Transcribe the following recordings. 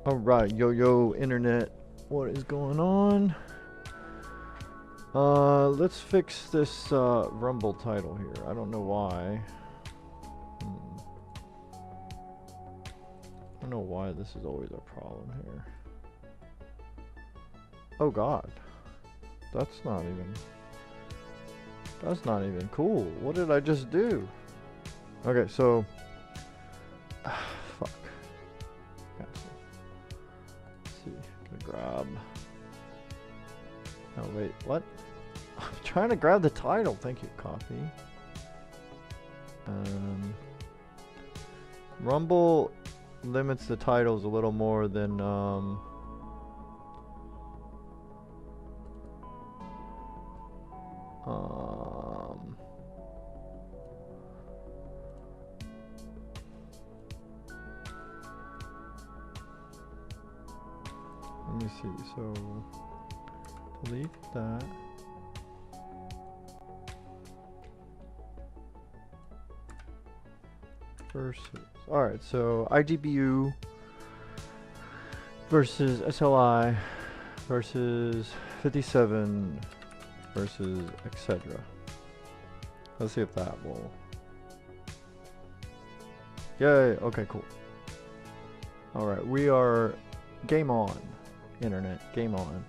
Alright, yo internet, what is going on? Let's fix this Rumble title here. I don't know why. I don't know why this is always a problem here. Oh god. That's not even cool. What did I just do? Okay, so fuck. Let's see. Gonna grab. Oh wait, what? I'm trying to grab the title. Thank you, copy. Rumble limits the titles a little more than let me see, so delete that. Versus, alright, so iGpu versus SLI versus 57 versus etc. Let's see if that will. Yay, okay, cool. Alright, we are game on, internet, game on.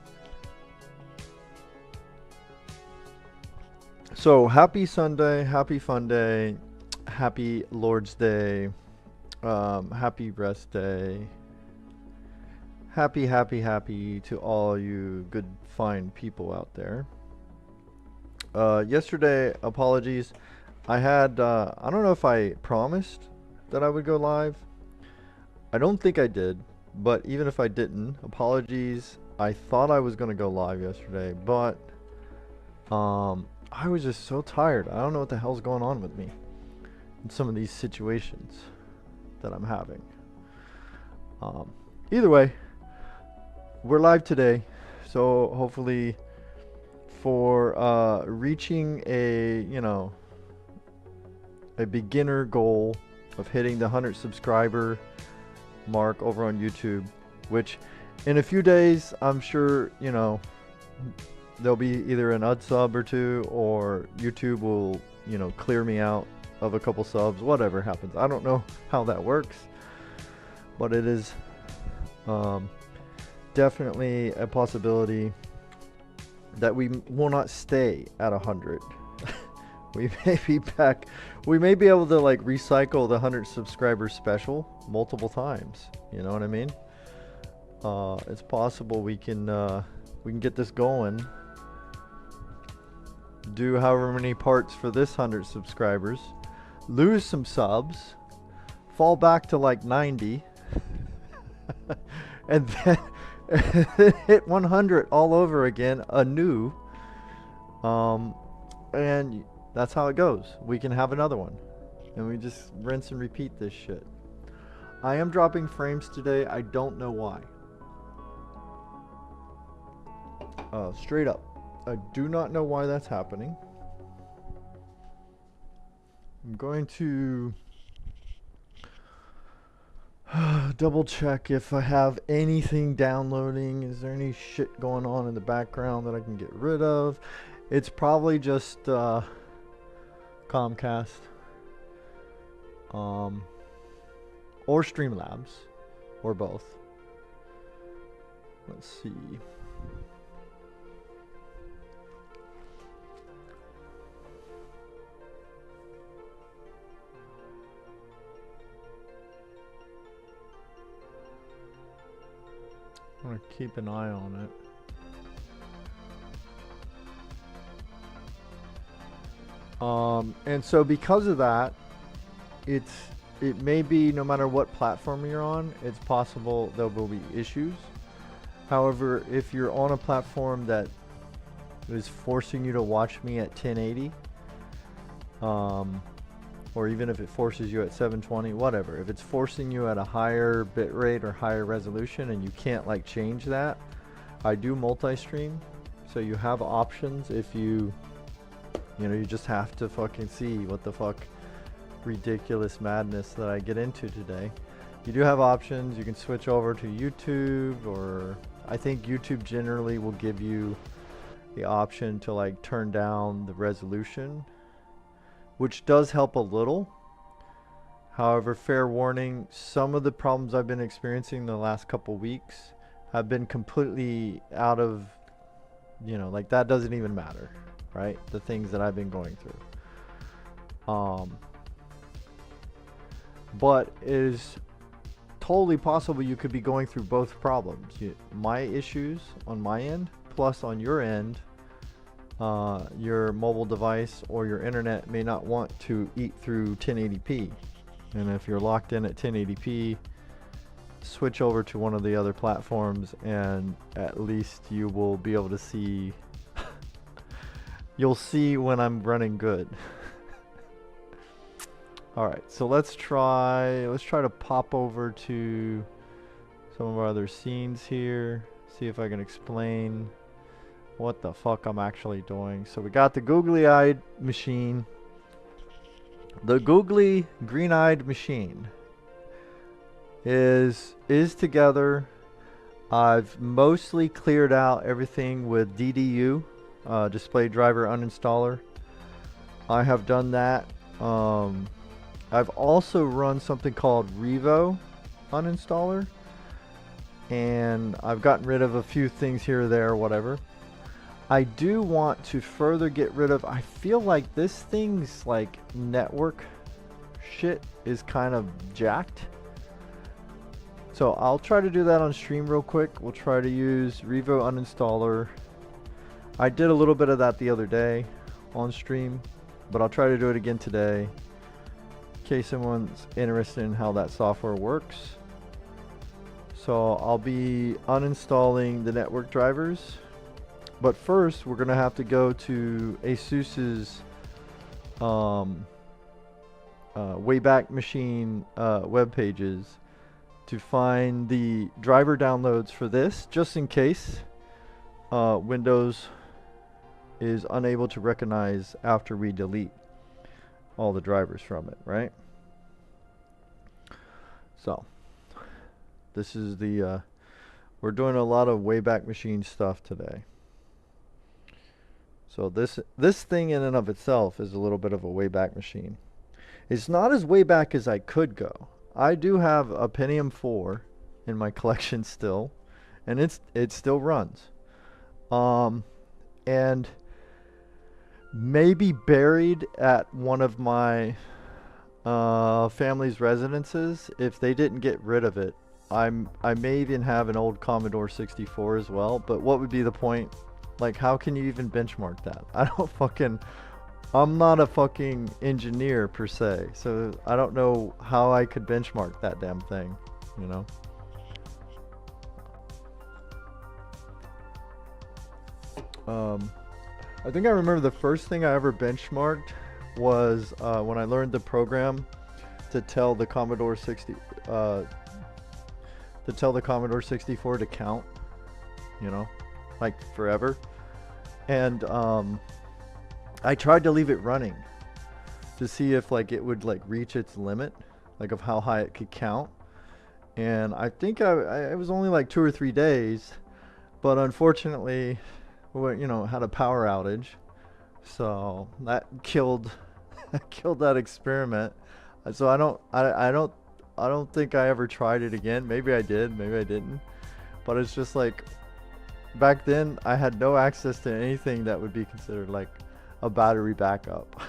So, happy Sunday, happy fun day, happy Lord's Day, happy rest day, happy to all you good, fine people out there. Yesterday, apologies, I had, I don't know if I promised that I would go live. I don't think I did, but even if I didn't, apologies. I thought I was going to go live yesterday, but I was just so tired. I don't know what the hell's going on with me in some of these situations that I'm having. Either way, we're live today, so hopefully for reaching a, you know, a beginner goal of hitting the 100 subscriber mark over on YouTube, which in a few days I'm sure, you know, there'll be either an unsub or two, or YouTube will, you know, clear me out of a couple subs, whatever happens. I don't know how that works, but it is definitely a possibility that we will not stay at 100. We may be back. We may be able to like recycle the 100 subscribers special multiple times. You know what I mean? It's possible we can get this going. Do however many parts for this 100 subscribers. Lose some subs. Fall back to like 90. And then hit 100 all over again anew. And that's how it goes. We can have another one, and we just rinse and repeat this shit. I am dropping frames today. I don't know why. Straight up, I do not know why that's happening. I'm going to double check if I have anything downloading. Is there any shit going on in the background that I can get rid of? It's probably just Comcast or Streamlabs, or both. Let's see. I'm gonna keep an eye on it. And so because of that, it may be, no matter what platform you're on, it's possible there will be issues. However, if you're on a platform that is forcing you to watch me at 1080, or even if it forces you at 720, whatever, if it's forcing you at a higher bitrate or higher resolution and you can't like change that, I do multi-stream, so you have options if you know, you just have to fucking see what the fuck ridiculous madness that I get into today. you do have options. You can switch over to YouTube, or I think YouTube generally will give you the option to like turn down the resolution, which does help a little. However, fair warning, some of the problems I've been experiencing the last couple weeks have been completely out of, you know, like that doesn't even matter, right? The things that I've been going through. But it is totally possible you could be going through both problems. My issues on my end, plus on your end, your mobile device or your internet may not want to eat through 1080p. And if you're locked in at 1080p, switch over to one of the other platforms and at least you will be able to see you'll see when I'm running good. Alright, so let's try to pop over to some of our other scenes here, see if I can explain what the fuck I'm actually doing. So we got the googly-eyed machine. The googly green-eyed machine is together. I've mostly cleared out everything with DDU, display driver uninstaller. I have done that. I've also run something called Revo uninstaller, and I've gotten rid of a few things here or there, whatever. I do want to further get rid of, I feel like this thing's like network shit is kind of jacked. So I'll try to do that on stream real quick. We'll try to use Revo uninstaller. I did a little bit of that the other day on stream, but I'll try to do it again today in case someone's interested in how that software works. So I'll be uninstalling the network drivers, but first we're gonna have to go to Asus's Wayback Machine web pages to find the driver downloads for this, just in case Windows is unable to recognize after we delete all the drivers from it, right? So this is the we're doing a lot of Wayback Machine stuff today. So this thing in and of itself is a little bit of a Wayback Machine. It's not as way back as I could go. I do have a Pentium 4 in my collection still, and it still runs. And maybe buried at one of my family's residences, if they didn't get rid of it, I may even have an old Commodore 64 as well. But what would be the point? Like, how can you even benchmark that? I'm not a fucking engineer per se, so I don't know how I could benchmark that damn thing, you know? I think I remember the first thing I ever benchmarked was when I learned the program to tell the Commodore 64 to count, you know, like forever. And I tried to leave it running to see if like it would like reach its limit, like of how high it could count. And I think it was only like 2 or 3 days, but unfortunately, you know, had a power outage, so that killed that experiment. So I don't think I ever tried it again. Maybe I did, maybe I didn't. But it's just like back then I had no access to anything that would be considered like a battery backup.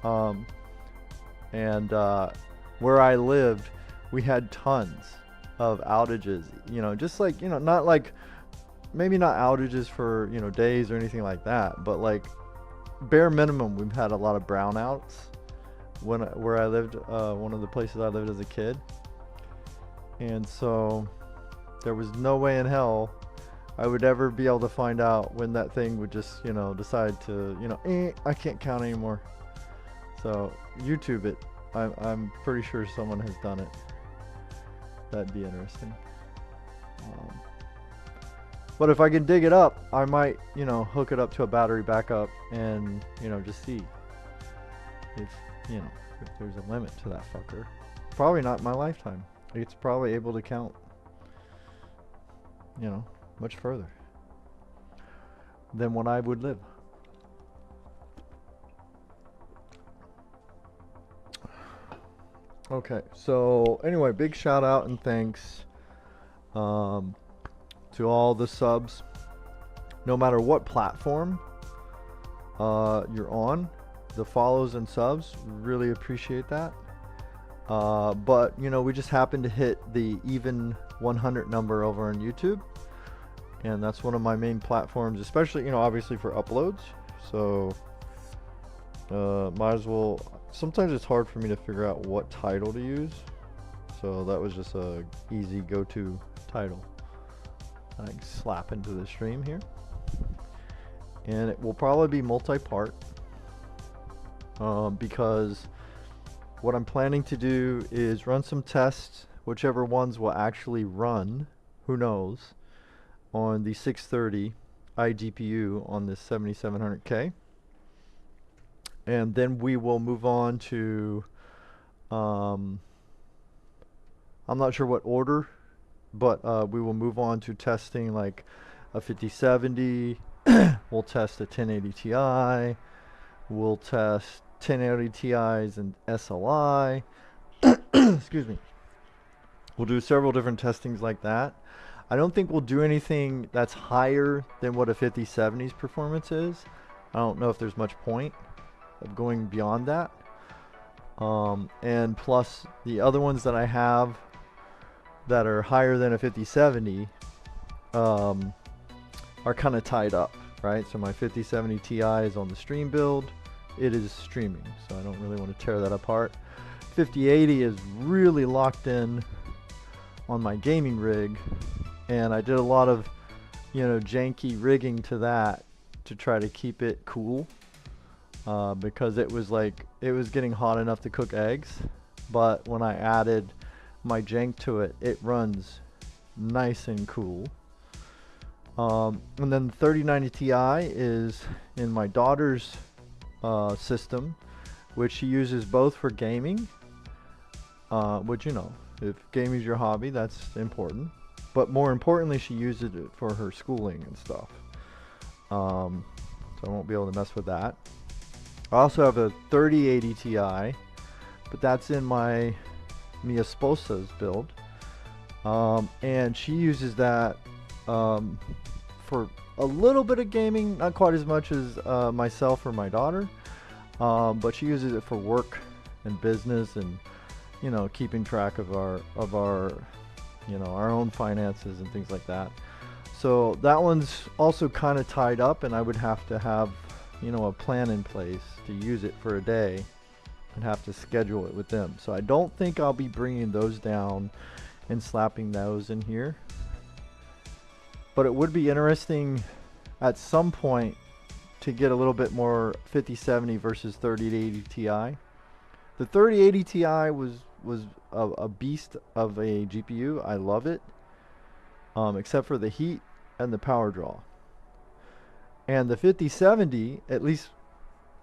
And where I lived, we had tons of outages, you know, just like, you know, not like, maybe not outages for, you know, days or anything like that, but like bare minimum we've had a lot of brownouts where I lived, one of the places I lived as a kid. And so there was no way in hell I would ever be able to find out when that thing would just, you know, decide to, you know, I can't count anymore. So YouTube it. I'm pretty sure someone has done it. That'd be interesting. But if I can dig it up, I might, you know, hook it up to a battery backup and, you know, just see if, you know, if there's a limit to that fucker. probably not my lifetime. It's probably able to count, you know, much further than what I would live. Okay, so anyway, big shout out and thanks to all the subs, no matter what platform you're on, the follows and subs, really appreciate that. But you know, we just happened to hit the even 100 number over on YouTube, and that's one of my main platforms, especially, you know, obviously for uploads. So might as well. Sometimes it's hard for me to figure out what title to use, so that was just a easy go-to title I can slap into the stream here, and it will probably be multi-part because what I'm planning to do is run some tests, whichever ones will actually run, who knows, on the 630 iGPU on this 7700K. And then we will move on to, I'm not sure what order, but we will move on to testing like a 5070, we'll test a 1080 Ti, we'll test 1080 Ti's and SLI, excuse me. We'll do several different testings like that. I don't think we'll do anything that's higher than what a 5070's performance is. I don't know if there's much point of going beyond that, and plus the other ones that I have that are higher than a 5070 are kind of tied up, right? So my 5070 Ti is on the stream build, it is streaming, so I don't really want to tear that apart. 5080 is really locked in on my gaming rig, and I did a lot of, you know, janky rigging to that to try to keep it cool. Because it was getting hot enough to cook eggs, but when I added my jank to it, it runs nice and cool. And then the 3090 Ti is in my daughter's system, which she uses both for gaming, which, you know, if gaming is your hobby, that's important, but more importantly, she uses it for her schooling and stuff. So I won't be able to mess with that. I also have a 3080 Ti, but that's in my mi esposa's build, and she uses that for a little bit of gaming, not quite as much as myself or my daughter, but she uses it for work and business, and, you know, keeping track of our you know, our own finances and things like that. So that one's also kind of tied up, and I would have to have, you know, a plan in place to use it for a day and have to schedule it with them. So I don't think I'll be bringing those down and slapping those in here, but it would be interesting at some point to get a little bit more 5070 versus 3080 Ti. The 3080 Ti was a beast of a GPU. I love it, except for the heat and the power draw. And the 5070, at least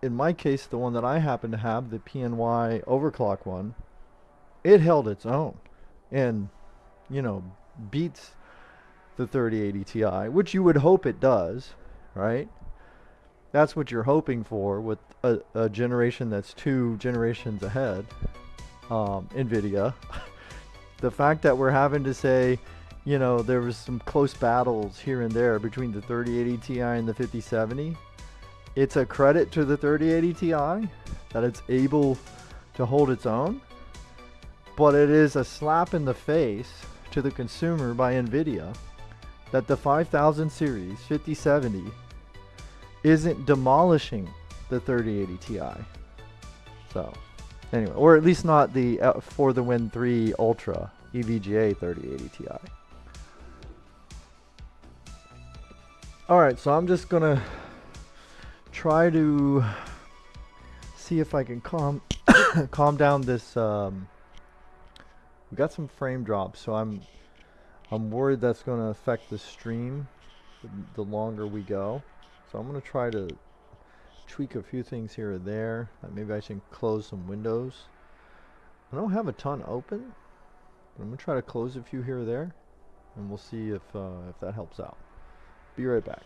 in my case, the one that I happen to have, the PNY overclock one, it held its own and, you know, beats the 3080 Ti, which you would hope it does, right? That's what you're hoping for with a generation that's 2 generations ahead, NVIDIA. The fact that we're having to say, you know, there was some close battles here and there between the 3080 Ti and the 5070. It's a credit to the 3080 Ti that it's able to hold its own, but it is a slap in the face to the consumer by NVIDIA that the 5000 series 5070 isn't demolishing the 3080 Ti. So anyway, or at least not the For the Win 3 Ultra EVGA 3080 Ti. Alright, so I'm just gonna try to see if I can calm down this. We got some frame drops, so I'm worried that's going to affect the stream the longer we go. So I'm going to try to tweak a few things here or there. Maybe I should close some windows. I don't have a ton open, but I'm gonna try to close a few here or there, and we'll see if that helps out. Be right back.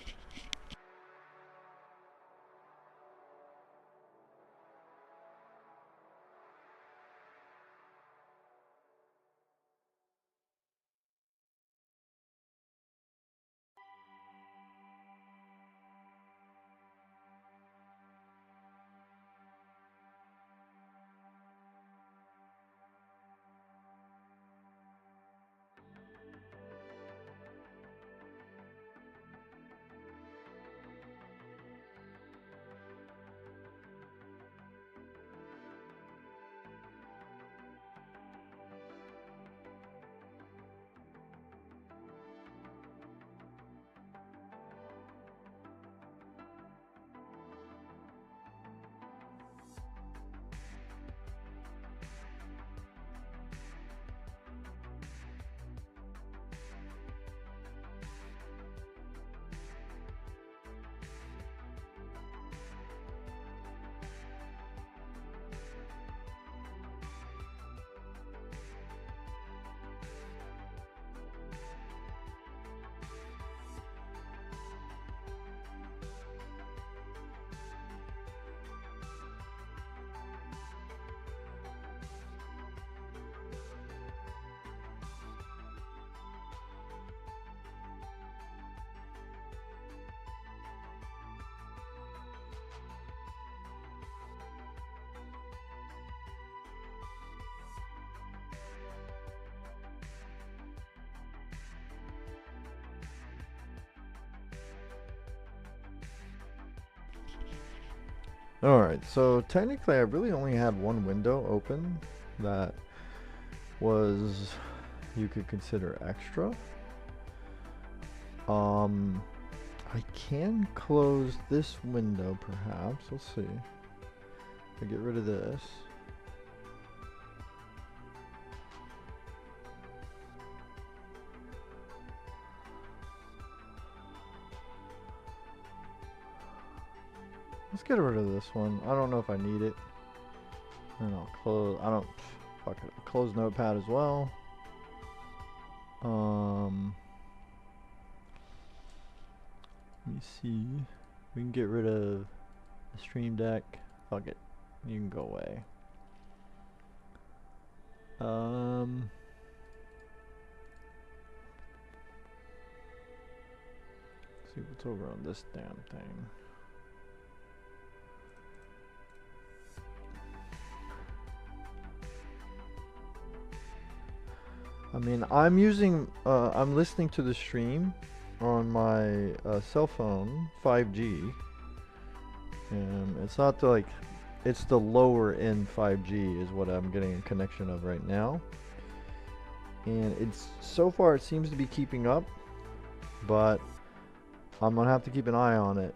Alright, so technically I really only had one window open that was, you could consider extra. I can close this window perhaps, we'll see. I get rid of this. Let's get rid of this one. I don't know if I need it. And I'll close. I don't. Fuck it. I'll close Notepad as well. Let me see. We can get rid of the Stream Deck. Fuck it. You can go away. Let's see what's over on this damn thing. I mean, I'm listening to the stream on my cell phone, 5G, and it's not the, like, it's the lower end 5G is what I'm getting a connection of right now, and it's, so far it seems to be keeping up, but I'm gonna have to keep an eye on it,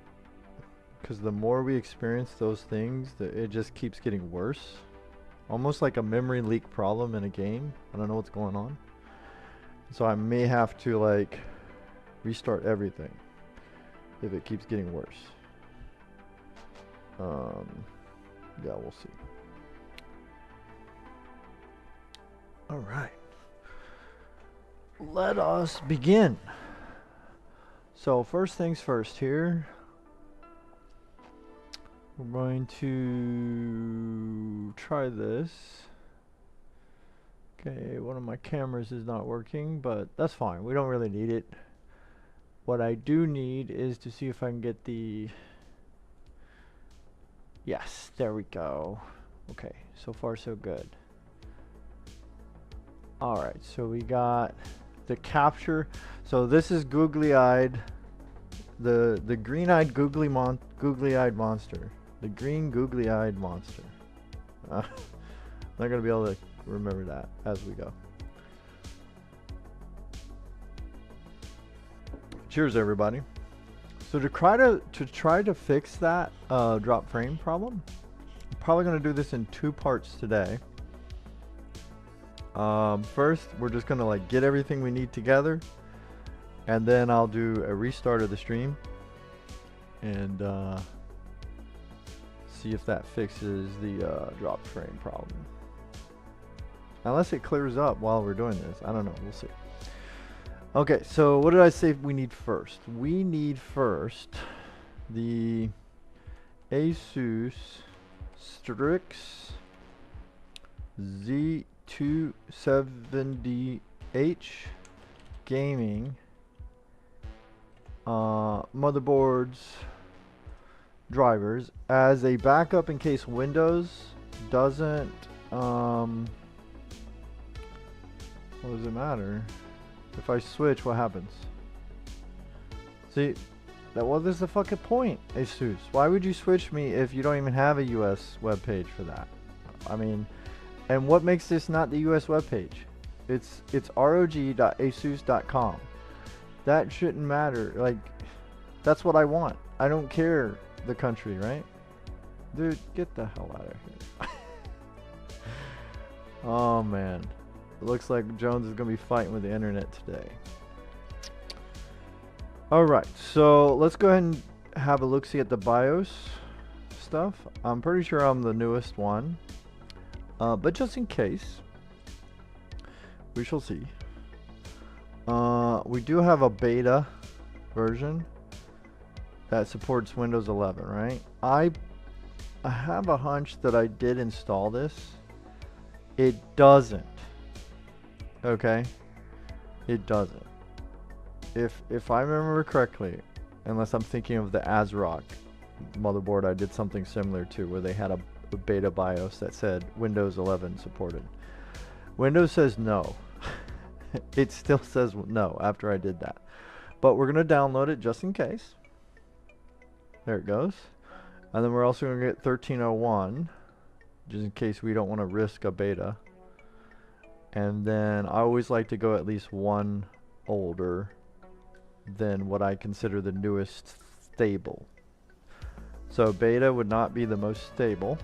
because the more we experience those things, it just keeps getting worse. Almost like a memory leak problem in a game. I don't know what's going on. So I may have to like restart everything if it keeps getting worse. Yeah, we'll see. All right. Let us begin. So first things first here. We're going to try this. Okay, one of my cameras is not working, but that's fine. We don't really need it. What I do need is to see if I can get the... Yes, there we go. Okay, so far so good. Alright, so we got the capture. So this is googly-eyed. The green-eyed googly-eyed monster. The green googly-eyed monster. Not gonna be able to remember that as we go. Cheers, everybody. So to try to fix that drop frame problem, I'm probably gonna do this in 2 parts today. First, we're just gonna like get everything we need together, and then I'll do a restart of the stream and see if that fixes the drop frame problem. Unless it clears up while we're doing this. I don't know. We'll see. Okay, so what did I say we need first? We need first the Asus Strix Z270H gaming motherboards drivers as a backup in case Windows doesn't what does it matter? If I switch, what happens? See, what is the fucking point, Asus? Why would you switch me if you don't even have a US web page for that? I mean, and what makes this not the US web page? It's rog.asus.com. That shouldn't matter. Like, that's what I want. I don't care the country, right? Dude, get the hell out of here. Oh man. It looks like Jones is going to be fighting with the internet today. Alright, so let's go ahead and have a look-see at the BIOS stuff. I'm pretty sure I'm the newest one. But just in case, we shall see. We do have a beta version that supports Windows 11, right? I have a hunch that I did install this. It doesn't. Okay, it doesn't. If I remember correctly, unless I'm thinking of the ASRock motherboard I did something similar to, where they had a beta BIOS that said Windows 11 supported. Windows says no. It still says no after I did that. But we're going to download it just in case. There it goes. And then we're also going to get 1301, just in case we don't want to risk a beta. And then I always like to go at least one older than what I consider the newest stable. So beta would not be the most stable.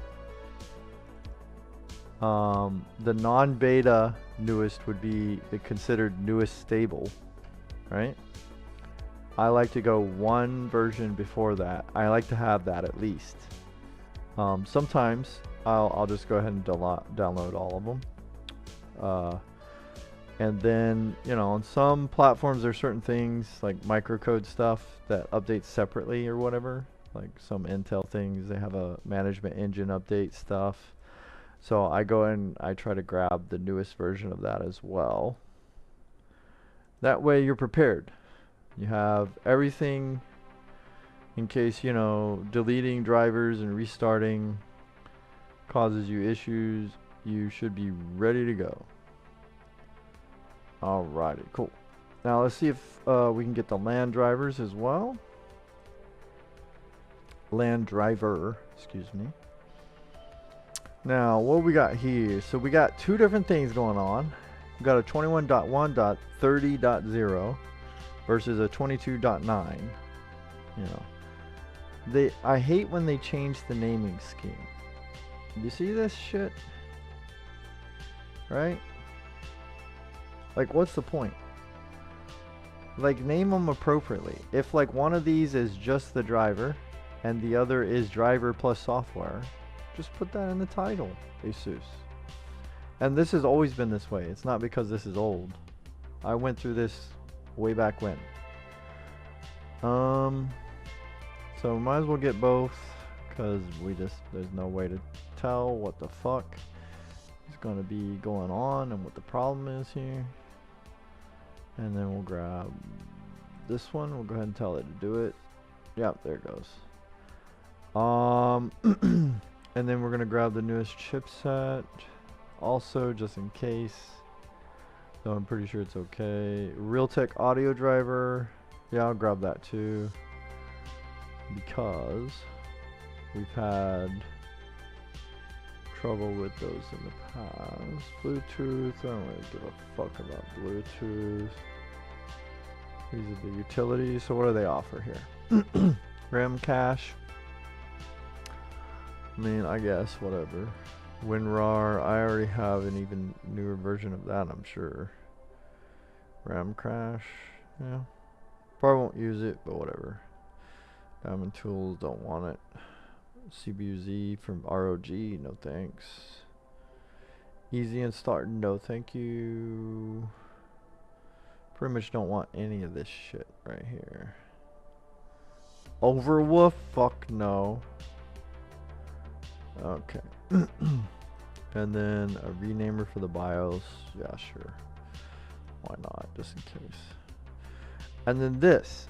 The non-beta newest would be the considered newest stable, right? I like to go one version before that. I like to have that at least. Sometimes I'll just go ahead and download all of them. And then, you know, on some platforms there's certain things like microcode stuff that updates separately or whatever. Like some Intel things, they have a management engine update stuff. So I go and I try to grab the newest version of that as well. That way you're prepared. You have everything in case, you know, deleting drivers and restarting causes you issues. You should be ready to go. Alrighty, cool. Now let's see if we can get the LAN drivers as well. LAN driver, excuse me. Now what we got here? So we got two different things going on. We got a 21.1.30.0 versus a 22.9. You know, I hate when they change the naming scheme. You see this shit? Right? Like, what's the point? Like, name them appropriately. If like one of these is just the driver and the other is driver plus software, just put that in the title, Asus. And this has always been this way. It's not because this is old. I went through this way back when. So might as well get both, because there's no way to tell what the fuck is going to be going on and what the problem is here. And then we'll grab this one. We'll go ahead and tell it to do it. Yep, there it goes. And then we're going to grab the newest chipset also, just in case. So I'm pretty sure it's okay. Realtek audio driver. Yeah, I'll grab that too, because we've had trouble with those in the past. Bluetooth, I don't really give a fuck about Bluetooth. These are the utilities. So what do they offer here? RAM cache. I mean, I guess whatever. WinRAR, I already have an even newer version of that, I'm sure. RAM cache, yeah. Probably won't use it, but whatever. Diamond tools, don't want it. CBUZ from ROG, no thanks. Easy and start. No, thank you. Pretty much don't want any of this shit right here. Overwoof? Fuck no. Okay. And then a renamer for the BIOS. Yeah, sure. Why not? Just in case. And then this.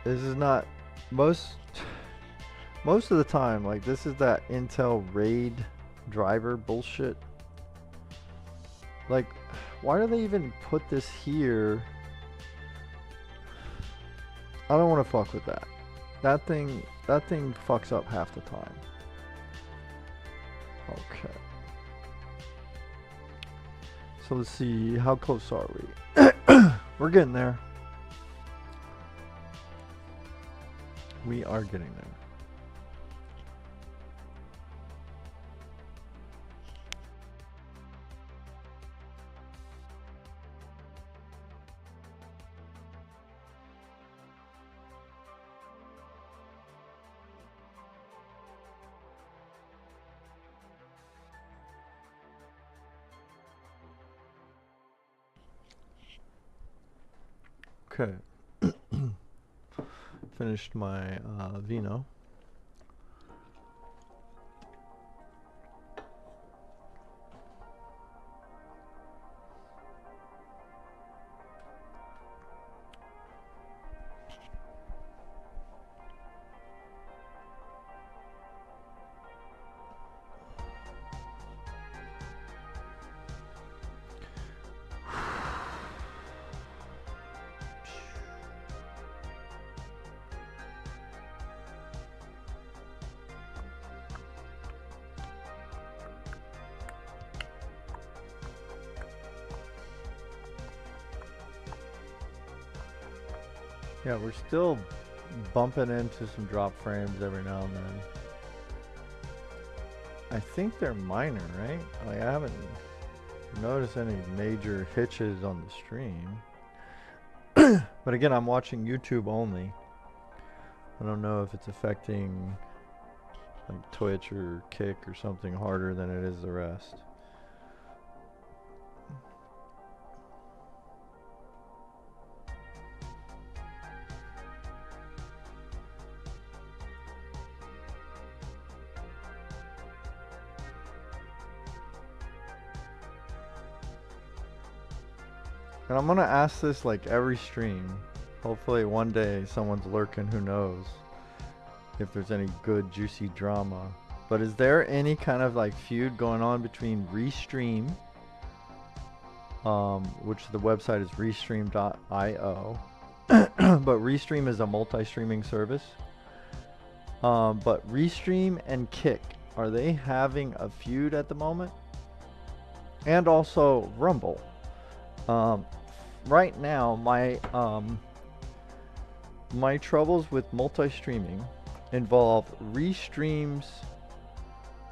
This is not most of the time. Like, this is that Intel RAID driver bullshit. Like, why do they even put this here? I don't want to fuck with that. That thing fucks up half the time. Okay. So let's see, how close are we? We're getting there. We are getting there. Okay. Finished my vino. Yeah, we're still bumping into some drop frames every now and then. I think they're minor, right? Like, I haven't noticed any major hitches on the stream. But again, I'm watching YouTube only. I don't know if it's affecting like Twitch or Kick or something harder than it is the rest. And I'm gonna ask this like every stream. Hopefully one day someone's lurking, who knows if there's any good juicy drama. But is there any kind of like feud going on between Restream, which the website is restream.io, but Restream is a multi-streaming service. But Restream and Kick, are they having a feud at the moment? And also Rumble. Right now, my troubles with multi-streaming involve Restream's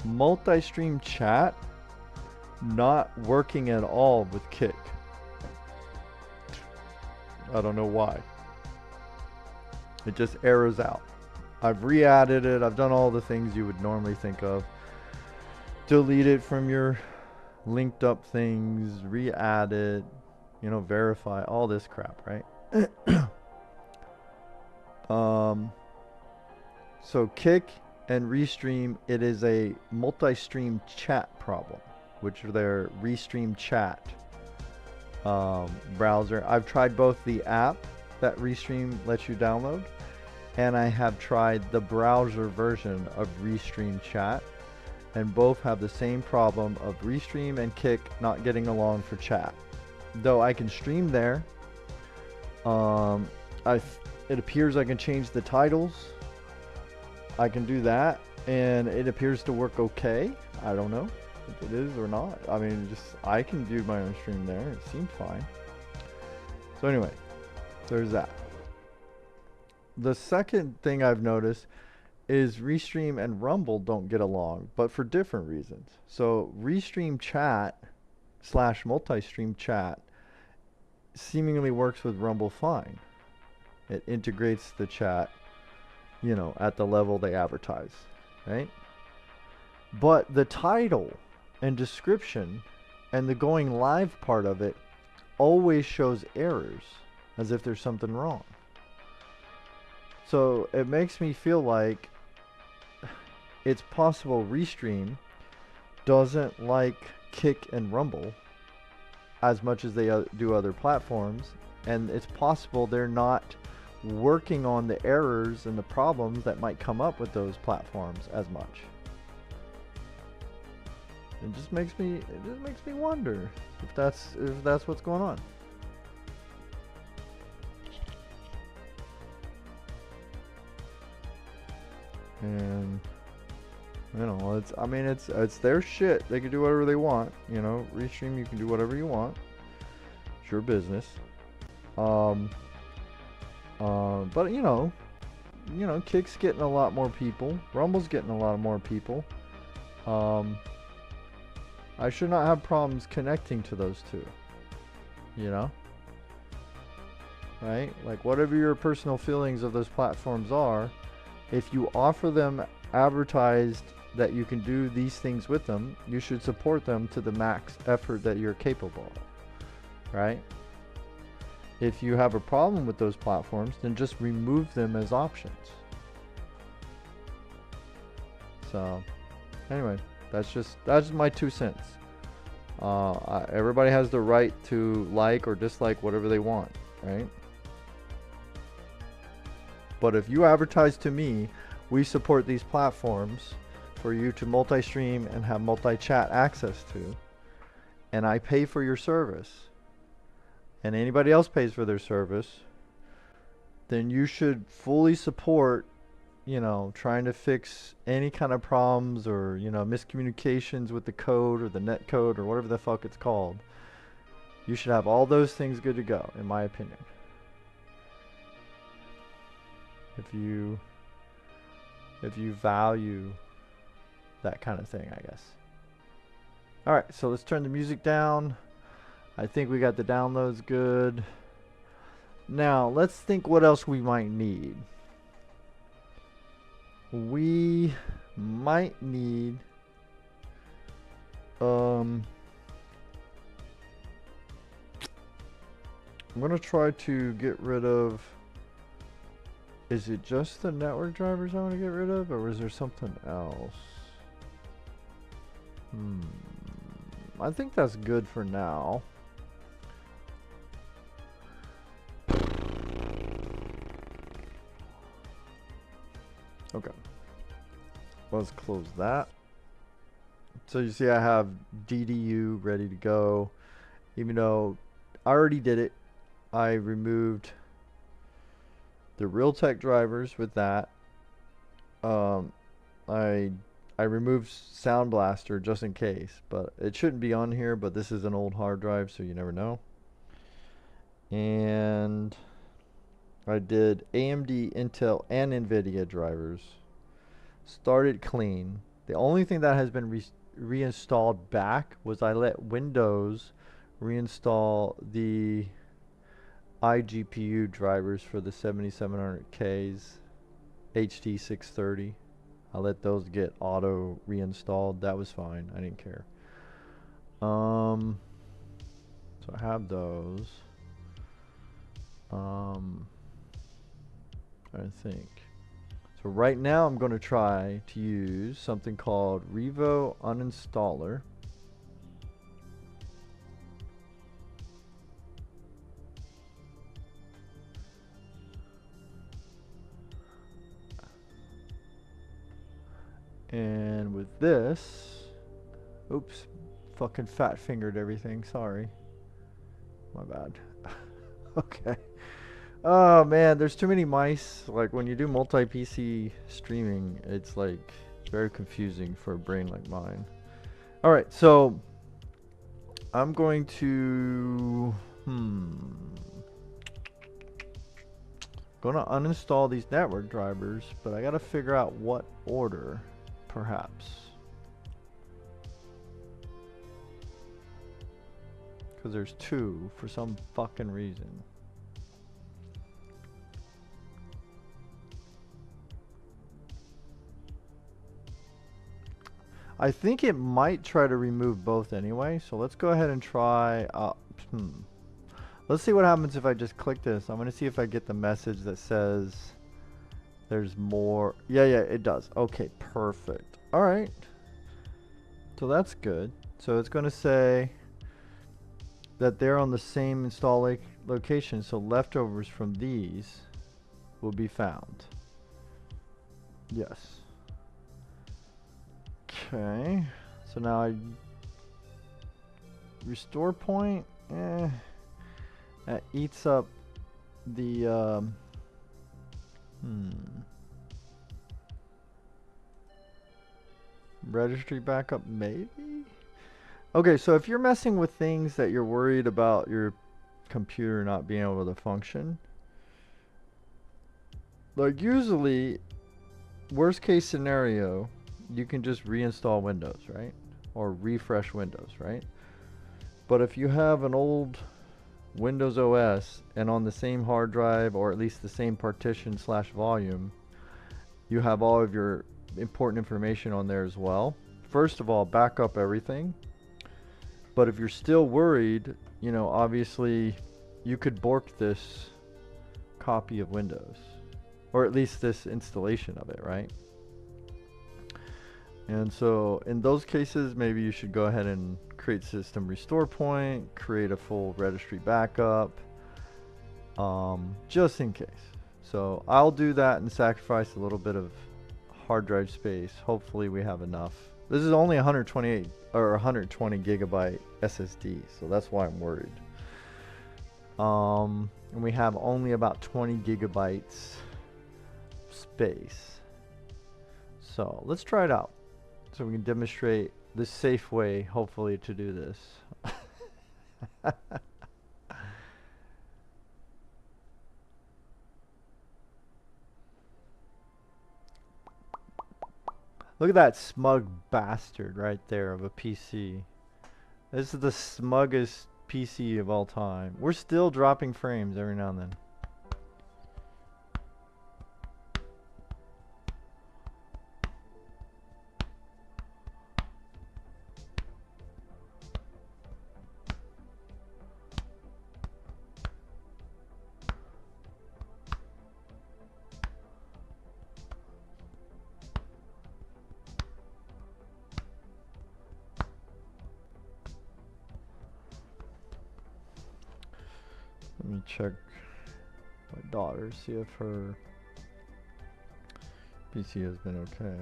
multi-stream chat not working at all with Kick. I don't know why. It just errors out. I've re-added it. I've done all the things you would normally think of. Delete it from your linked up things, re-add it, you know, verify, all this crap, right? So Kick and Restream, it is a multi-stream chat problem, which are their Restream chat browser. I've tried both the app that Restream lets you download, and I have tried the browser version of Restream chat, and both have the same problem of Restream and Kick not getting along for chat. Though I can stream there, it appears I can change the titles. I can do that, and it appears to work okay. I don't know if it is or not. I mean, just I can do my own stream there. It seemed fine. So anyway, there's that. The second thing I've noticed is Restream and Rumble don't get along, but for different reasons. So Restream chat / multi-stream chat seemingly works with Rumble fine. It integrates the chat, you know, at the level they advertise, right? But the title and description And the going live part of it always shows errors, as if there's something wrong. So it makes me feel like it's possible Restream doesn't like Kick and Rumble as much as they do other platforms, and it's possible they're not working on the errors and the problems that might come up with those platforms as much. It just makes me wonder if that's what's going on. And you know, it's their shit. They can do whatever they want. You know, Restream, you can do whatever you want. It's your business. But you know, Kick's getting a lot more people. Rumble's getting a lot more people. I should not have problems connecting to those two. You know? Right? Like, whatever your personal feelings of those platforms are, if you offer them advertised that you can do these things with them, you should support them to the max effort that you're capable of. Right? If you have a problem with those platforms, then just remove them as options. So, anyway, that's my 2 cents. Everybody has the right to like or dislike whatever they want, right? But if you advertise to me, we support these platforms for you to multi-stream and have multi-chat access to, and I pay for your service, and anybody else pays for their service, then you should fully support, you know, trying to fix any kind of problems or, you know, miscommunications with the code or the net code or whatever the fuck it's called. You should have all those things good to go, in my opinion. If you value that kind of thing, I guess. Alright, so let's turn the music down. I think we got the downloads good. Now, let's think what else we might need. We might need I'm gonna try to get rid of, is it just the network drivers I want to get rid of, or is there something else? I think that's good for now. Okay, let's close that. So you see I have DDU ready to go, even though I already did it. I removed the Realtek drivers with that. I removed Sound Blaster just in case, but it shouldn't be on here, but this is an old hard drive, so you never know. And I did AMD, Intel, and NVIDIA drivers. Started clean. The only thing that has been reinstalled back was I let Windows reinstall the iGpu drivers for the 7700Ks HD 630. I let those get auto reinstalled. That was fine. I didn't care. So I have those. I think. So right now I'm going to try to use something called Revo Uninstaller. And with this, oops, fucking fat fingered everything, sorry. My bad. Okay. Oh man, there's too many mice. Like when you do multi-PC streaming, it's like very confusing for a brain like mine. Alright, so I'm going to gonna uninstall these network drivers, but I gotta figure out what order, perhaps. Because there's two for some fucking reason. I think it might try to remove both anyway, so let's go ahead and try. Let's see what happens if I just click this. I'm gonna see if I get the message that says there's more. Yeah, it does. Okay, perfect. All right. So that's good. So it's gonna say that they're on the same install location, so leftovers from these will be found. Yes. Okay. So now I restore point. That eats up the registry backup, maybe. Okay, so if you're messing with things that you're worried about your computer not being able to function, like usually, worst case scenario, you can just reinstall Windows, right? Or refresh Windows, right? But if you have an old Windows OS and on the same hard drive, or at least the same partition / volume, you have all of your important information on there as well. First of all, back up everything. But if you're still worried, you know, obviously you could bork this copy of Windows, or at least this installation of it, right? And so in those cases, maybe you should go ahead and create system restore point, create a full registry backup, just in case. So I'll do that and sacrifice a little bit of hard drive space. Hopefully we have enough. This is only 128 or 120 gigabyte SSD, so that's why I'm worried. And we have only about 20 gigabytes space. So let's try it out, so we can demonstrate the safe way, hopefully, to do this. Look at that smug bastard right there of a PC. This is the smuggest PC of all time. We're still dropping frames every now and then. Let me check my daughter, see if her PC has been okay.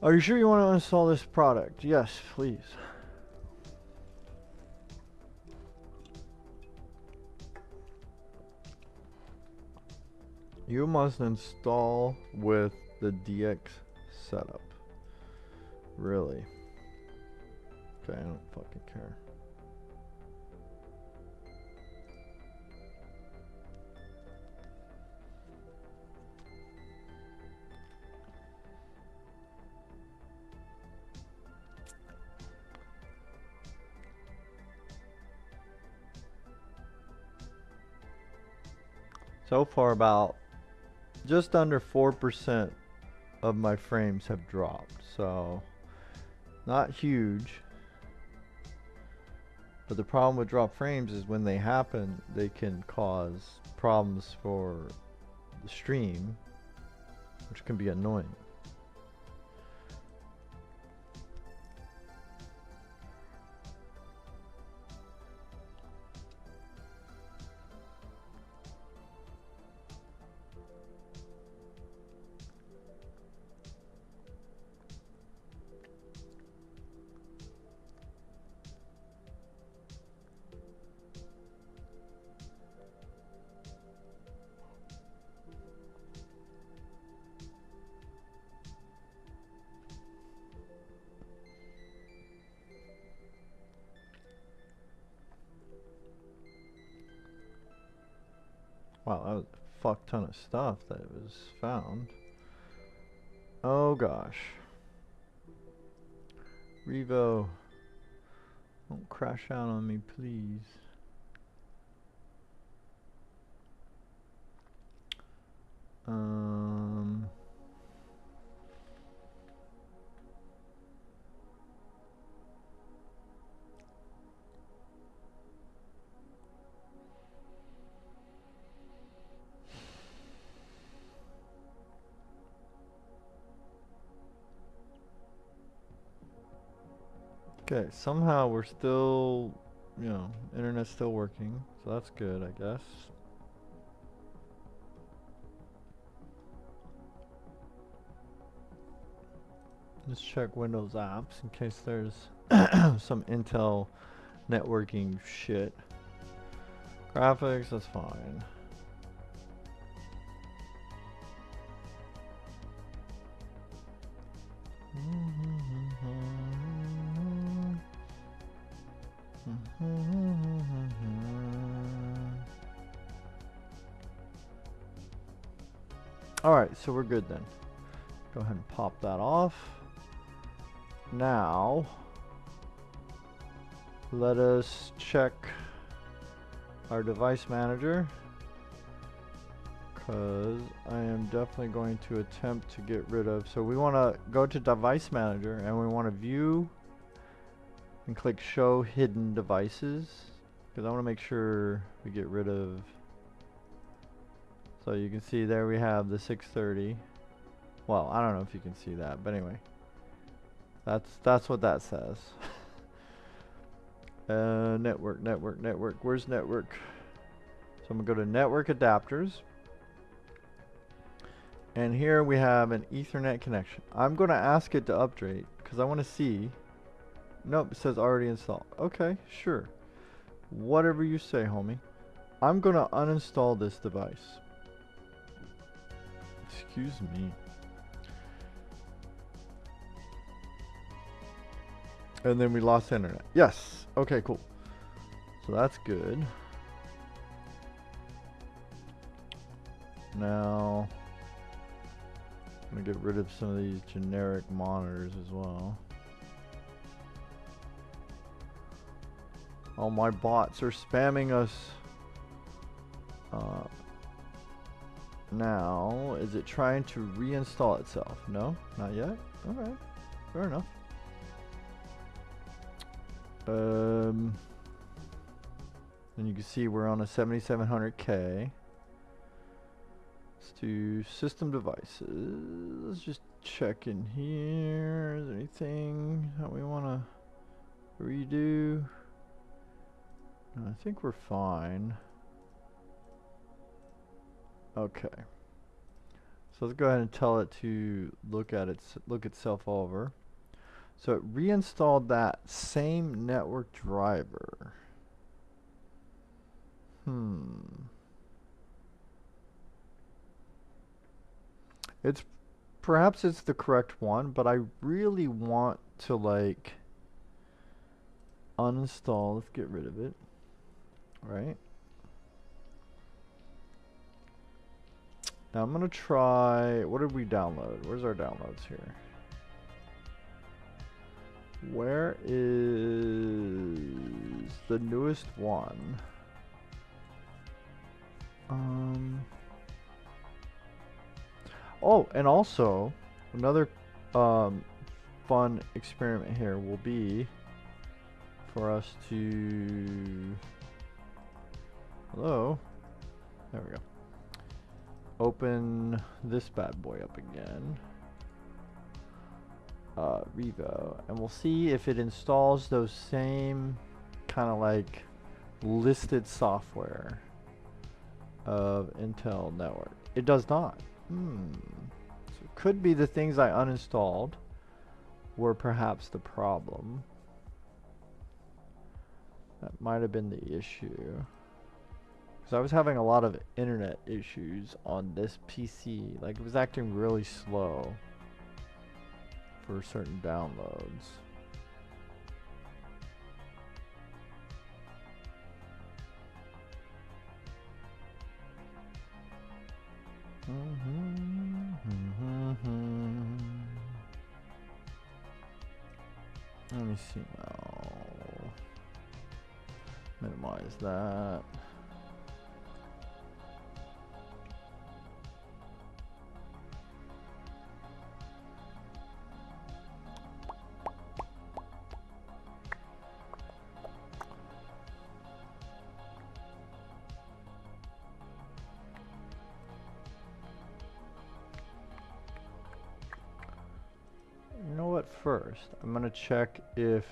Are you sure you want to install this product? Yes, please. You must install with the DX setup. Really? Okay, I don't fucking care. So far, about just under 4% of my frames have dropped, so not huge. But the problem with drop frames is when they happen, they can cause problems for the stream, which can be annoying. Wow, that was fuck ton of stuff that was found. Oh gosh. Revo, don't crash out on me, please. Okay, somehow we're still, you know, internet's still working, so that's good, I guess. Let's check Windows apps in case there's some Intel networking shit. Graphics, that's fine. Alright, so we're good then. Go ahead and pop that off. Now, let us check our device manager, because I am definitely going to attempt to get rid of, so we want to go to device manager and we want to view and click show hidden devices, because I want to make sure we get rid of, so you can see there we have the 630. Well, I don't know if you can see that, but anyway, that's what that says. Network, where's network? So I'm gonna go to network adapters, and here we have an Ethernet connection. I'm gonna ask it to update because I want to see. Nope, it says already installed. Okay, sure, whatever you say, homie. I'm gonna uninstall this device. Excuse me. And then we lost internet. Yes. Okay, cool. So that's good. Now, I'm going to get rid of some of these generic monitors as well. Oh, my bots are spamming us. Now, is it trying to reinstall itself? No, not yet. Alright, fair enough. And you can see we're on a 7700K. Let's do system devices. Let's just check in here. Is there anything that we want to redo? No, I think we're fine. Okay. So let's go ahead and tell it to look itself over. So it reinstalled that same network driver. Perhaps it's the correct one, but I really want to like uninstall. Let's get rid of it. Right. Now I'm gonna try, what did we download? Where's our downloads here? Where is the newest one? Oh, and also another fun experiment here will be for us to, hello, there we go, open this bad boy up again, Revo, and we'll see if it installs those same kind of like listed software of Intel network. It does not. So it could be the things I uninstalled were perhaps the problem. That might have been the issue. Because I was having a lot of internet issues on this PC. Like it was acting really slow for certain downloads. Let me see now. Minimize that. You know what, first I'm gonna check if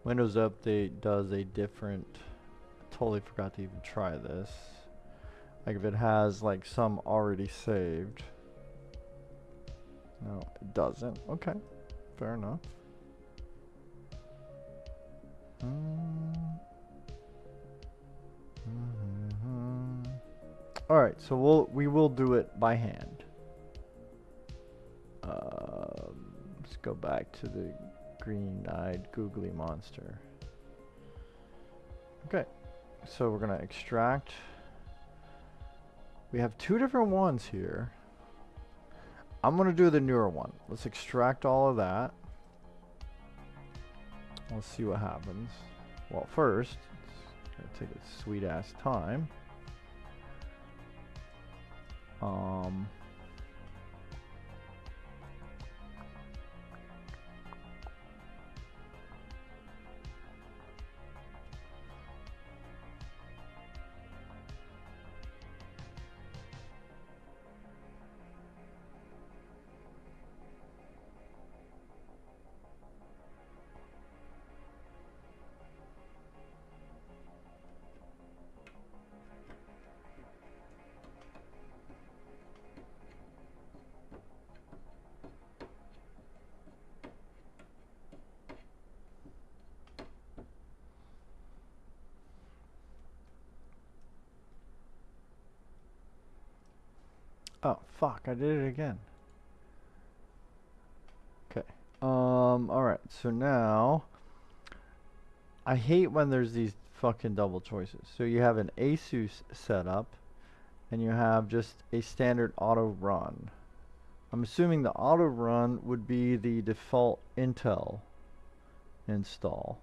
Windows Update does a different, I totally forgot to even try this, like if it has like some already saved. No, it doesn't. Okay, fair enough. Alright, so we will do it by hand. Let's go back to the green-eyed googly monster. Okay, so we're gonna extract. We have two different ones here. I'm gonna do the newer one. Let's extract all of that. Let's see what happens. Well, first, it's gonna take a sweet ass time. Oh, fuck, I did it again. Okay. Alright, so now I hate when there's these fucking double choices. So you have an Asus setup and you have just a standard auto run. I'm assuming the auto run would be the default Intel install.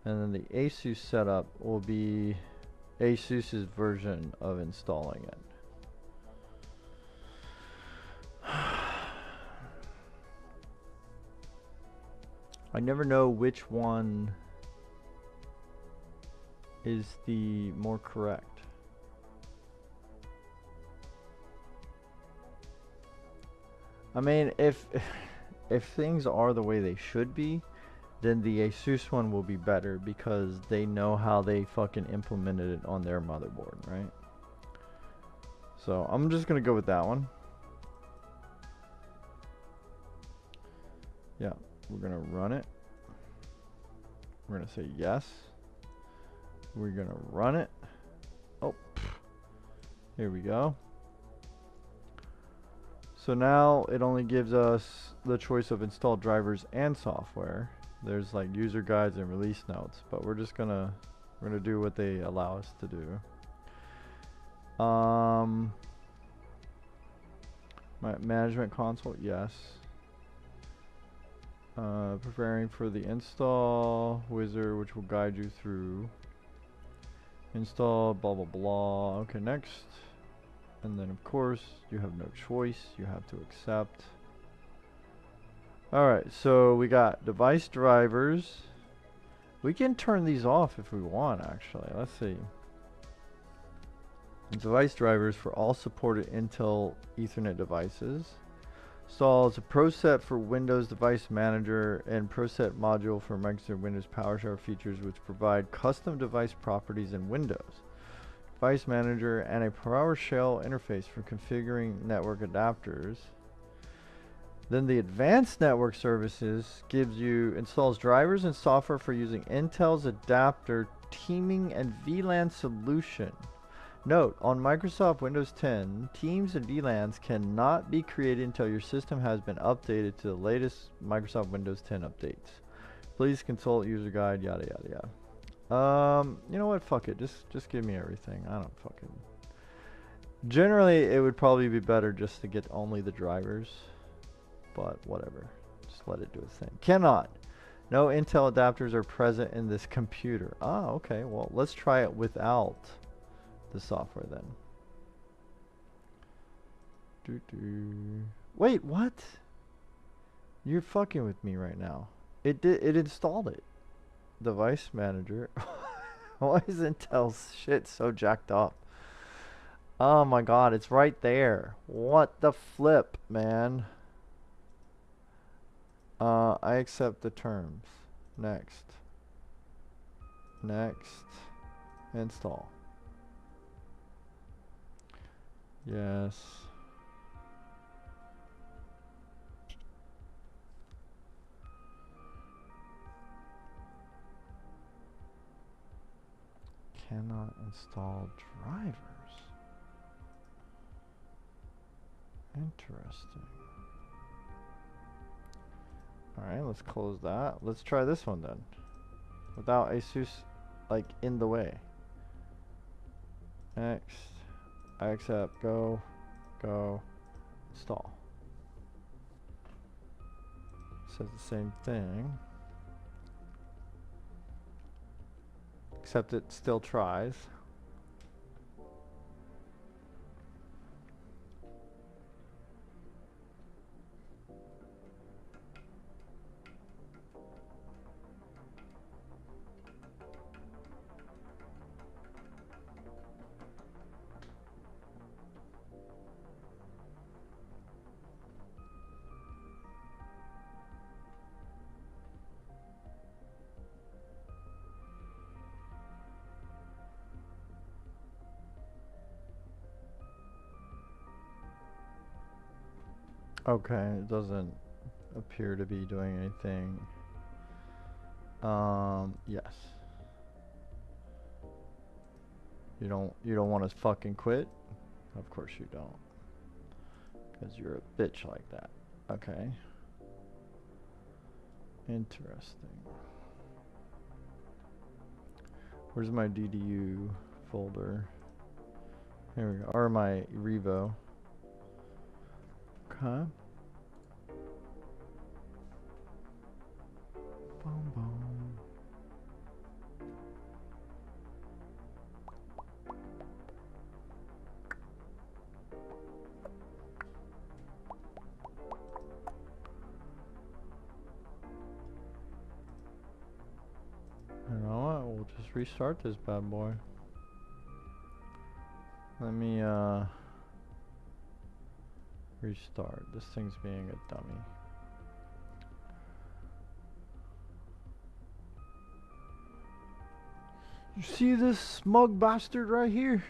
And then the Asus setup will be Asus's version of installing it. I never know which one is the more correct. I mean, if things are the way they should be, then the Asus one will be better because they know how they fucking implemented it on their motherboard, right? So I'm just gonna go with that one. Yeah, we're gonna run it. We're gonna say yes. We're gonna run it. Oh, here we go. So now it only gives us the choice of installed drivers and software. There's like user guides and release notes, but we're gonna do what they allow us to do. My management console, yes. Preparing for the install wizard, which will guide you through install, blah blah blah. Okay, next. And then of course you have no choice, you have to accept. Alright, so we got device drivers. We can turn these off if we want, actually. Let's see. Device drivers for all supported Intel Ethernet devices. Installs a ProSet for Windows Device Manager and ProSet module for Microsoft Windows PowerShell features, which provide custom device properties in Windows Device Manager and a PowerShell interface for configuring network adapters. Then the Advanced Network Services installs drivers and software for using Intel's adapter teaming and VLAN solution. Note, on Microsoft Windows 10, teams and VLANs cannot be created until your system has been updated to the latest Microsoft Windows 10 updates. Please consult user guide, yada yada yada. You know what, fuck it, just give me everything. I don't fucking... Generally, it would probably be better just to get only the drivers, but whatever. Just let it do its thing. Cannot. No Intel adapters are present in this computer. Ah, okay. Well, let's try it without the software then. Wait, what? You're fucking with me right now. It installed it. Device manager. Why is Intel's shit so jacked up? Oh my god, it's right there. What the flip, man? I accept the terms. Next. Next. Install. Yes. Cannot install drivers. Interesting. Alright, let's close that. Let's try this one then. Without Asus, like, in the way. Next. I accept. Go. Go. Install. Says the same thing. Except it still tries. Okay, it doesn't appear to be doing anything. Yes. You don't want to fucking quit? Of course you don't. Because you're a bitch like that. Okay. Interesting. Where's my DDU folder? Here we go. Or my Revo. Okay. Boom, boom. You know what? We'll just restart this bad boy. Let me restart. This thing's being a dummy. You see this smug bastard right here?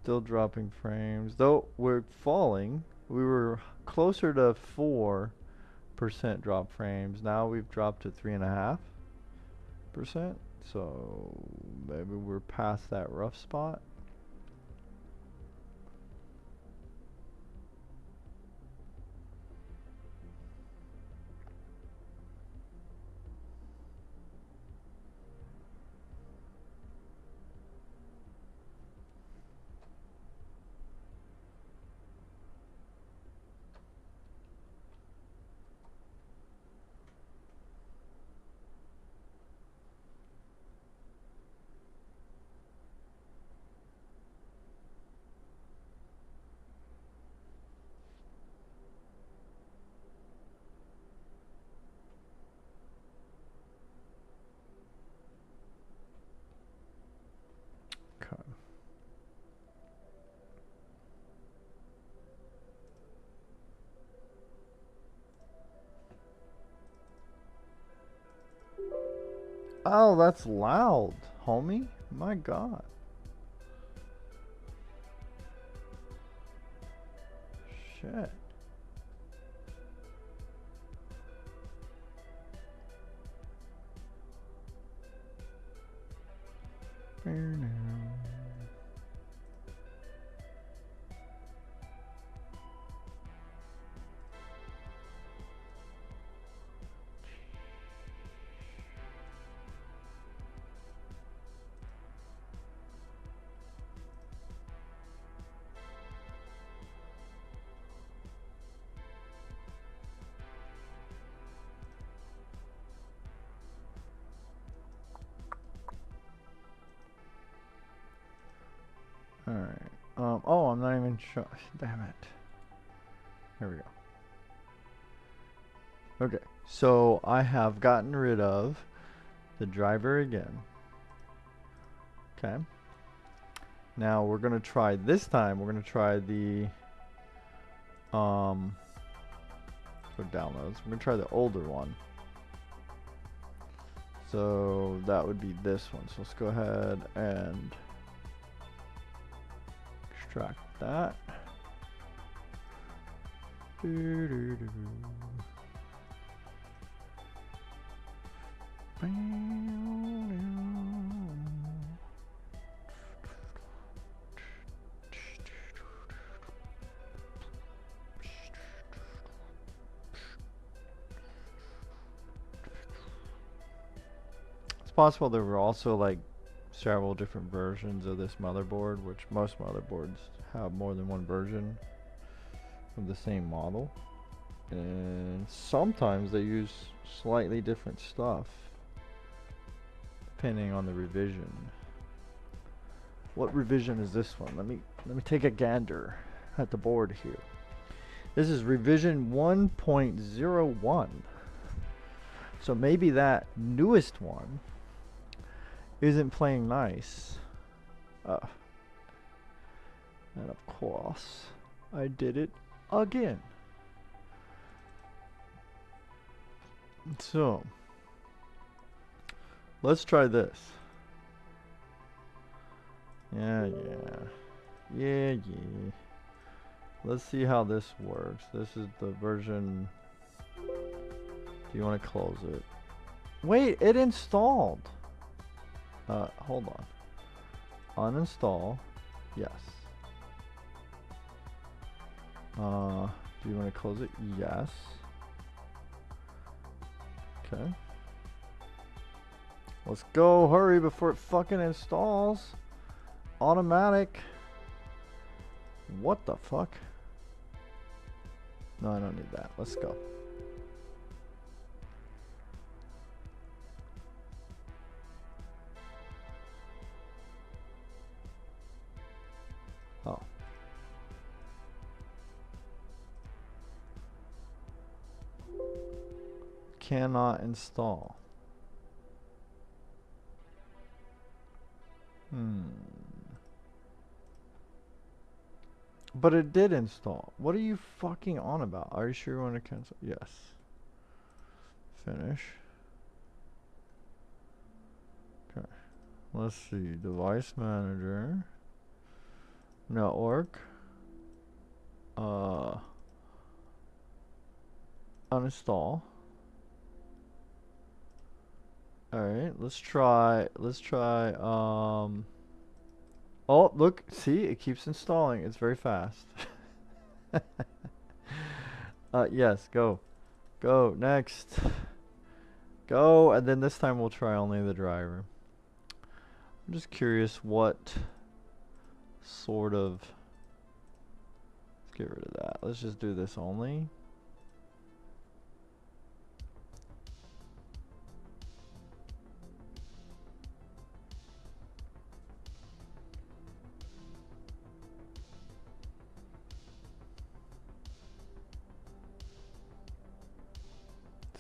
Still dropping frames. Though we're falling. We were closer to 4% drop frames. Now we've dropped to 3.5%. So maybe we're past that rough spot. Okay. Oh, that's loud, homie. My God. Shit. Alright. Oh, I'm not even sure. Damn it. Here we go. Okay, so I have gotten rid of the driver again. Okay. Now we're gonna try this time. We're gonna try the for downloads. We're gonna try the older one. So that would be this one. So let's go ahead and extract that. It's possible there were also like several different versions of this motherboard, which most motherboards have more than one version of the same model, and sometimes they use slightly different stuff depending on the revision. What revision is this one? Let me take a gander at the board here. This is revision 1.01. So maybe that newest one isn't playing nice. And of course, I did it again. So, let's try this. Yeah. Let's see how this works. This is the version. Do you want to close it? Wait, it installed. Hold on. Uninstall. Yes. Do you want to close it? Yes. Okay. Let's go. Hurry before it fucking installs. Automatic. What the fuck? No, I don't need that. Let's go. Oh. Cannot install. But it did install. What are you fucking on about? Are you sure you want to cancel? Yes. Finish. Okay. Let's see. Device manager. Network. Uninstall. Alright, let's try, oh, look, see, it keeps installing. It's very fast. Yes, go. Go, next. Go, and then this time we'll try only the driver. I'm just curious what sort of, let's get rid of that. Let's just do this only.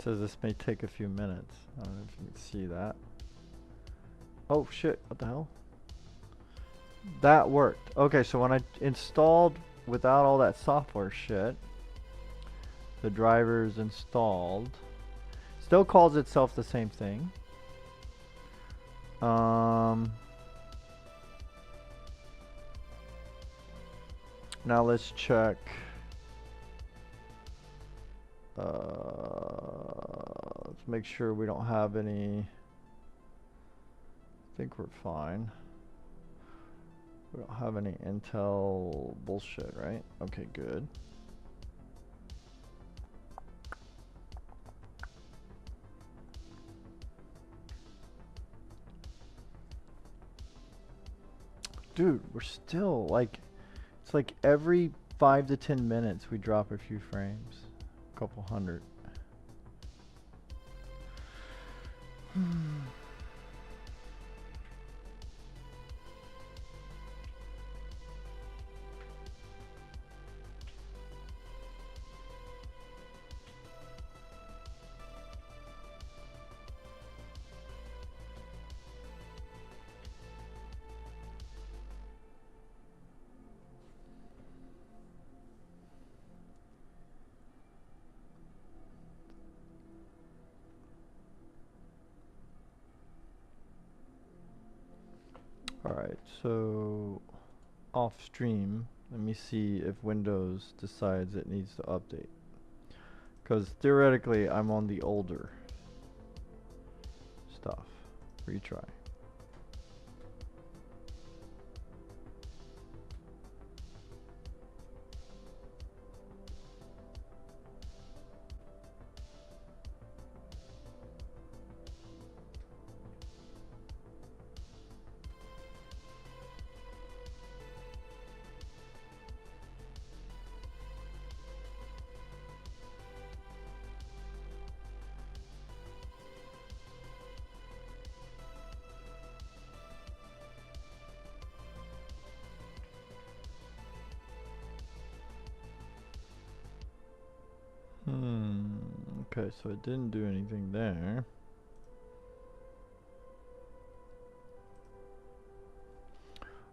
Says this may take a few minutes. I don't know if you can see that. Oh shit, what the hell? That worked. Okay, so when I installed without all that software shit, the driver's installed. Still calls itself the same thing. Now let's check. Let's make sure we don't have any. I think we're fine. We don't have any Intel bullshit, right? Okay, good. Dude, we're still like, it's like every 5 to 10 minutes we drop a few frames. A couple hundred. So off stream, let me see if Windows decides it needs to update. Because theoretically, I'm on the older stuff. Retry. Okay, so it didn't do anything there.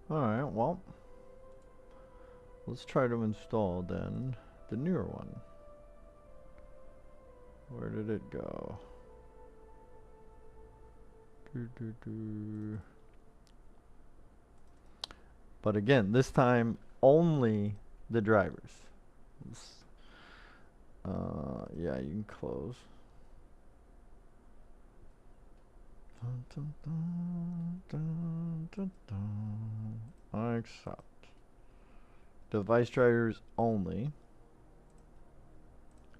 Alright, well, let's try to install then the newer one. Where did it go? But again, this time only the drivers. Yeah, you can close. I accept. Device drivers only.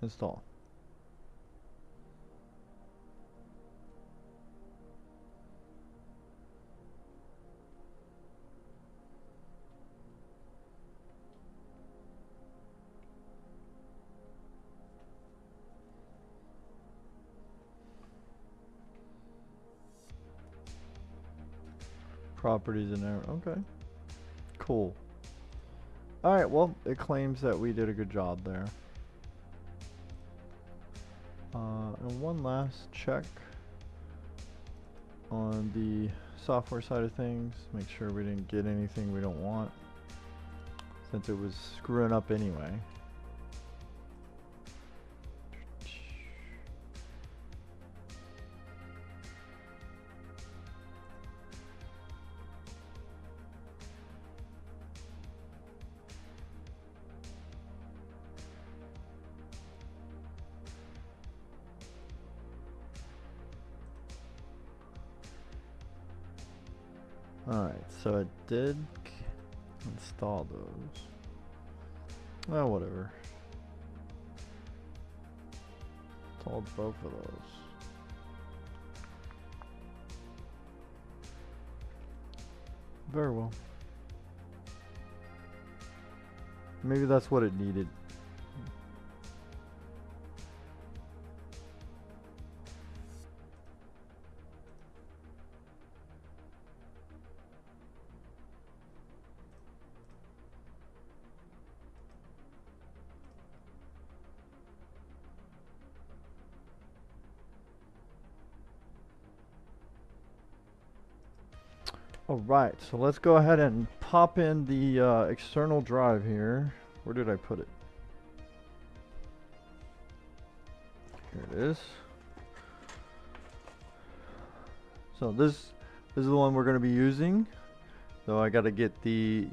Install. Properties and error. Okay. Cool. Alright, well, it claims that we did a good job there. And one last check on the software side of things. Make sure we didn't get anything we don't want, since it was screwing up anyway. Alright, so it did install those. Well, whatever. Installed both of those. Very well. Maybe that's what it needed. Alright, so let's go ahead and pop in the external drive here. Where did I put it? Here it is. So this is the one we're going to be using. So I got to get the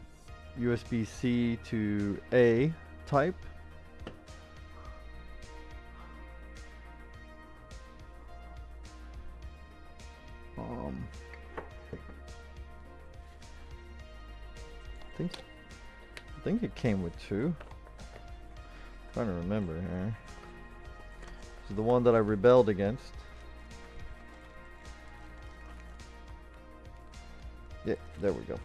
USB-C to A type. I think it came with two. I'm trying to remember here. This is the one that I rebelled against. Yeah, there we go.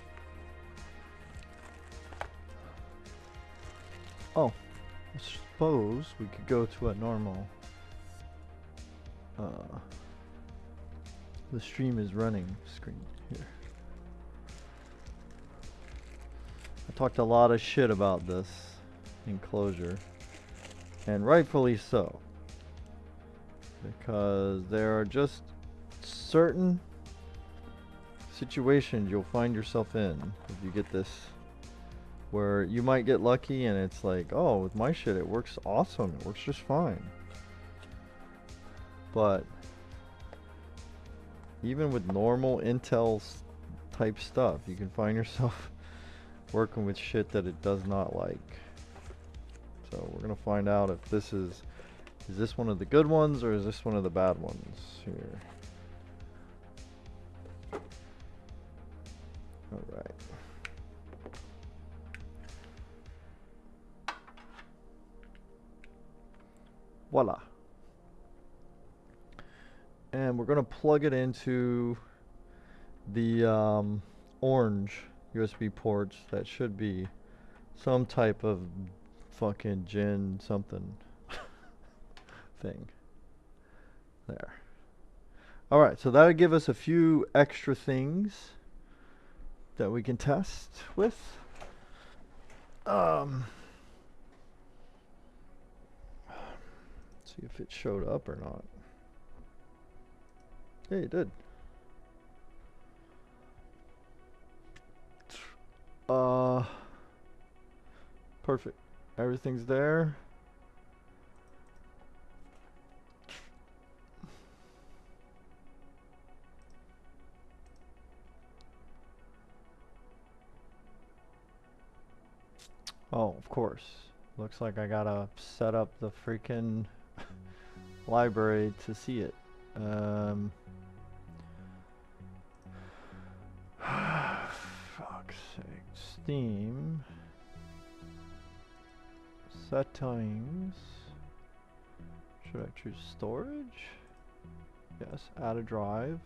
Oh, I suppose we could go to a normal. The stream is running screen here. I talked a lot of shit about this enclosure, and rightfully so, because there are just certain situations you'll find yourself in if you get this, where you might get lucky and it's like, oh, with my shit it works awesome, it works just fine. But even with normal Intel type stuff. You can find yourself working with shit that it does not like. So we're gonna find out if this is this one of the good ones or is this one of the bad ones here. All right. Voila. And we're going to plug it into the orange USB ports that should be some type of fucking gin something thing. There. Alright, so that'll give us a few extra things that we can test with. See if it showed up or not. Yeah, it did. Perfect. Everything's there. Oh, of course. Looks like I gotta set up the freaking library to see it. Fuck's sake. Steam. Settings. Should I choose storage? Yes, add a drive.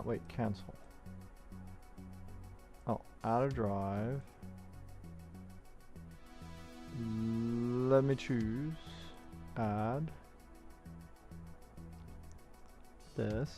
Wait, cancel. Oh, add a drive. Let me choose add this.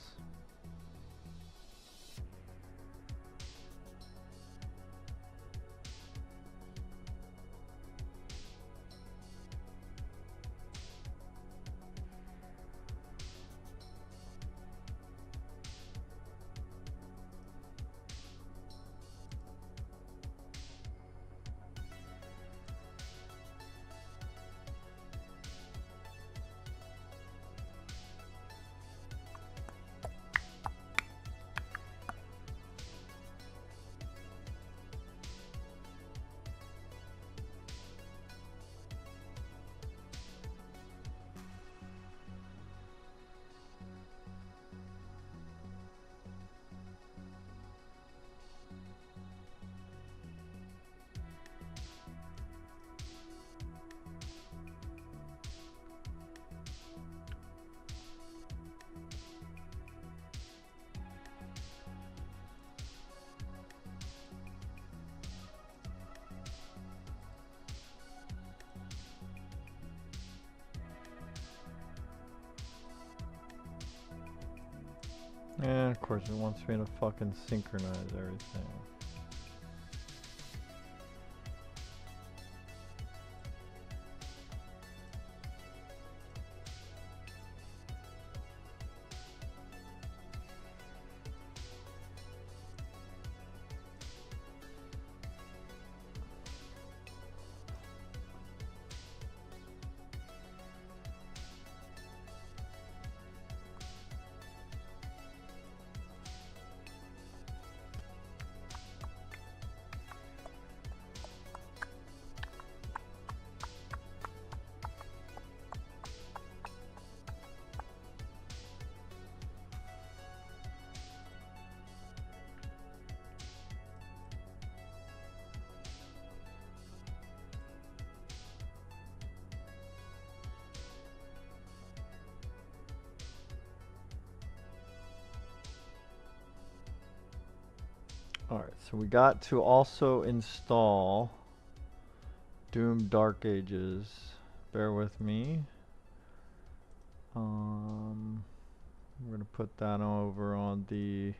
Yeah, of course it wants me to fucking synchronize everything. Alright, so we got to also install Doom Dark Ages. Bear with me. We're going to put that over on the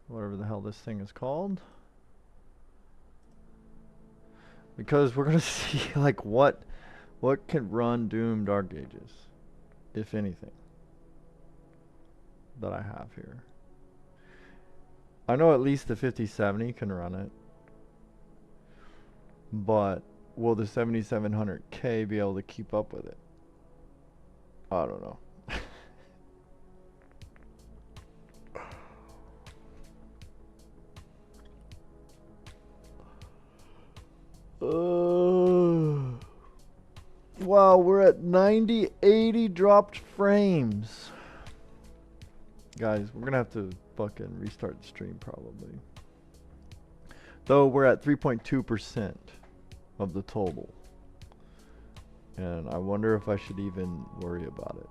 whatever the hell this thing is called. Because we're going to see like what can run Doom Dark Ages, if anything, that I have here. I know at least the 5070 can run it, but will the 7700K be able to keep up with it? I don't know. Wow, we're at 90, 80 dropped frames. Guys, we're gonna have to fucking restart the stream probably. Though we're at 3.2% of the total. And I wonder if I should even worry about it.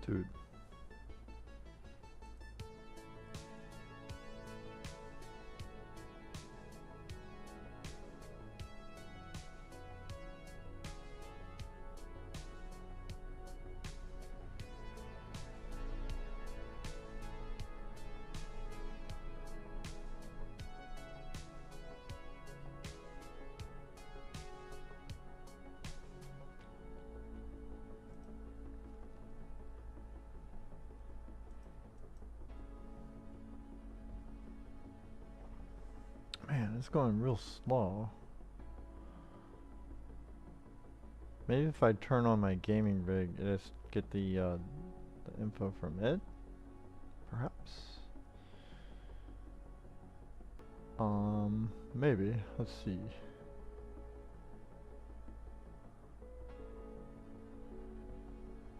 Dude. Man, it's going real slow. Maybe if I turn on my gaming rig, just get the info from it, perhaps. Maybe. Let's see.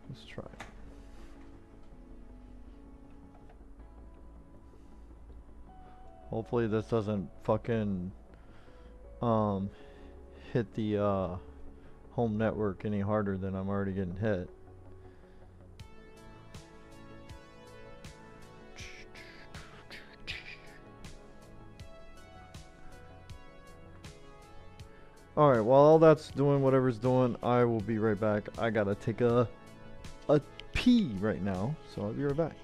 Let's try it. Hopefully this doesn't fucking hit the home network any harder than I'm already getting hit. Alright, while all that's doing whatever's doing, I will be right back. I gotta take a pee right now, so I'll be right back.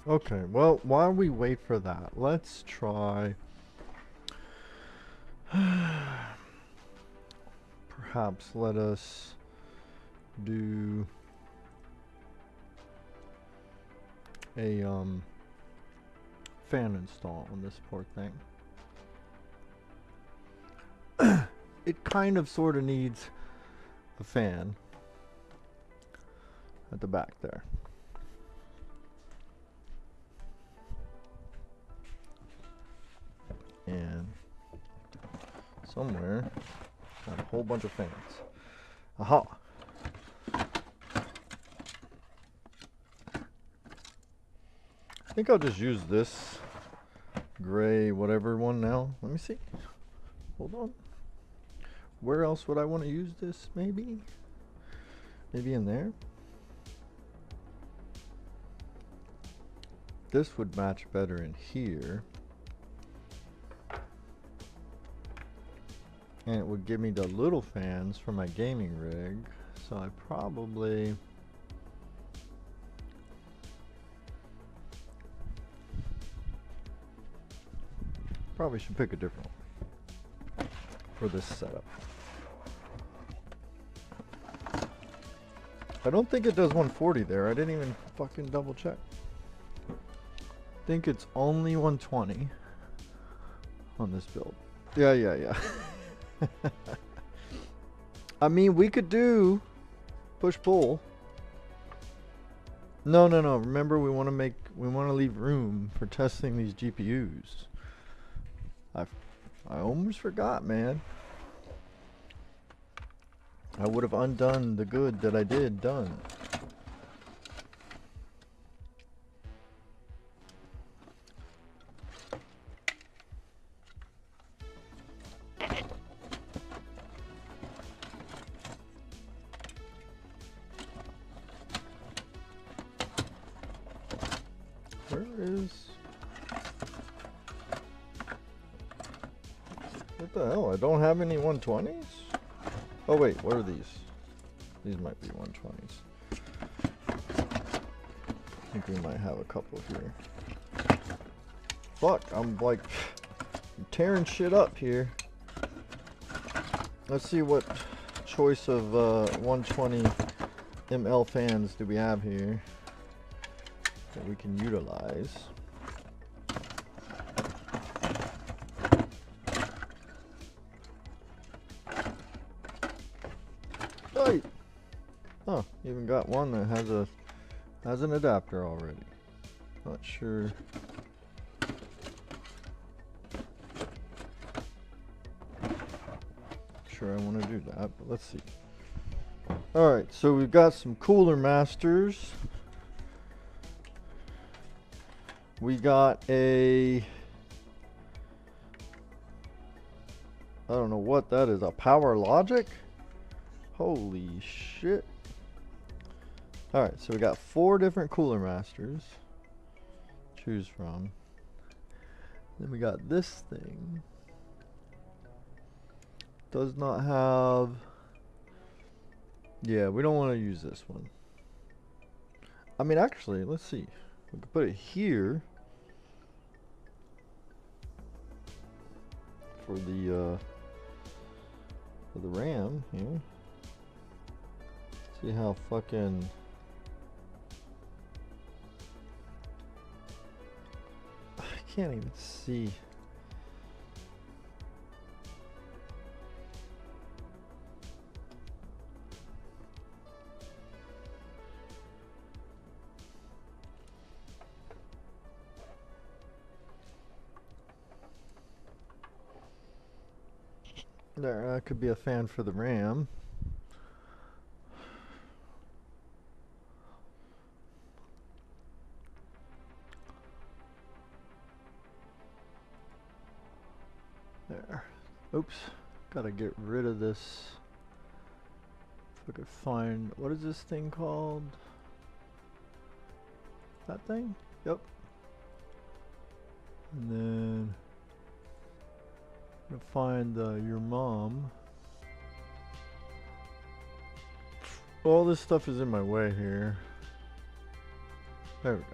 Okay, well, while we wait for that, let's try perhaps let us do a fan install on this poor thing. It kind of sort of needs a fan at the back there. And somewhere got a whole bunch of fans. Aha! I think I'll just use this gray whatever one now. Let me see. Hold on. Where else would I want to use this? Maybe in there. This would match better in here. And it would give me the little fans for my gaming rig. So I probably should pick a different one for this setup. I don't think it does 140 there. I didn't even fucking double check. I think it's only 120 on this build. Yeah. I mean, we could do push-pull. No. Remember, we want to leave room for testing these GPUs. I almost forgot, man. I would have undone the good that I did done. Where is... What the hell? I don't have any 120s? Oh wait, what are these? These might be 120s. I think we might have a couple here. Fuck, I'm like tearing shit up here. Let's see what choice of 120 ml fans do we have here that we can utilize. Right. Oh, even got one that has an adapter already. Not sure. Sure I want to do that, but let's see. Alright, so we've got some cooler masters. We got a... I don't know what that is. A Power Logic? Holy shit. Alright, so we got 4 different cooler masters to choose from. Then we got this thing. Does not have... Yeah, we don't want to use this one. I mean, actually, let's see. We could put it here for the RAM here. See how fucking... I can't even see. There, that could be a fan for the RAM. There. Oops. Gotta get rid of this. If I could find... What is this thing called? That thing? Yep. And then... to find your mom. All this stuff is in my way here. There we go.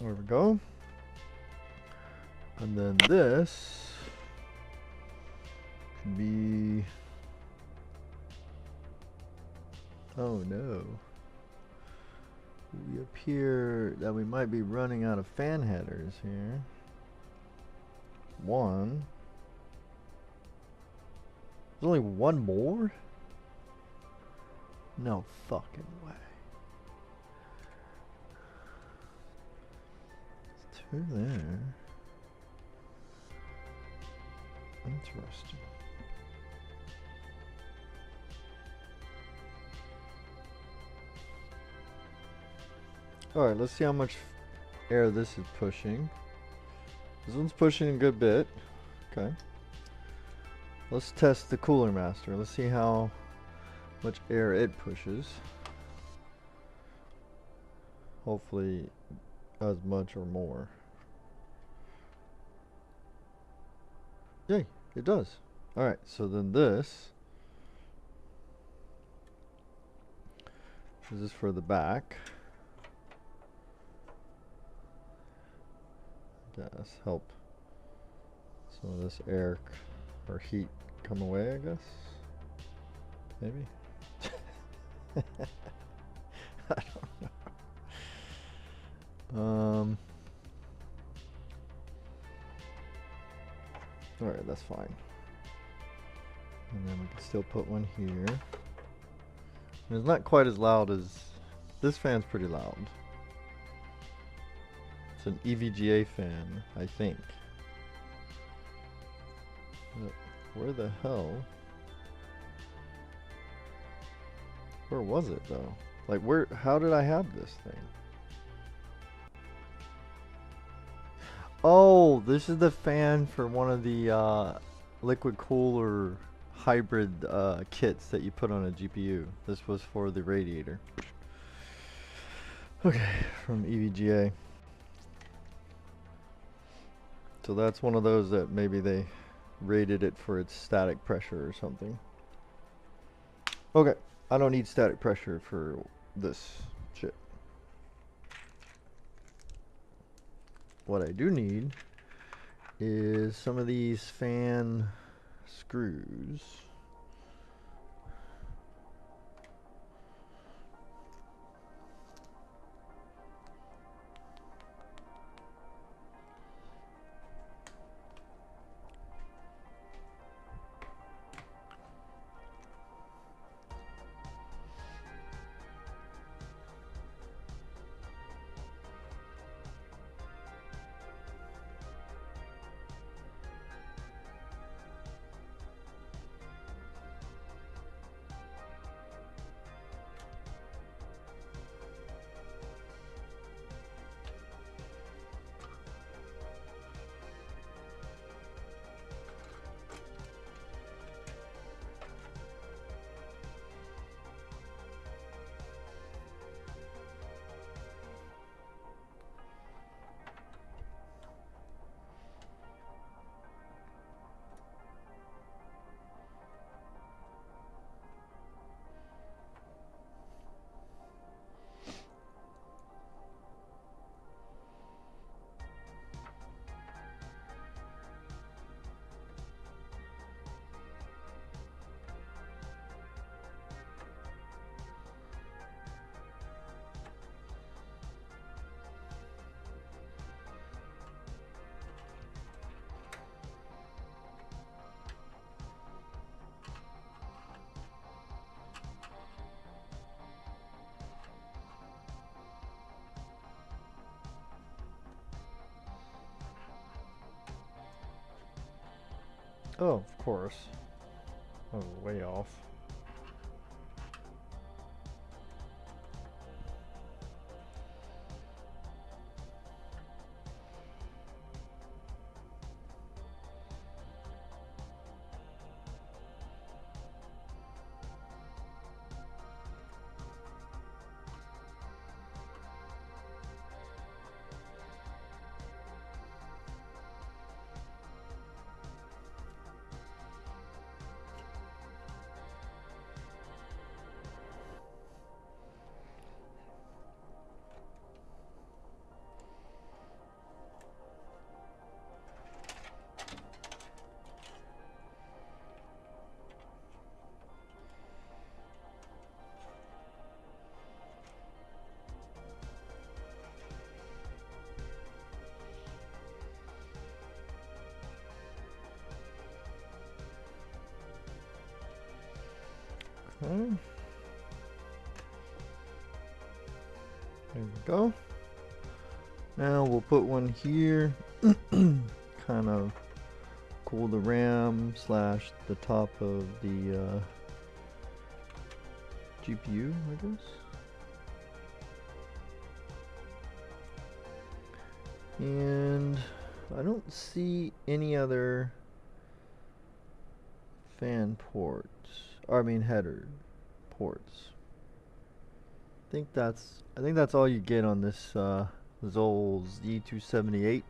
There we go. And then this could be, oh no, we appear that we might be running out of fan headers here. One. There's only one more? No fucking way. There's two there. Interesting. Alright, let's see how much air this is pushing. This one's pushing a good bit. Okay. Let's test the Cooler Master. Let's see how much air it pushes. Hopefully as much or more. Yay, it does. Alright, so then this is for the back. Guess help some of this air or heat come away, I guess. Maybe. I don't know. Alright, that's fine. And then we can still put one here. And it's not quite as loud as this fan's pretty loud. It's an EVGA fan, I think. Where the hell? Where was it though? Like where, how did I have this thing? Oh, this is the fan for one of the liquid cooler hybrid kits that you put on a GPU. This was for the radiator. Okay, from EVGA. So that's one of those that maybe they rated it for its static pressure or something. Okay, I don't need static pressure for this shit. What I do need is some of these fan screws. Oh, of course. I was way off. Okay. There we go. Now we'll put one here, kind of cool the RAM slash the top of the GPU, I guess. And I don't see any other fan ports, or I mean header ports. I think that's all you get on this Zoll Z270H.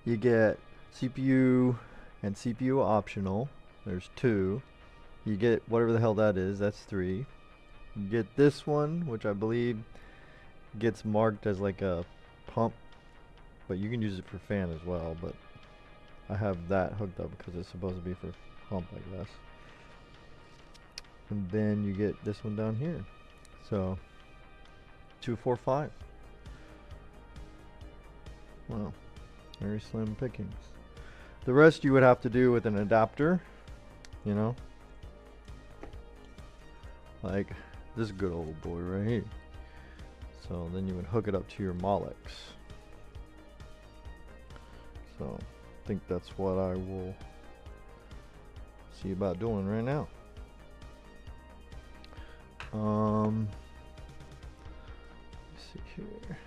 You get CPU and CPU optional. There's 2. You get whatever the hell that is. That's 3. You get this one, which I believe gets marked as like a pump, but you can use it for fan as well. But I have that hooked up because it's supposed to be for pump, I guess. And then you get this one down here. So 2, 4, 5. Wow, very slim pickings. The rest you would have to do with an adapter, you know, like this good old boy right here. So then you would hook it up to your Molex. So I think that's what I will see about doing right now. Let's see here.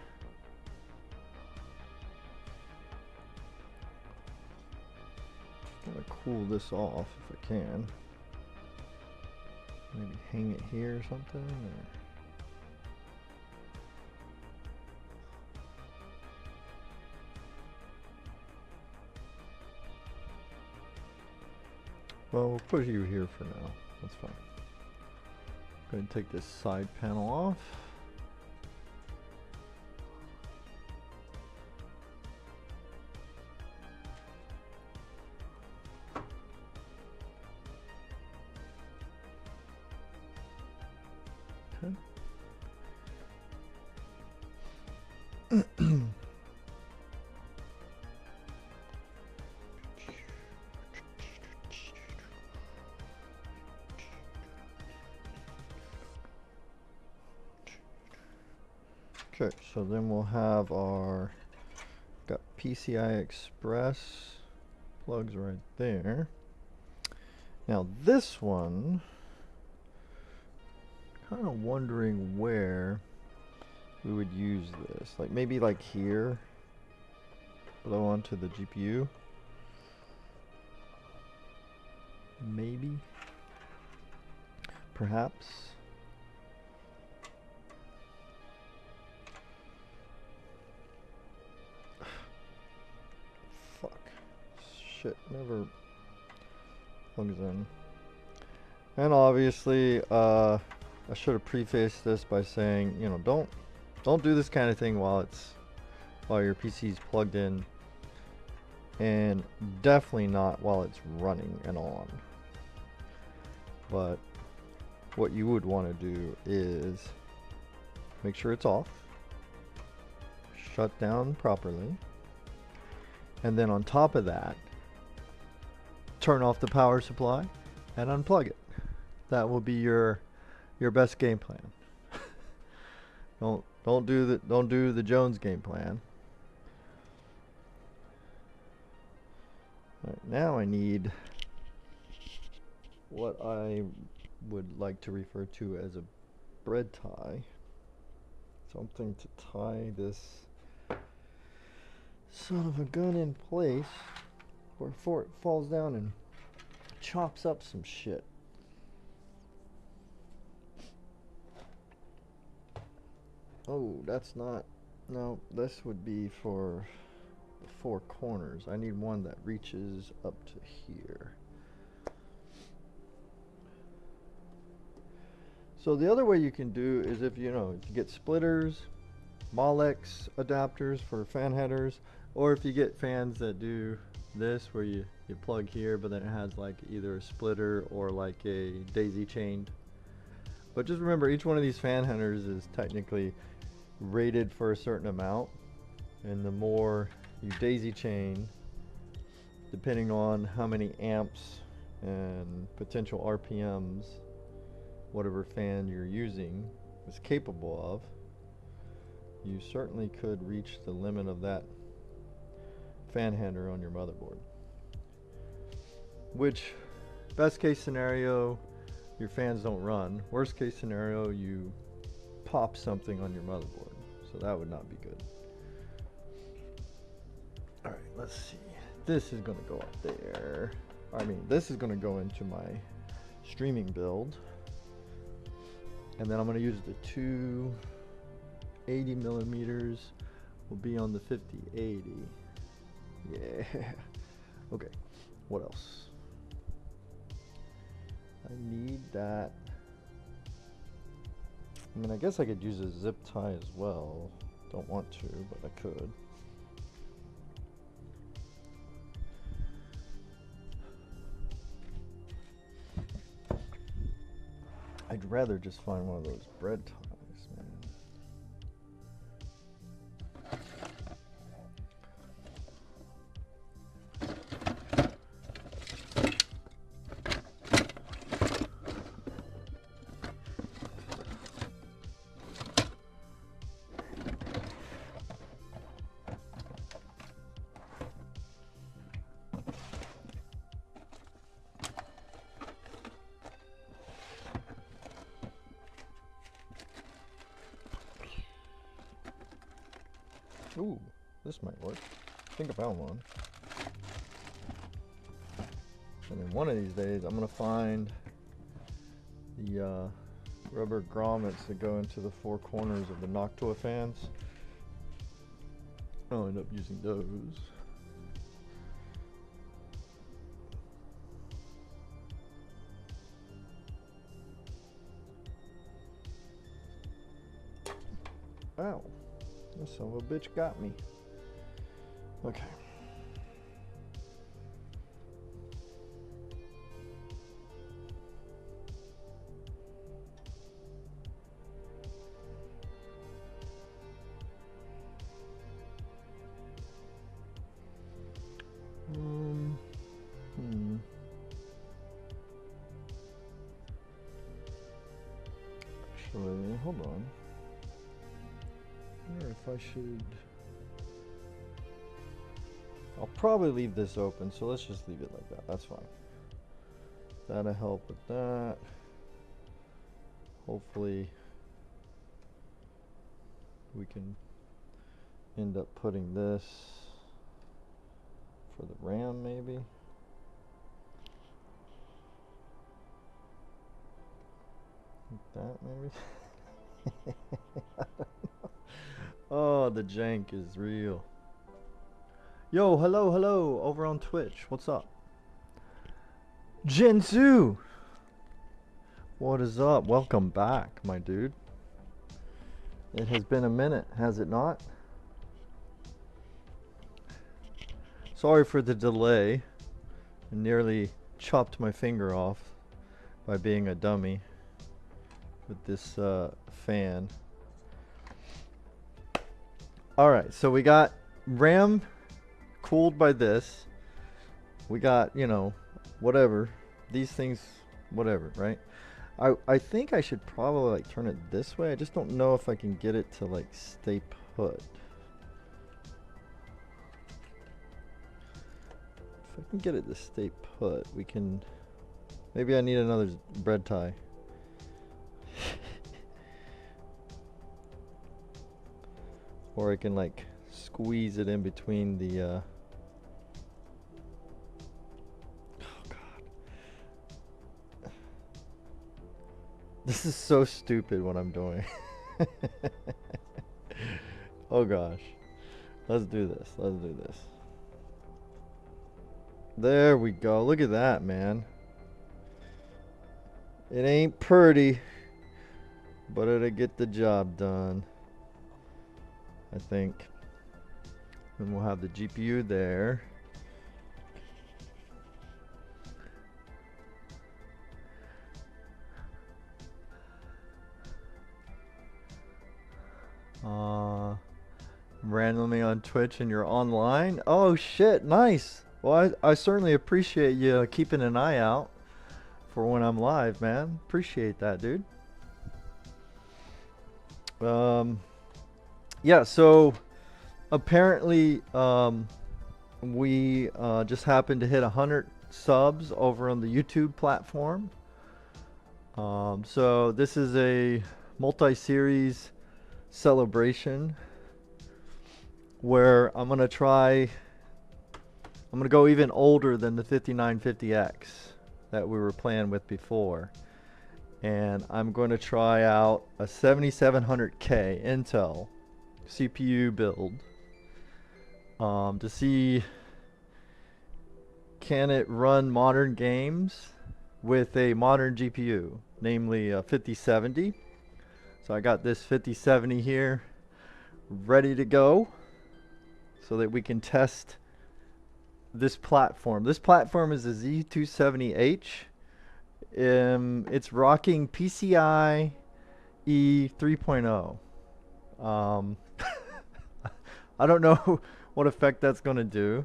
Gotta cool this off if I can. Maybe hang it here or something. Or well, we'll put you here for now. That's fine. Go ahead and take this side panel off. Okay, so then we'll have our, got PCI Express plugs right there. Now this one, kind of wondering where we would use this. Like maybe like here, below onto the GPU. Maybe. Perhaps. Shit, never plugs in. And obviously, I should have prefaced this by saying, you know, don't do this kind of thing while your PC's plugged in, and definitely not while it's running and on. But what you would want to do is make sure it's off, shut down properly, and then on top of that, turn off the power supply and unplug it. That will be your best game plan. Don't do the Jones game plan. All right, now I need what I would like to refer to as a bread tie. Something to tie this son of a gun in place before it falls down and chops up some shit. Oh, that's not, no, this would be for the 4 corners. I need one that reaches up to here. So the other way you can do is if you get splitters, Molex adapters for fan headers, or if you get fans that do this where you plug here but then it has like either a splitter or like a daisy chained. But just remember, each one of these fan headers is technically rated for a certain amount, and the more you daisy chain, depending on how many amps and potential RPMs whatever fan you're using is capable of, you certainly could reach the limit of that fan handler on your motherboard. Which, best case scenario, your fans don't run. Worst case scenario, you pop something on your motherboard. So that would not be good. Alright, let's see. This is going to go up there. I mean, this is going to go into my streaming build. And then I'm going to use the two 80 millimeters will be on the 5080. Yeah. Okay. What else? I need that. I mean, I guess I could use a zip tie as well. Don't want to, but I could. I'd rather just find one of those bread ties, man. Ooh, this might work. I think I found one. And then one of these days, I'm gonna find the rubber grommets that go into the four corners of the Noctua fans. I'll end up using those. Ow. This son of a bitch got me. Okay. Actually, hold on. I wonder if I should. I'll probably leave this open, so let's just leave it like that. That's fine. That'll help with that. Hopefully we can end up putting this for the RAM, maybe. Like that, maybe. Oh, the jank is real. Yo, hello, over on Twitch. What's up? Jinsu! What is up? Welcome back, my dude. It has been a minute, has it not? Sorry for the delay. I nearly chopped my finger off by being a dummy with this fan. Alright, so we got RAM cooled by this. We got, you know, whatever. These things, whatever, right? I think I should probably like turn it this way. I just don't know if I can get it to like stay put. If I can get it to stay put, we can... Maybe I need another bread tie. Or I can like squeeze it in between the oh god. This is so stupid what I'm doing. Oh gosh. Let's do this. Let's do this. There we go. Look at that, man. It ain't pretty, but it'll get the job done, I think. And we'll have the GPU there. Randomly on Twitch and you're online? Oh shit, nice. Well, I certainly appreciate you keeping an eye out for when I'm live, man. Appreciate that, dude. Yeah, so apparently we just happened to hit 100 subs over on the YouTube platform. So this is a multi-series celebration where I'm gonna go even older than the 5950X that we were playing with before, and I'm going to try out a 7700K Intel CPU build to see can it run modern games with a modern GPU, namely a 5070. So I got this 5070 here ready to go so that we can test this platform. This platform is a Z270H. It's rocking PCIe 3.0. I don't know what effect that's going to do.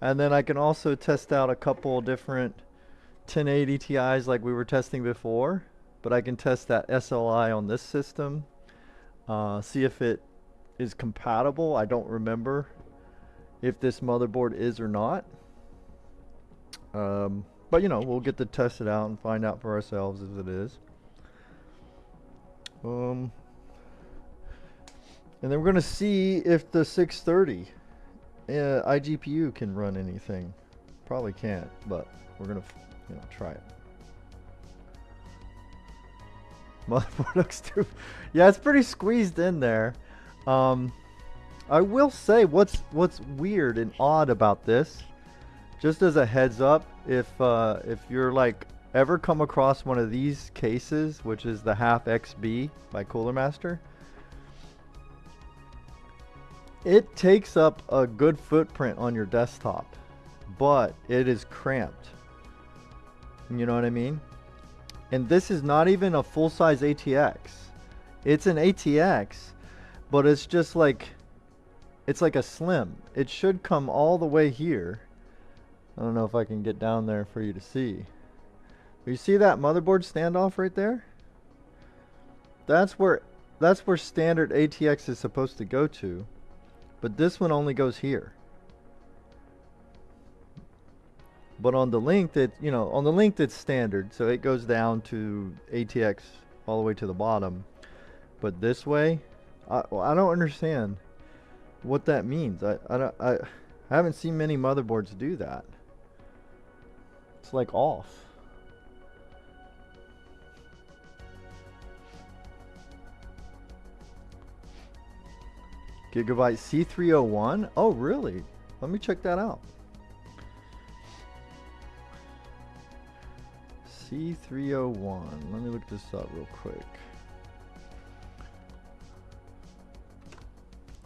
And then I can also test out a couple different 1080 Ti's like we were testing before, but I can test that SLI on this system, see if it is compatible. I don't remember if this motherboard is or not, but you know, we'll get to test it out and find out for ourselves if it is. And then we're gonna see if the 630 iGPU can run anything. Probably can't, but we're gonna try it. Motherboard looks too, yeah, it's pretty squeezed in there. I will say what's weird and odd about this, just as a heads up, if you're like ever come across one of these cases, which is the HAF XB by Cooler Master, it takes up a good footprint on your desktop, but it is cramped. You know what I mean? And this is not even a full-size ATX. It's an ATX, but it's just like, it's like a slim. It should come all the way here. I don't know if I can get down there for you to see. But you see that motherboard standoff right there? That's where standard ATX is supposed to go to. But this one only goes here. But on the length, it's standard, so it goes down to ATX all the way to the bottom. But this way, I don't understand what that means. I haven't seen many motherboards do that. It's like off. Gigabyte C301? Oh, really? Let me check that out. C301. Let me look this up real quick.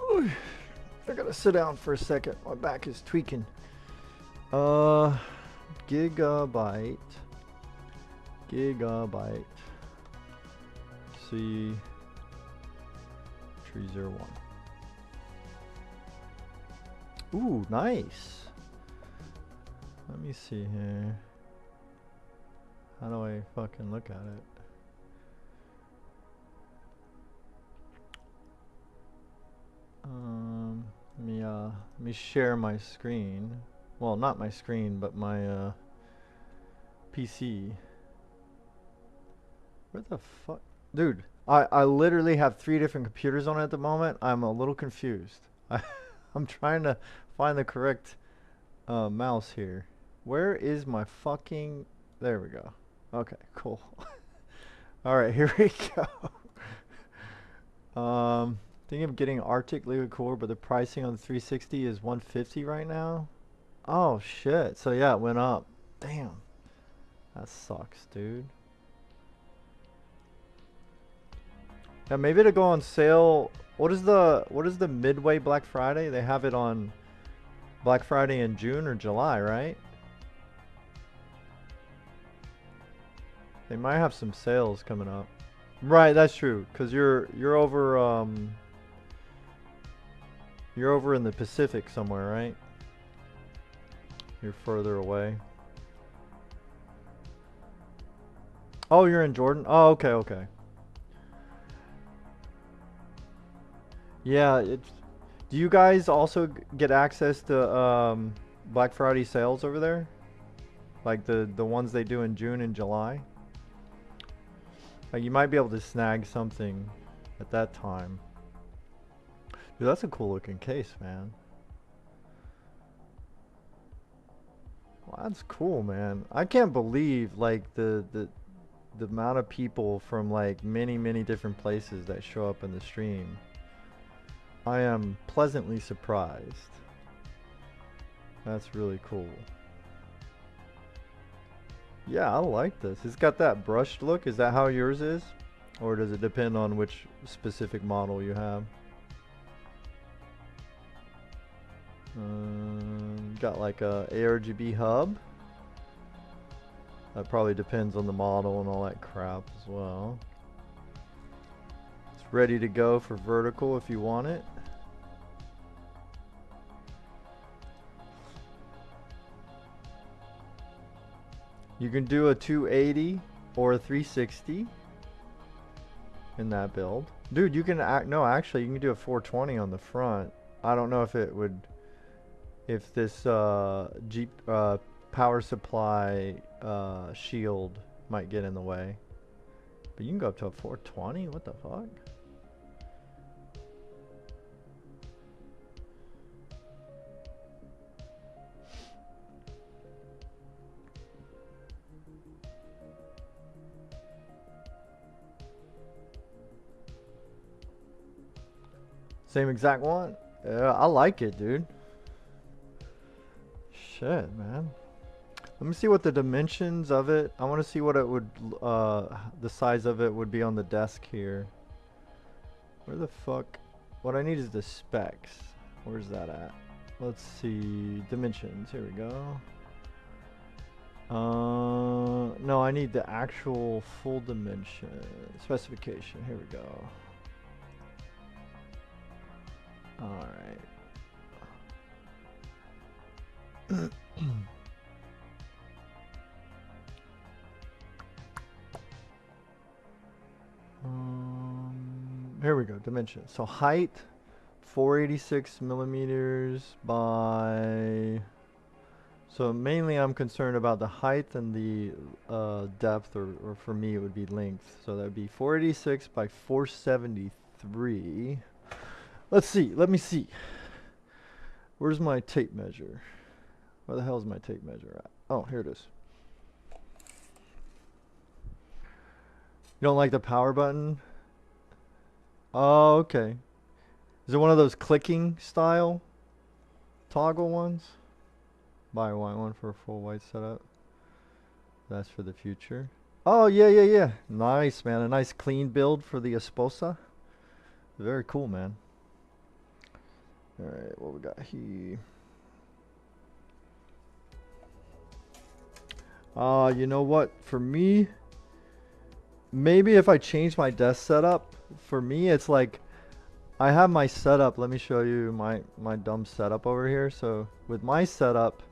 Ooh, I gotta sit down for a second. My back is tweaking. Gigabyte. C301. Ooh, nice. Let me see here. How do I fucking look at it? Let me share my screen. Well, not my screen, but my PC. Where the fuck? Dude, I literally have 3 different computers on it at the moment. I'm a little confused. I'm trying to find the correct mouse here. Where is my fucking... There we go. Okay, cool. Alright, here we go. Thinking of getting Arctic liquid cooler, but the pricing on the 360 is $150 right now. Oh shit. So yeah, it went up. Damn. That sucks, dude. Yeah, maybe it'll go on sale. What is the midway Black Friday? They have it on Black Friday in June or July, right? They might have some sales coming up. Right, that's true. Cause you're over in the Pacific somewhere, right? You're further away. Oh, you're in Jordan? Oh, okay, okay. Yeah, it's. Do you guys also get access to Black Friday sales over there? Like the ones they do in June and July? Like you might be able to snag something at that time. Dude, that's a cool looking case, man. Well, that's cool, man. I can't believe like the amount of people from like many different places that show up in the stream. I am pleasantly surprised. That's really cool. Yeah, I like this. It's got that brushed look. Is that how yours is? Or does it depend on which specific model you have? Got like a ARGB hub. That probably depends on the model and all that crap as well. It's ready to go for vertical if you want it. You can do a 280 or a 360 in that build. Dude, you can no, actually you can do a 420 on the front. I don't know if it would, if this power supply shield might get in the way. But you can go up to a 420, what the fuck? Same exact one? Yeah, I like it, dude. Shit, man. Let me see what the dimensions of it. I want to see what it would, the size of it would be on the desk here. Where the fuck? What I need is the specs. Where's that at? Let's see. Dimensions. Here we go. No, I need the actual full dimension specification. Here we go. All right. Here we go. Dimensions. So height, 486 millimeters by. So mainly, I'm concerned about the height and the depth, or for me, it would be length. So that would be 486 by 473. Let's see. Let me see. Where's my tape measure? Where the hell is my tape measure at? Oh, here it is. You don't like the power button? Oh, okay. Is it one of those clicking style toggle ones? Buy one for a full white setup. That's for the future. Oh, yeah. Nice, man. A nice clean build for the Esposa. Very cool, man. Alright, what we got here? You know what? For me, maybe if I change my desk setup, for me it's like I have my setup. Let me show you my dumb setup over here. So with my setup,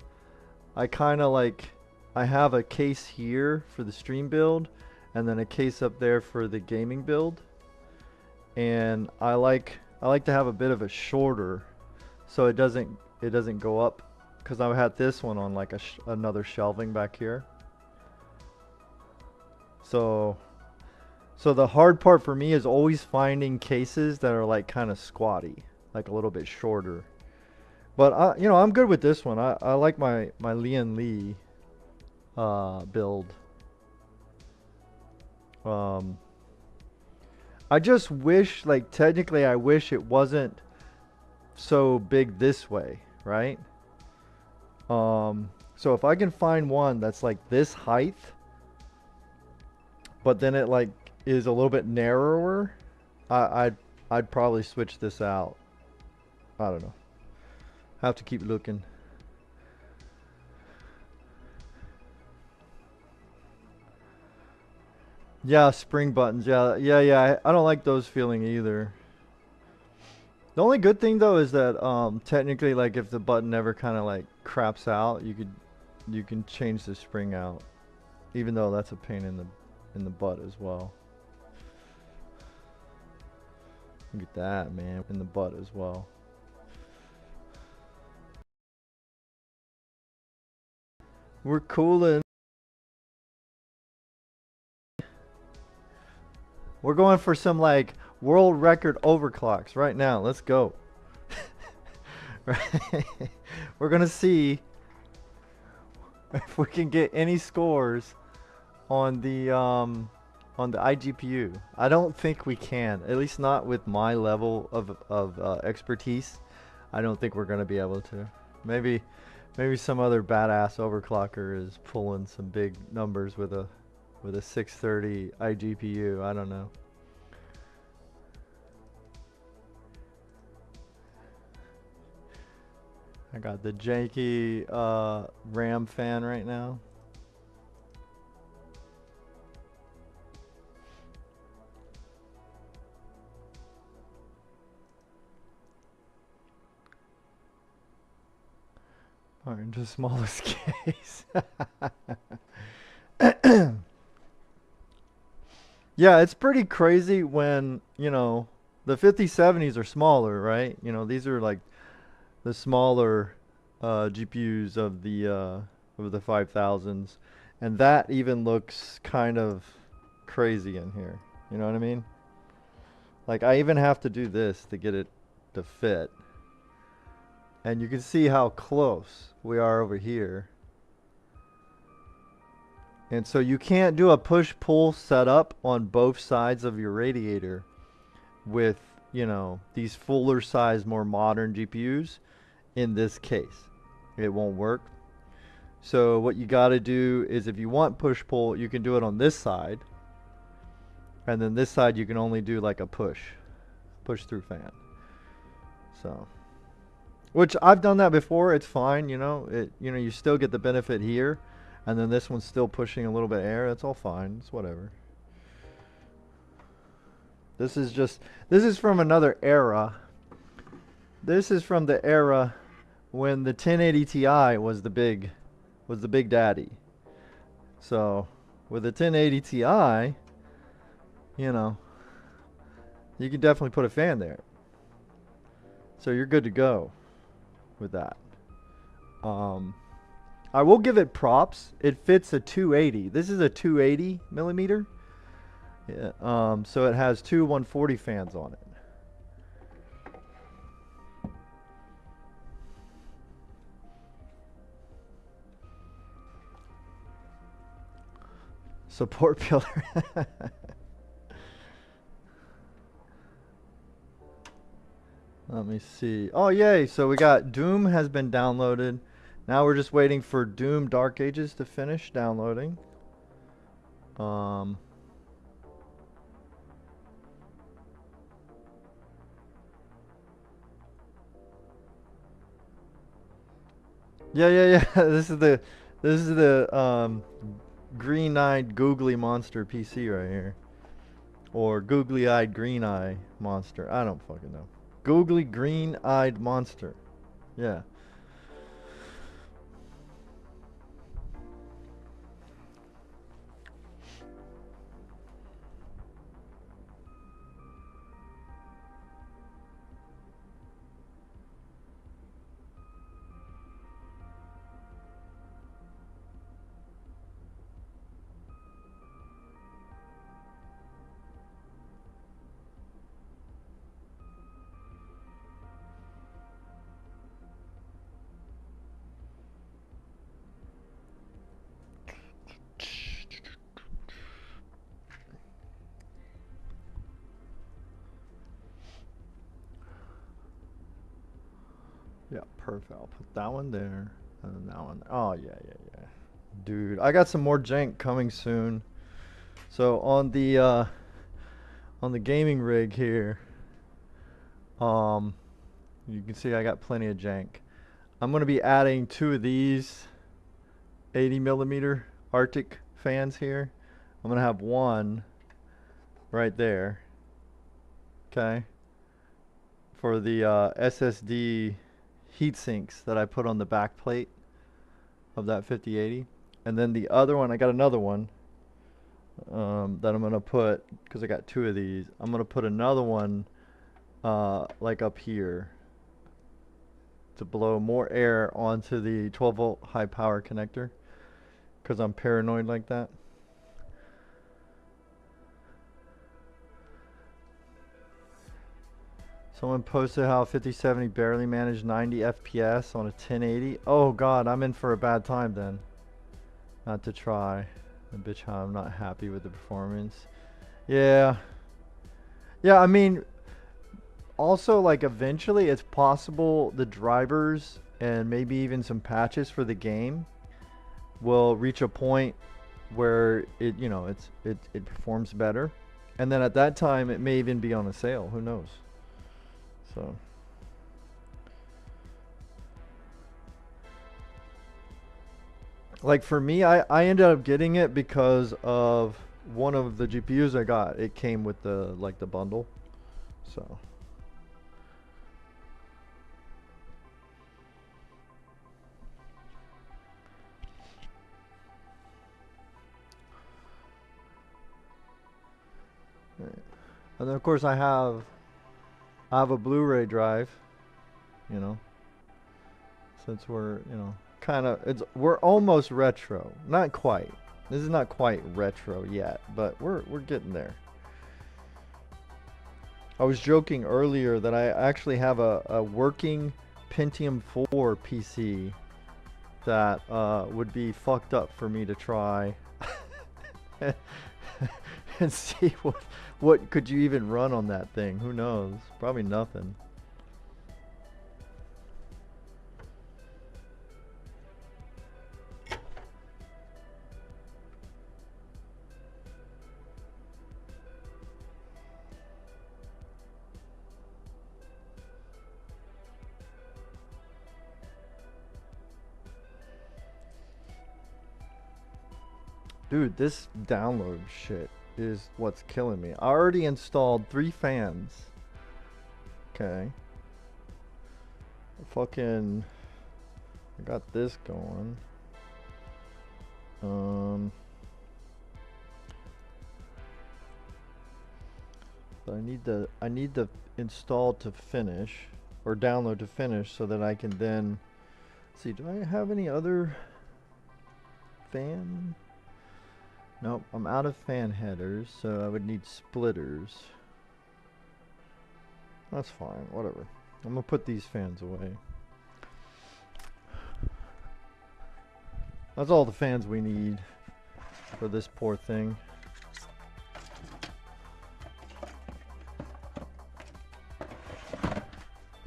I kind of like, I have a case here for the stream build and then a case up there for the gaming build. And I like to have a bit of a shorter, so it doesn't go up, because I had this one on like another shelving back here. So the hard part for me is always finding cases that are like kind of squatty, like a little bit shorter. But you know, I'm good with this one. I like my Lian Li build. I just wish, like, technically I wish it wasn't so big this way, right? So if I can find one that's like this height, but then it like is a little bit narrower, I'd probably switch this out. I don't know. Have to keep looking. Yeah, spring buttons. Yeah. I don't like those feeling either. The only good thing though is that technically, like, if the button ever kind of like craps out, you can change the spring out, even though that's a pain in the in the butt as well. Look at that, man, in the butt as well. We're cooling. We're going for some like world record overclocks right now. Let's go. Right? We're gonna see if we can get any scores on the iGPU. I don't think we can, at least not with my level of expertise. I don't think we're gonna be able to. Maybe some other badass overclocker is pulling some big numbers with a 630 iGPU. I don't know. I got the janky RAM fan right now. Orange the smallest case. Yeah, it's pretty crazy when, you know, the 5070s are smaller, right? You know, these are like the smaller GPUs of the 5000s, and that even looks kind of crazy in here. You know what I mean? Like, I even have to do this to get it to fit. And you can see how close we are over here. And so you can't do a push-pull setup on both sides of your radiator with, you know, these fuller size, more modern GPUs. In this case, it won't work. So what you got to do is, if you want push-pull, you can do it on this side. And then this side you can only do like a push-through fan. So, which I've done that before. It's fine, you know. You still get the benefit here, and then this one's still pushing a little bit of air. That's all fine. It's whatever. This is from another era. This is from the era when the 1080 Ti was the big daddy. So with the 1080 Ti, you know, you can definitely put a fan there. So you're good to go with that. I will give it props. It fits a 280. This is a 280 millimeter. Yeah, so it has two 140 fans on it. Support pillar. Let me see. Oh, yay. So we got Doom has been downloaded. Now we're just waiting for Doom Dark Ages to finish downloading. Yeah. This is the green-eyed googly monster PC right here. Or googly-eyed green-eye monster. I don't fucking know. Googly green-eyed monster. Yeah. Yeah, perfect. I'll put that one there, and then that one. Oh, yeah. Dude, I got some more jank coming soon. So on the gaming rig here, you can see I got plenty of jank. I'm gonna be adding two of these 80 millimeter Arctic fans here. I'm gonna have one right there. Okay. For the SSD heat sinks that I put on the back plate of that 5080. And then the other one, I got another one. that I'm gonna put, because I got 2 of these. I'm gonna put another one like up here to blow more air onto the 12 volt high power connector, because I'm paranoid like that. Someone posted how 5070 barely managed 90 FPS on a 1080. Oh god, I'm in for a bad time then. Not to try. And bitch how I'm not happy with the performance. Yeah. Yeah, I mean, also like eventually it's possible the drivers and maybe even some patches for the game will reach a point where it, you know, it performs better. And then at that time it may even be on a sale, who knows. So like for me, I ended up getting it because of one of the GPUs I got. It came with the like the bundle. So and then of course I have a Blu-ray drive, you know, since we're, you know, kind of, we're almost retro. Not quite. This is not quite retro yet, but we're getting there. I was joking earlier that I actually have a working Pentium 4 PC that would be fucked up for me to try and see what could you even run on that thing. Who knows? Probably nothing. Dude, this download shit is what's killing me. I already installed 3 fans. Okay. I got this going. But I need the install to finish, or download to finish, so that I can then see, do I have any other fan? Nope, I'm out of fan headers, so I would need splitters. That's fine, whatever. I'm gonna put these fans away. That's all the fans we need for this poor thing.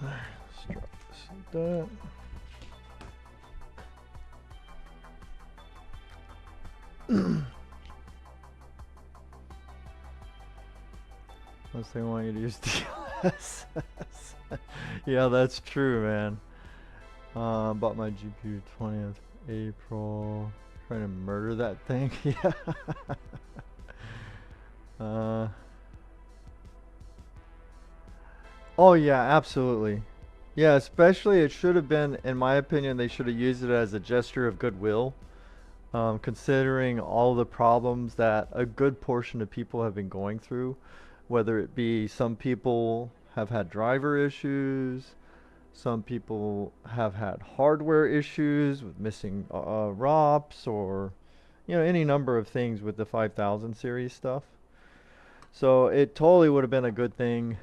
Let's drop this like that. Unless they want you to use DLSS. Yeah, that's true, man. Bought my GPU 20th April. Trying to murder that thing. Yeah. Oh yeah, absolutely. Yeah, especially it should have been, in my opinion, they should have used it as a gesture of goodwill. Considering all the problems that a good portion of people have been going through, whether it be some people have had driver issues, some people have had hardware issues with missing ROPs, or you know, any number of things with the 5000 series stuff. So it totally would have been a good thing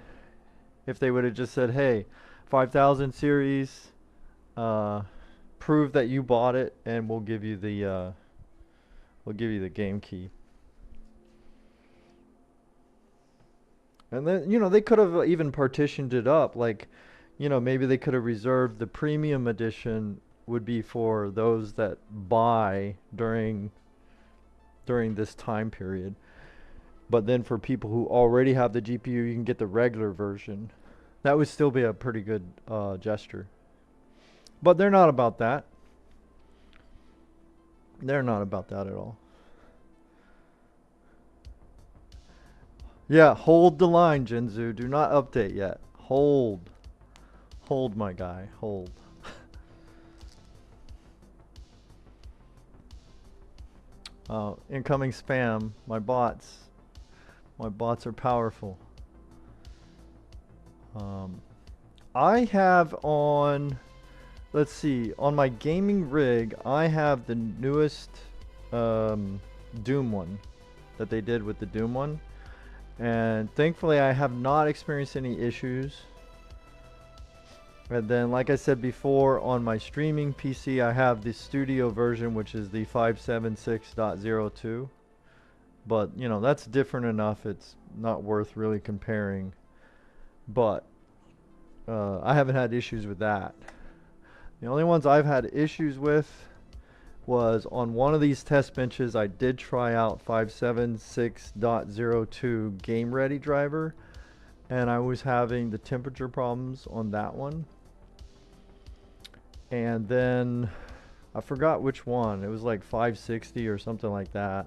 if they would have just said, hey, 5000 series, prove that you bought it and we'll give you the game key. And then, you know, they could have even partitioned it up, like, you know, maybe they could have reserved the premium edition would be for those that buy during this time period. But then for people who already have the GPU, you can get the regular version. That would still be a pretty good gesture. But they're not about that. They're not about that at all. Yeah, hold the line, Jinzu. Do not update yet. Hold. Hold, my guy. Hold. Incoming spam. My bots are powerful. I have on, let's see, on my gaming rig, I have the newest Doom one that they did with the Doom one. And thankfully I have not experienced any issues. And then, like I said before, on my streaming PC, I have the studio version, which is the 576.02. But, you know, that's different enough. It's not worth really comparing. But I haven't had issues with that. The only ones I've had issues with was on one of these test benches. I did try out 576.02 Game Ready driver, and I was having the temperature problems on that one. And then I forgot which one. It was like 560 or something like that.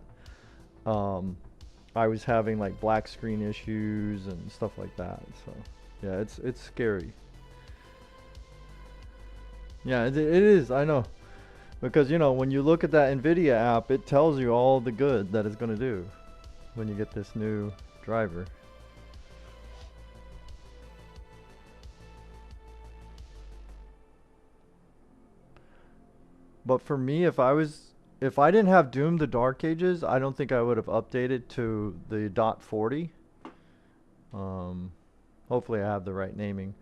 I was having like black screen issues and stuff like that. So yeah, it's scary. Yeah, it is. I know, because you know, when you look at that NVIDIA app, it tells you all the good that it's going to do when you get this new driver. But for me, if I didn't have Doom the Dark Ages, I don't think I would have updated to the .40. Hopefully I have the right naming.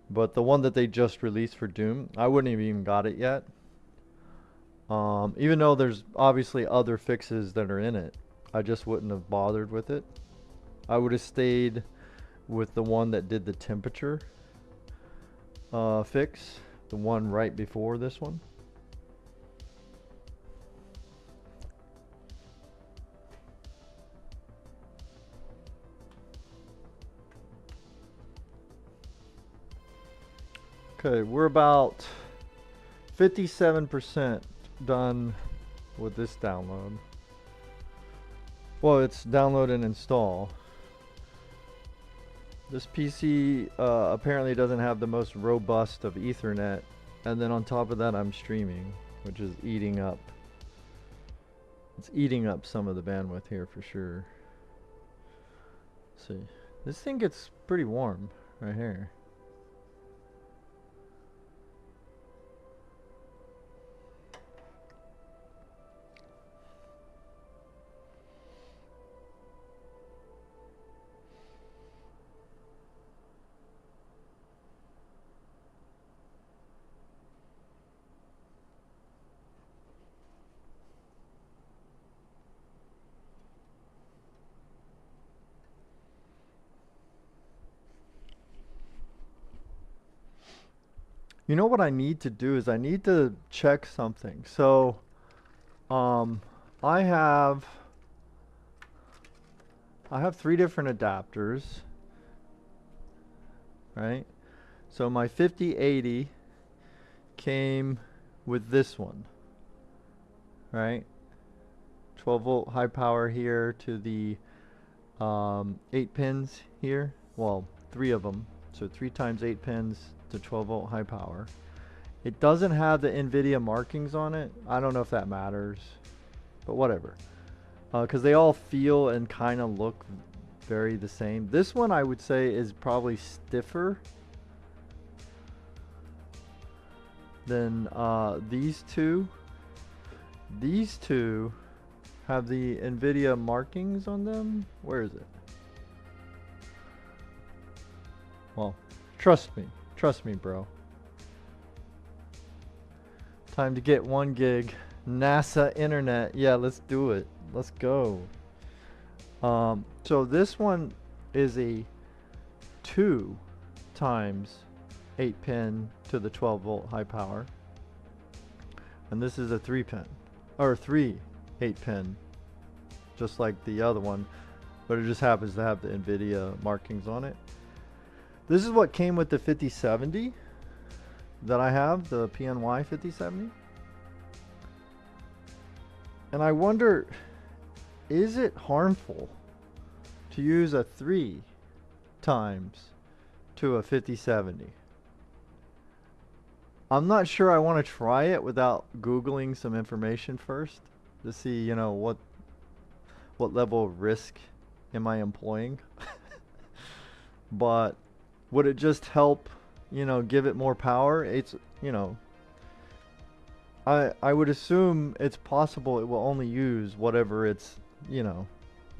But the one that they just released for Doom, I wouldn't have even got it yet. Even though there's obviously other fixes that are in it, I just wouldn't have bothered with it. I would have stayed with the one that did the temperature fix, the one right before this one. Okay, we're about 57% done with this download. Well, it's download and install. This PC apparently doesn't have the most robust of Ethernet, and then on top of that I'm streaming, which is eating up. It's eating up some of the bandwidth here for sure. Let's see, this thing gets pretty warm right here. You know what I need to do is I need to check something. So, I have 3 different adapters, right? So my 5080 came with this one, right? 12 volt high power here to the 8 pins here. Well, 3 of them. So 3 times 8 pins to 12 volt high power. It doesn't have the NVIDIA markings on it. I don't know if that matters, but whatever. Because they all feel and kind of look very the same. This one I would say is probably stiffer than these two. These two have the NVIDIA markings on them. Where is it? Well, trust me, bro. Time to get 1 gig NASA internet. Yeah, let's do it. Let's go. So this one is a 2 times 8 pin to the 12 volt high power, and this is a 3 pin, or 3 8 pin, just like the other one, but it just happens to have the NVIDIA markings on it. This is what came with the 5070 that I have, the PNY 5070. And I wonder, is it harmful to use a 3 times to a 5070? I'm not sure I want to try it without Googling some information first. to see, you know, what level of risk am I employing. But would it just help, you know, give it more power? It's, you know, I would assume it's possible it will only use whatever it's, you know,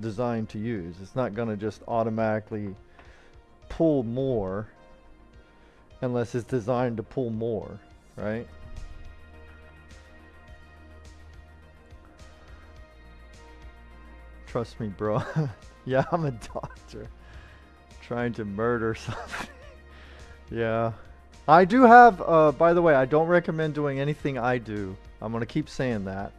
designed to use. It's not going to just automatically pull more unless it's designed to pull more, right? Trust me, bro. Yeah, I'm a doctor trying to murder something. Yeah. I do have, by the way, I don't recommend doing anything I do. I'm going to keep saying that.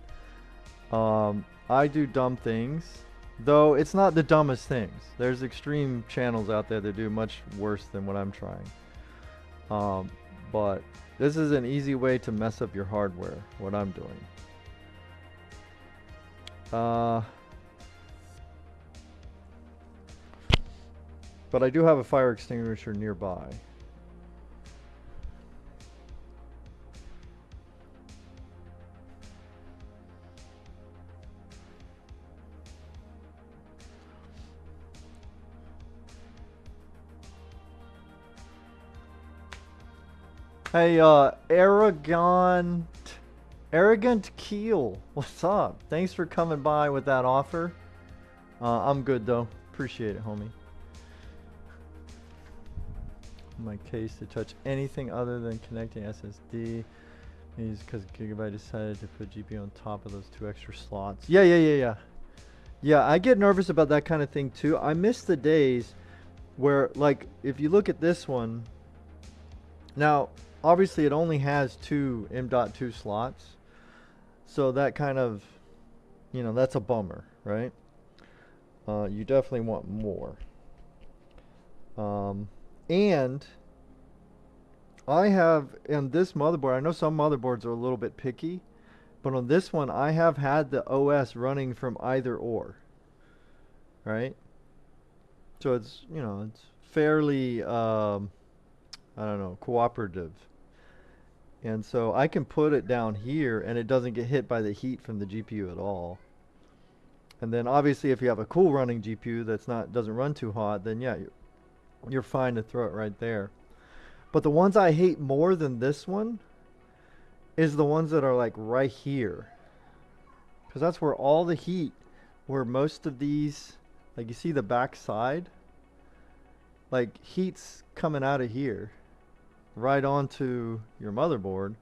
I do dumb things, though it's not the dumbest things. There's extreme channels out there that do much worse than what I'm trying. But this is an easy way to mess up your hardware, what I'm doing. But I do have a fire extinguisher nearby. Hey, Arrogant Keel, what's up? Thanks for coming by with that offer. I'm good though. Appreciate it, homie. In my case, to touch anything other than connecting SSD is because Gigabyte decided to put GPU on top of those 2 extra slots. Yeah, I get nervous about that kind of thing too. I miss the days where, like, if you look at this one, now obviously it only has 2 M.2 slots, so that kind of, you know, that's a bummer, right? You definitely want more. And I have, in this motherboard, I know some motherboards are a little bit picky, but on this one I have had the OS running from either or, right? So it's, you know, it's fairly, I don't know, cooperative. And so I can put it down here and it doesn't get hit by the heat from the GPU at all. And then obviously if you have a cool running GPU that's doesn't run too hot, then yeah, you're fine to throw it right there. But the ones I hate more than this one is the ones that are like right here, because that's where all the heat, where most of these, like you see the back side, like heat's coming out of here right onto your motherboard,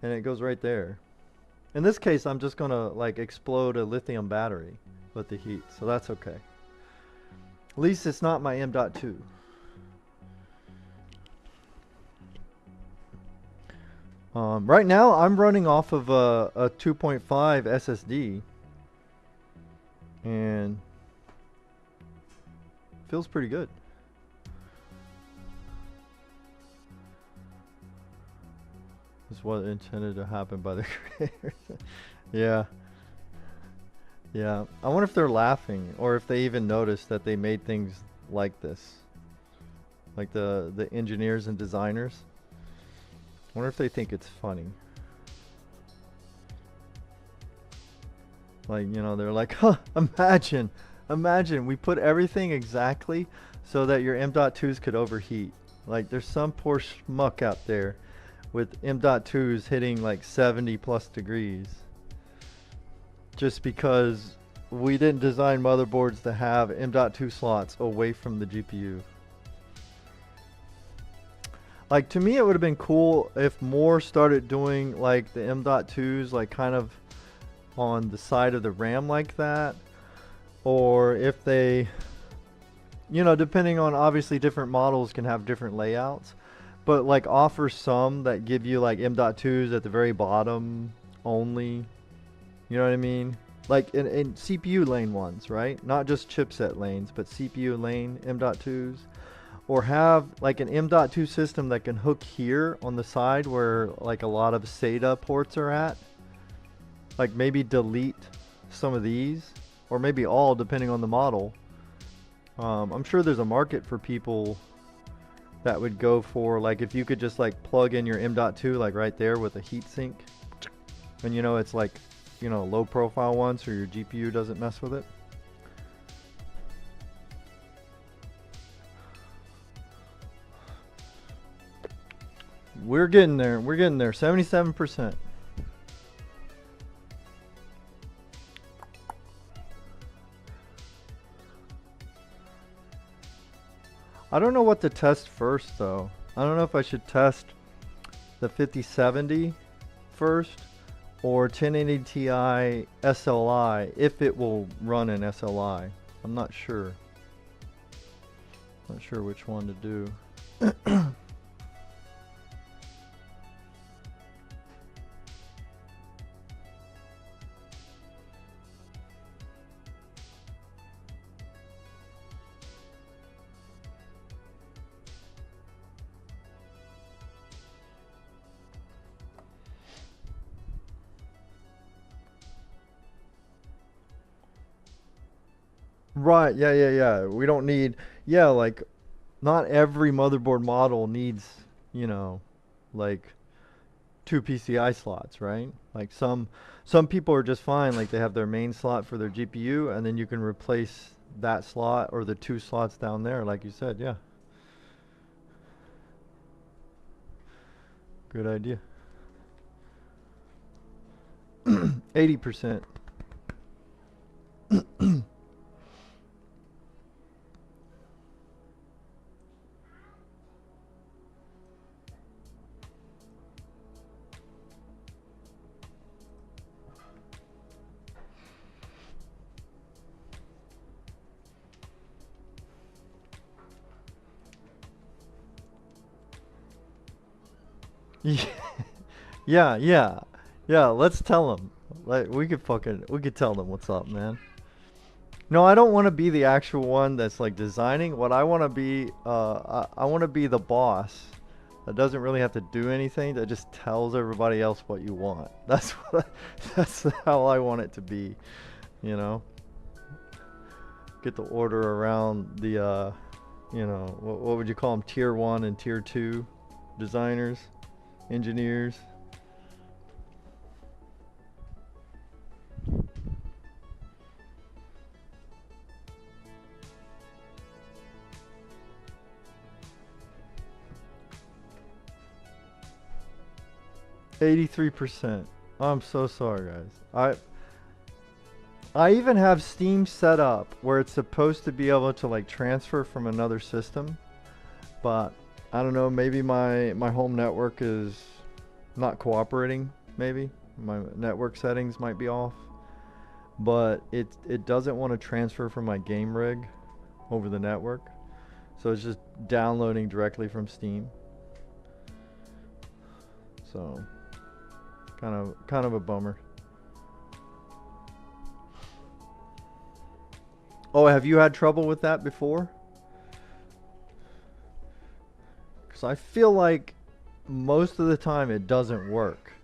and it goes right there. In this case, I'm just gonna like explode a lithium battery with the heat, so that's okay. At least it's not my M.2. Right now, I'm running off of a 2.5 SSD, and feels pretty good. This is what intended to happen by the creators. Yeah. Yeah. I wonder if they're laughing, or if they even noticed that they made things like this. Like the engineers and designers. I wonder if they think it's funny. Like, you know, they're like, huh, imagine we put everything exactly so that your M.2s could overheat. Like, there's some poor schmuck out there with M.2s hitting like 70 plus degrees. Just because we didn't design motherboards to have M.2 slots away from the GPU. Like, to me it would have been cool if more started doing like the M.2s like kind of on the side of the RAM like that, or if they, you know, depending on, obviously different models can have different layouts, but like offer some that give you like M.2s at the very bottom only, you know what I mean? Like in CPU lane ones, right? Not just chipset lanes, but CPU lane M.2s. Or have like an M.2 system that can hook here on the side where like a lot of SATA ports are at. Like maybe delete some of these, or maybe all, depending on the model. I'm sure there's a market for people that would go for, like, if you could just like plug in your M.2 like right there with a heatsink, and you know it's like, you know, low profile one so your GPU doesn't mess with it. We're getting there. We're getting there. 77%. I don't know what to test first though. I don't know if I should test the 5070 first or 1080 Ti SLI if it will run an SLI. I'm not sure. Not sure which one to do. Right, yeah. We don't need, yeah, like, not every motherboard model needs, you know, like 2 PCI slots, right? Like some people are just fine, like they have their main slot for their GPU, and then you can replace that slot or the 2 slots down there, like you said, yeah. Good idea. 80%. 'Em. Let's tell them. Like we could tell them what's up, man. No, I don't want to be the actual one that's like designing. What I want to be, I want to be the boss that doesn't really have to do anything. That just tells everybody else what you want. That's how I want it to be. You know, get the order around the, you know, what would you call them? Tier 1 and Tier 2 designers, engineers. %. I'm so sorry, guys. I even have Steam set up where it's supposed to be able to like transfer from another system, but I don't know, maybe my home network is not cooperating. Maybe my network settings might be off, but it doesn't want to transfer from my game rig over the network, so it's just downloading directly from Steam. So kind of a bummer. Oh, have you had trouble with that before? Because I feel like most of the time it doesn't work.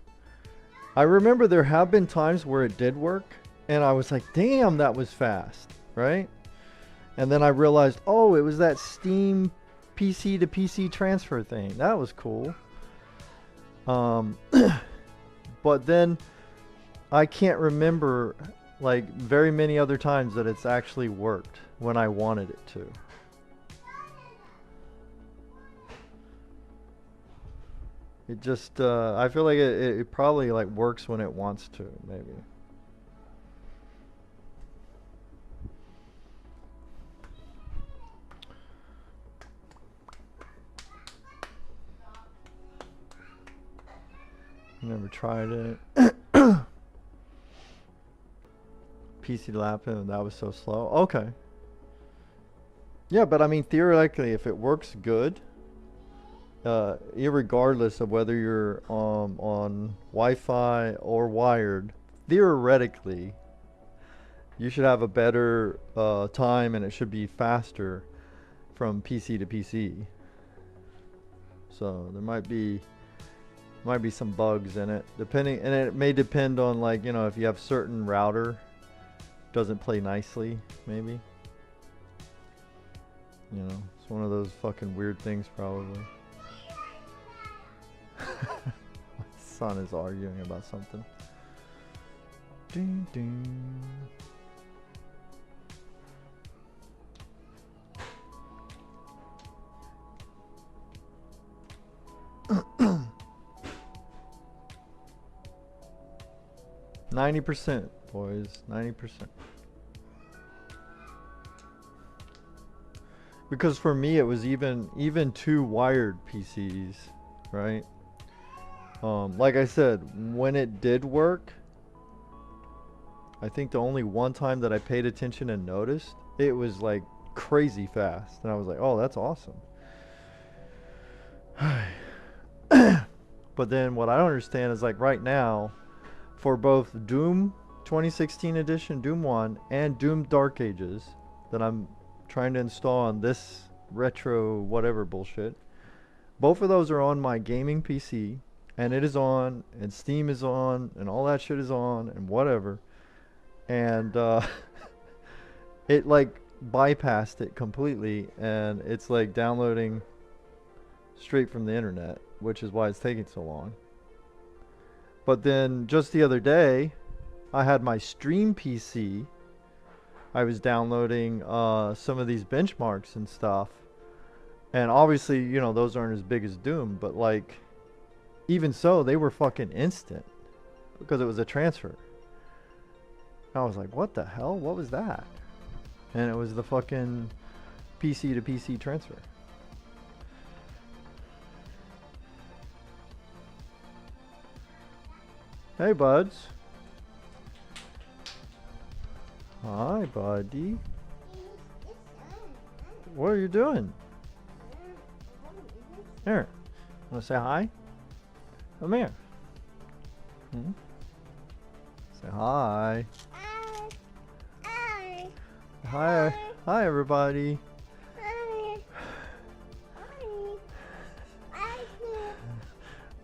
I remember there have been times where it did work and I was like, damn, that was fast, right? And then I realized, oh, it was that Steam PC to PC transfer thing. That was cool. But then I can't remember like very many other times that it's actually worked when I wanted it to. It just, I feel like it probably like works when it wants to, maybe. Never tried it. PC laptop, that was so slow. Okay. Yeah, but I mean, theoretically, if it works good, irregardless of whether you're on Wi-Fi or wired, theoretically, you should have a better time, and it should be faster from PC to PC. So there might be some bugs in it, depending, and it may depend on, like, you know, if you have certain router doesn't play nicely, maybe. You know, it's one of those fucking weird things, probably. My son is arguing about something. Ding, ding. %, boys, 90%. Because for me, it was even two wired PCs, right? Like I said, when it did work, I think the only one time that I paid attention and noticed, it was like crazy fast, and I was like, "Oh, that's awesome." But then what I don't understand is, like, right now, for both Doom 2016 edition, Doom 1, and Doom Dark Ages that I'm trying to install on this retro whatever bullshit, both of those are on my gaming PC, and it is on, and Steam is on, and all that shit is on, and whatever. And it like bypassed it completely, and it's like downloading straight from the internet, which is why it's taking so long. But then just the other day, I had my stream PC. I was downloading some of these benchmarks and stuff, and obviously, you know, those aren't as big as Doom, but like, even so, they were fucking instant because it was a transfer. I was like, what the hell? What was that? And it was the fucking PC to PC transfer. Hey, buds. Hi, buddy. What are you doing? Here. Want to say hi? Come here. Hmm? Say hi. Hi. Hi, everybody.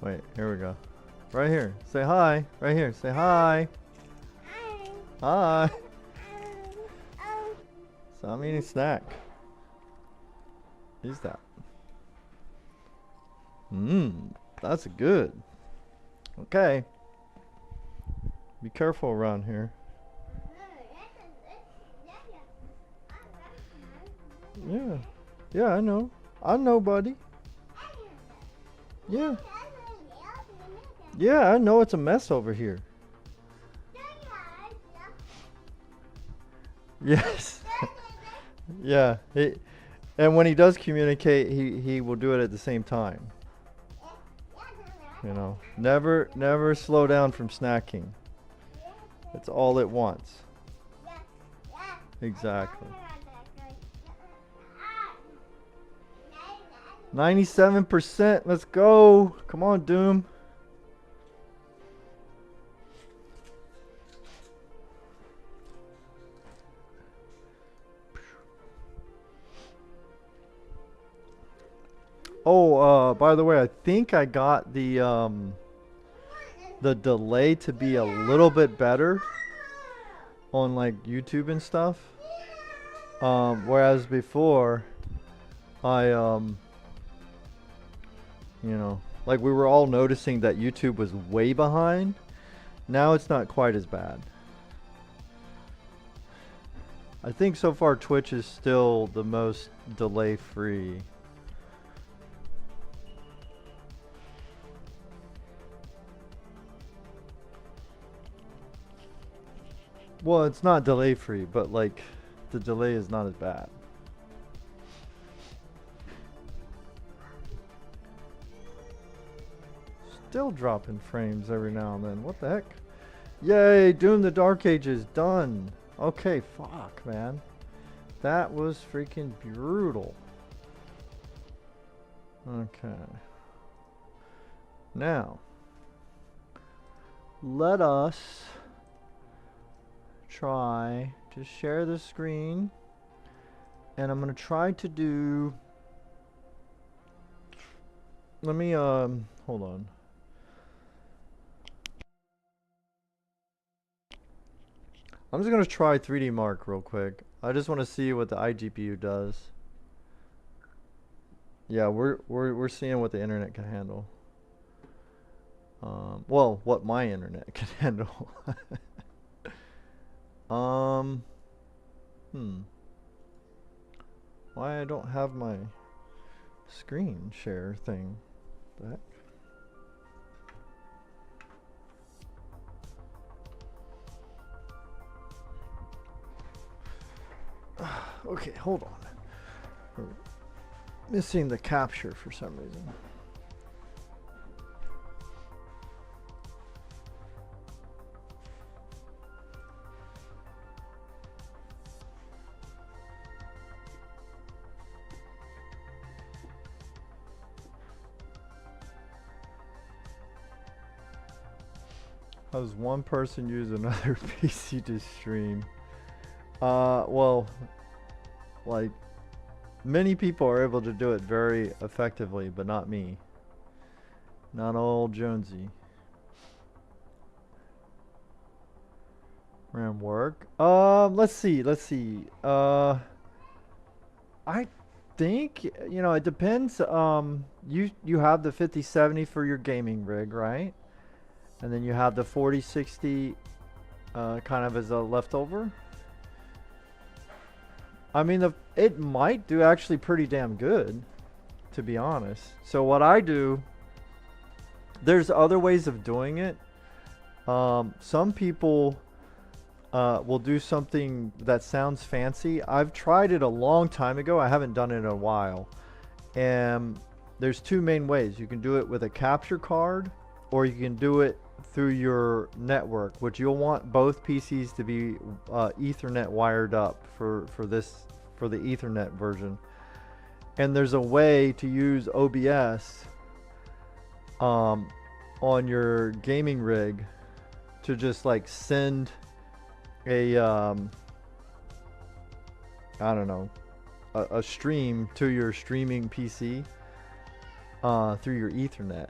Wait, here we go. Right here. Say hi. Right here. Say hi. Hi. So I'm eating snack. Who's that? That's good. Okay. Be careful around here. Yeah. Yeah, I know. I know, buddy. Yeah. Yeah, I know it's a mess over here. Yes. Yeah. And when he does communicate, he will do it at the same time. You know, never slow down from snacking. It's all at once. Exactly. 97%. Let's go. Come on, Doom. Oh, by the way, I think I got the delay to be a little bit better on like YouTube and stuff. Whereas before, I you know, like we were all noticing that YouTube was way behind. Now it's not quite as bad. I think so far Twitch is still the most delay free. Well, it's not delay free, but like the delay is not as bad. Still dropping frames every now and then. What the heck? Yay, Doom the Dark Ages done. Okay, fuck, man. That was freaking brutal. Okay. Now, let us try to share the screen, and I'm gonna try to do, let me hold on. I'm just gonna try 3D Mark real quick. I just want to see what the iGpu does. Yeah, we're seeing what the internet can handle. Well, what my internet can handle. Um, Why I don't have my screen share thing? The heck? Okay, hold on. We're missing the capture for some reason. How does one person use another PC to stream? Well, like, many people are able to do it very effectively, but not me. Not old Jonesy. RAM work. Let's see. I think, you know, it depends. You have the 5070 for your gaming rig, right? And then you have the 4060 kind of as a leftover. I mean, it might do actually pretty damn good, to be honest. So what I do, there's other ways of doing it. Some people will do something that sounds fancy. I've tried it a long time ago. I haven't done it in a while. And there's two main ways. You can do it with a capture card, or you can do it through your network, which you'll want both PCs to be Ethernet wired up for the Ethernet version. And there's a way to use OBS on your gaming rig to just like send a I don't know, a stream to your streaming PC through your Ethernet.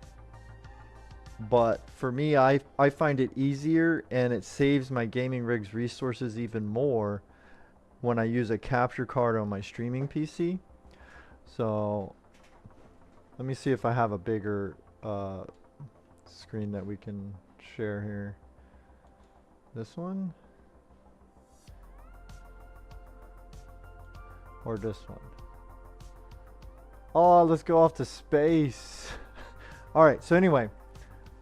But for me, I find it easier, and it saves my gaming rig's resources even more when I use a capture card on my streaming PC. So let me see if I have a bigger screen that we can share here. This one? Or this one? Oh, let's go off to space. Alright, so anyway,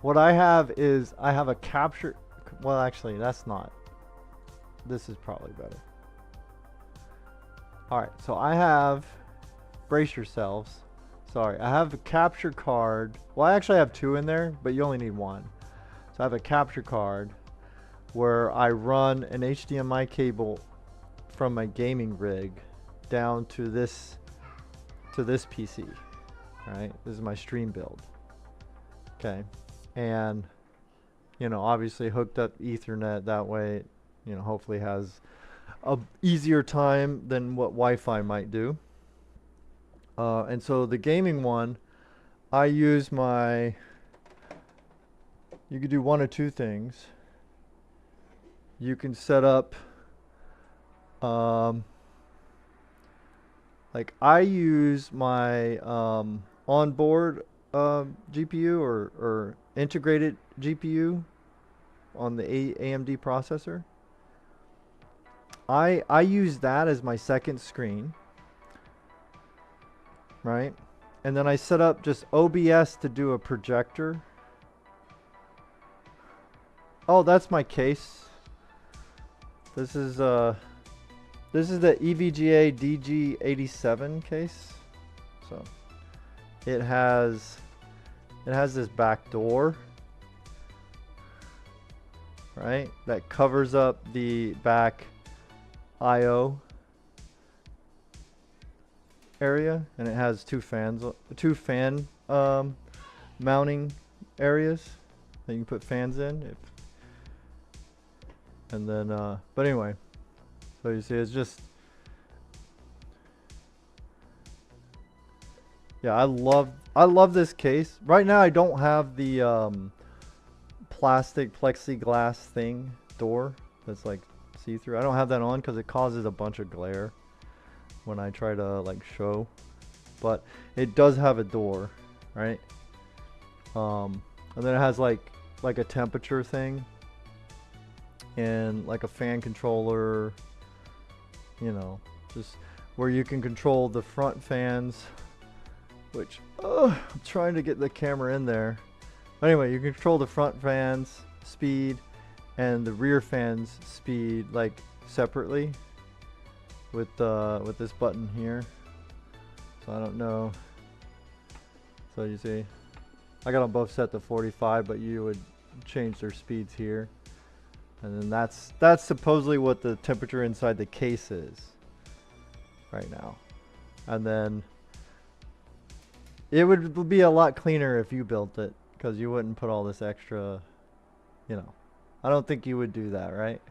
what I have is I have a capture. Well, actually, that's not. This is probably better. Alright, so I have, brace yourselves. Sorry, I have a capture card. Well, I actually have two in there, but you only need one. So I have a capture card where I run an HDMI cable from my gaming rig down to this PC. Right? This is my stream build. Okay. And, you know, obviously hooked up Ethernet. That way, you know, hopefully has a easier time than what Wi-Fi might do. And so the gaming one, I use my, you could do one of two things. You can set up, like I use my onboard GPU or integrated GPU on the AMD processor. I use that as my second screen, right? And then I set up just OBS to do a projector. Oh, that's my case. This is the EVGA DG87 case. So it has this back door, right, that covers up the back IO area, and it has two fan mounting areas that you can put fans in. And then but anyway, so you see it's just, yeah, I love this case. Right now I don't have the plastic plexiglass thing door that's like see-through. I don't have that on because it causes a bunch of glare when I try to like show, but it does have a door, right? And then it has like a temperature thing and like a fan controller, you know, just where you can control the front fans, which I'm trying to get the camera in there. Anyway, you can control the front fans speed and the rear fans speed like separately with this button here. So I don't know. So you see, I got them both set to 45, but you would change their speeds here. And then that's supposedly what the temperature inside the case is right now. And then it would be a lot cleaner if you built it, because you wouldn't put all this extra, you know. I don't think you would do that, right?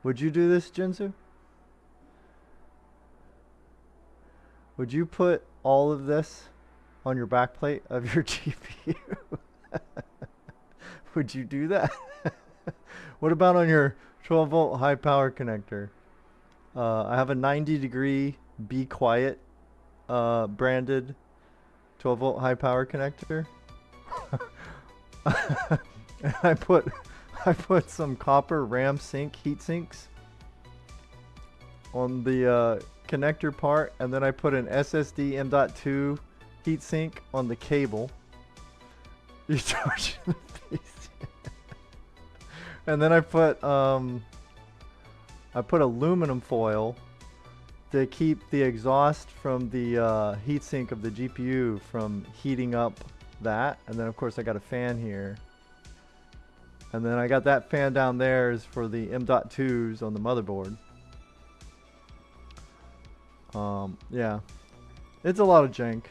Would you do this, Jinsu? Would you put all of this on your backplate of your GPU? Would you do that? What about on your 12 volt high power connector? I have a 90-degree Be Quiet branded 12 volt high power connector. I put some copper RAM sync heat sinks on the connector part, and then I put an SSD M.2 heatsink on the cable. You're charging the PC. And then I put aluminum foil to keep the exhaust from the heatsink of the GPU from heating up that. And then of course I got a fan here. And then I got that fan down there is for the M.2s on the motherboard. Yeah, it's a lot of jank.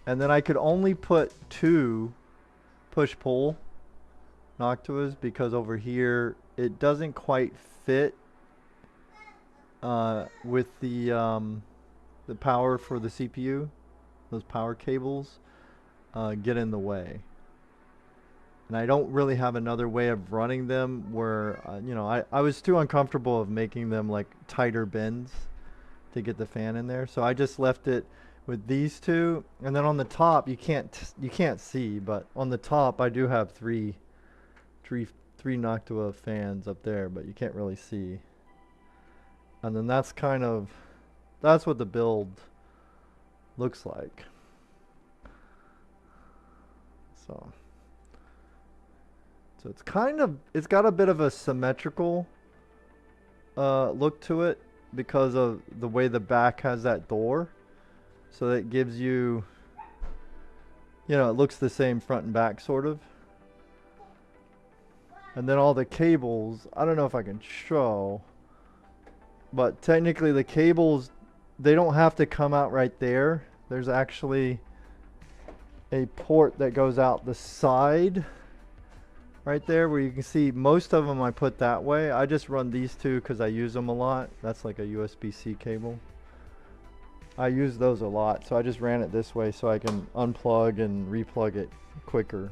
And then I could only put 2 push-pull Noctuas because over here it doesn't quite fit with the power for the CPU. Those power cables get in the way. And I don't really have another way of running them where, you know, I was too uncomfortable of making them like tighter bends to get the fan in there. So I just left it with these 2. And then on the top, you can't see, but on the top I do have three Noctua fans up there, but you can't really see. And then that's what the build looks like. So it's got a bit of a symmetrical look to it because of the way the back has that door. So that gives you, you know, it looks the same front and back sort of. And then all the cables, I don't know if I can show, but technically the cables, they don't have to come out right there. There's actually a port that goes out the side right there where you can see most of them I put that way. I just run these 2 because I use them a lot. That's like a USB-C cable. I use those a lot, so I just ran it this way so I can unplug and replug it quicker.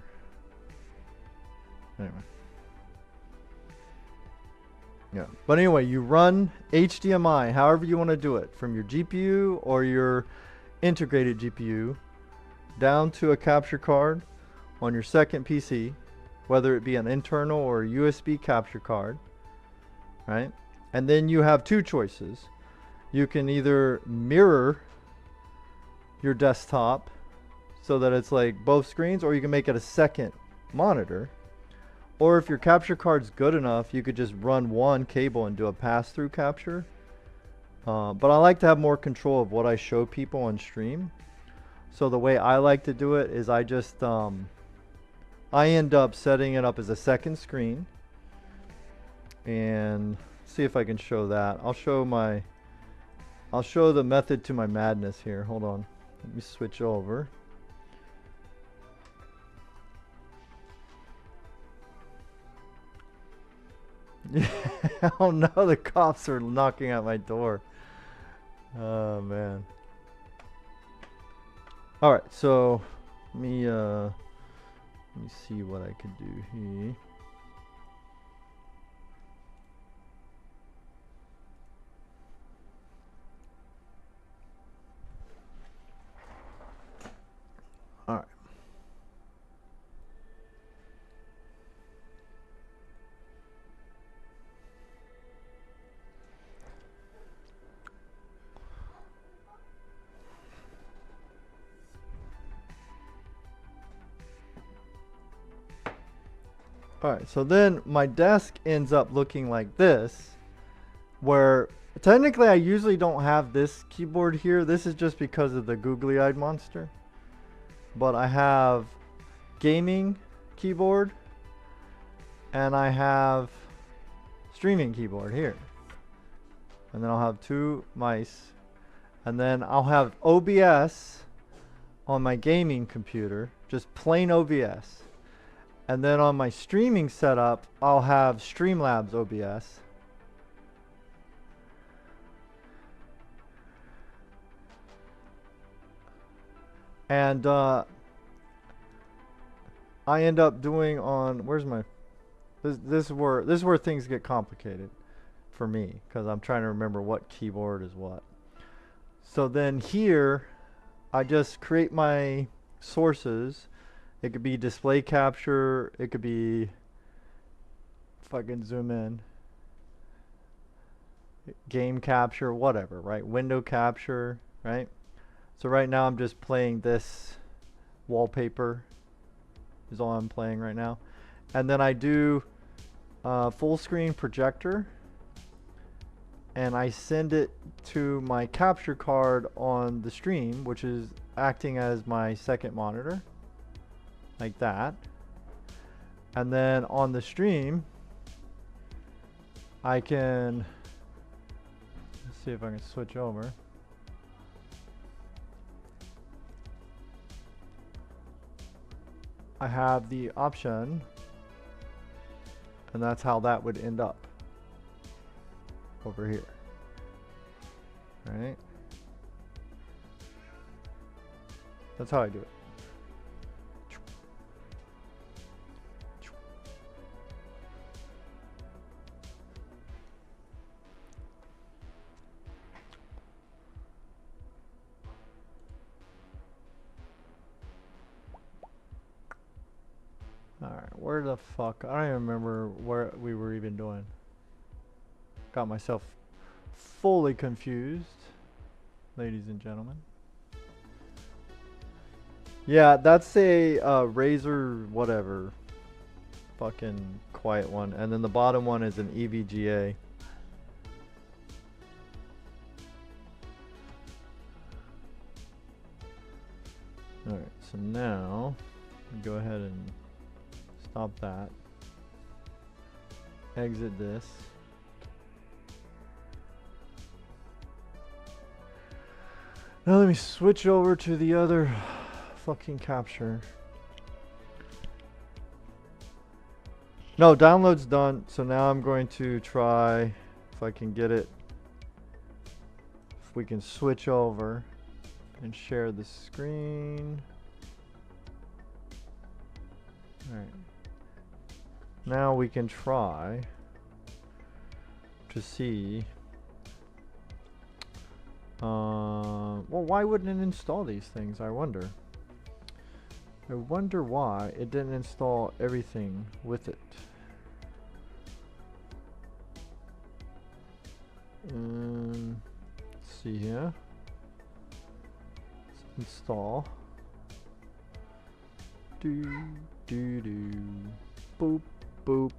Anyway. Yeah, but anyway, you run HDMI however you want to do it, from your GPU or your integrated GPU down to a capture card on your second PC, whether it be an internal or a USB capture card, right? And then you have 2 choices. You can either mirror your desktop so that it's like both screens, or you can make it a second monitor. Or if your capture card's good enough, you could just run one cable and do a pass-through capture. But I like to have more control of what I show people on stream. So the way I like to do it is I just I end up setting it up as a second screen. And see if I can show that. I'll show the method to my madness here. Hold on. Let me switch over. Oh no, the cops are knocking at my door. Oh man. Alright, so let me see what I could do here. Alright. Alright, so then my desk ends up looking like this, where technically I usually don't have this keyboard here. This is just because of the googly eyed monster. But I have gaming keyboard and I have streaming keyboard here. And then I'll have two mice. And then I'll have OBS on my gaming computer, just plain OBS. And then on my streaming setup, I'll have Streamlabs OBS. And I end up doing on, where's my, this is where things get complicated for me, because I'm trying to remember what keyboard is what. So then here, I just create my sources. It could be display capture, it could be, if I can zoom in, game capture, whatever, right? Window capture, right? So right now I'm just playing this wallpaper is all I'm playing right now. And then I do full screen projector and I send it to my capture card on the stream, which is acting as my second monitor. Like that. And then on the stream I can, let's see if I can switch over. I have the option, and that's how that would end up over here. Right? That's how I do it. Alright, where the fuck? I don't even remember where we were even doing. Got myself fully confused, ladies and gentlemen. Yeah, that's a Razer whatever. Fucking quiet one. And then the bottom one is an EVGA. Alright, so now go ahead and stop that. Exit this. Now let me switch over to the other fucking capture. No, download's done. So now I'm going to try if I can get it. If we can switch over and share the screen. Alright. Now we can try to see. Well, why wouldn't it install these things? I wonder. I wonder why it didn't install everything with it. Let's see here. Let's install. Do do do. Boop boop.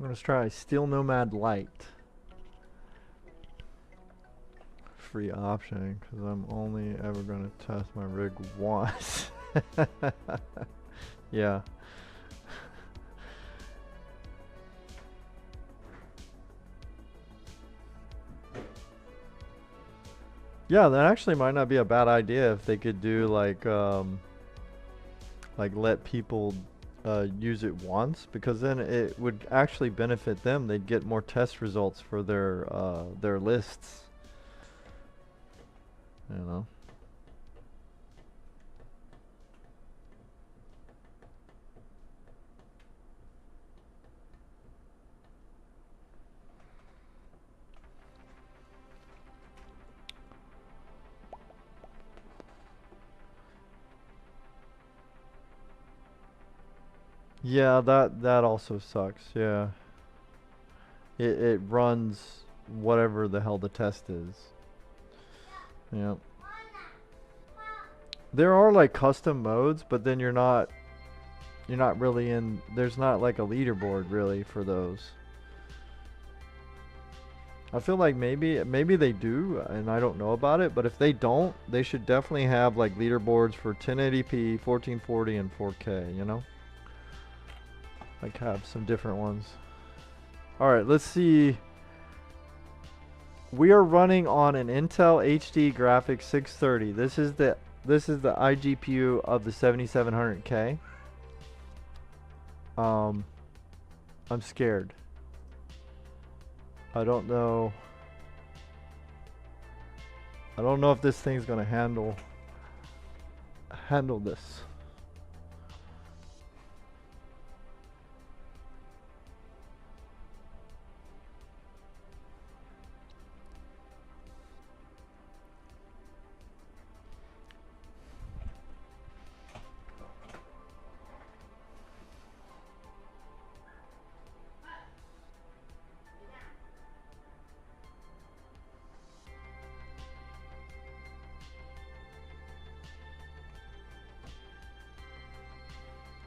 I'm gonna try Steel Nomad Lite. Free option, because I'm only ever gonna test my rig once. Yeah. Yeah, that actually might not be a bad idea if they could do like let people use it once, because then it would actually benefit them. They'd get more test results for their lists. You know. Yeah, that also sucks. Yeah. It runs whatever the hell the test is. Yeah. There are like custom modes, but then you're not really in, there's not like a leaderboard really for those. I feel like maybe they do and I don't know about it, but if they don't, they should definitely have like leaderboards for 1080p, 1440 and 4K, you know? Like have some different ones. All right, let's see. We are running on an Intel HD graphics 630. This is the iGPU of the 7700K. I'm scared. I don't know if this thing's gonna handle this.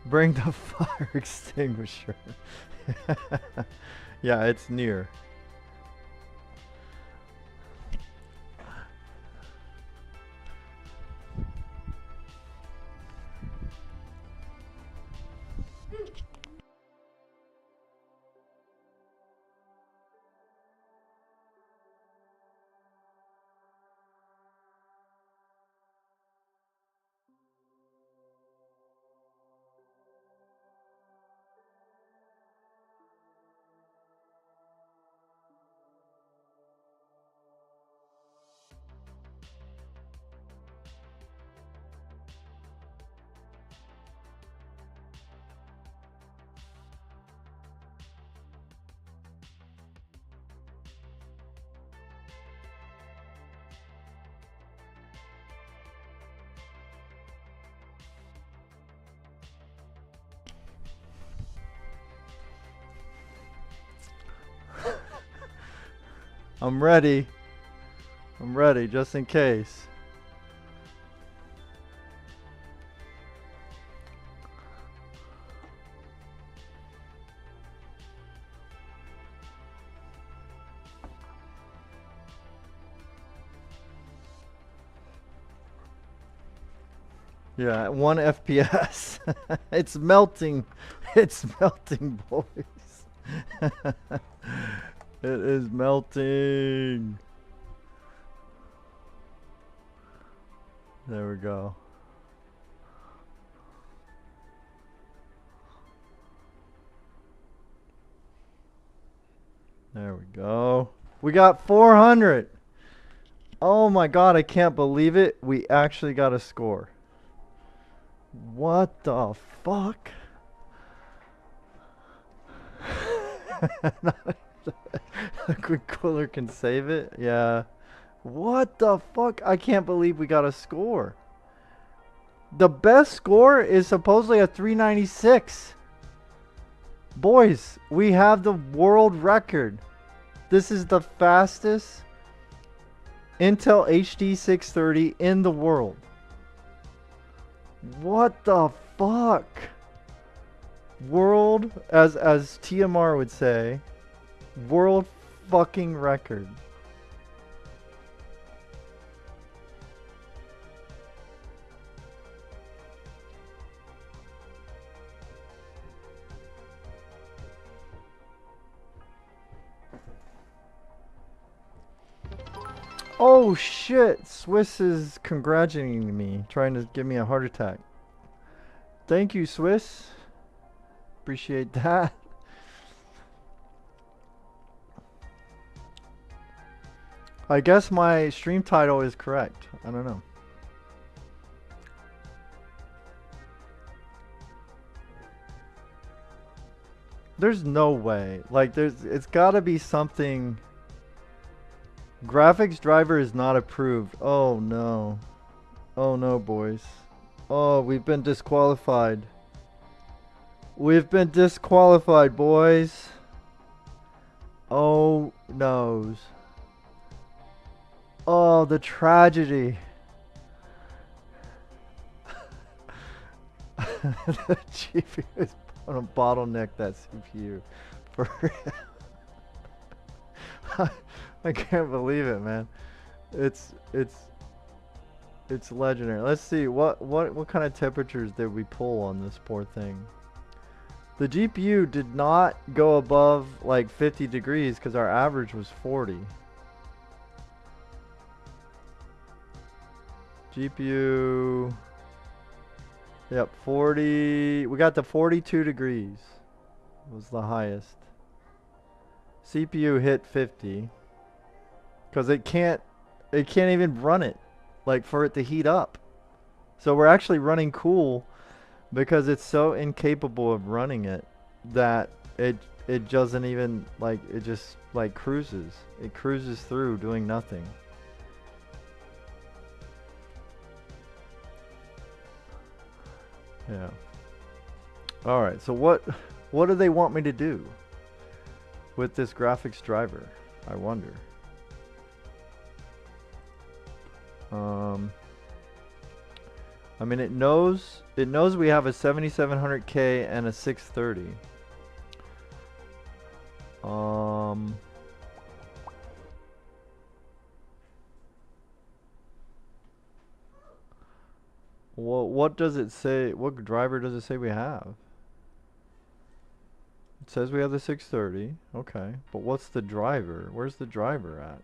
Bring the fire extinguisher. Yeah, it's near. I'm ready. I'm ready just in case. Yeah, 1 FPS. It's melting. It's melting, boys. It is melting. There we go. There we go. We got 400. Oh my god, I can't believe it. We actually got a score. What the fuck? A quick cooler can save it. Yeah. What the fuck? I can't believe we got a score. The best score is supposedly a 396. Boys, we have the world record. This is the fastest Intel HD 630 in the world. What the fuck? World, as TMR would say, world fucking record. Oh shit, Swiss is congratulating me, trying to give me a heart attack. Thank you, Swiss. Appreciate that. I guess my stream title is correct. I don't know. There's no way. Like it's gotta be something. Graphics driver is not approved. Oh no. Oh no, boys. Oh, we've been disqualified. We've been disqualified, boys. Oh, noes. Oh, the tragedy. The GPU is gonna bottleneck that CPU. For real. I can't believe it, man. It's legendary. Let's see what kind of temperatures did we pull on this poor thing. The GPU did not go above like 50 degrees because our average was 40. GPU, yep, 40. We got to 42 degrees was the highest. CPU hit 50 because it can't even run it, like, for it to heat up. So we're actually running cool because it's so incapable of running it that it doesn't even, like, it just like cruises. It cruises through doing nothing. Yeah. All right. So what do they want me to do with this graphics driver? I wonder. I mean, it knows we have a 7700K and a 630. What does it say? What driver does it say we have? It says we have the 630. Okay, but what's the driver? Where's the driver at?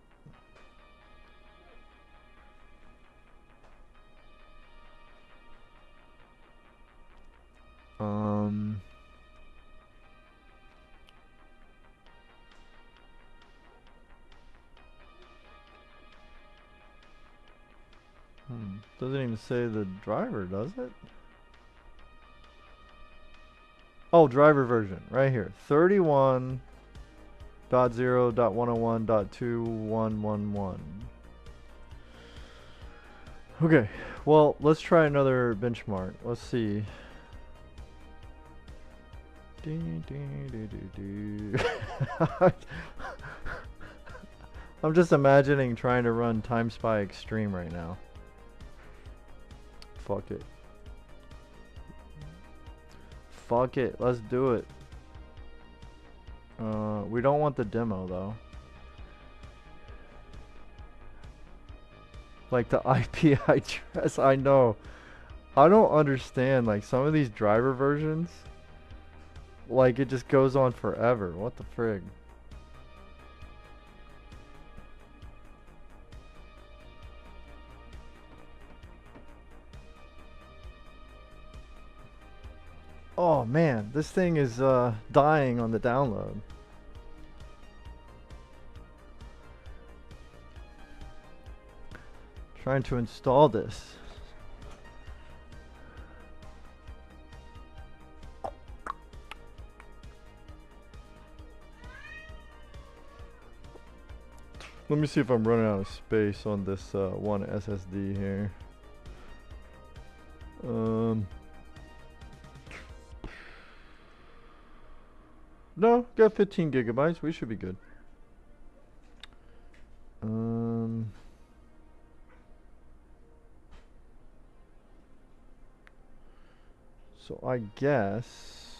Doesn't even say the driver, does it? Oh, driver version, right here. 31.0.101.2111. Okay, well, let's try another benchmark. Let's see. I'm just imagining trying to run Time Spy Extreme right now. Fuck it. Fuck it. Let's do it. We don't want the demo though. Like the IP address. I know. I don't understand. Like some of these driver versions. Like it just goes on forever. What the frig? Oh man, this thing is dying on the download. Trying to install this. Let me see if I'm running out of space on this one SSD here. No, got 15 gigabytes. We should be good. So I guess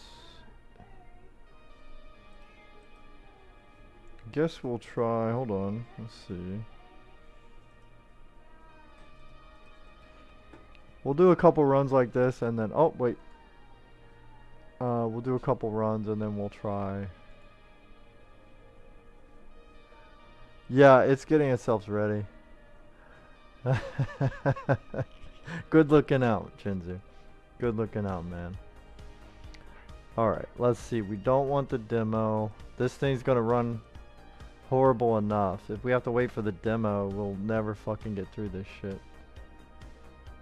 we'll try. Hold on. Let's see. We'll do a couple runs like this, and then oh wait. We'll do a couple runs and then we'll try. Yeah, it's getting itself ready. Good looking out, Chinzu. Good looking out, man. Alright, let's see. We don't want the demo. This thing's gonna run horrible enough. If we have to wait for the demo, we'll never fucking get through this shit.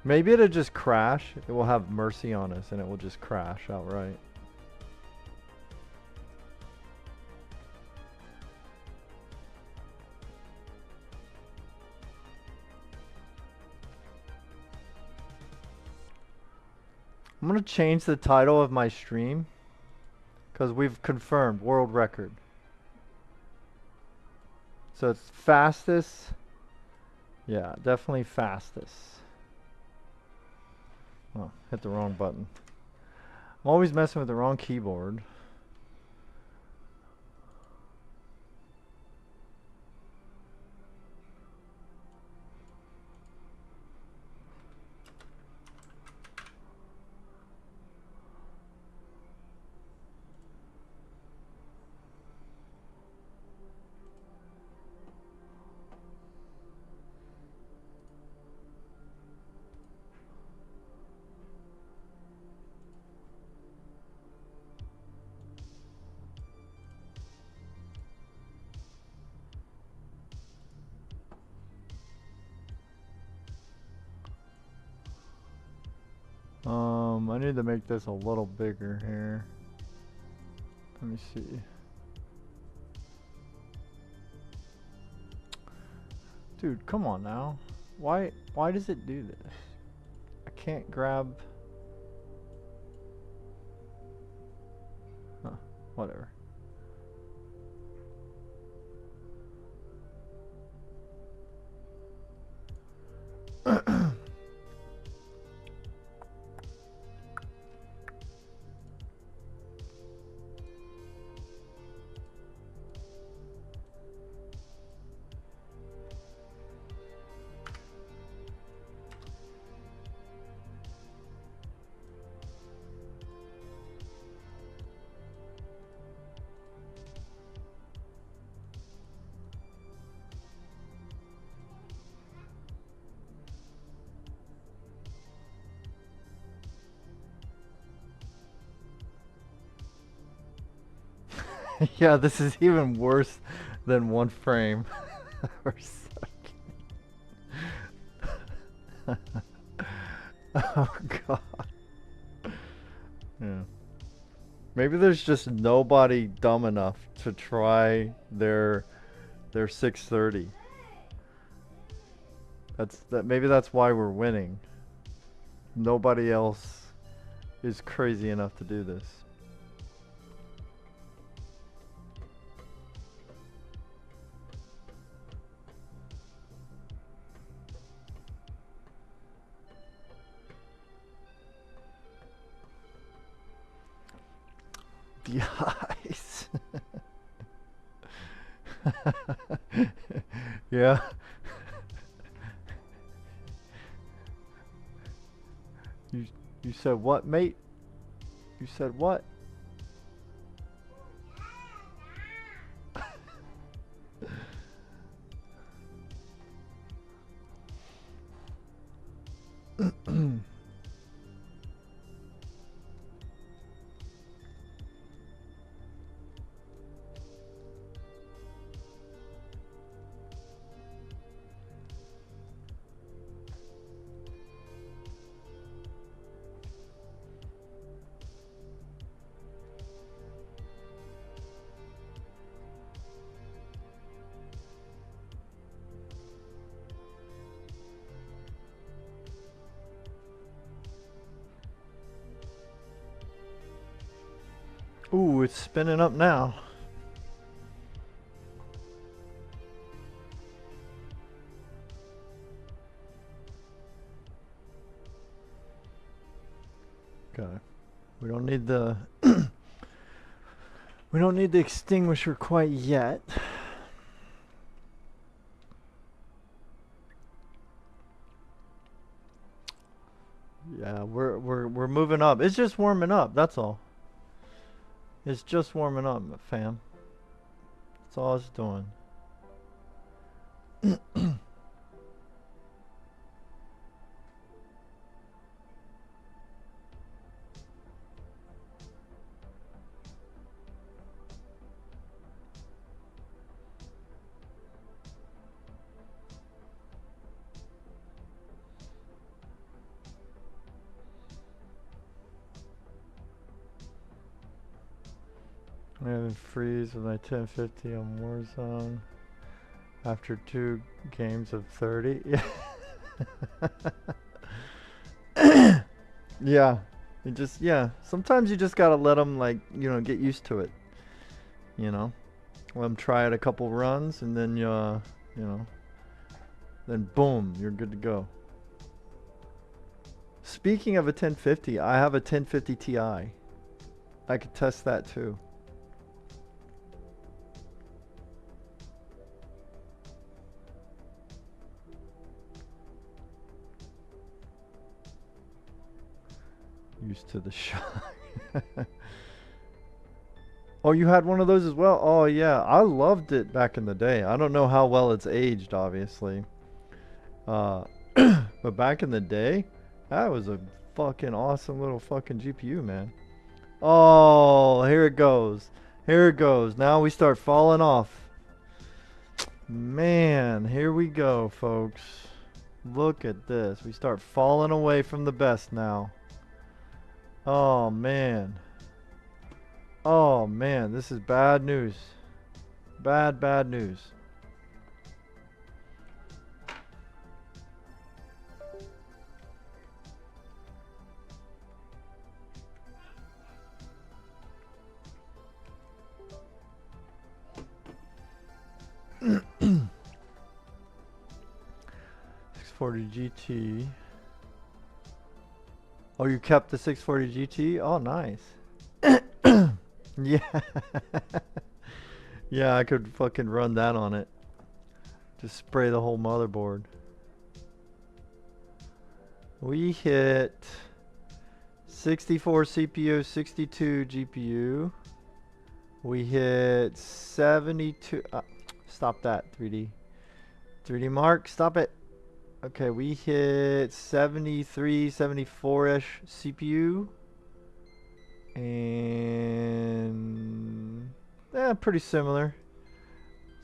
Maybe it'll just crash. It will have mercy on us and it will just crash outright. I'm gonna change the title of my stream because we've confirmed world record. So it's fastest. Yeah, definitely fastest. Oh, hit the wrong button. I'm always messing with the wrong keyboard. I need to make this a little bigger here. Let me see. Dude, come on now. Why does it do this? I can't grab. Huh, whatever. Yeah, this is even worse than one frame per second. Oh god. Yeah. Maybe there's just nobody dumb enough to try their 630. Maybe that's why we're winning. Nobody else is crazy enough to do this. The eyes. Yeah. You said what, mate? You said what? Ooh, it's spinning up now. Okay. We don't need the we don't need the extinguisher quite yet. Yeah, we're moving up. It's just warming up, that's all. It's just warming up, fam. That's all it's doing. I have freeze with my 1050 on Warzone after 2 games of 30. Yeah, It just, yeah, sometimes you just gotta let them, like, you know, get used to it. You know, let them try it a couple runs, and then, you know, then boom, you're good to go. Speaking of a 1050, I have a 1050 Ti. I could test that too. Used to the shock. Oh, you had one of those as well? Oh yeah, I loved it back in the day. I don't know how well it's aged, obviously. But back in the day, that was a fucking awesome little fucking GPU, man. Oh, here it goes. Here it goes. Now we start falling off. Man, here we go, folks. Look at this. We start falling away from the best now. Oh, man. Oh, man. This is bad news. Bad, bad news. GT. Oh, you kept the 640 GT? Oh, nice. Yeah. Yeah, I could fucking run that on it. Just spray the whole motherboard. We hit 64 CPU, 62 GPU. We hit 72. Stop that, 3D. 3D Mark, stop it. Okay, we hit 73, 74-ish CPU. And yeah, pretty similar.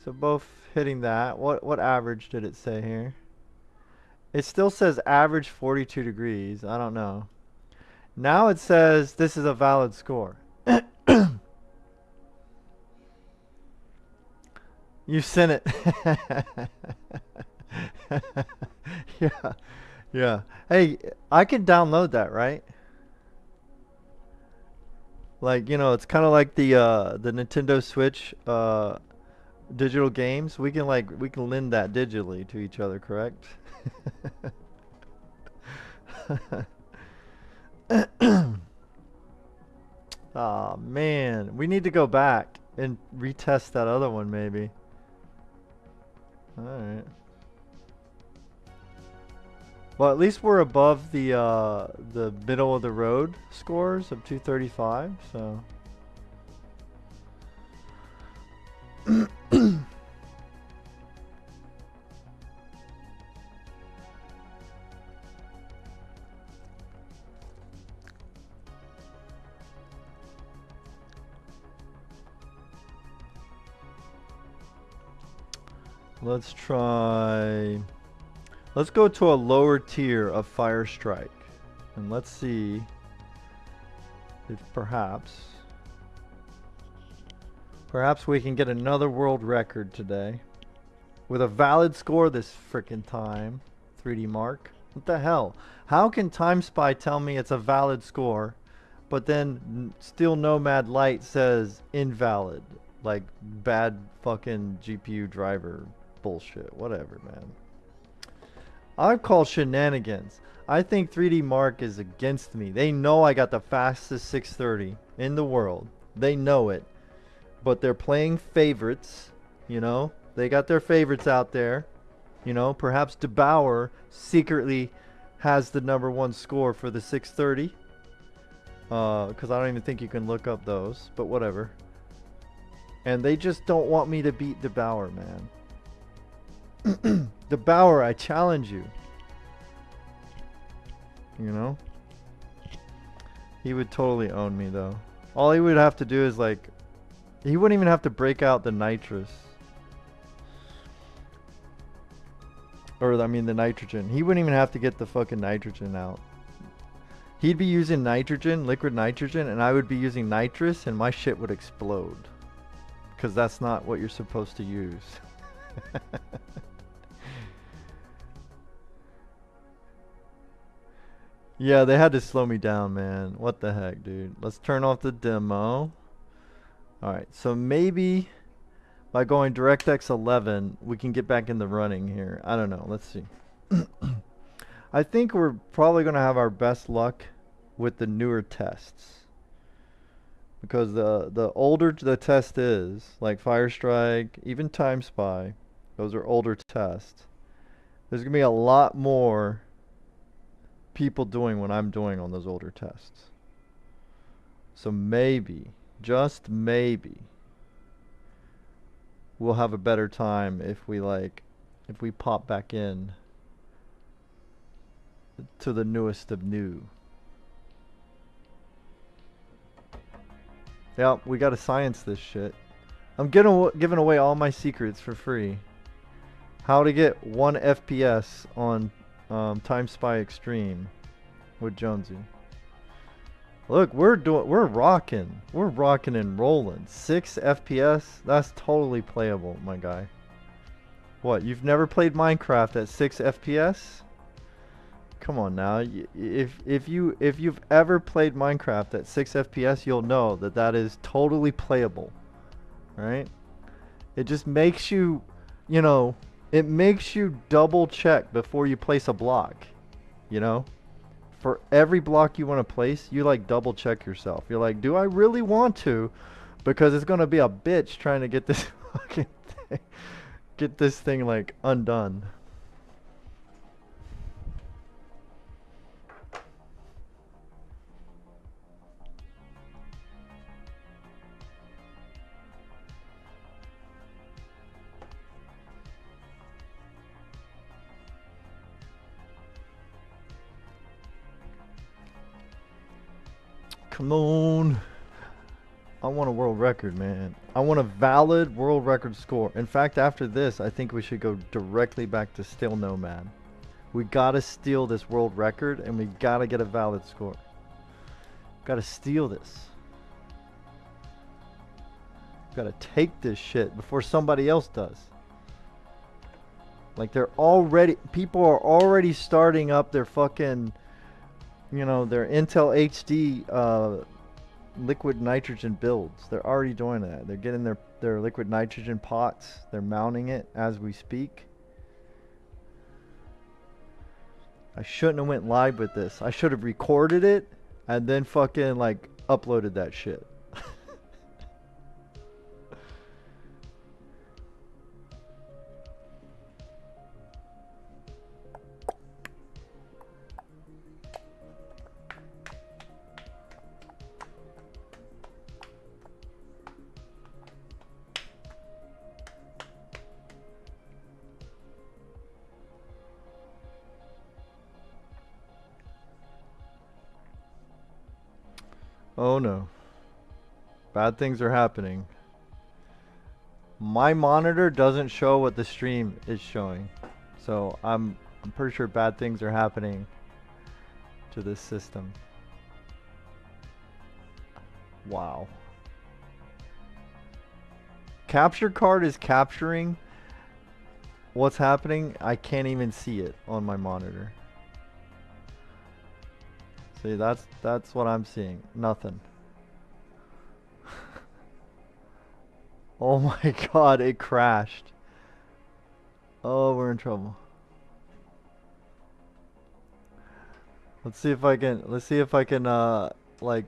So both hitting that. What average did it say here? It still says average 42 degrees. I don't know. Now it says this is a valid score. You sent it. Yeah. Yeah. Hey, I can download that, right? Like, you know, it's kind of like the Nintendo Switch digital games. We can lend that digitally to each other, correct? Oh man, we need to go back and retest that other one maybe. All right. Well, at least we're above the middle of the road scores of 235, so. Let's try. Let's go to a lower tier of Fire Strike, and let's see if perhaps we can get another world record today with a valid score this frickin' time. 3D Mark. What the hell? How can TimeSpy tell me it's a valid score, but then Steel Nomad Light says invalid? Like bad fucking GPU driver bullshit. Whatever, man. I call shenanigans. I think 3D Mark is against me. They know I got the fastest 630 in the world. They know it. But they're playing favorites, you know? They got their favorites out there. You know, perhaps Derbauer secretly has the #1 score for the 630. Because I don't even think you can look up those, but whatever. And they just don't want me to beat Derbauer, man. Derbauer, I challenge you. You know? He would totally own me, though. All he would have to do is, like, he wouldn't even have to break out the nitrous. Or, I mean, the nitrogen. He wouldn't even have to get the fucking nitrogen out. He'd be using nitrogen, liquid nitrogen, and I would be using nitrous, and my shit would explode. Because that's not what you're supposed to use. Yeah, they had to slow me down, man. What the heck, dude? Let's turn off the demo. Alright, so maybe by going DirectX 11, we can get back in the running here. I don't know. Let's see. I think we're probably going to have our best luck with the newer tests. Because the older the test is, like Firestrike, even Time Spy, those are older tests. There's going to be a lot more people doing what I'm doing on those older tests. So maybe, just maybe, we'll have a better time if we pop back in to the newest of new. Yeah, we gotta science this shit. I'm giving away all my secrets for free. How to get 1 FPS on Time Spy Extreme with Jonesy. Look, we're rocking and rolling. 6 FPS, that's totally playable, my guy. What, you've never played Minecraft at 6 FPS? Come on now. If you've ever played Minecraft at 6 FPS, you'll know that that is totally playable. Right? It just makes you, you know, it makes you double check before you place a block. You know? For every block you want to place, you like double check yourself. You're like, do I really want to? Because it's gonna be a bitch trying to get this fucking thing, get this thing like undone. Come on. I want a world record, man. I want a valid world record score. In fact, after this, I think we should go directly back to Still Nomad. We gotta steal this world record, and we gotta get a valid score. Gotta steal this. Gotta take this shit before somebody else does. Like people are already starting up their fucking, you know, their Intel HD liquid nitrogen builds. They're already doing that. They're getting their liquid nitrogen pots. They're mounting it as we speak. I shouldn't have went live with this. I should have recorded it and then fucking like uploaded that shit. Oh no. Bad things are happening. My monitor doesn't show what the stream is showing. So I'm pretty sure bad things are happening to this system. Wow. Capture card is capturing what's happening. I can't even see it on my monitor. See, that's what I'm seeing. Nothing. Oh my god, it crashed. Oh, we're in trouble. Let's see if I can like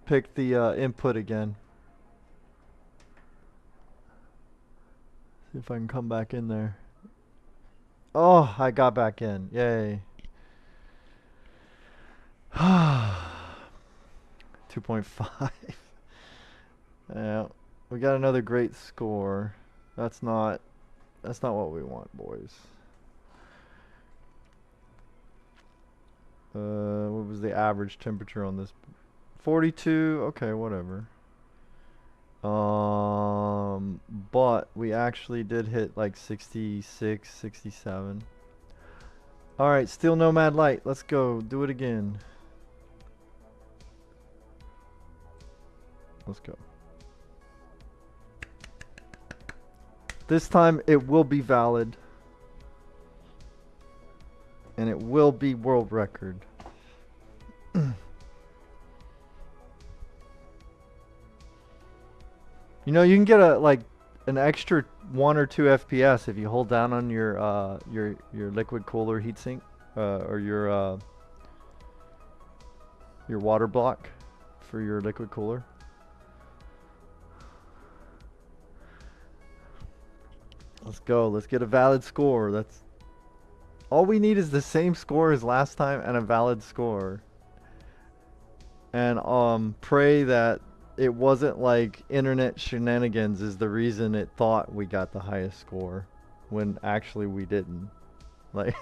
pick the input again. See if I can come back in there. Oh, I got back in. Yay. 2.5. Yeah, we got another great score. That's not what we want, boys. What was the average temperature on this? 42. Okay, whatever. But we actually did hit like 66, 67. All right, still Nomad Light. Let's go. Do it again. Let's go. This time it will be valid. And it will be world record. You know, you can get a an extra 1 or 2 FPS if you hold down on your liquid cooler heatsink or your water block for your liquid cooler. Let's go. Let's get a valid score. That's all we need, is the same score as last time and a valid score. And pray that it wasn't like internet shenanigans is the reason it thought we got the highest score when actually we didn't. Like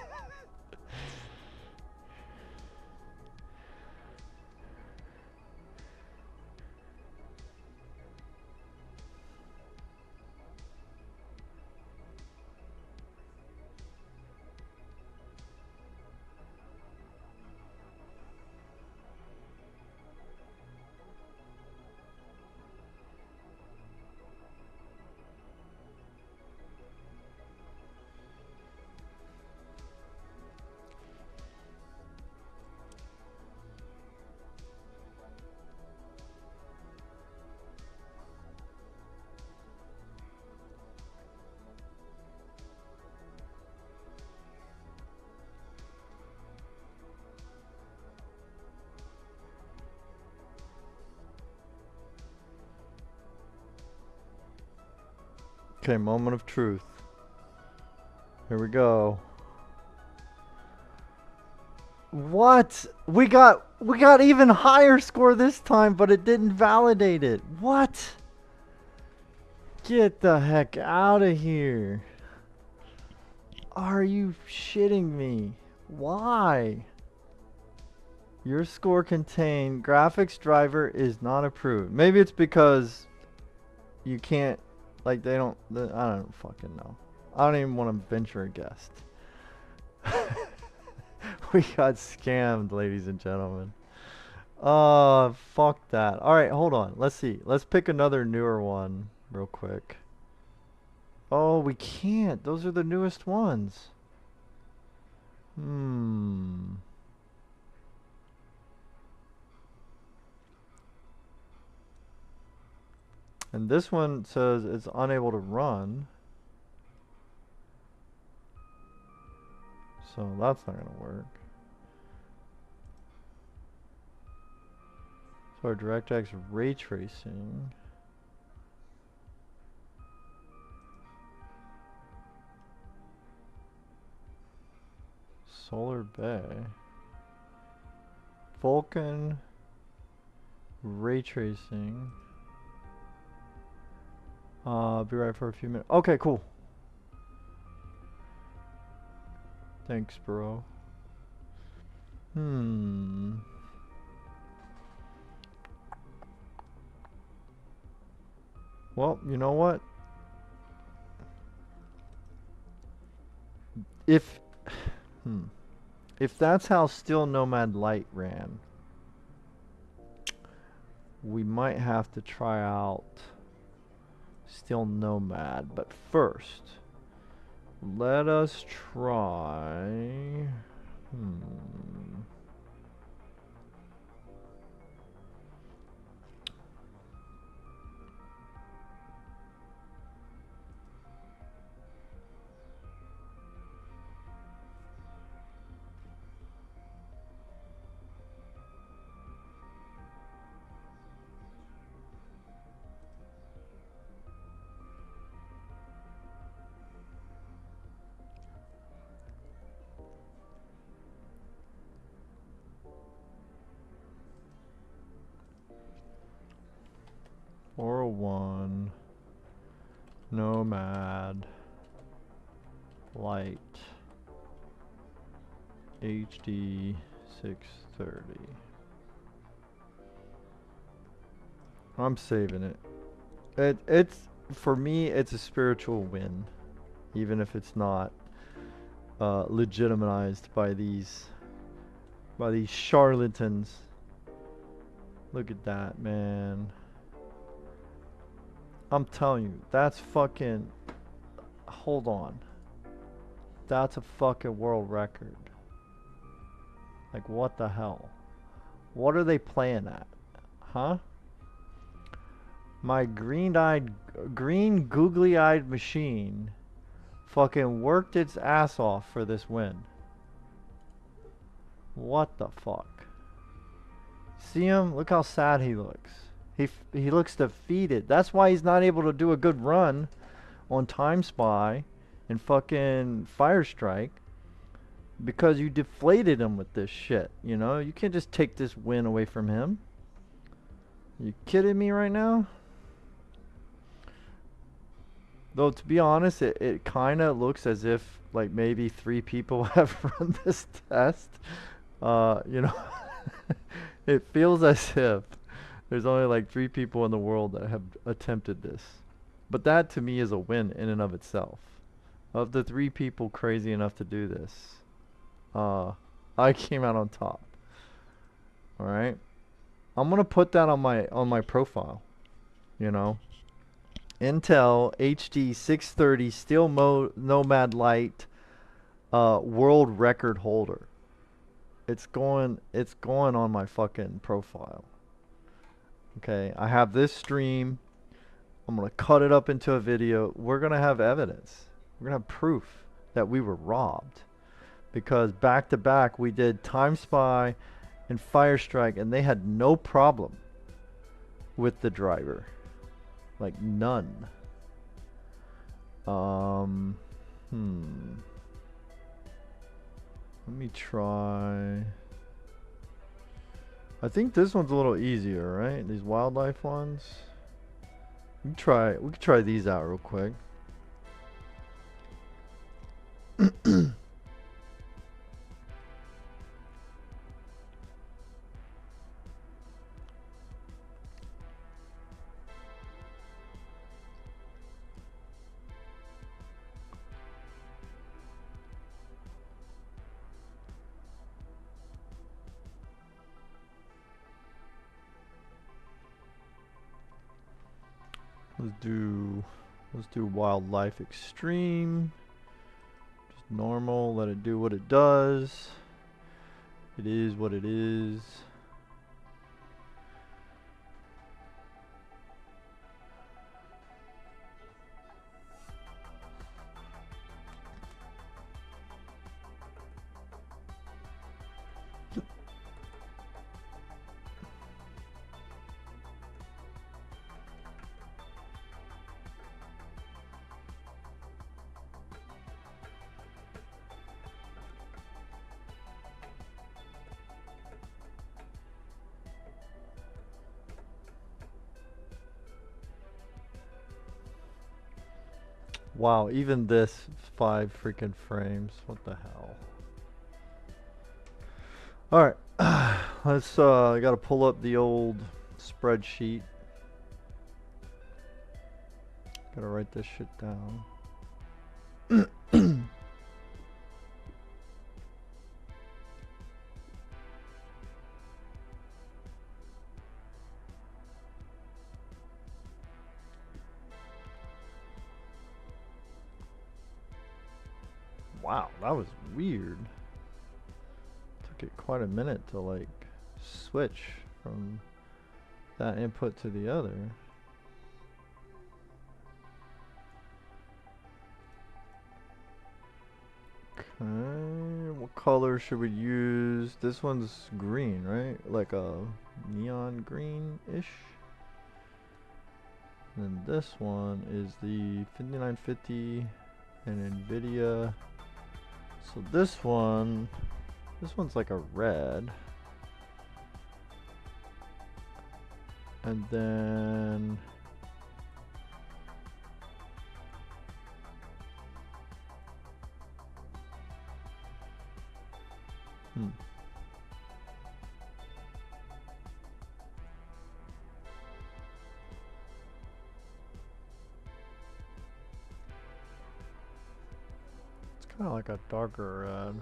okay, moment of truth. Here we go. What? We got even higher score this time, but it didn't validate it. What? Get the heck out of here. Are you shitting me? Why? Your score contained graphics driver is not approved. Maybe it's because you can't, like, they don't, I don't fucking know. I don't even want to venture a guess. We got scammed, ladies and gentlemen. Fuck that. Alright, hold on. Let's see. Let's pick another newer one real quick. Oh, we can't. Those are the newest ones. And this one says it's unable to run. So that's not gonna work. So our DirectX ray tracing. Solar Bay. Vulkan ray tracing. Be right for a few minutes. Okay, cool. Thanks, bro. Well, you know what? If that's how Steel Nomad Lite ran, we might have to try out Steel Nomad. But first, let us try. 401 Nomad Lite HD 630. I'm saving it. It's for me, it's a spiritual win, even if it's not legitimized by these charlatans. Look at that, man. I'm telling you, that's fucking, hold on. That's a fucking world record. Like, what the hell? What are they playing at? Huh? My green googly-eyed machine fucking worked its ass off for this win. What the fuck? See him? Look how sad he looks. He looks defeated. That's why he's not able to do a good run on Time Spy and fucking Fire Strike, because you deflated him with this shit. You know, you can't just take this win away from him. You kidding me right now? Though, to be honest, it kind of looks as if like maybe 3 people have run this test. You know, it feels as if there's only like 3 people in the world that have attempted this. But that to me is a win in and of itself. Of the 3 people crazy enough to do this, I came out on top. All right, I'm gonna put that on my profile. You know, Intel HD 630 Steel Nomad Lite world record holder. It's going on my fucking profile. Okay, I have this stream. I'm gonna cut it up into a video. We're gonna have evidence. We're gonna have proof that we were robbed, because back to back we did Time Spy and Fire Strike, and they had no problem with the driver, like none. Let me try. I think this one's a little easier, right? These wildlife ones. We can try these out real quick. Let's do wildlife extreme. Just normal, let it do what it does. It is what it is. Wow, even this 5 freaking frames. What the hell? Alright, let's I gotta pull up the old spreadsheet. Gotta write this shit down. Wow, that was weird. Took it quite a minute to like switch from that input to the other. Okay, what color should we use? This one's green, right? Like a neon green-ish. And then this one is the 5950 and NVIDIA. So this one's like a red. And then it's kind of like a darker red.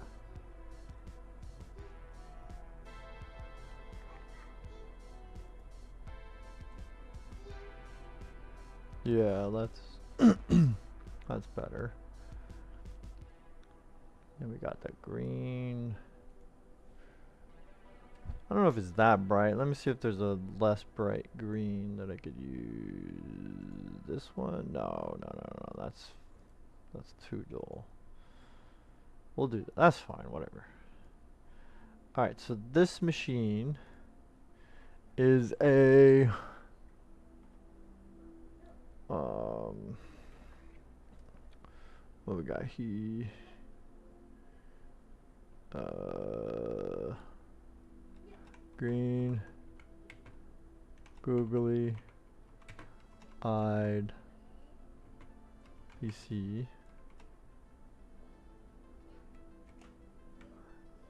Yeah, that's that's better. And we got the green. I don't know if it's that bright. Let me see if there's a less bright green that I could use. This one? No. That's too dull. We'll do that. That's fine, whatever. Alright, so this machine is a what we got here? Green Googly Eyed PC,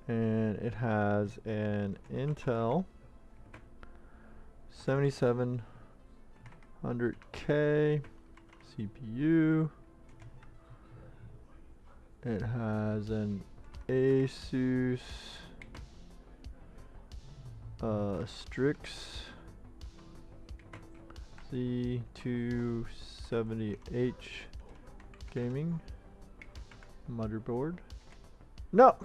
and it has an Intel 7700K CPU. It has an Asus Strix Z270H gaming motherboard. No!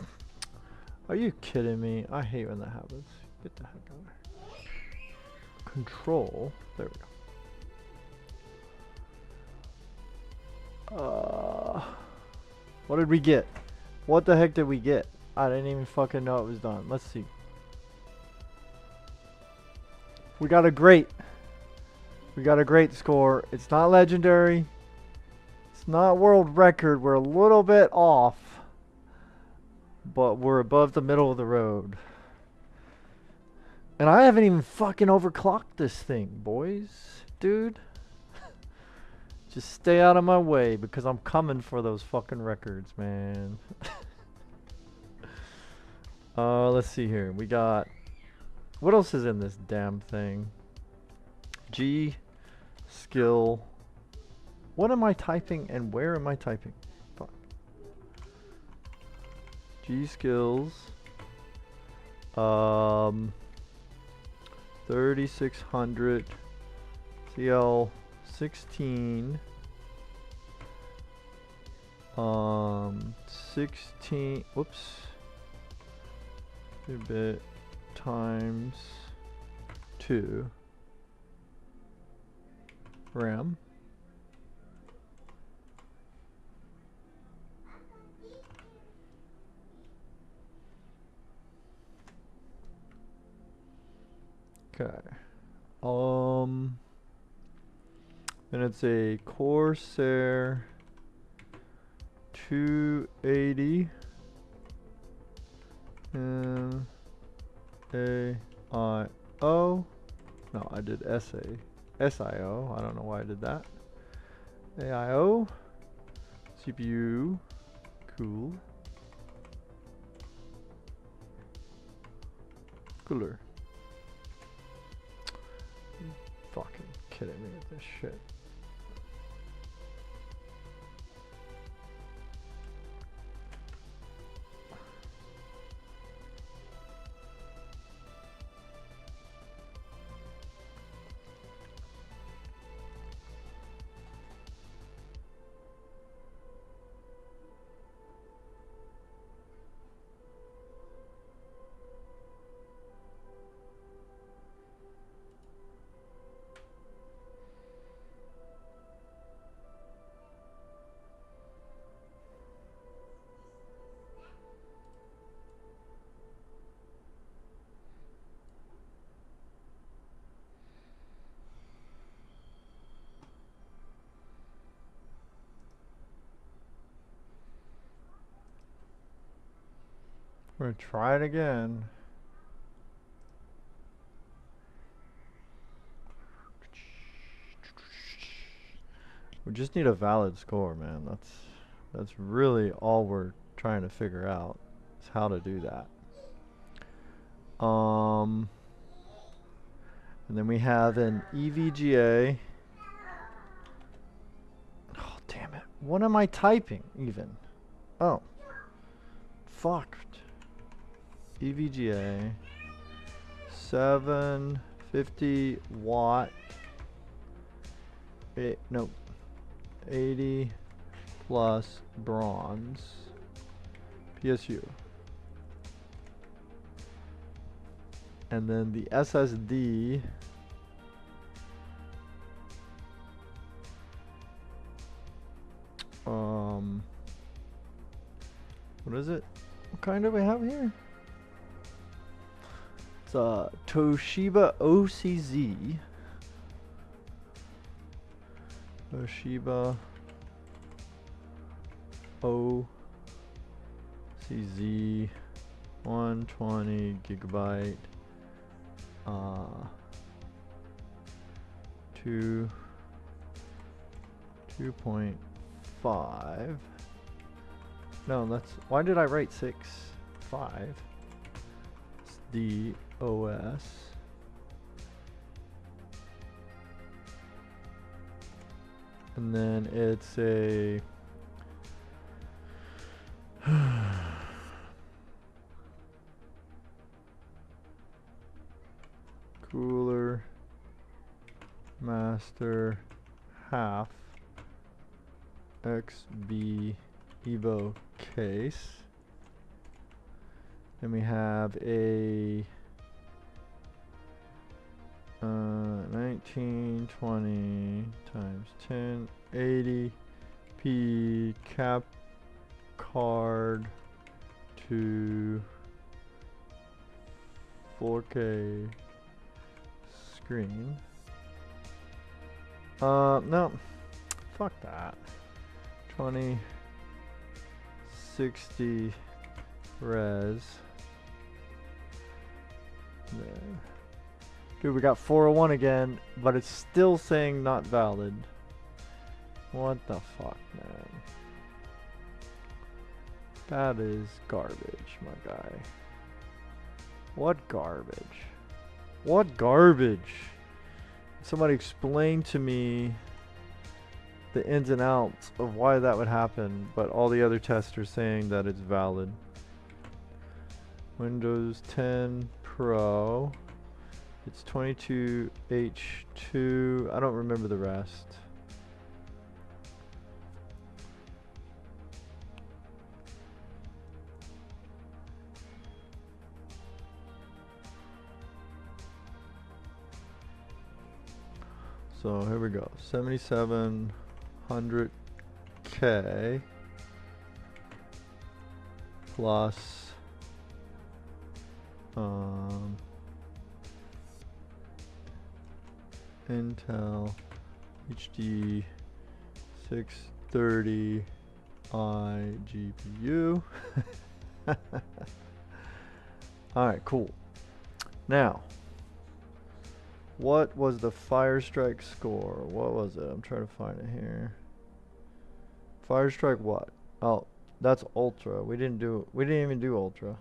Are you kidding me? I hate when that happens. Get the heck out of here. Control. There we go. What did we get? What the heck did we get? I didn't even fucking know it was done. Let's see. We got a great. We got a great score. It's not legendary. It's not world record. We're a little bit off. But we're above the middle of the road. And I haven't even fucking overclocked this thing, boys. Dude. Just stay out of my way because I'm coming for those fucking records, man. Let's see here. We got... What else is in this damn thing? Gskill. What am I typing and where am I typing? Fuck. Gskills. 3600 CL16 16 whoops bit times 2 RAM. Okay. And it's a Corsair 280 AIO. No, I did SIO. I don't know why I did that. AIO. CPU. Cool. Cooler. Fucking kidding me with this shit. We're gonna try it again. We just need a valid score, man. That's really all we're trying to figure out is how to do that. And then we have an EVGA. Oh, damn it. What am I typing even? Oh. Fuck. EVGA 750 watt. Nope. 80 plus bronze PSU. And then the SSD, what is it? What kind do we have here? It's a Toshiba OCZ. Toshiba OCZ 120 gigabyte 2.5. No, that's, why did I write 6.5? It's the OS. And then it's a cooler Master HAF XB Evo case. Then we have a 1920 times 1080p cap card to 4K screen. No, fuck that. 2060 res. There. Dude, we got 401 again, but it's still saying not valid. What the fuck, man? That is garbage, my guy. What garbage? What garbage? Somebody explain to me the ins and outs of why that would happen, but all the other tests are saying that it's valid. Windows 10 Pro. It's 22H2. I don't remember the rest. So here we go. 7700K plus Intel HD 630 iGpu. Alright, cool. Now, what was the Firestrike score? What was it? I'm trying to find it here. Firestrike what? Oh, that's Ultra. We didn't even do Ultra.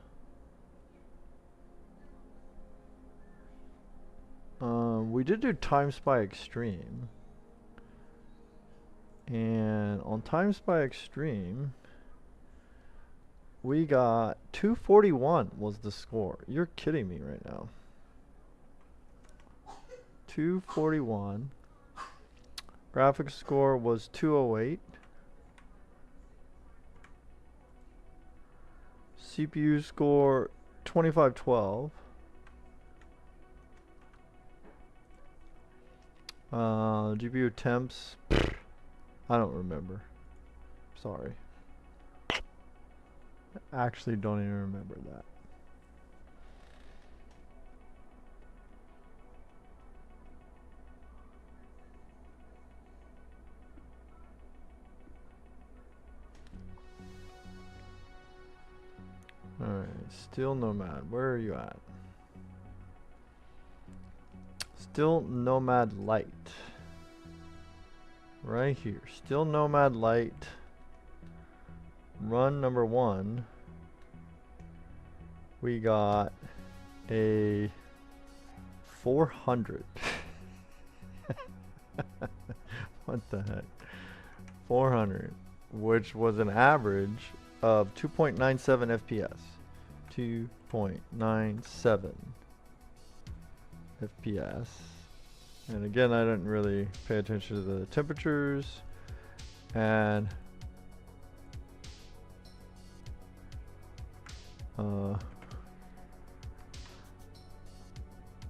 We did do Time Spy Extreme. And on Time Spy Extreme, we got 241 was the score. You're kidding me right now. 241. Graphics score was 208. CPU score 2512. GPU temps, I don't remember. Sorry. I actually don't even remember that. Alright, still Nomad. Where are you at? Still Nomad Light. Right here. Still Nomad Light. Run number 1. We got a 400. What the heck? 400. Which was an average of 2.97 FPS. 2.97 FPS. And again, I didn't really pay attention to the temperatures. And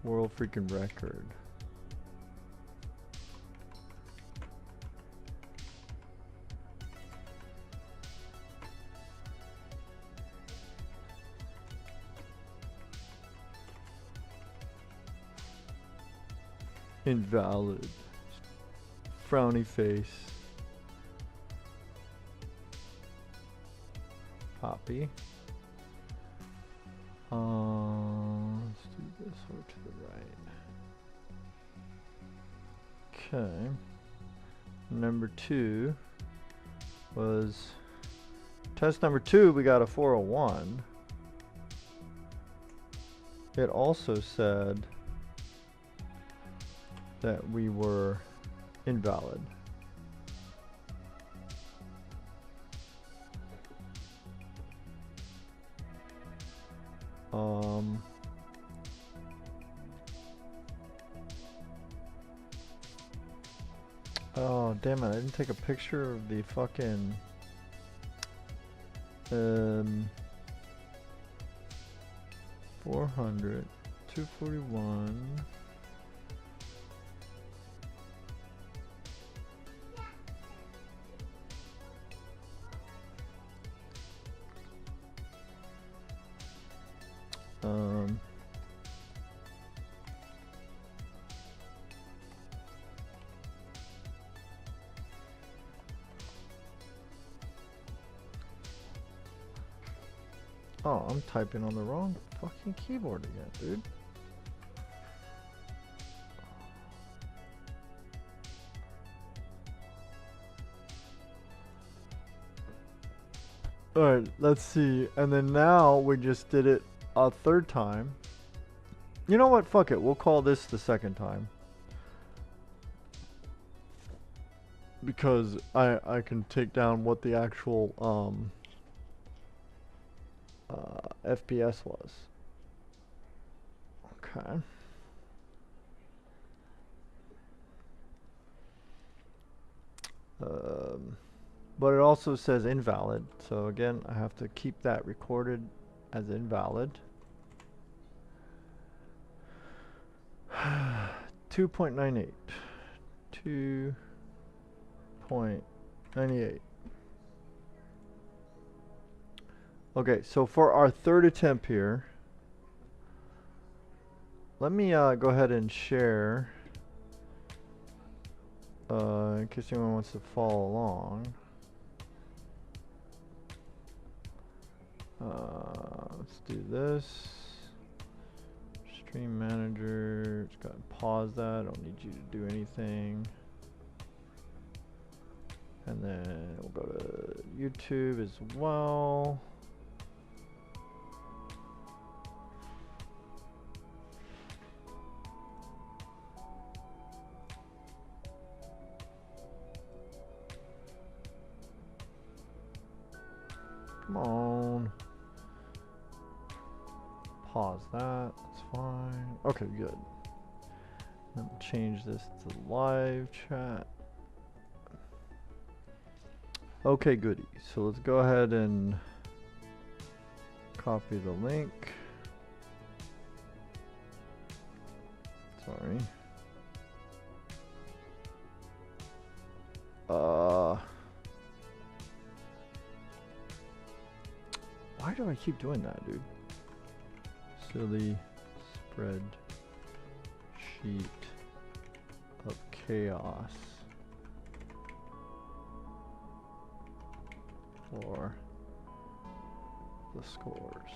World freaking record. Invalid. Frowny face. Copy. Let's do this over to the right. Okay. Number 2 was test number 2. We got a 401. It also said that we were invalid. Oh damn it, I didn't take a picture of the fucking 400 241. Oh, I'm typing on the wrong fucking keyboard again, dude. Alright, let's see. And then now we just did it a 3rd time. You know what? Fuck it. We'll call this the 2nd time. Because I can take down what the actual FPS was. Okay. But it also says invalid, so again I have to keep that recorded as invalid. 2.98 2.98. Okay, so for our 3rd attempt here, let me go ahead and share in case anyone wants to follow along. Let's do this. Stream manager. Just go ahead and pause that. I don't need you to do anything. And then we'll go to YouTube as well. Come on. Pause that. That's fine. Okay, good. Let me change this to live chat. Okay, goody. So let's go ahead and copy the link. Sorry. Why do I keep doing that, dude? Silly spread sheet of chaos for the scores.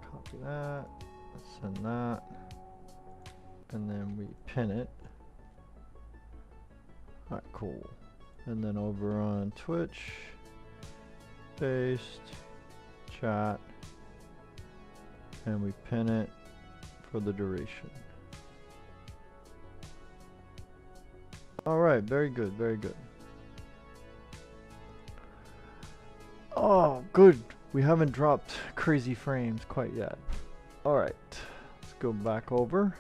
Copy that. Send that, and then we pin it. Alright, cool. And then over on Twitch, paste, chat, and we pin it for the duration. Alright, very good, very good. Oh, good. We haven't dropped crazy frames quite yet. Alright, let's go back over.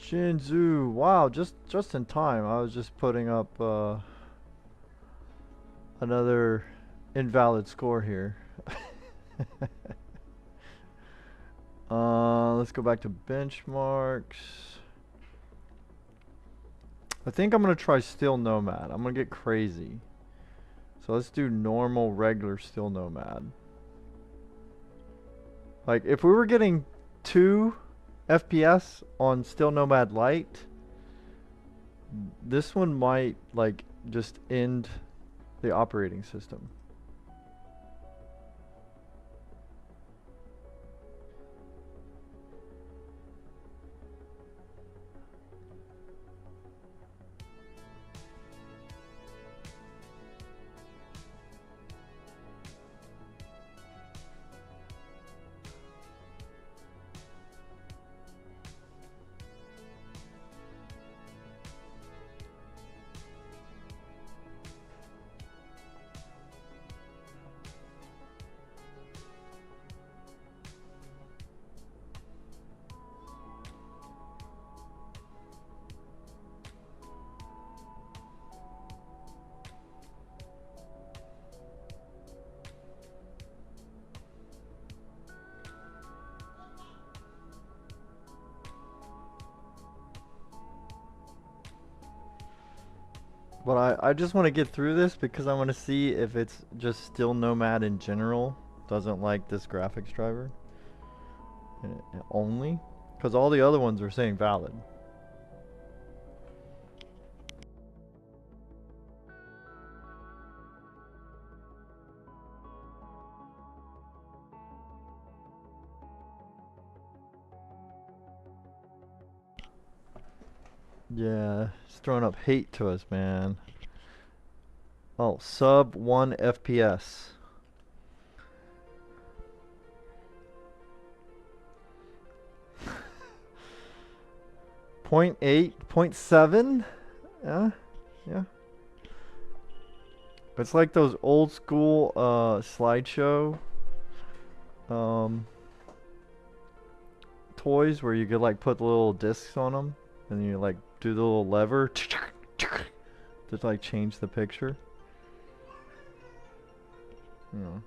Jinzu, wow, just in time. I was just putting up another invalid score here. Let's go back to benchmarks. I think I'm gonna try Still Nomad. I'm gonna get crazy. So let's do normal, regular Still Nomad. Like if we were getting 2 FPS on Still Nomad Lite, this one might like just end the operating system. But I just want to get through this because I want to see if it's just Still Nomad in general doesn't like this graphics driver only, because all the other ones are saying valid. Yeah, it's throwing up hate to us, man. Oh, sub 1 FPS. .8, 0.7? Yeah, yeah. It's like those old school slideshow toys where you could like put the little discs on them and you like do the little lever to like change the picture. You know.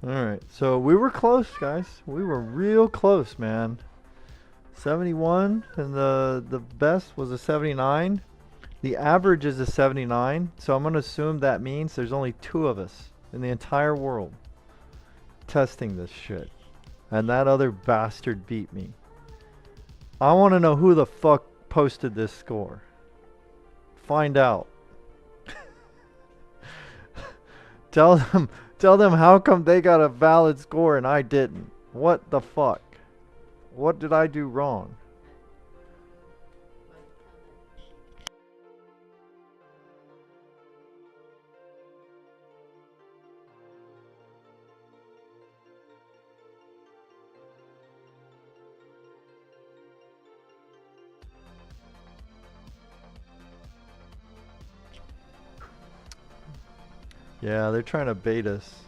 Alright, so we were close, guys. We were real close, man. 71, and the best was a 79. The average is a 79, so I'm going to assume that means there's only 2 of us in the entire world testing this shit. And that other bastard beat me. I want to know who the fuck posted this score. Find out. Tell them how come they got a valid score and I didn't. What the fuck? What did I do wrong? Yeah, they're trying to bait us.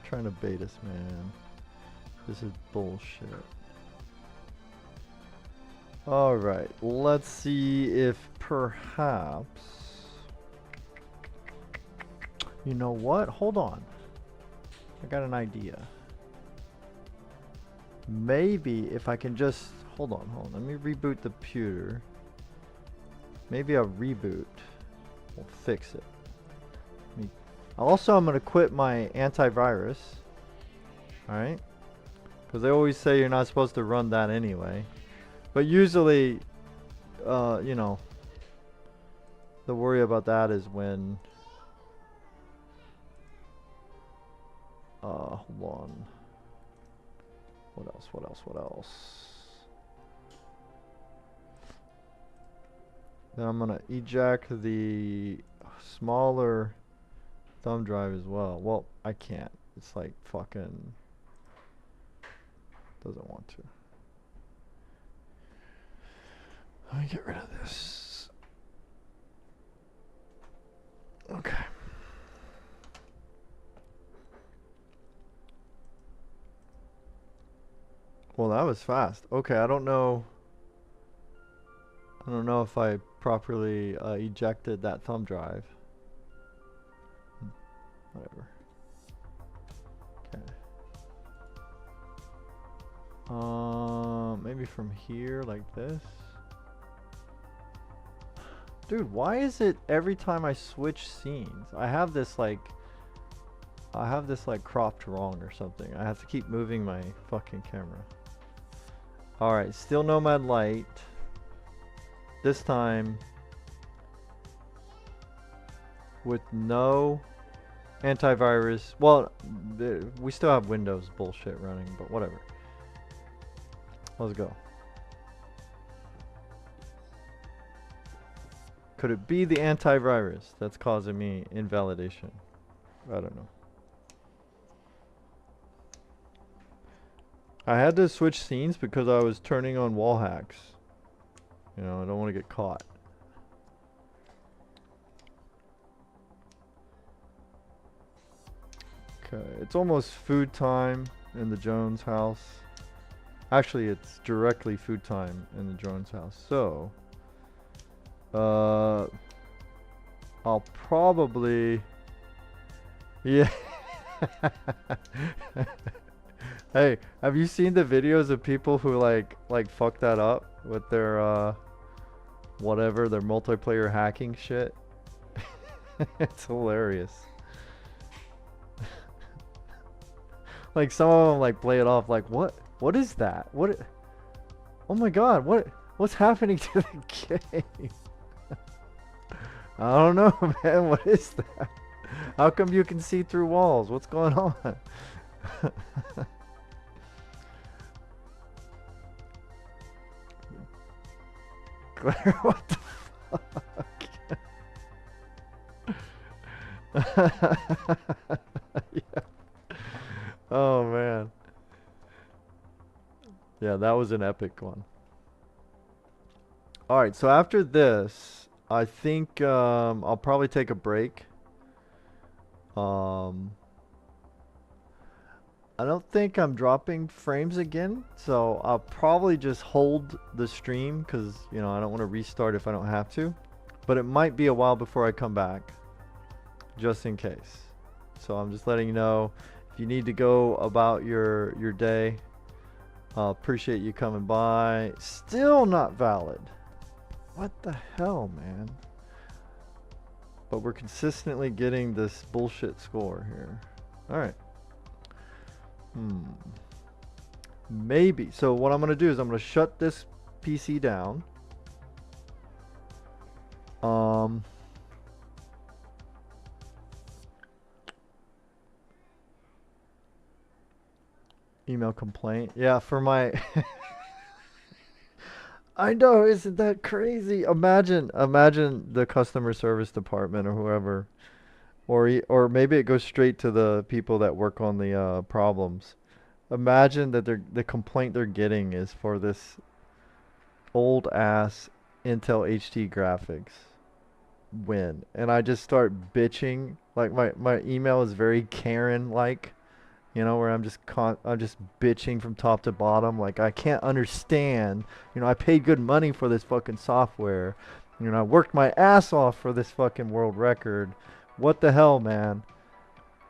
Trying to bait us, man. This is bullshit. Alright, let's see if perhaps, you know what? Hold on. I got an idea. Maybe if I can just, hold on. Let me reboot the computer. Maybe a reboot will fix it. Also, I'm going to quit my antivirus. Alright? Because they always say you're not supposed to run that anyway. But usually, you know, the worry about that is when... hold on. What else? Then I'm going to eject the smaller thumb drive as well. Well, I can't. It's like fucking... doesn't want to. Let me get rid of this. Okay. Well, that was fast. Okay, I don't know if I properly ejected that thumb drive. Whatever. Okay. Maybe from here, like this. Dude, why is it every time I switch scenes? I have this like cropped wrong or something. I have to keep moving my fucking camera. Alright, still Nomad Lite. This time with no antivirus. Well, we still have Windows bullshit running, but whatever. Let's go. Could it be the antivirus that's causing me invalidation? I don't know. I had to switch scenes because I was turning on wall hacks. You know, I don't want to get caught. Okay, it's almost food time in the Jones house. Actually, it's directly food time in the Jones house. So, I'll probably, yeah. Hey, have you seen the videos of people who like fuck that up with their whatever, their multiplayer hacking shit? It's hilarious. Like some of them like play it off like, what is that? Oh my god, what's happening to the game? I don't know, man. What is that? How come you can see through walls? What's going on? Claire, what the fuck? Yeah. Oh man. Yeah, that was an epic one. Alright, so after this, I think I'll probably take a break. I don't think I'm dropping frames again, so I'll probably just hold the stream because, you know, I don't want to restart if I don't have to. But it might be a while before I come back, just in case. So I'm just letting you know, if you need to go about your day, appreciate you coming by. Still not valid. What the hell, man? But we're consistently getting this bullshit score here. Alright. Maybe. So what I'm going to do is I'm going to shut this PC down. Email complaint. Yeah, for my... I know, isn't that crazy? Imagine the customer service department or whoever, or maybe it goes straight to the people that work on the problems. Imagine that the complaint they're getting is for this old ass Intel HD graphics win, and I just start bitching. Like my email is very Karen like. You know, where I'm just bitching from top to bottom. Like, I can't understand. You know, I paid good money for this fucking software, You know, I worked my ass off for this fucking world record. What the hell, man?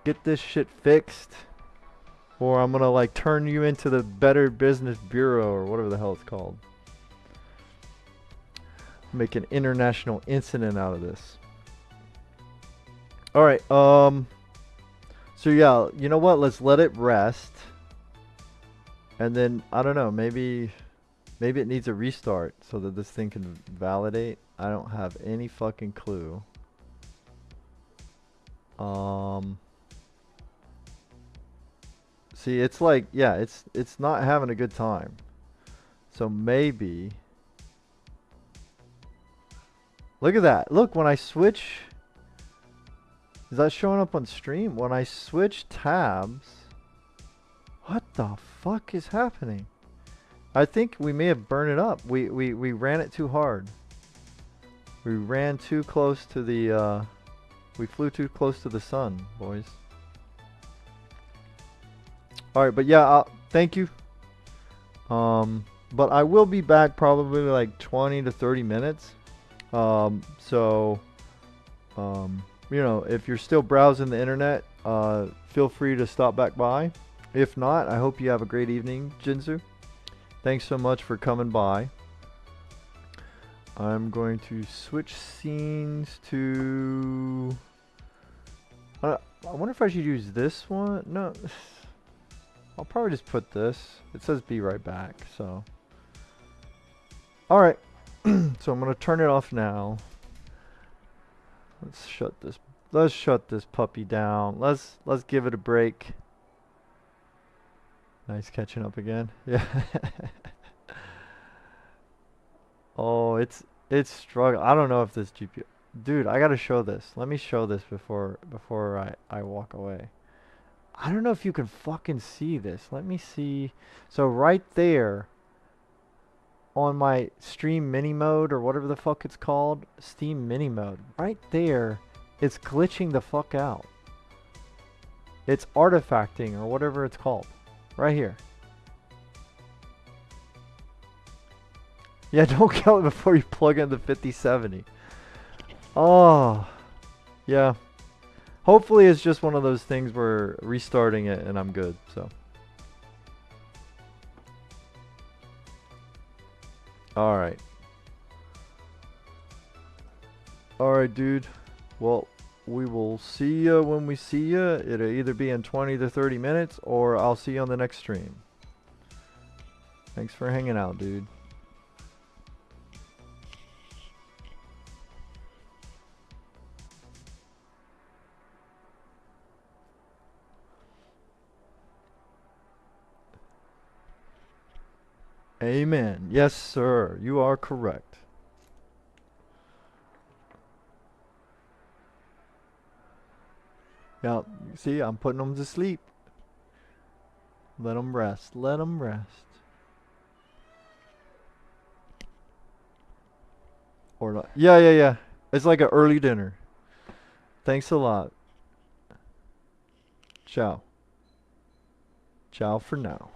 Get this shit fixed, or I'm gonna like turn you into the Better Business Bureau or whatever the hell it's called. Make an international incident out of this. All right. So yeah, you know what? Let's let it rest. And then I don't know. Maybe it needs a restart so that this thing can validate. I don't have any fucking clue. See, it's like, yeah, it's not having a good time. So maybe. Look at that. Look, when I switch, is that showing up on stream? When I switch tabs, what the fuck is happening? I think we may have burned it up. We ran it too hard. We ran too close to the, we flew too close to the sun, boys. Alright, but yeah, thank you. But I will be back probably like 20 to 30 minutes. So, you know, if you're still browsing the internet, feel free to stop back by. If not, I hope you have a great evening, Jinzu. Thanks so much for coming by. I'm going to switch scenes to... I wonder if I should use this one. No, I'll probably just put this. It says be right back, so... Alright, so I'm going to turn it off now. Let's shut this puppy down. Let's give it a break. Nice catching up again. Yeah. Oh, it's struggling. I don't know if this GPU... Dude, I gotta show this. Let me show this before I walk away. I don't know if you can fucking see this. Let me see. So right there on my stream mini mode or whatever the fuck it's called, Steam mini mode, right there, it's glitching the fuck out. It's artifacting or whatever it's called. Right here. Yeah, don't kill it before you plug in the 5070. Oh, yeah. Hopefully it's just one of those things where restarting it and I'm good, so. Alright. Alright, dude. Well, we will see you when we see you. It'll either be in 20 to 30 minutes or I'll see you on the next stream. Thanks for hanging out, dude. Amen. Yes, sir. You are correct. Yeah, see, I'm putting them to sleep. Let them rest. Let them rest. Or not. Yeah, yeah, yeah. It's like an early dinner. Thanks a lot. Ciao. Ciao for now.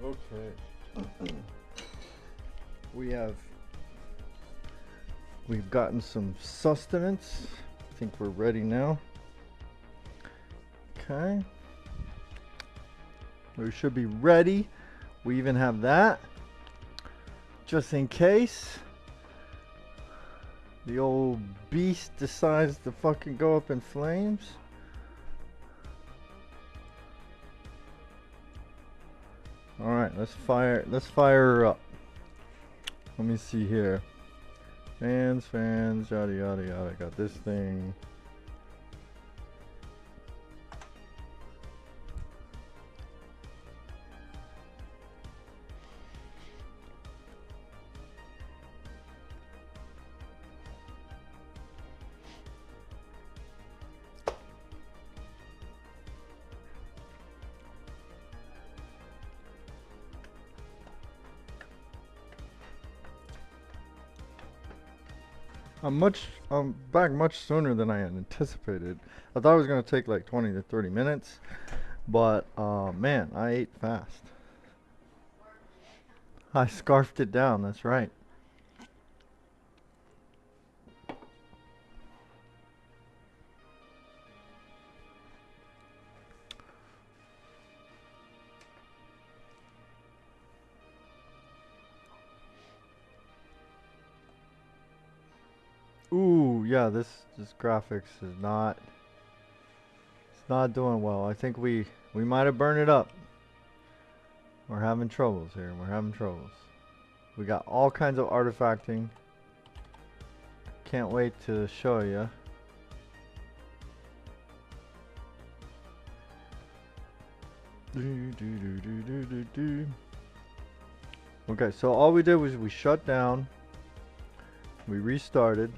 Okay. We've gotten some sustenance. I think we're ready now. Okay. We should be ready. We even have that. Just in case the old beast decides to fucking go up in flames. Alright, let's fire her up. Let me see here. Fans, yada yada yada. Got this thing. I'm back much sooner than I had anticipated. I thought it was gonna take like 20 to 30 minutes, but man, I ate fast. I scarfed it down, that's right. Ooh, yeah, this graphics is not, it's not doing well. I think we might have burned it up. We're having troubles here. We're having troubles. We got all kinds of artifacting. Can't wait to show you. Okay, so all we did was we shut down. We restarted.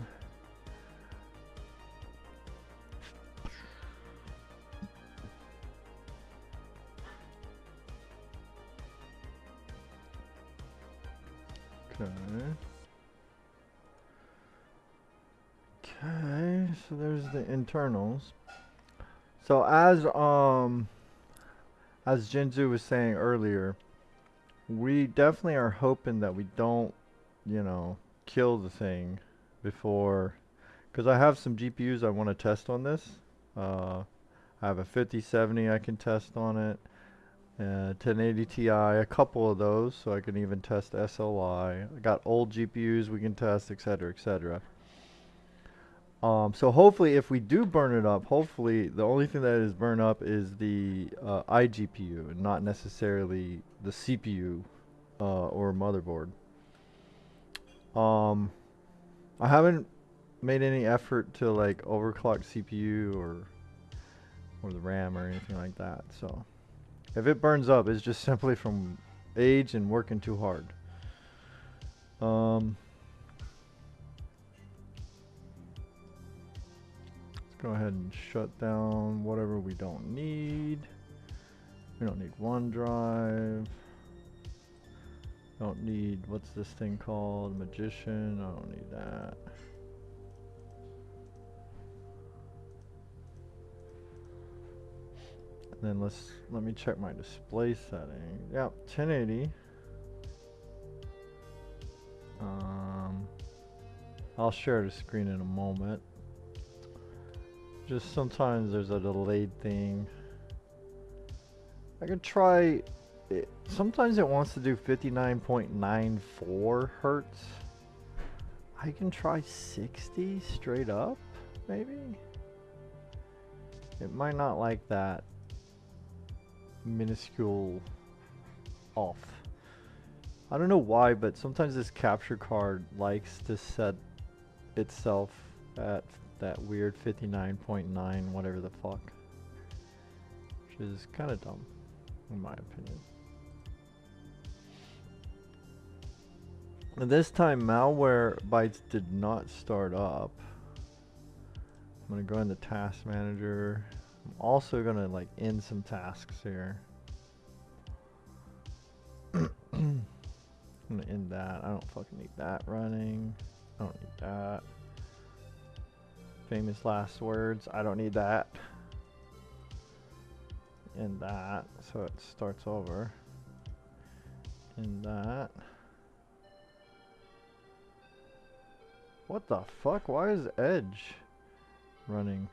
Okay, so there's the internals. So as Jinzu was saying earlier, we definitely are hoping that we don't, you know, kill the thing before, because I have some GPUs I want to test on this. I have a 5070 I can test on it. 1080 Ti, a couple of those, so I can even test SLI. I got old GPUs we can test, etc., etc. So hopefully, if we do burn it up, hopefully the only thing that is burned up is the iGPU, and not necessarily the CPU or motherboard. I haven't made any effort to like overclock CPU or the RAM or anything like that, so. If it burns up, it's just simply from age and working too hard. Let's go ahead and shut down whatever we don't need. We don't need OneDrive. Don't need, what's this thing called? Magician. I don't need that. Then let me check my display setting. Yep, 1080. I'll share the screen in a moment. Just sometimes there's a delayed thing. I could try it. Sometimes it wants to do 59.94 hertz. I can try 60 straight up, maybe. It might not like that minuscule off. I don't know why, but sometimes this capture card likes to set itself at that weird 59.9 whatever the fuck, which is kind of dumb in my opinion. And this time Malwarebytes did not start up. I'm gonna go into task manager. I'm also gonna like end some tasks here. I'm gonna end that. I don't fucking need that running. I don't need that. Famous last words. I don't need that. End that so it starts over. in that. What the fuck? Why is Edge running?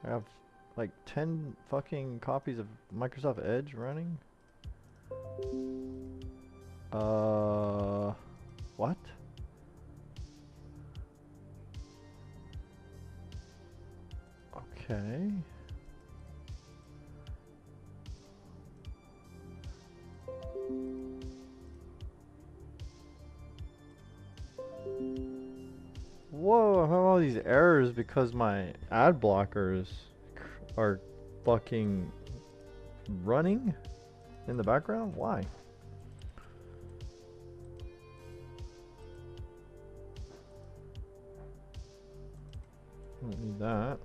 I have like 10 fucking copies of Microsoft Edge running. What? Okay. Whoa, I have all these errors because my ad blockers are fucking running in the background? Why? Don't need that.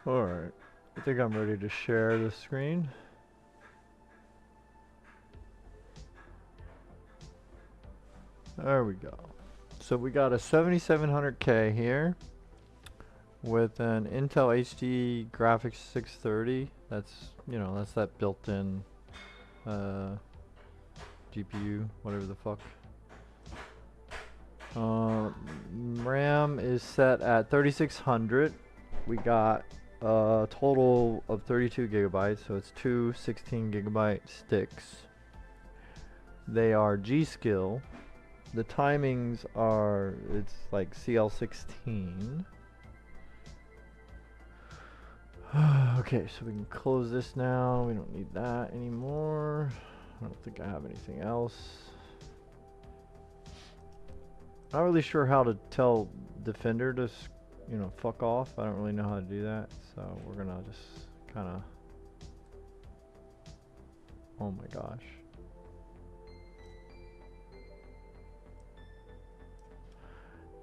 Alright, I think I'm ready to share the screen. There we go. So we got a 7700K here with an Intel HD graphics 630. That's, you know, that's that built-in GPU, whatever the fuck. RAM is set at 3600. We got a total of 32 gigabytes, so it's two 16 gigabyte sticks. They are Gskill. The timings are, it's like CL16. Okay, so we can close this now. We don't need that anymore. I don't think I have anything else. Not really sure how to tell Defender to, you know, fuck off. I don't really know how to do that, so we're gonna just kind of. Oh my gosh.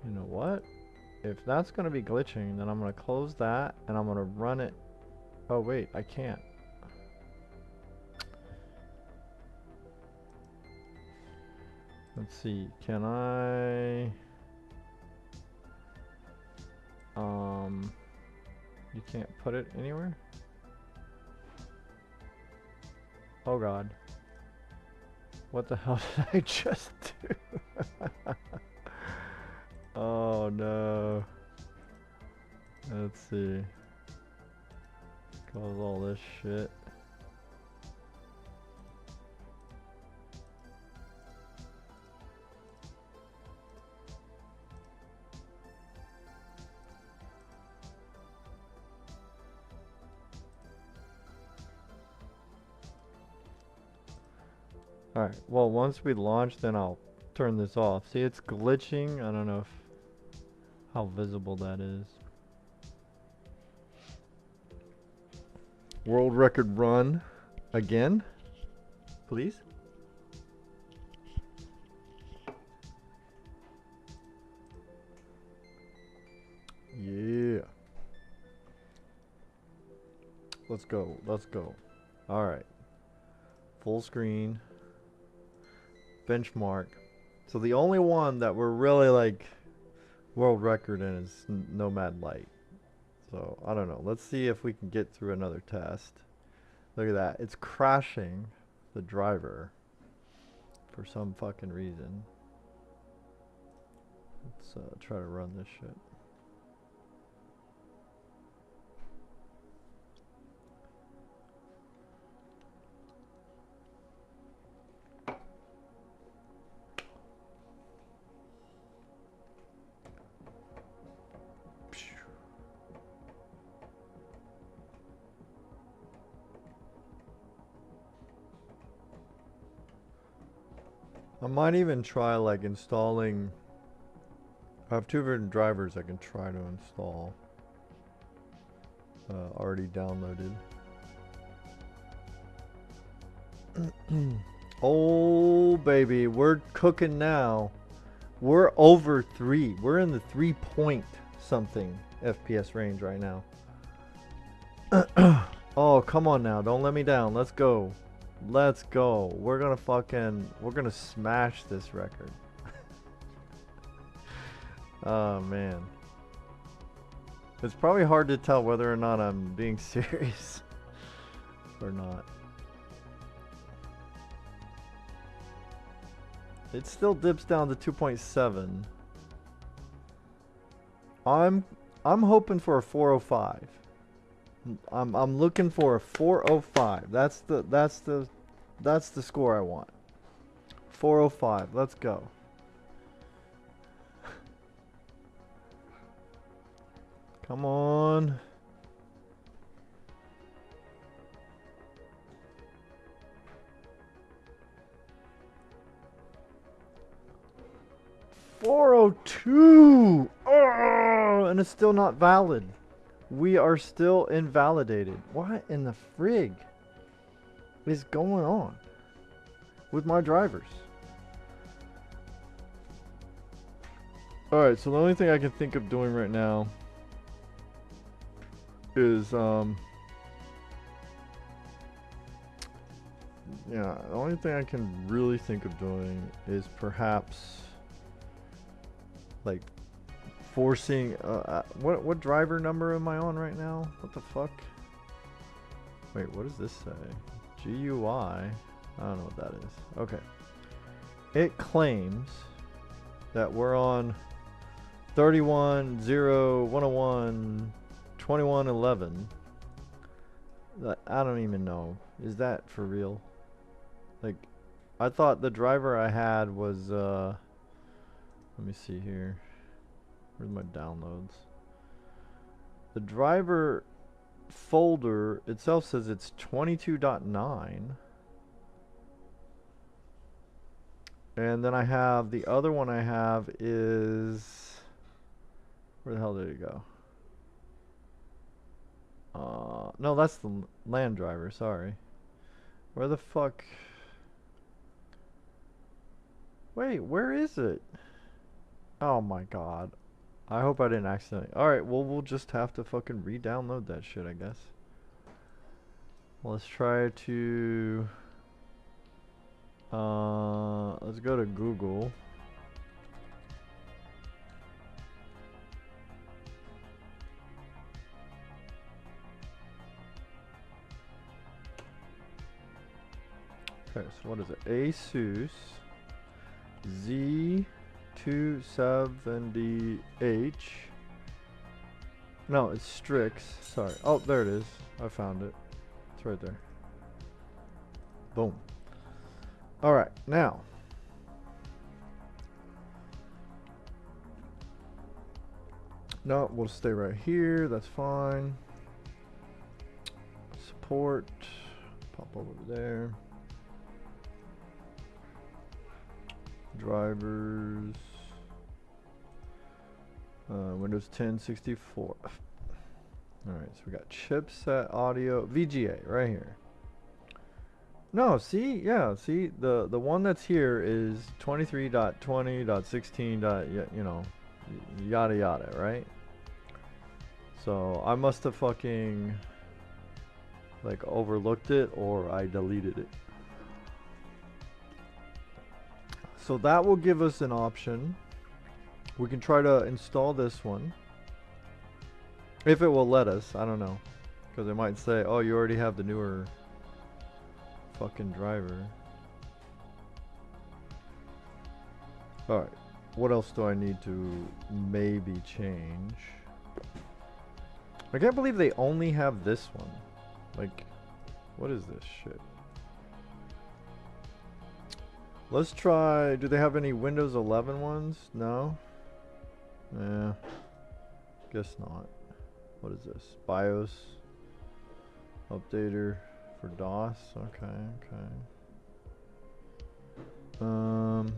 You know what? If that's gonna be glitching, then I'm gonna close that and I'm gonna run it. Oh wait, I can't. Let's see, can I? You can't put it anywhere? Oh god. What the hell did I just do? Oh no. Let's see. Close all this shit. Alright, well once we launch, then I'll turn this off. See, it's glitching. I don't know how visible that is. World record run again, please. Yeah. Let's go. Let's go. All right. Full screen. Benchmark. So the only one that we're really like world record in is Nomad Light. So I don't know. Let's see if we can get through another test. Look at that. It's crashing the driver for some fucking reason. Let's try to run this shit. I might even try like installing. I have 2 different drivers I can try to install. Already downloaded. Oh baby, we're cooking now. We're over 3. We're in the 3 point something FPS range right now. Oh, come on now. Don't let me down. Let's go. Let's go. We're gonna smash this record. Oh man. It's probably hard to tell whether or not I'm being serious or not. It still dips down to 2.7. I'm hoping for a 405. I'm looking for a 405. That's the score I want. 405. Let's go. Come on. $402. Oh, and it's still not valid. We are still invalidated. What in the frig is going on with my drivers? Alright, so the only thing I can think of doing right now is yeah, the only thing I can really think of doing is perhaps like forcing what driver number am I on right now? What the fuck? Wait, what does this say? GUI? I don't know what that is. Okay. It claims that we're on 31.0.101 21.11. I don't even know. Is that for real? Like, I thought the driver I had was let me see here. Where's my downloads? The driver folder itself says it's 22.9. And then I have the other one I have is, where the hell did it go? No, that's the LAN driver, sorry. Where the fuck? Wait, where is it? Oh my god. I hope I didn't accidentally. Alright, well, we'll just have to fucking re-download that shit, I guess. Let's try to... let's go to Google. Okay, so what is it? Asus Z270H. No, it's Strix. Sorry. Oh, there it is. I found it. It's right there. Boom. Alright, now. No, we'll stay right here. That's fine. Support. Pop over there. Drivers. Windows 10 64. Alright, so we got chipset audio VGA right here. No, see, yeah, see the one that's here is 23.20.16. You know, yada yada, right? So I must have fucking like overlooked it, or I deleted it. So that will give us an option. We can try to install this one. If it will let us, I don't know. Because it might say, oh, you already have the newer fucking driver. Alright, what else do I need to maybe change? I can't believe they only have this one. Like, what is this shit? Let's try, do they have any Windows 11 ones? No? Yeah, guess not. What is this? BIOS updater for DOS? Okay, okay. Windows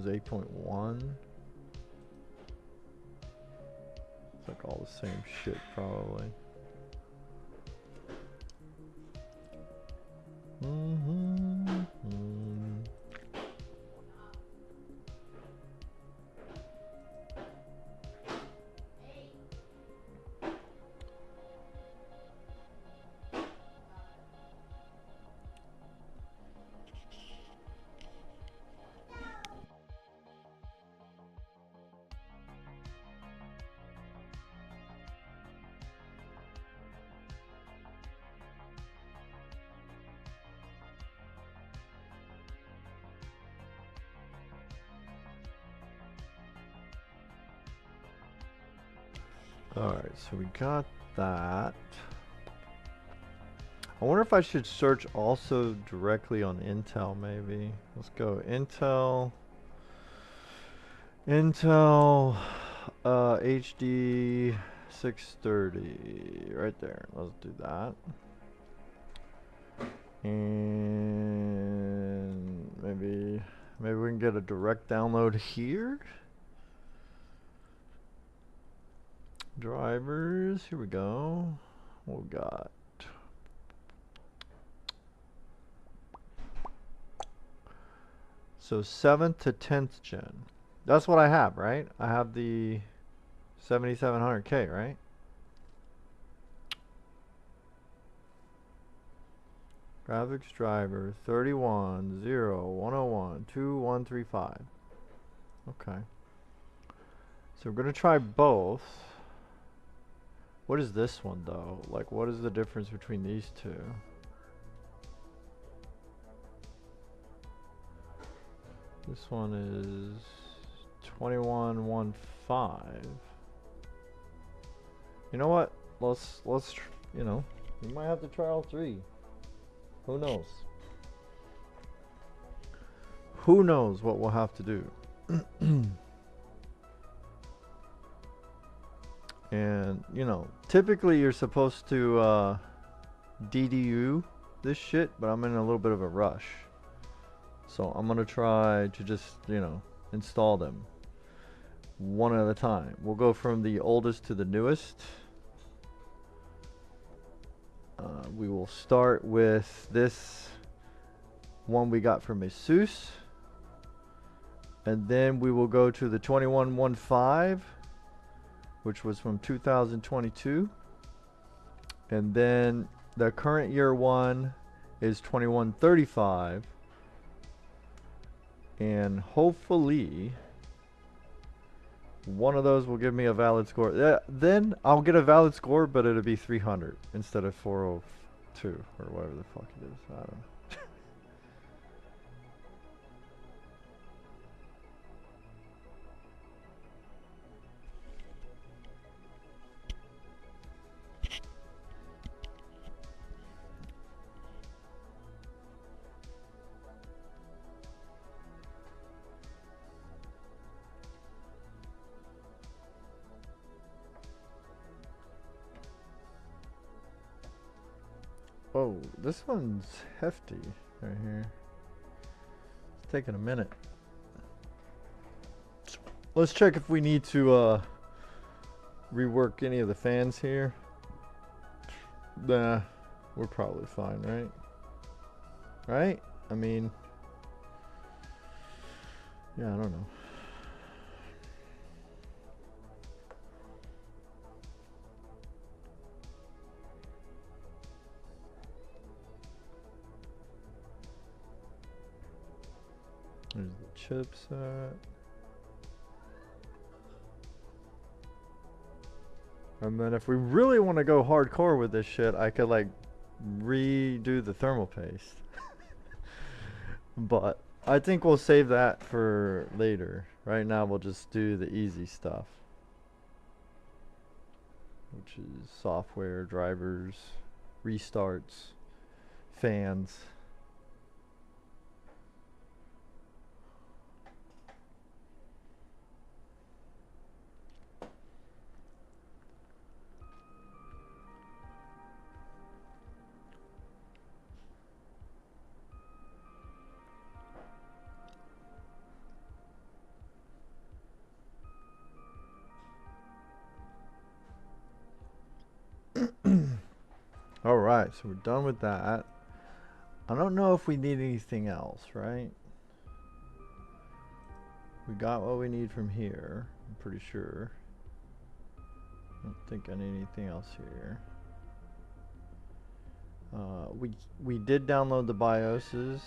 8.1. It's like all the same shit probably. Alright, so we got that. I wonder if I should search also directly on Intel maybe. Let's go Intel HD 630 right there. Let's do that. And maybe we can get a direct download here. Drivers, here we go. What we got? So 7th to 10th gen. That's what I have, right? I have the 7700K, right? Graphics driver 3101012135. Okay. So we're going to try both. What is this one though? Like, what is the difference between these two? This one is 2115. You know what? Let's you know, we might have to try all three. Who knows? Who knows what we'll have to do? And, you know, typically you're supposed to DDU this shit, but I'm in a little bit of a rush. So I'm going to try to just, you know, install them one at a time. We'll go from the oldest to the newest. We will start with this one we got from Asus. And then we will go to the 2115. Which was from 2022, and then the current year one is 2135, and hopefully one of those will give me a valid score. Then I'll get a valid score, but it'll be 300 instead of 402 or whatever the fuck it is. I don't know. Oh, this one's hefty right here. It's taking a minute. Let's check if we need to rework any of the fans here. Nah, we're probably fine, right? Right? I mean, yeah, I don't know. There's the chipset. And then if we really want to go hardcore with this shit, I could like redo the thermal paste. But I think we'll save that for later. Right now we'll just do the easy stuff, which is software, drivers, restarts, fans. Alright, so we're done with that. I don't know if we need anything else, right? We got what we need from here, I'm pretty sure. I don't think I need anything else here. We did download the BIOSes,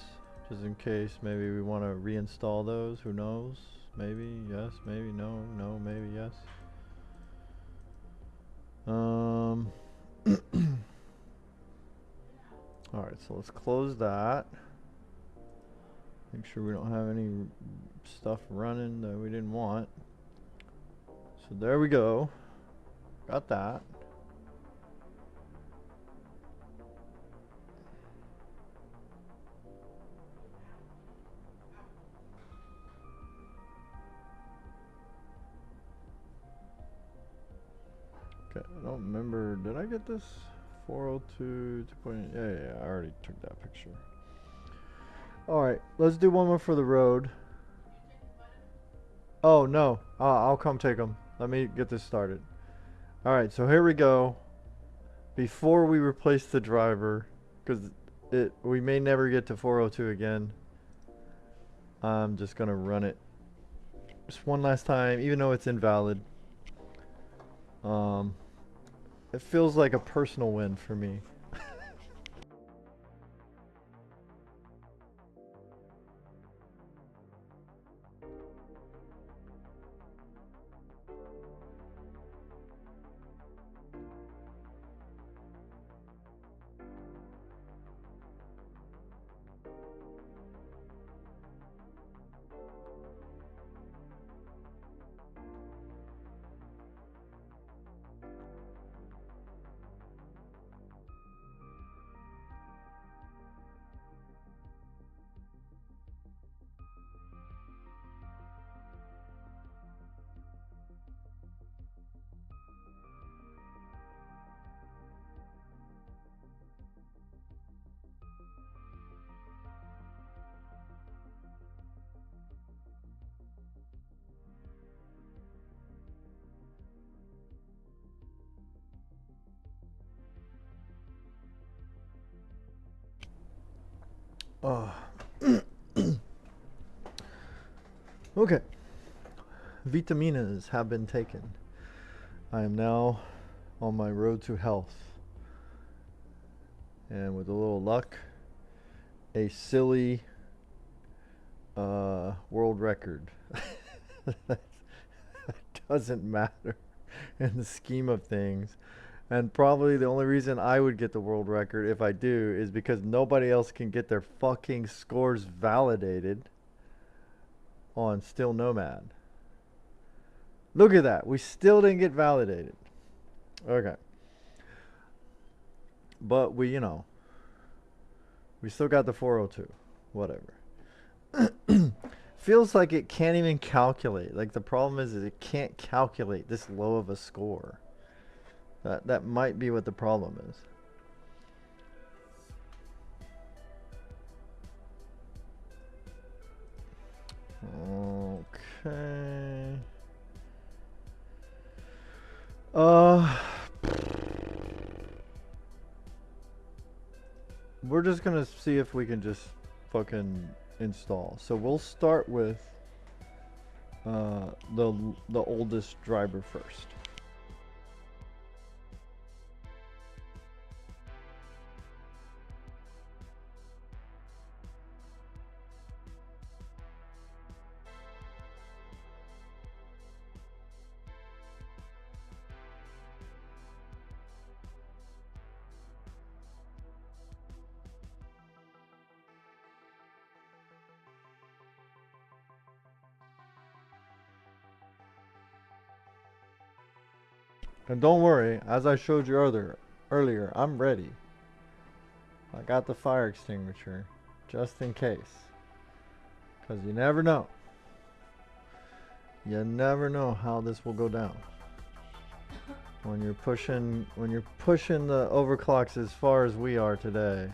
just in case maybe we want to reinstall those, who knows? Maybe, yes, maybe, no, no, maybe, yes. Alright, so let's close that. Make sure we don't have any stuff running that we didn't want. So there we go. Got that. Okay, I don't remember. Did I get this? 402 2.8. Yeah, I already took that picture. Alright, let's do one more for the road. Oh, no. I'll come take them. Let me get this started. Alright, so here we go. Before we replace the driver, because we may never get to 402 again, I'm just going to run it just one last time, even though it's invalid. It feels like a personal win for me. Okay. Vitaminas have been taken. I am now on my road to health. And with a little luck, a silly world record. That doesn't matter in the scheme of things. And probably the only reason I would get the world record if I do is because nobody else can get their fucking scores validated on Still Nomad. Look at that. We still didn't get validated. Okay. But we, you know, we still got the 402. Whatever. Feels like it can't even calculate. Like the problem is it can't calculate this low of a score. That might be what the problem is. Okay. We're just gonna see if we can just fucking install. So we'll start with the oldest driver first. And don't worry, as I showed you earlier, I'm ready. I got the fire extinguisher, just in case. Because you never know. You never know how this will go down. When you're pushing the overclocks as far as we are today.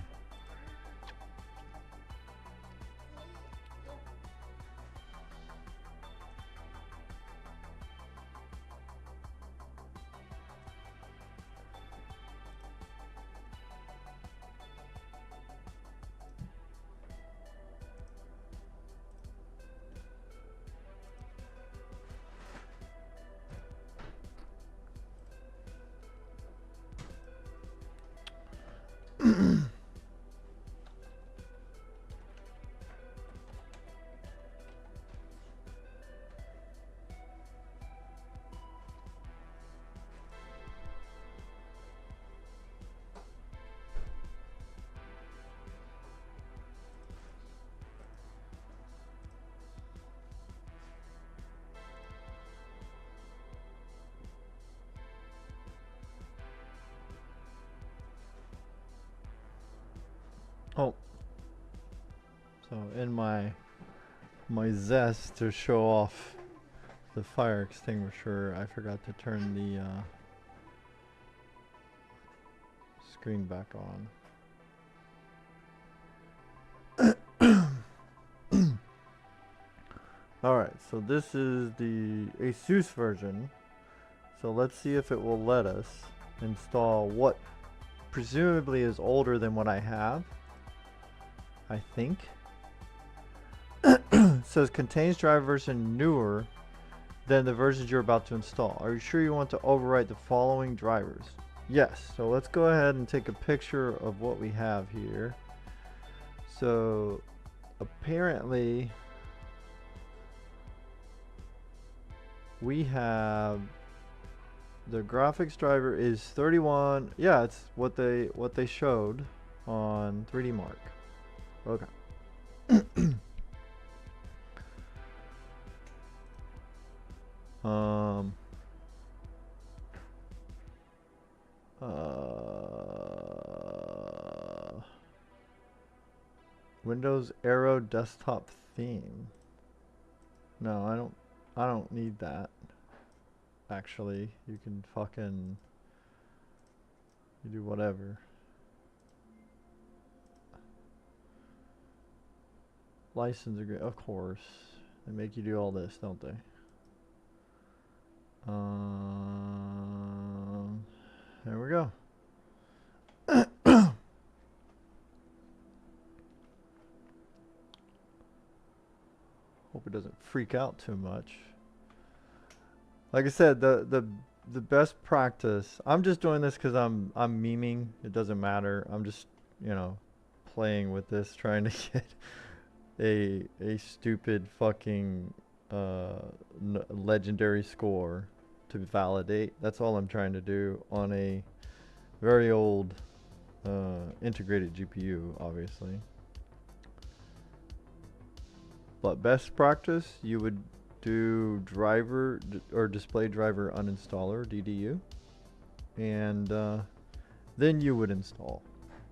Oh, so in my zest to show off the fire extinguisher, I forgot to turn the screen back on. Alright, so this is the Asus version. So let's see if it will let us install what presumably is older than what I have. I think. It says contains driver version newer than the versions you're about to install. Are you sure you want to overwrite the following drivers? Yes. So let's go ahead and take a picture of what we have here. So apparently we have the graphics driver is 31. Yeah, it's what they showed on 3D Mark. Okay. Windows Aero desktop theme. No, I don't need that. Actually, you can fucking do whatever. License agreement, of course. They make you do all this, don't they? There we go. Hope it doesn't freak out too much. Like I said, the best practice. I'm just doing this because I'm memeing. It doesn't matter. I'm just, you know, playing with this, trying to get a stupid fucking legendary score to validate. That's all I'm trying to do on a very old integrated GPU, obviously. But best practice, you would do driver or display driver uninstaller DDU, and then you would install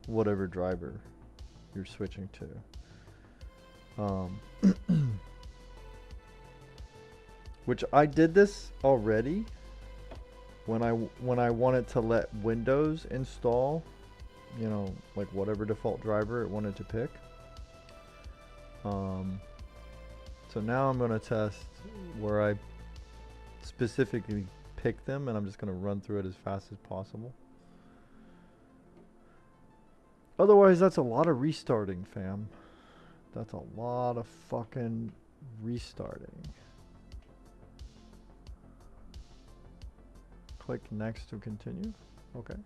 whatever driver you're switching to. Which I did this already when I wanted to let Windows install, you know, like whatever default driver it wanted to pick. So now I'm going to test where I specifically pick them, and I'm just going to run through it as fast as possible. Otherwise, that's a lot of restarting, fam. That's a lot of fucking restarting. Click next to continue. Okay.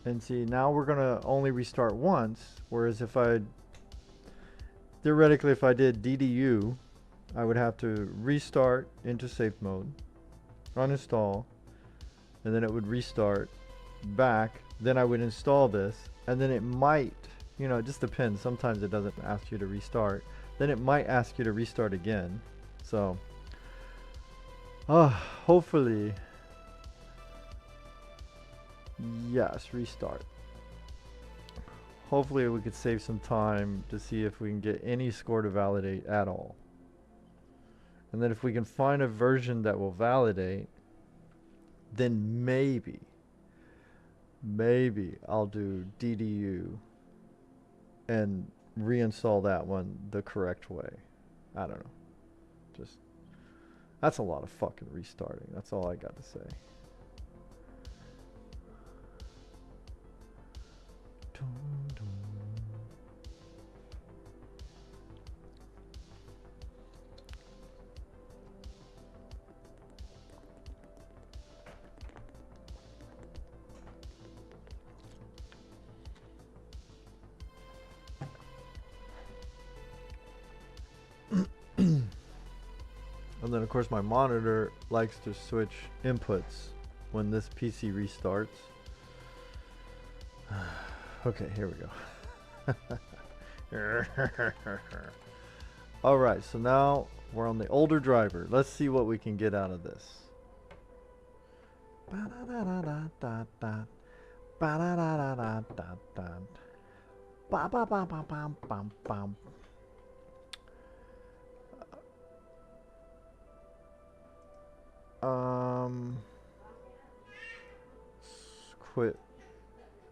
And see, now we're going to only restart once, whereas if I theoretically, if I did DDU, I would have to restart into safe mode, uninstall, and then it would restart back. Then I would install this, and then it might, you know, it just depends. Sometimes it doesn't ask you to restart. Then it might ask you to restart again. So, hopefully, yes, restart. Hopefully we could save some time to see if we can get any score to validate at all. And then if we can find a version that will validate, then maybe I'll do DDU and reinstall that one the correct way. I don't know. Just, that's a lot of fucking restarting. That's all I got to say. And then of course my monitor likes to switch inputs when this PC restarts. Okay, here we go. Alright, so now we're on the older driver. Let's see what we can get out of this. Ba ba ba ba bam bam bam. Quit.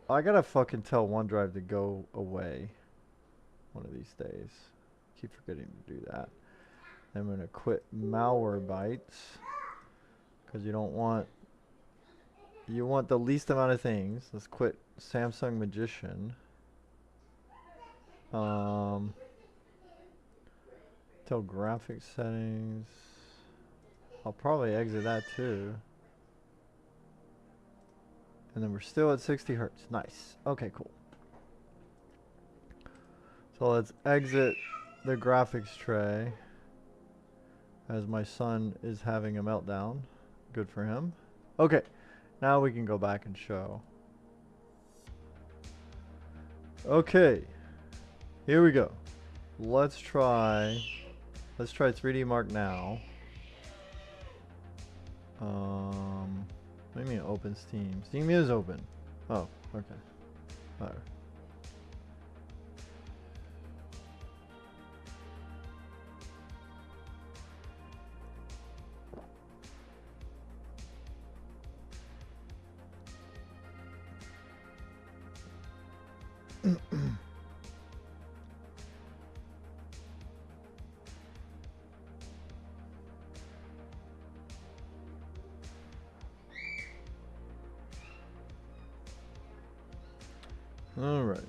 I gotta fucking tell OneDrive to go away one of these days. Keep forgetting to do that. I'm gonna quit Malwarebytes because you don't want. You want the least amount of things. Let's quit Samsung Magician. Tell graphics settings. I'll probably exit that too. And then we're still at 60 hertz. Nice. Okay, cool. So let's exit the graphics tray as my son is having a meltdown. Good for him. Okay, now we can go back and show. Okay, here we go. Let's try 3D Mark now. What do you mean open Steam? Steam is open. Oh, okay. Alright. Alrighty.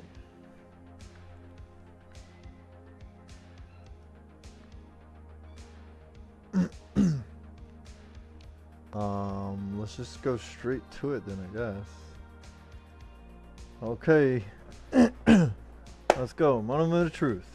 Let's just go straight to it then, I guess. Okay. Let's go. Moment of truth.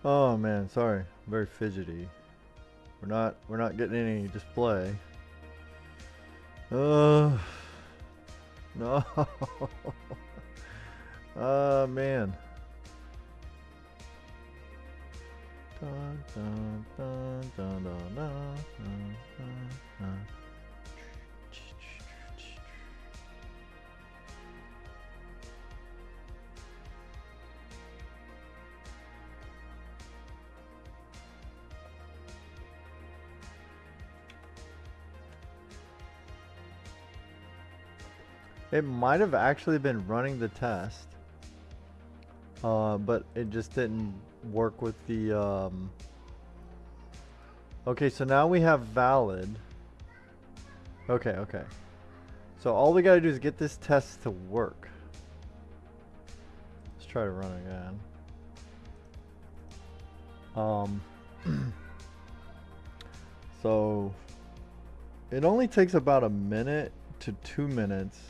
Oh man, sorry. I'm very fidgety. We're not getting any display. No. Man. Dun, dun, dun, dun, dun, dun, dun, dun. It might have actually been running the test, but it just didn't work with the, okay, so now we have valid. Okay. So all we gotta do is get this test to work. Let's try to run again. So it only takes about a minute to 2 minutes.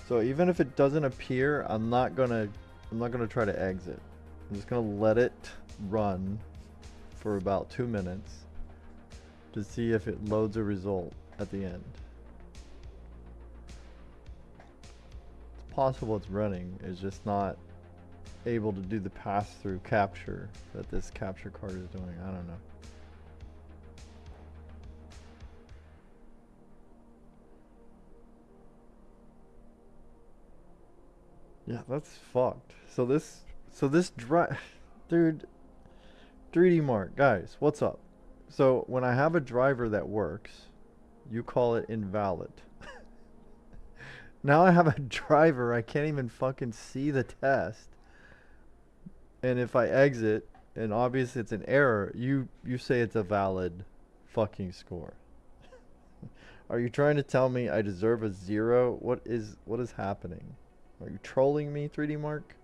So even if it doesn't appear, I'm not gonna try to exit. I'm just gonna let it run for about 2 minutes to see if it loads a result at the end. It's possible it's running, it's just not able to do the pass-through capture that this capture card is doing. I don't know. Yeah, that's fucked. So this drive, dude, 3D Mark, guys, what's up? So when I have a driver that works, you call it invalid. Now I have a driver, I can't even fucking see the test. And if I exit, and obviously it's an error, you say it's a valid fucking score. Are you trying to tell me I deserve a 0? What is happening? Are you trolling me, 3D Mark?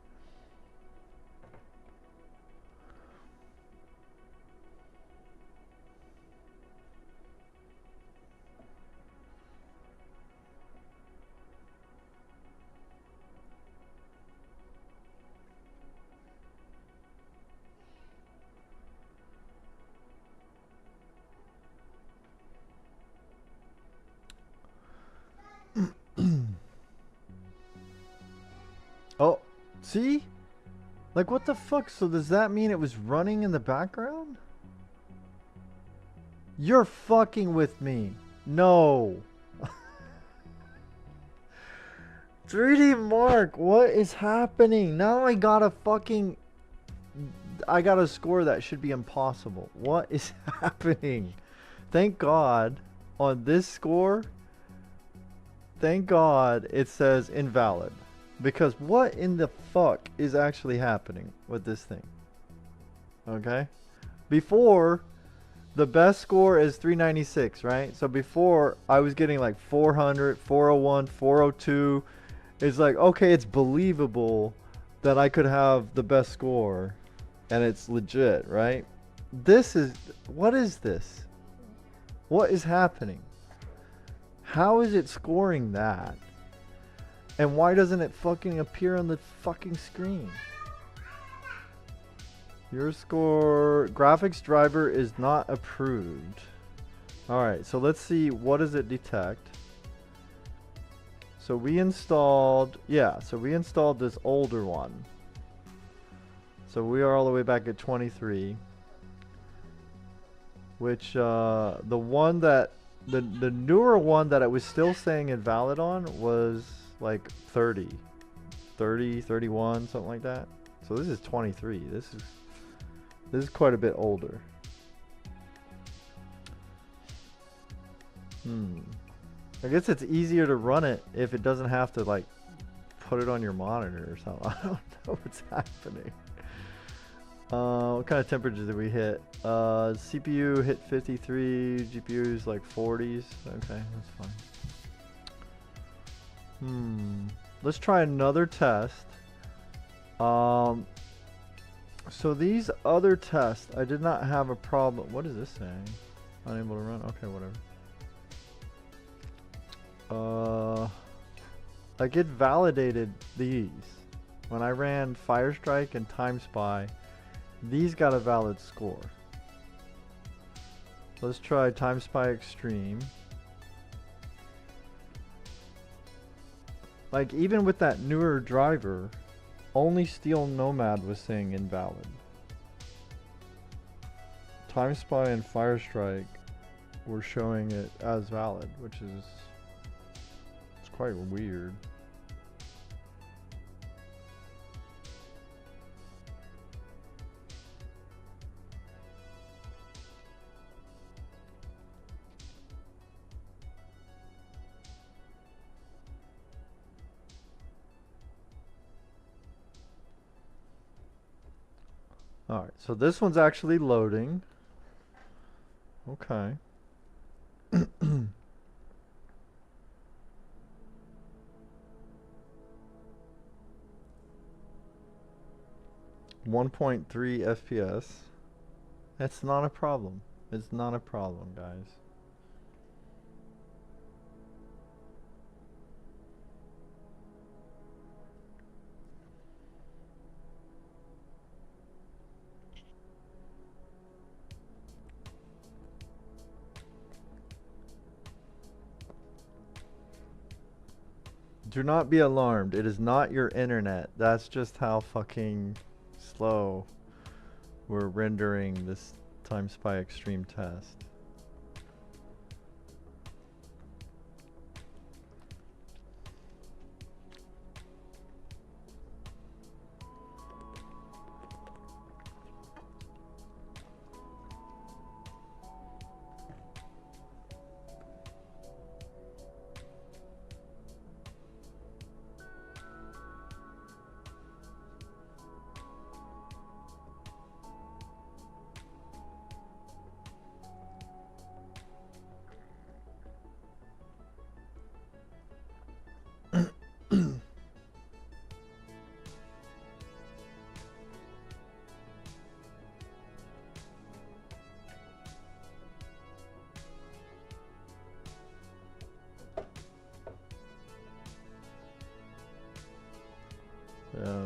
See? Like, what the fuck? So does that mean it was running in the background? You're fucking with me. No. 3D Mark, what is happening? Now I got a score that should be impossible. What is happening? Thank God on this score, thank God it says invalid. Because what in the fuck is actually happening with this thing? Okay? Before, the best score is 396, right? So before, I was getting like 400, 401, 402. It's like, okay, it's believable that I could have the best score. And it's legit, right? This is... What is this? What is happening? How is it scoring that? And why doesn't it fucking appear on the fucking screen? Your score... Graphics driver is not approved. Alright, so let's see, what does it detect? So we installed... Yeah, so we installed this older one. So we are all the way back at 23. Which, the one that... The newer one that I was still saying invalid on was like 30, 31, something like that. So this is 23. This is quite a bit older. I guess it's easier to run it if it doesn't have to like put it on your monitor or something. I don't know what's happening. What kind of temperature did we hit? CPU hit 53, GPU is like 40s. Okay, that's fine. Let's try another test. So these other tests, I did not have a problem. What is this saying? Unable to run? Okay, whatever. Like it validated these. When I ran Firestrike and TimeSpy, these got a valid score. Let's try TimeSpy Extreme. Like even with that newer driver, only Steel Nomad was saying invalid. TimeSpy and Firestrike were showing it as valid, which is quite weird. Alright, so this one's actually loading. Okay. 1.3 FPS. That's not a problem. It's not a problem, guys. Do not be alarmed. It is not your internet. That's just how fucking slow we're rendering this TimeSpy Extreme test.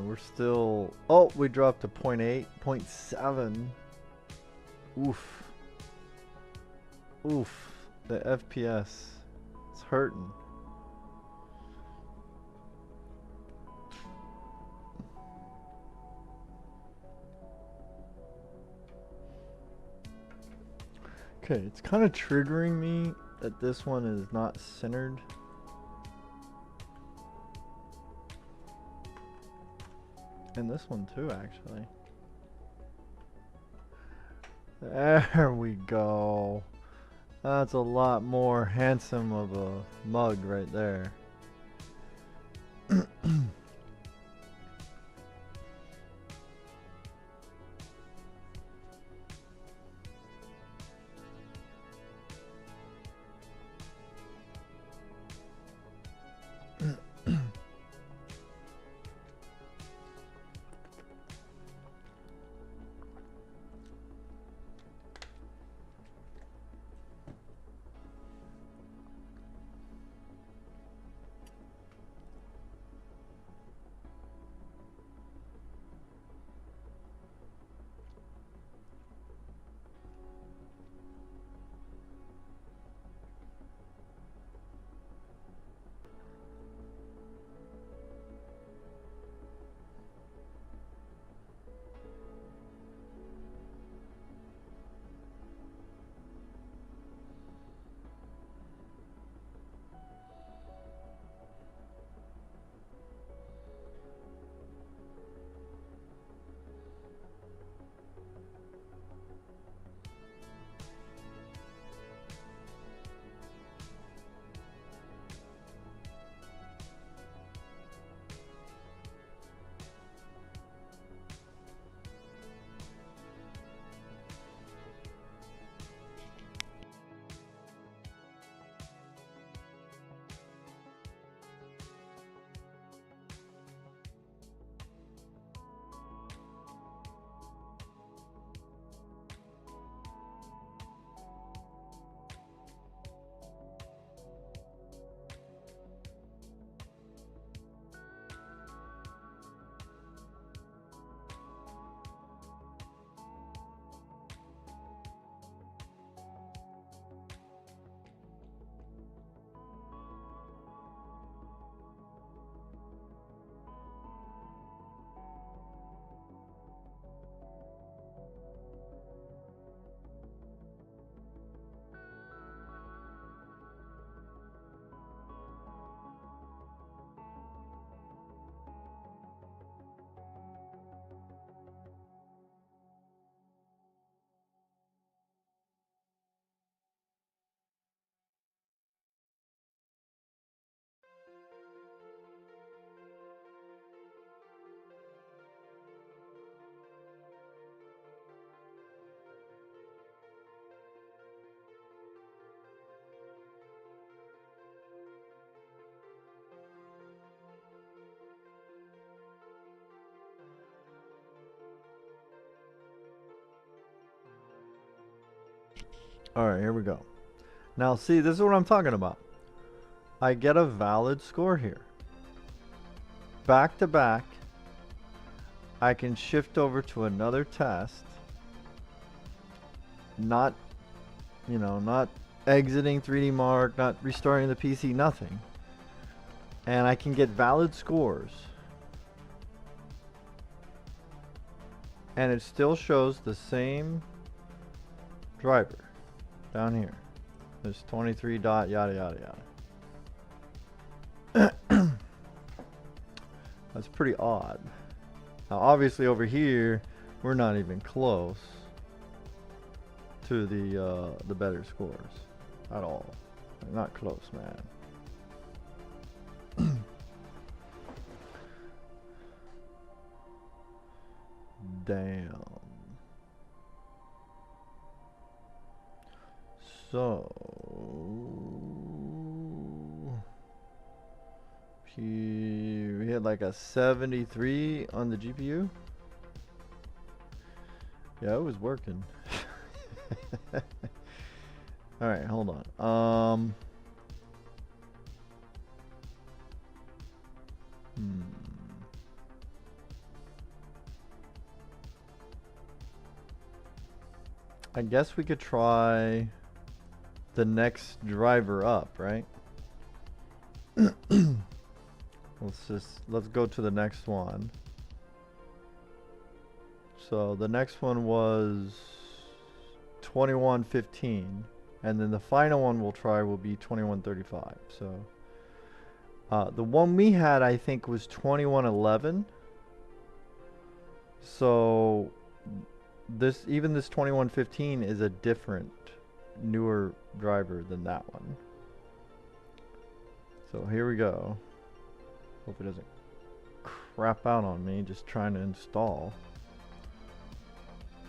We're still... Oh, we dropped to 0.8, 0.7. Oof. Oof. The FPS. It's hurting. Okay, it's kind of triggering me that this one is not centered. And this one too, actually. There we go. That's a lot more handsome of a mug right there. Alright, here we go. Now see, this is what I'm talking about. I get a valid score here. Back to back, I can shift over to another test. Not, you know, not exiting 3D Mark, not restarting the PC, nothing. And I can get valid scores. And it still shows the same driver down here. There's 23 dot yada yada yada. That's pretty odd. Now obviously over here we're not even close to the better scores at all. Not close, man. Damn. So we had like a 73 on the GPU. Yeah, it was working. All right, hold on. I guess we could try the next driver up, right? Let's go to the next one. So the next one was 2115, and then the final one we'll try will be 2135. So the one we had, I think, was 2111. So this 2115 is a different, newer driver than that one. So here we go. Hope it doesn't crap out on me just trying to install.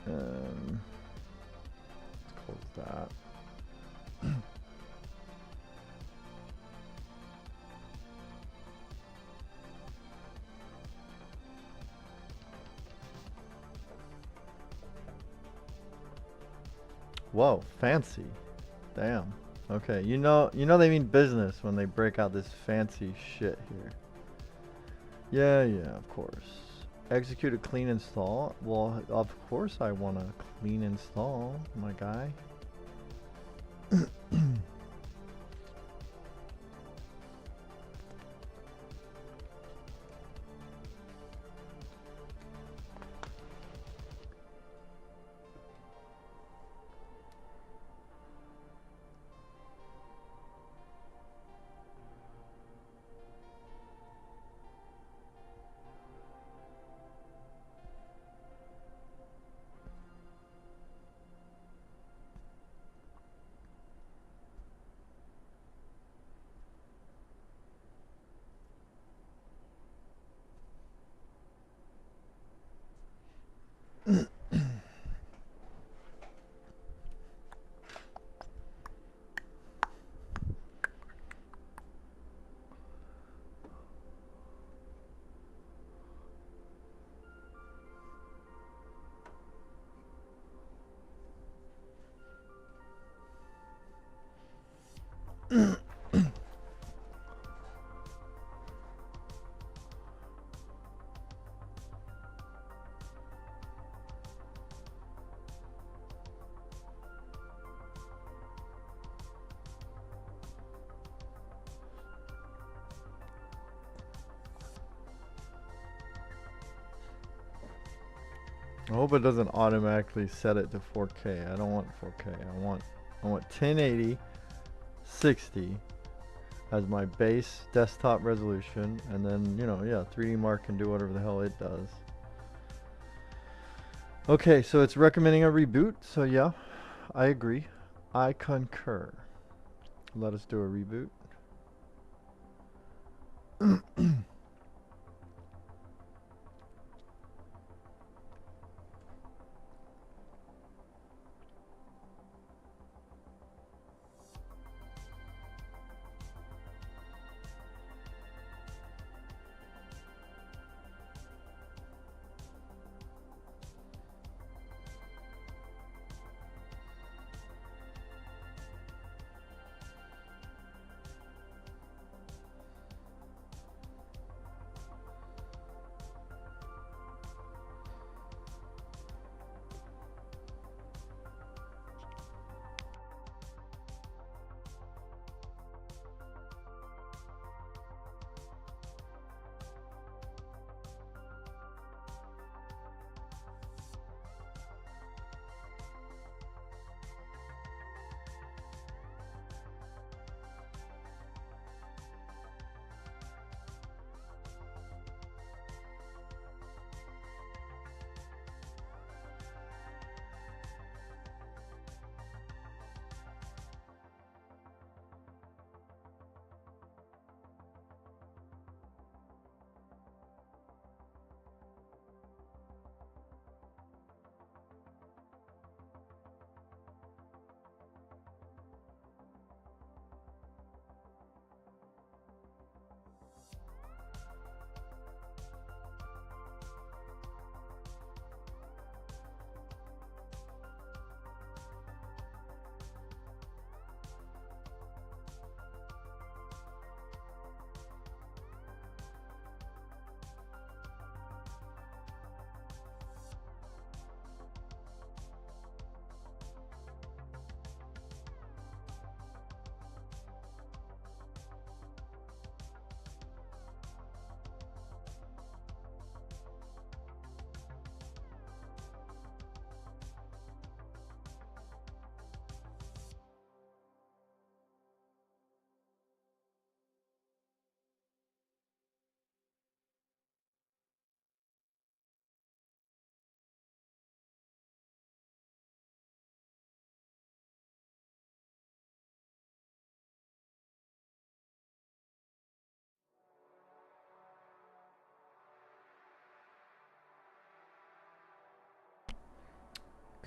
Let's close that. Whoa, fancy. Damn. Okay, you know they mean business when they break out this fancy shit here. Yeah, of course. Execute a clean install. Well, of course I want a clean install, my guy. I hope it doesn't automatically set it to 4K. I don't want 4K. I want 1080 60 as my base desktop resolution, and then, you know, yeah, 3D Mark can do whatever the hell it does. Okay, so it's recommending a reboot. So yeah, I agree. I concur. Let us do a reboot.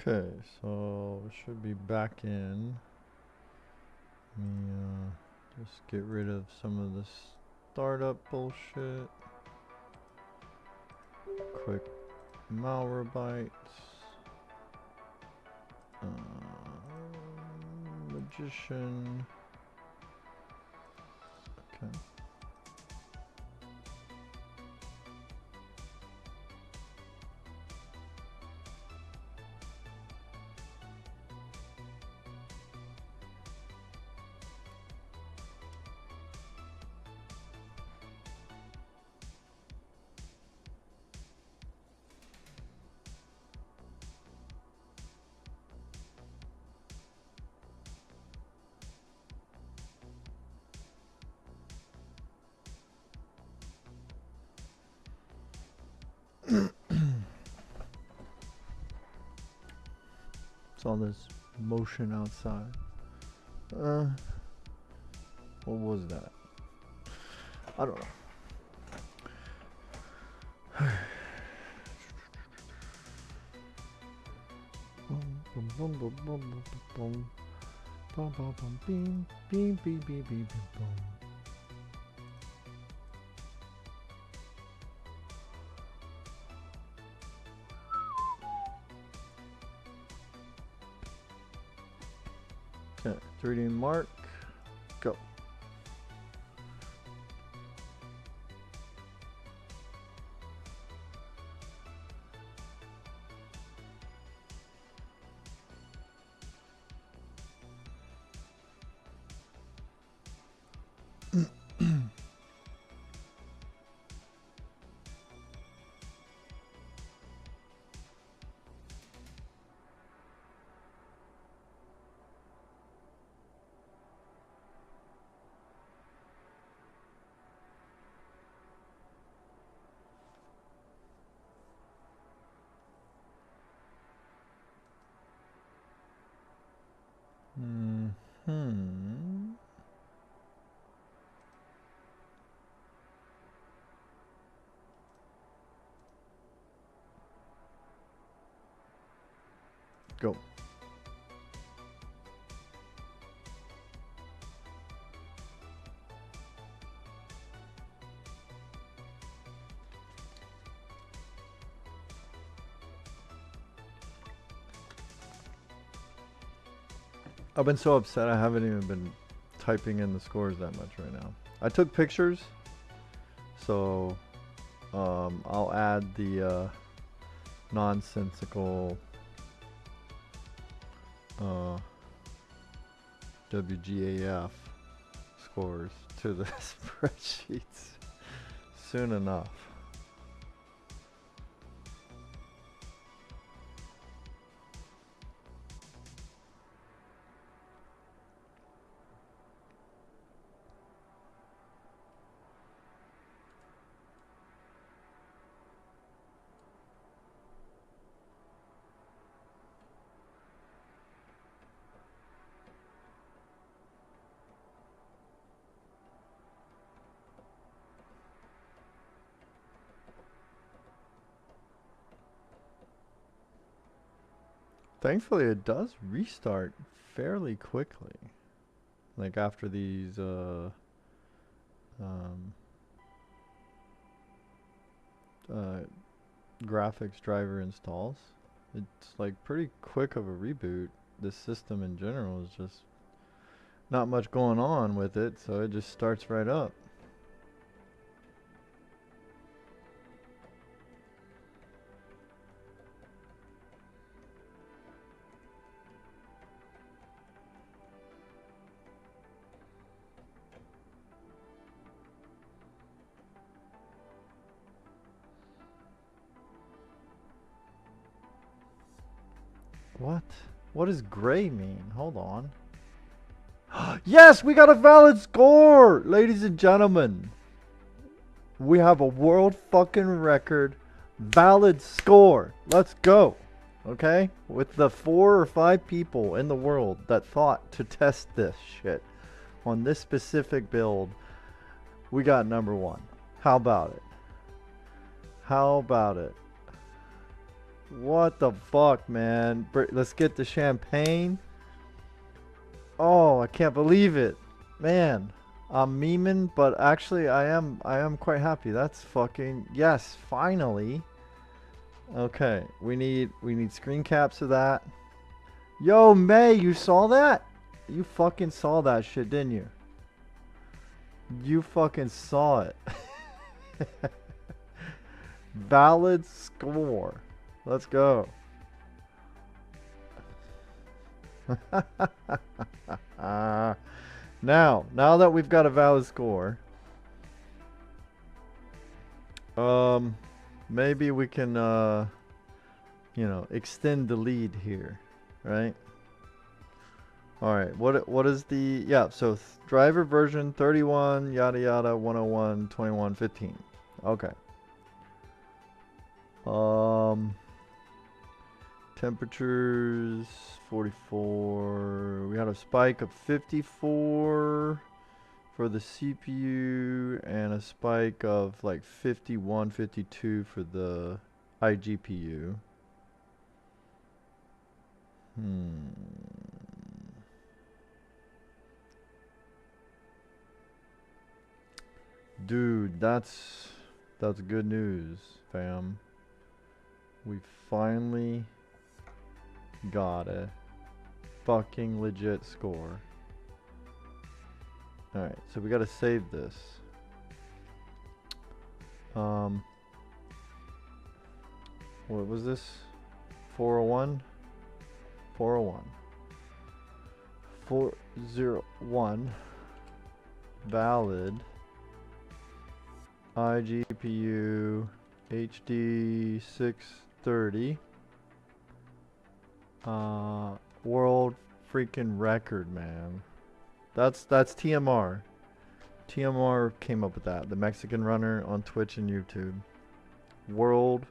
Okay, so it should be back in. Let me just get rid of some of this startup bullshit. Quick Malwarebytes. Magician. Okay. It's all this motion outside. What was that? I don't know. Okay, 3D mark, go. Go. I've been so upset I haven't even been typing in the scores that much right now. I took pictures, so I'll add the nonsensical WGAF scores to the spreadsheets soon enough. Thankfully, it does restart fairly quickly. Like after these graphics driver installs, it's like pretty quick of a reboot. This system in general is just not much going on with it, so it just starts right up. What? What does gray mean? Hold on. Yes, we got a valid score, ladies and gentlemen. We have a world fucking record valid score. Let's go. Okay? With the 4 or 5 people in the world that thought to test this shit on this specific build, we got #1. How about it? How about it? What the fuck, man? Let's get the champagne. Oh, I can't believe it. Man, I'm memeing, but actually I am quite happy. That's fucking yes, finally. Okay, we need screen caps of that. Yo, May, you saw that? You fucking saw that shit, didn't you? You fucking saw it. Valid score. Let's go. Now that we've got a valid score, maybe we can, you know, extend the lead here, right? All right. What is the So driver version 31 yada yada 101 21 15. Okay. Temperatures 44. We had a spike of 54 for the CPU and a spike of like 51, 52 for the iGPU. Dude, that's good news, fam. We finally got a fucking legit score. Alright, so we gotta save this. What was this? 401? 401. 401. Valid. iGPU HD 630. World freaking record, man. That's TMR. TMR came up with that. The Mexican runner on Twitch and YouTube. World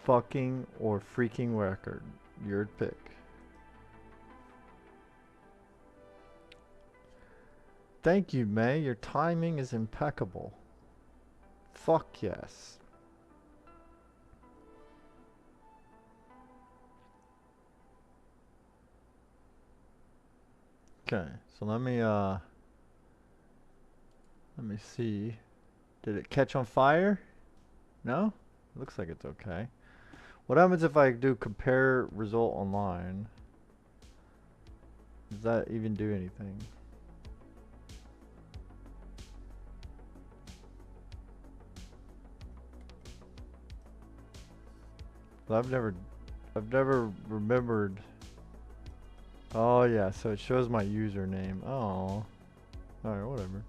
fucking or freaking record. Your pick. Thank you, May. Your timing is impeccable. Fuck yes. Okay, so let me see. Did it catch on fire? No? Looks like it's okay. What happens if I do compare result online? Does that even do anything? I've never remembered. Oh yeah, so it shows my username. Oh, alright, whatever.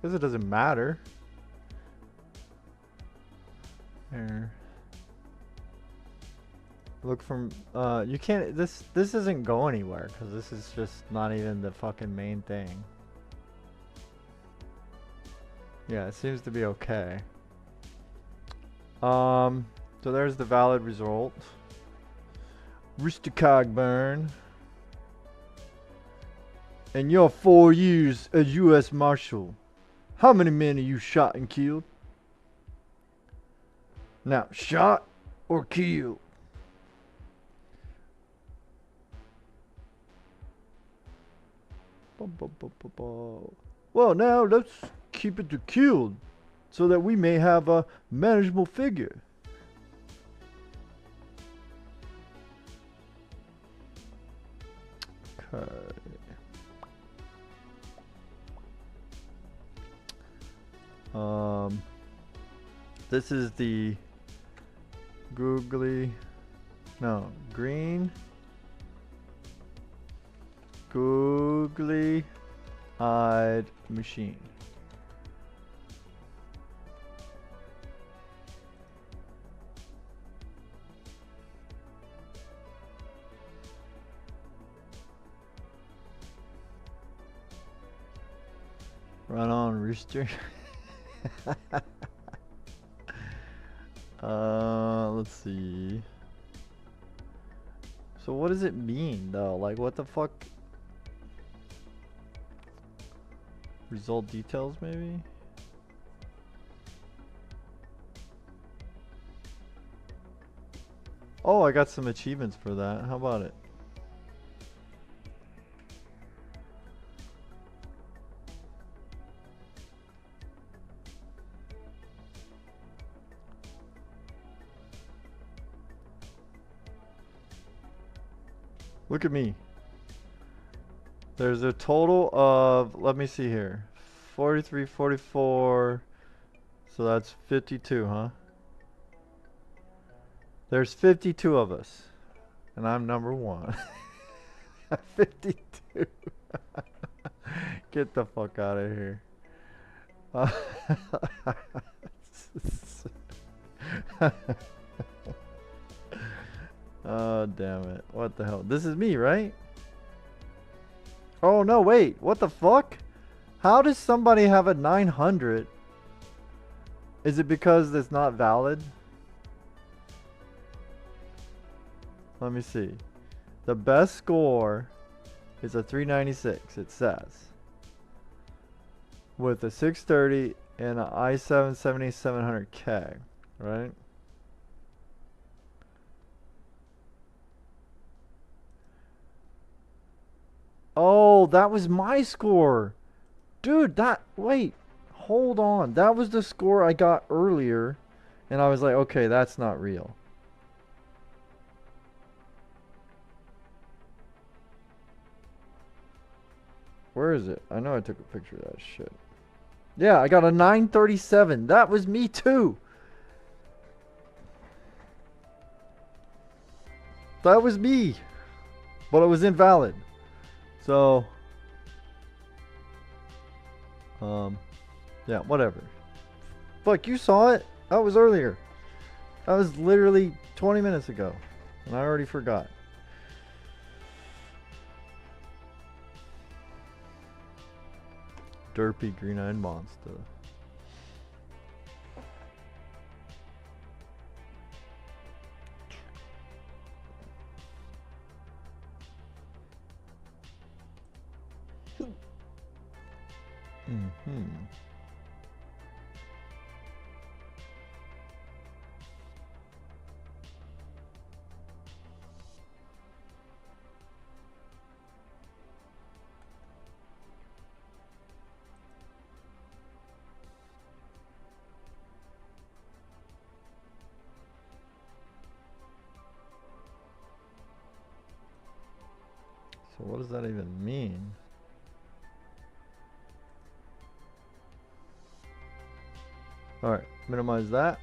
Guess it doesn't matter. Here. Look from you can't. This doesn't go anywhere because this is just not even the fucking main thing. Yeah, it seems to be okay. So there's the valid result. Rooster Cogburn. In your 4 years as U.S. Marshal, how many men have you shot and killed? Now, shot or killed? Well, now let's keep it to killed so that we may have a manageable figure. Okay. This is the Green Googly Eyed machine. Run on, Rooster. Let's see. So what does it mean though? Like what the fuck? Result details maybe? Oh, I got some achievements for that. How about it? Look at me. There's a total of, let me see here, 43, 44, so that's 52, huh? There's 52 of us, and I'm number one. 52. Get the fuck out of here. Oh, damn it. What the hell? This is me, right? Oh, no, wait. What the fuck? How does somebody have a 900? Is it because it's not valid? Let me see. The best score is a 396, it says. With a 630 and an i7 7700K, right? Oh, that was my score. Dude, wait, hold on. That was the score I got earlier. And I was like, okay, that's not real. Where is it? I know I took a picture of that shit. Yeah, I got a 937. That was me too. That was me. But it was invalid. So, yeah, whatever. Fuck, you saw it? That was earlier. That was literally 20 minutes ago. And I already forgot. Derpy green-eyed monster. So what does that even mean? Alright, minimize that.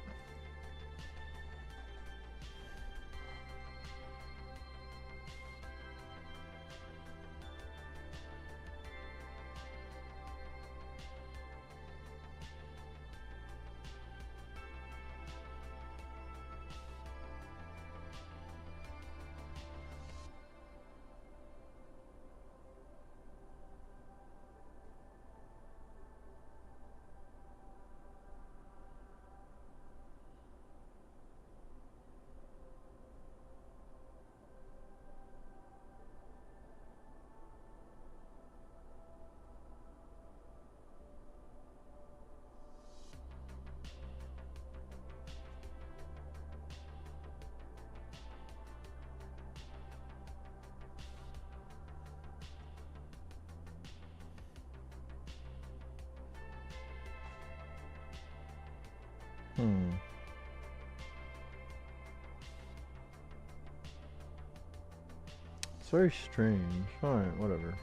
It's very strange. Alright, whatever.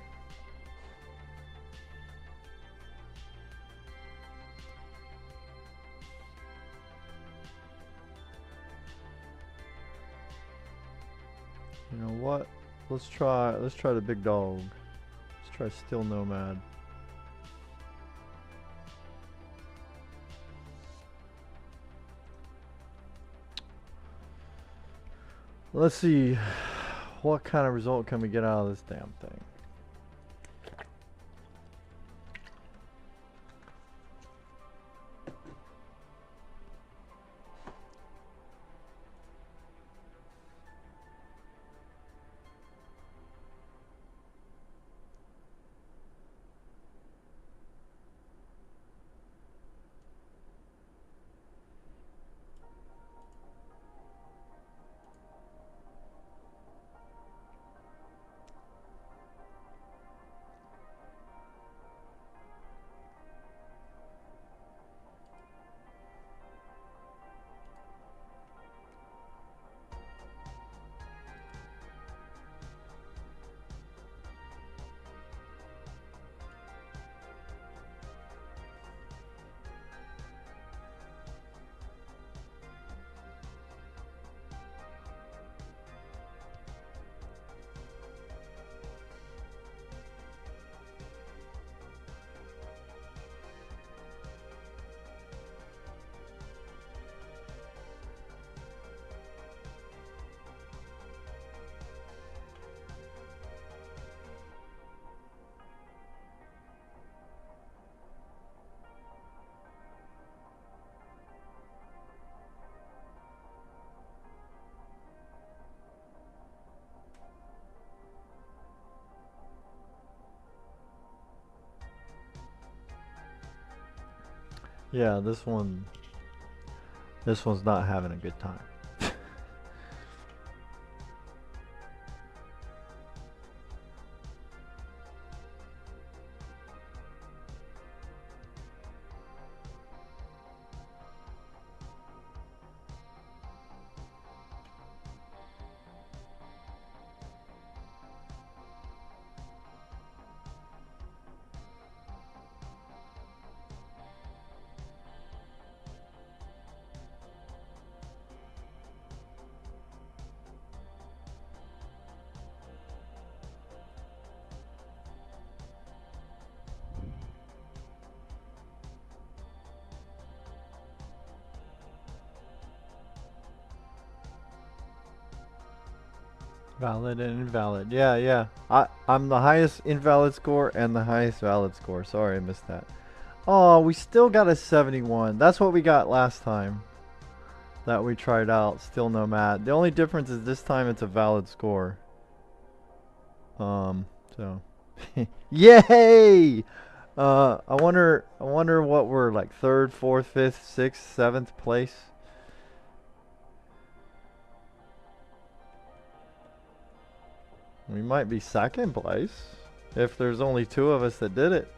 You know what? Let's try the big dog. Let's try Still Nomad. Let's see what kind of result can we get out of this damn thing. Yeah, this one's not having a good time. Valid and invalid. Yeah, yeah. I'm the highest invalid score and the highest valid score. Sorry, I missed that. Oh, we still got a 71. That's what we got last time that we tried out. Still no mat. The only difference is this time it's a valid score. So yay! I wonder what we're like, 3rd, 4th, 5th, 6th, 7th place. We might be 2nd place if there's only 2 of us that did it.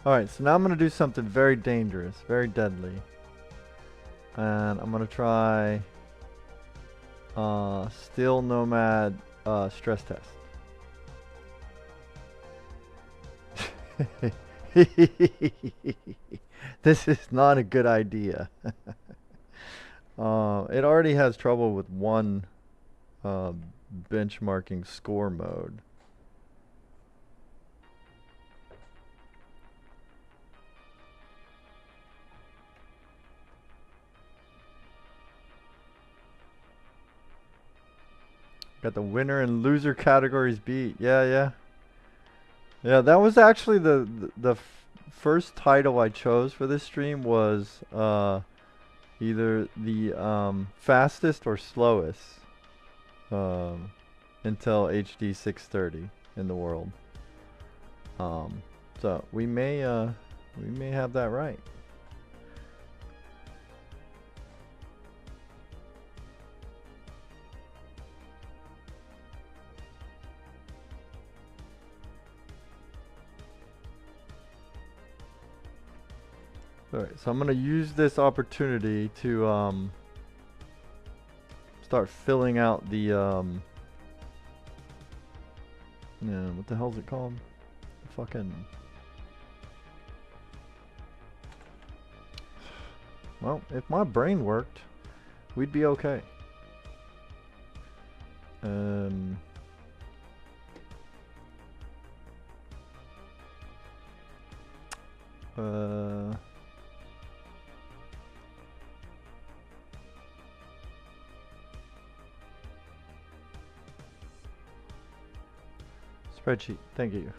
Alright, so now I'm going to do something very dangerous, very deadly. And I'm going to try Still Nomad stress test. This is not a good idea. It already has trouble with one benchmarking score mode. Got the winner and loser categories beat. Yeah, yeah. Yeah, that was actually the first title I chose for this stream was either the fastest or slowest Intel HD 630 in the world. So we may have that right. Alright, so I'm going to use this opportunity to start filling out the yeah, what the hell is it called? The fucking, well, if my brain worked, we'd be okay. Spreadsheet, thank you.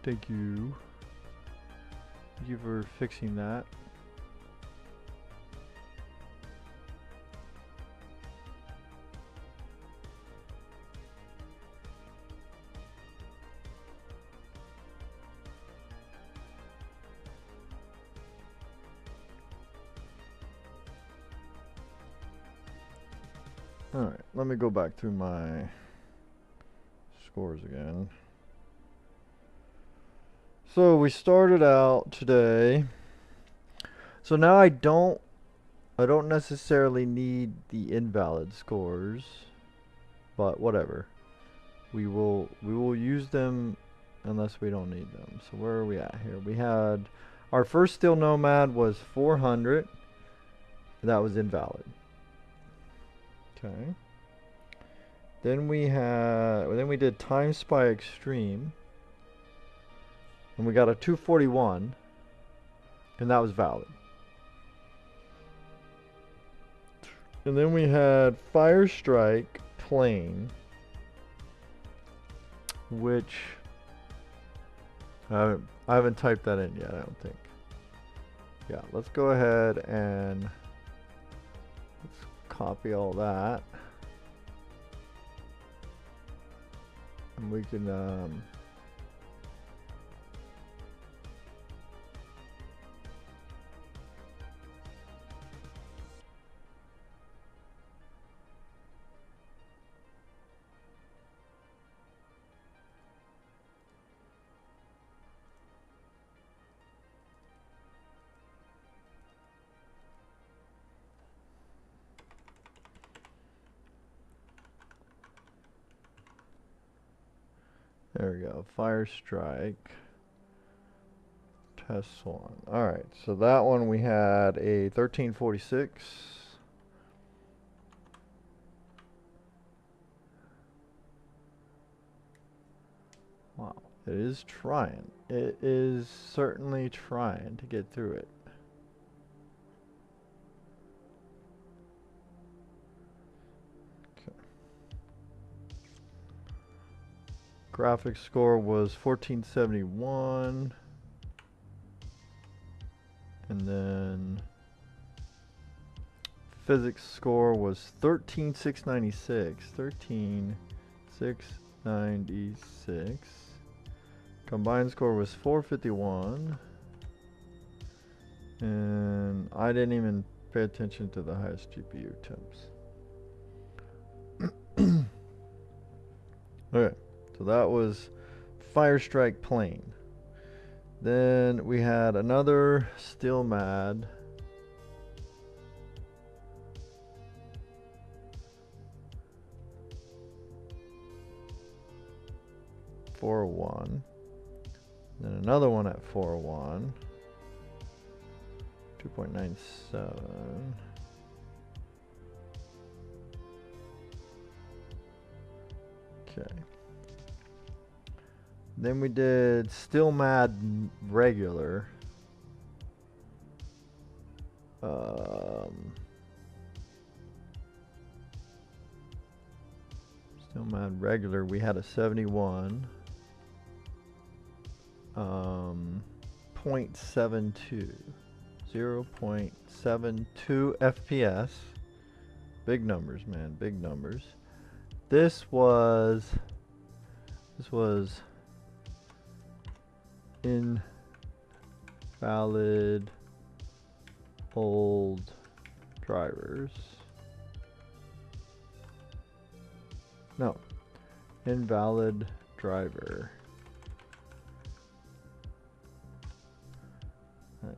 Thank you. Thank you for fixing that. Alright, let me go back through my scores again. So we started out today. So now I don't necessarily need the invalid scores, but whatever. We will use them unless we don't need them. So where are we at here? We had our first Still Nomad was 400. That was invalid. Okay. Then we did Time Spy Extreme, and we got a 241, and that was valid. And then we had Fire Strike Plane, which I haven't typed that in yet, I don't think. Yeah, let's go ahead and let's copy all that. And we can there we go. Fire Strike. Test one. Alright, so that one we had a 1346. Wow, it is trying. It is certainly trying to get through it. Graphics score was 1471, and then physics score was 13696. 13696. Combined score was 451, and I didn't even pay attention to the highest GPU temps. Okay. So that was Fire Strike Plane. Then we had another Still Mad. $401. Then another one at $401. 2.97. Okay. Then we did Still Mad Regular. Still Mad Regular, we had a 71. 0.72. 0.72 FPS. Big numbers, man, big numbers. This was invalid old drivers. No, invalid driver. Right.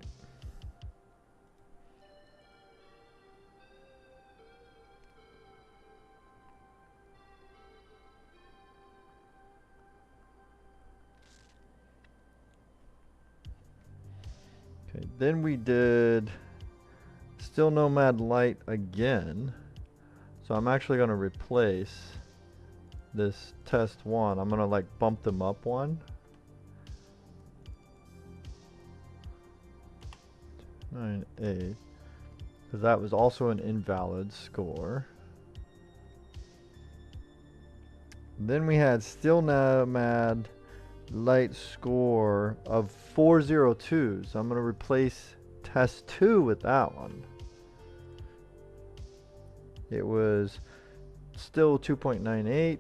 Okay, then we did Still Nomad Light again. So I'm actually going to replace this test one. I'm going to like bump them up one. 9.8, because that was also an invalid score. Then we had Still Nomad Light score of 402, so I'm going to replace test 2 with that one. It was still 2.98,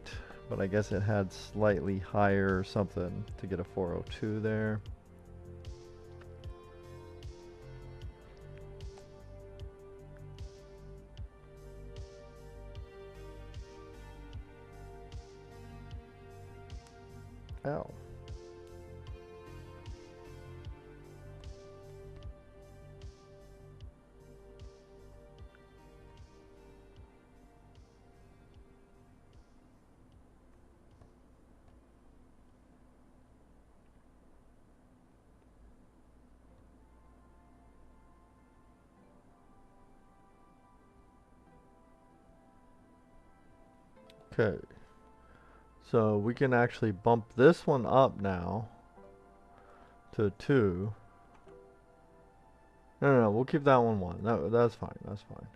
but I guess it had slightly higher or something to get a 402 there. Ow. Okay, so we can actually bump this one up now to 2. No, we'll keep that one 1. That's fine, that's fine.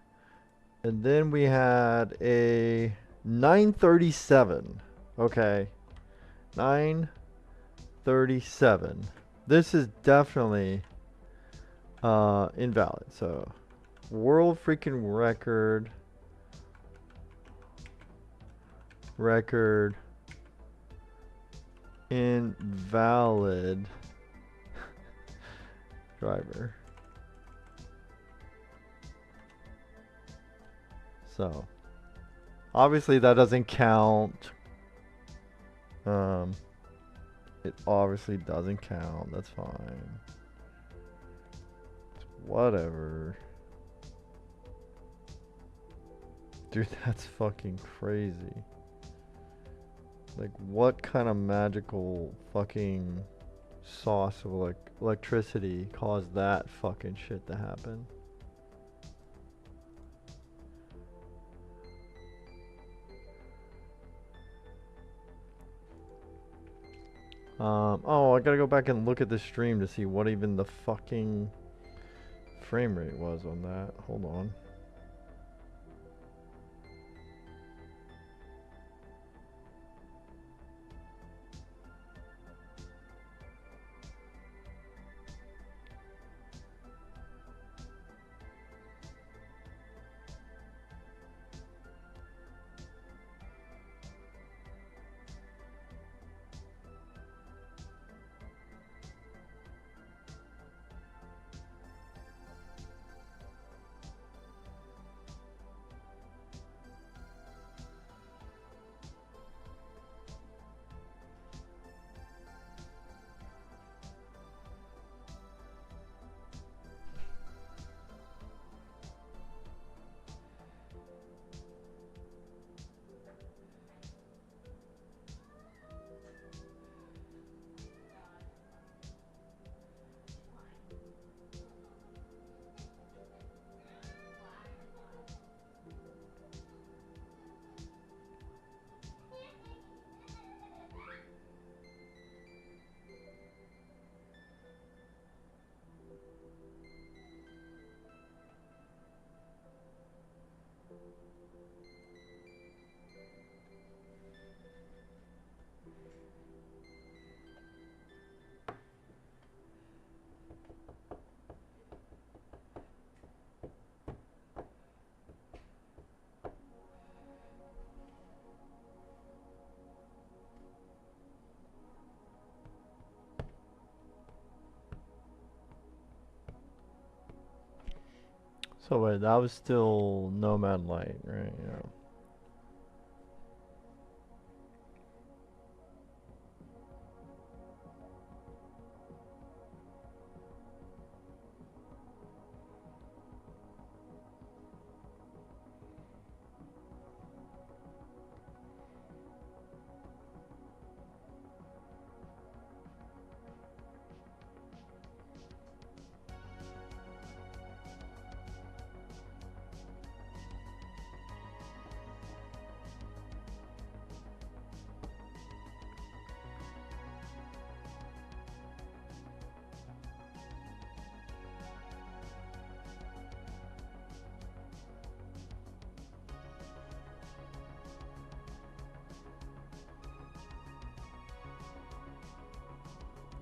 And then we had a 937. Okay, 937. This is definitely invalid. So world freaking record invalid driver. So obviously that doesn't count. It obviously doesn't count. That's fine. It's whatever. Dude, that's fucking crazy. Like, what kind of magical fucking sauce of electricity caused that fucking shit to happen? Oh, I gotta go back and look at the stream to see what even the fucking frame rate was on that. Hold on. So wait, that was still Nomad Light, right? Yeah.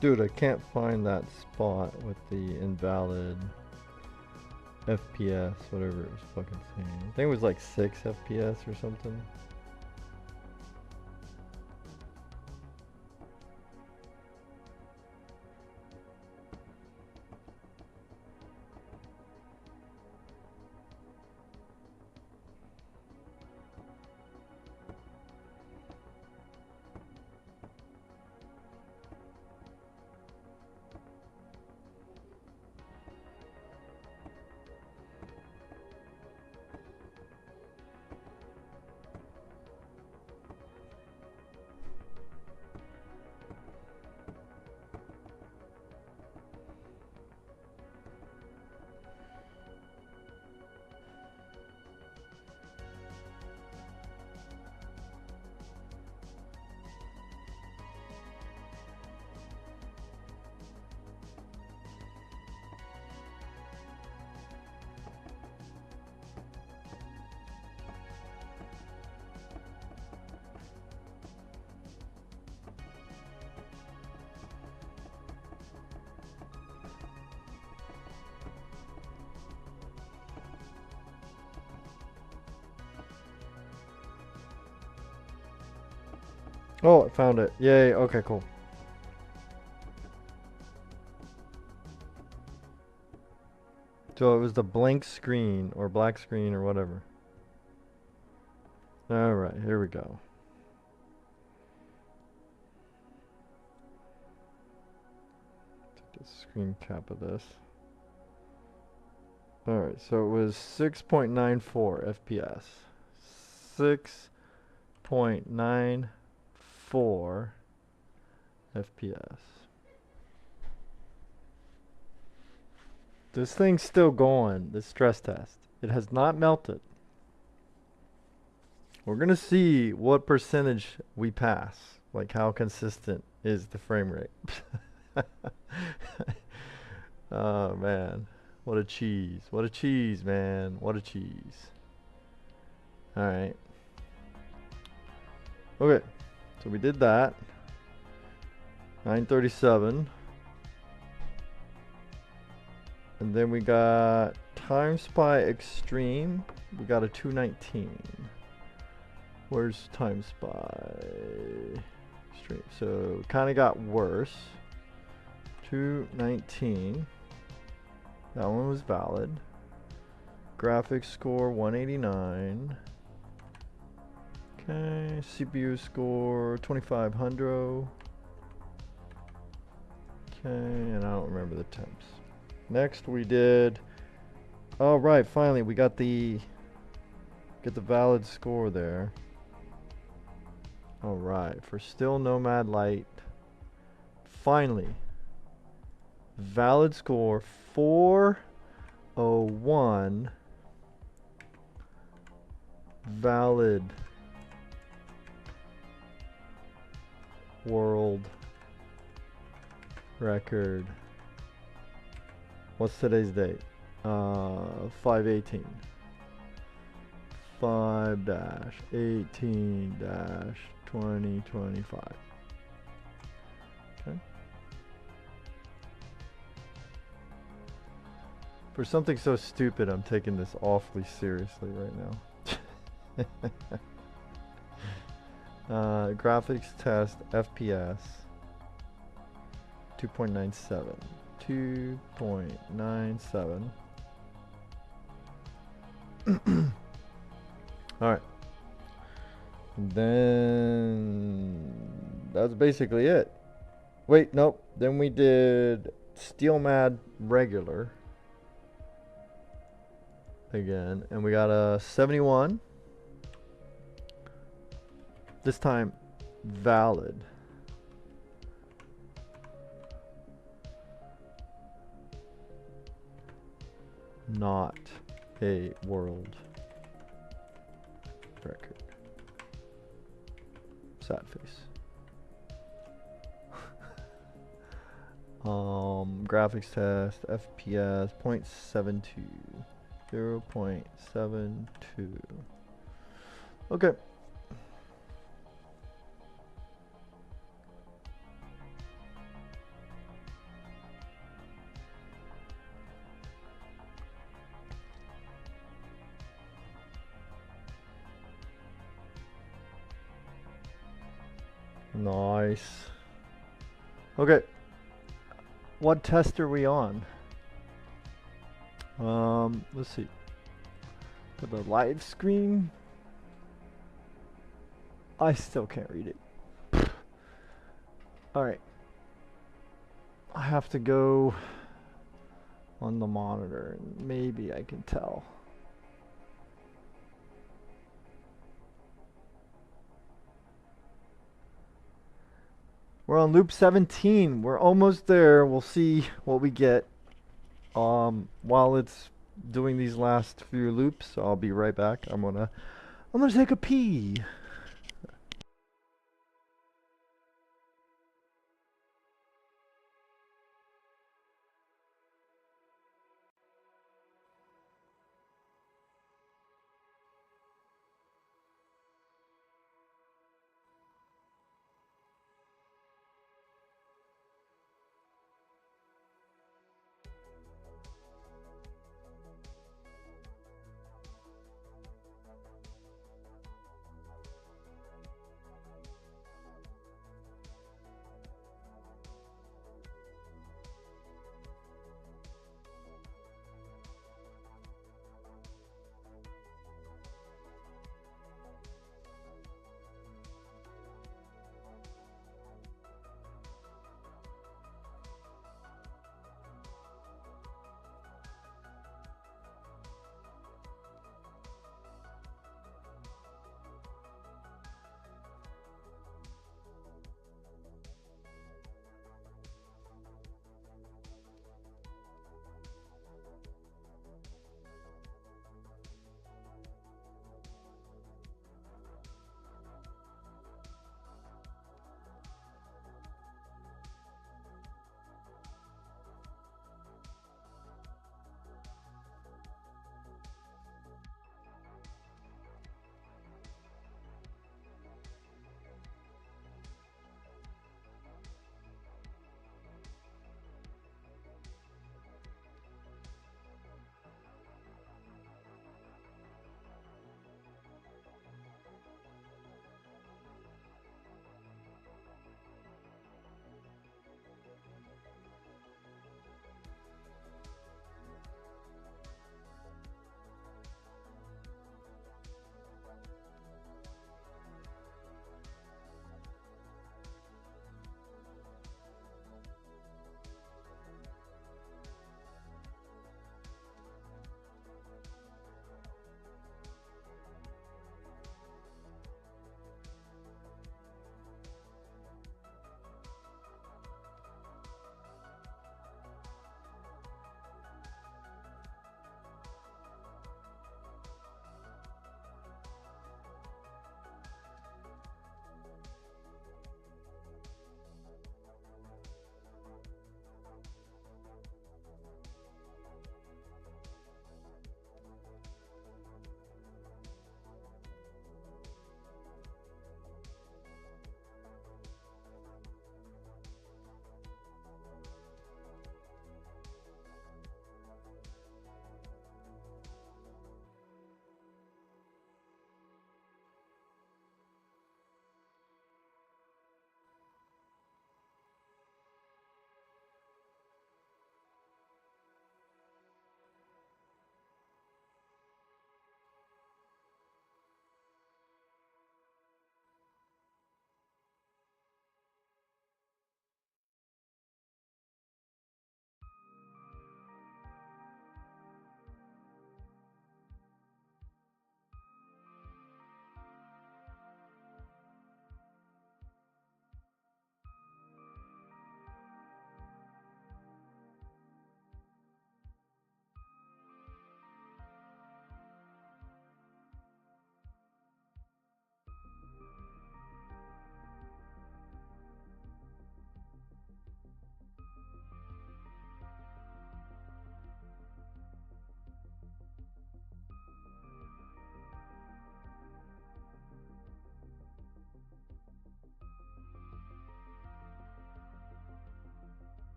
Dude, I can't find that spot with the invalid FPS, whatever it was fucking saying. I think it was like 6 FPS or something. Oh, I found it. Yay. Okay, cool. So it was the blank screen or black screen or whatever. All right, here we go. Take a screen cap of this. All right, so it was 6.94 FPS. 6.94 FPS. This thing's still going, the stress test. It has not melted. We're going to see what percentage we pass. Like how consistent is the frame rate. Oh, man. What a cheese. What a cheese, man. What a cheese. Alright. Okay. So we did that. 937. And then we got Time Spy Extreme. We got a 219. Where's Time Spy Extreme? So kind of got worse. 219. That one was valid. Graphics score 189. Okay, CPU score 2500. Okay, and I don't remember the temps. Next we did, oh right, finally we got the valid score there. All right, for still Nomad Light, finally, valid score 401, valid world record. What's today's date? 5/18. 5-18-2025. Okay. For something so stupid, I'm taking this awfully seriously right now. Graphics test FPS 2.97. 2.97. All right. Then that's basically it. Wait, nope. Then we did Steel Mad regular again, and we got a 71. This time valid. Not a world record. Sad face. Graphics test, FPS 0.72. 0.72. Okay. Nice. Okay. What test are we on? Let's see. For the live screen, I still can't read it. Alright. I have to go on the monitor and maybe I can tell. We're on loop 17. We're almost there. We'll see what we get while it's doing these last few loops. I'll be right back. I'm gonna take a pee.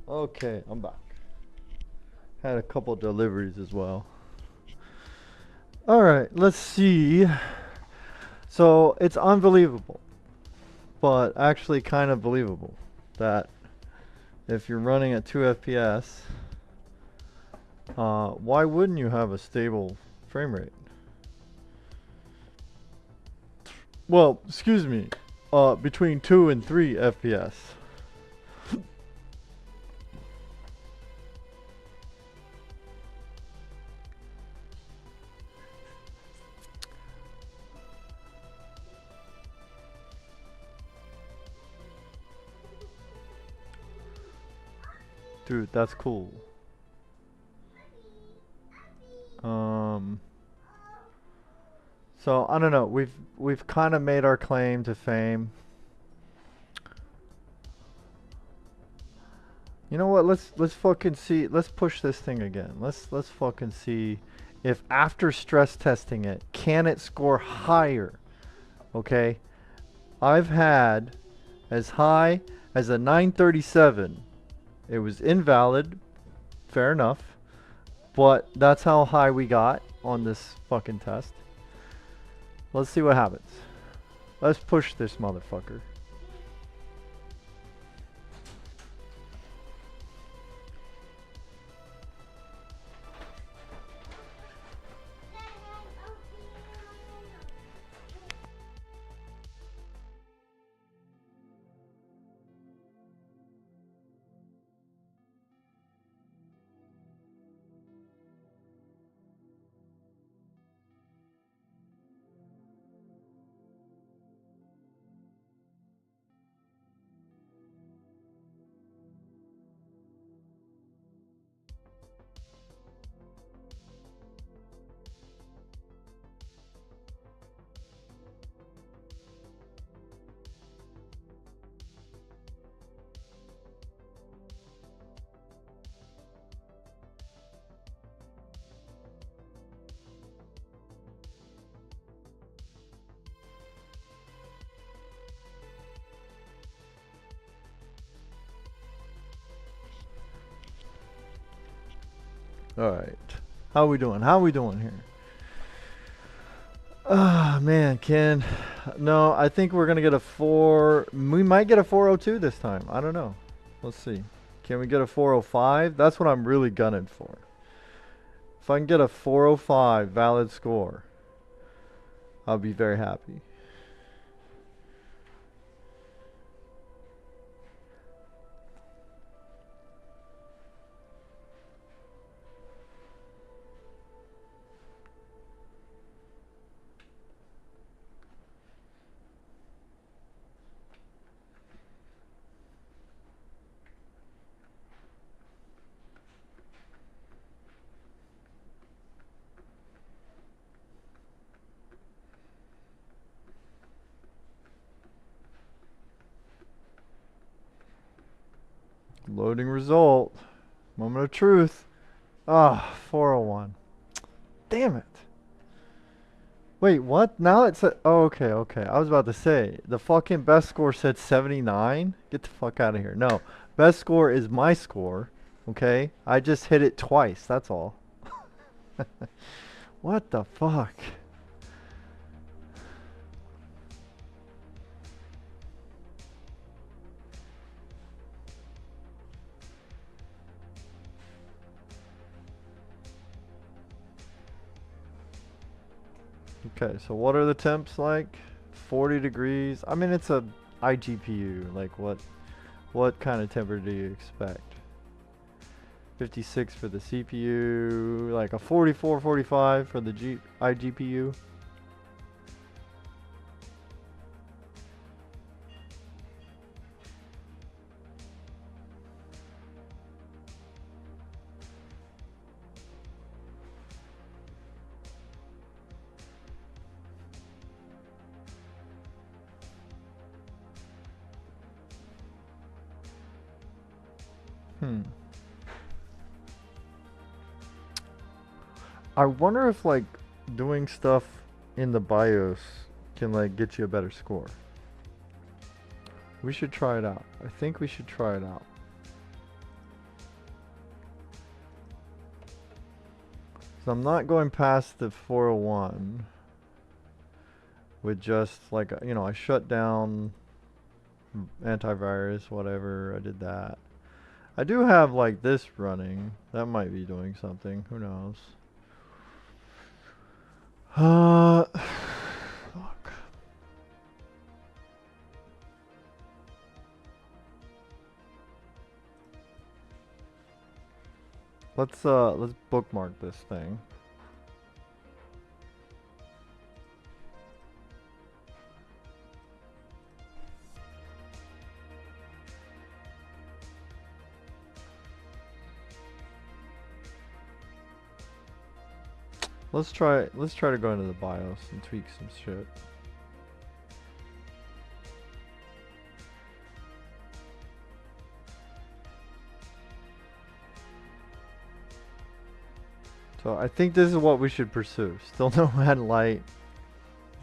Okay, I'm back. Had a couple deliveries as well. Alright, let's see. So it's unbelievable, but actually kind of believable that if you're running at 2 FPS, why wouldn't you have a stable frame rate? Well, excuse me, between 2 and 3 FPS. Dude, that's cool. So I don't know. We've kind of made our claim to fame. You know what? Let's fucking see. Let's push this thing again. Let's fucking see if after stress testing it, can it score higher? Okay. I've had as high as a 937. It was invalid. Fair enough. But that's how high we got on this fucking test. Let's see what happens. Let's push this motherfucker. Alright. How we doing? How we doing here? Ah, man, Ken. No, I think we're going to get a 4. We might get a 402 this time. I don't know. Let's see. Can we get a 405? That's what I'm really gunning for. If I can get a 405 valid score, I'll be very happy. Loading result. Moment of truth. Ah, 401. Damn it. Wait, what? Now it's a... Oh, okay, okay. I was about to say, the fucking best score said 79? Get the fuck out of here. No, best score is my score, okay? I just hit it twice, that's all. What the fuck? Okay, so what are the temps like? 40 degrees. I mean, it's a iGPU. Like, what kind of temperature do you expect? 56 for the CPU, like a 44, 45 for the iGPU. I wonder if like doing stuff in the BIOS can like get you a better score. We should try it out. I think we should try it out. So I'm not going past the 401 with just like, you know, I shut down antivirus, whatever, I did that. I do have like this running. That might be doing something, who knows. Fuck. Let's bookmark this thing. Let's try to go into the BIOS and tweak some shit. So I think this is what we should pursue. Still no red light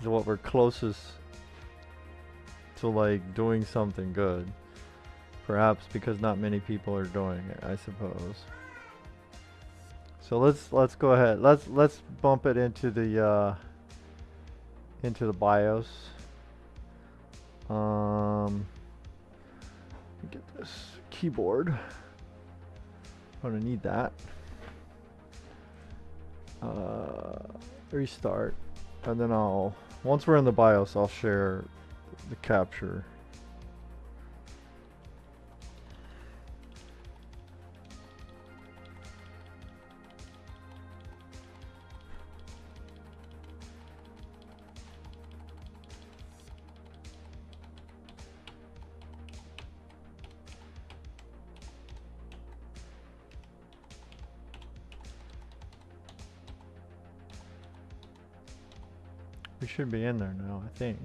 is what we're closest to like doing something good. Perhaps because not many people are doing it, I suppose. So let's go ahead. Let's bump it into the BIOS. Get this keyboard. I'm gonna need that. Restart, and then once we're in the BIOS, I'll share the capture. We should be in there now, I think.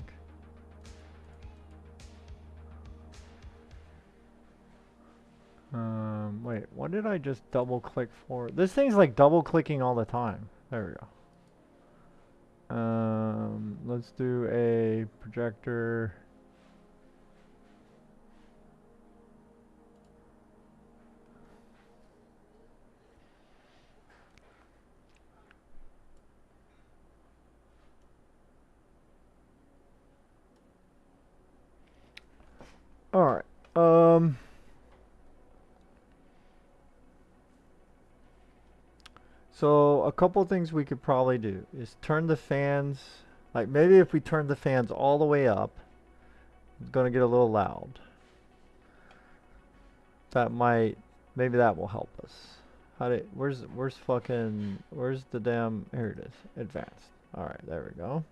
Wait, what did I just double click for? This thing's like double clicking all the time. There we go. Let's do a projector. All right. So a couple things we could probably do is turn the fans, like maybe if we turn the fans all the way up, it's gonna get a little loud. That might, maybe that will help us. Where's the damn, here it is, advanced. All right, there we go.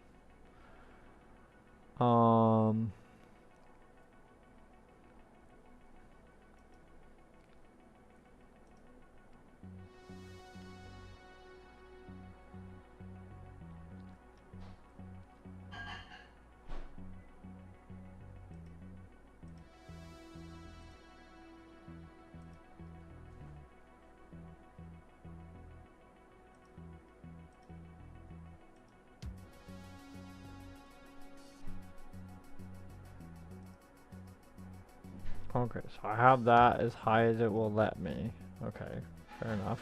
Okay, so I have that as high as it will let me. Okay, fair enough.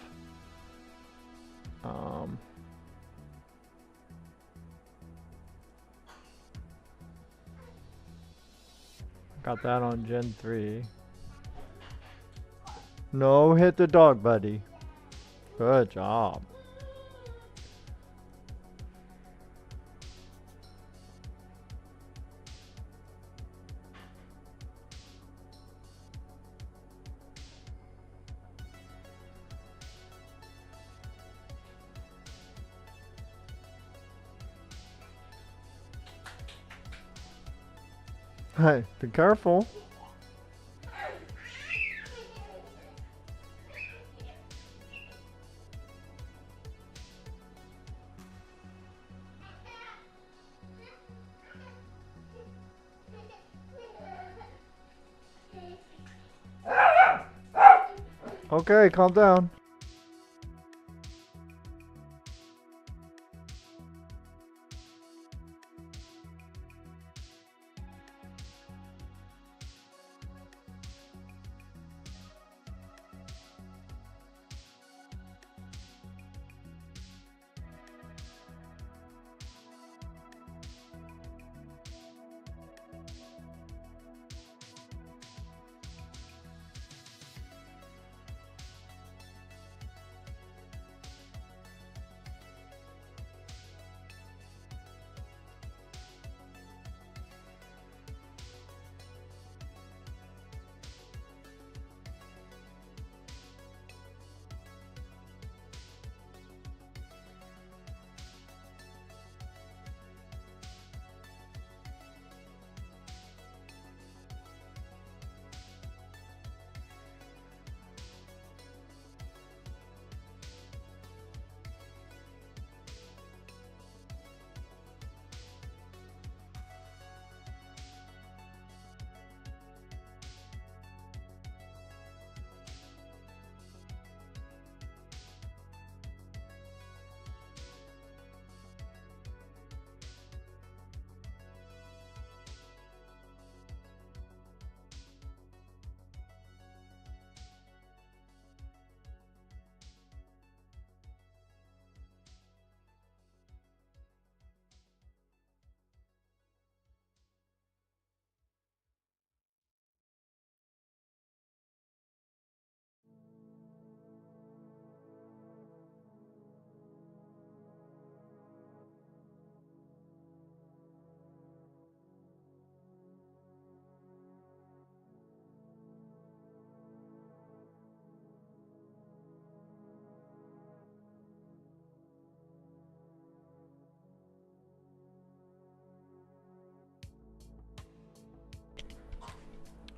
Got that on Gen 3. No, hit the dog, buddy. Good job. Hey, be careful. Okay, calm down.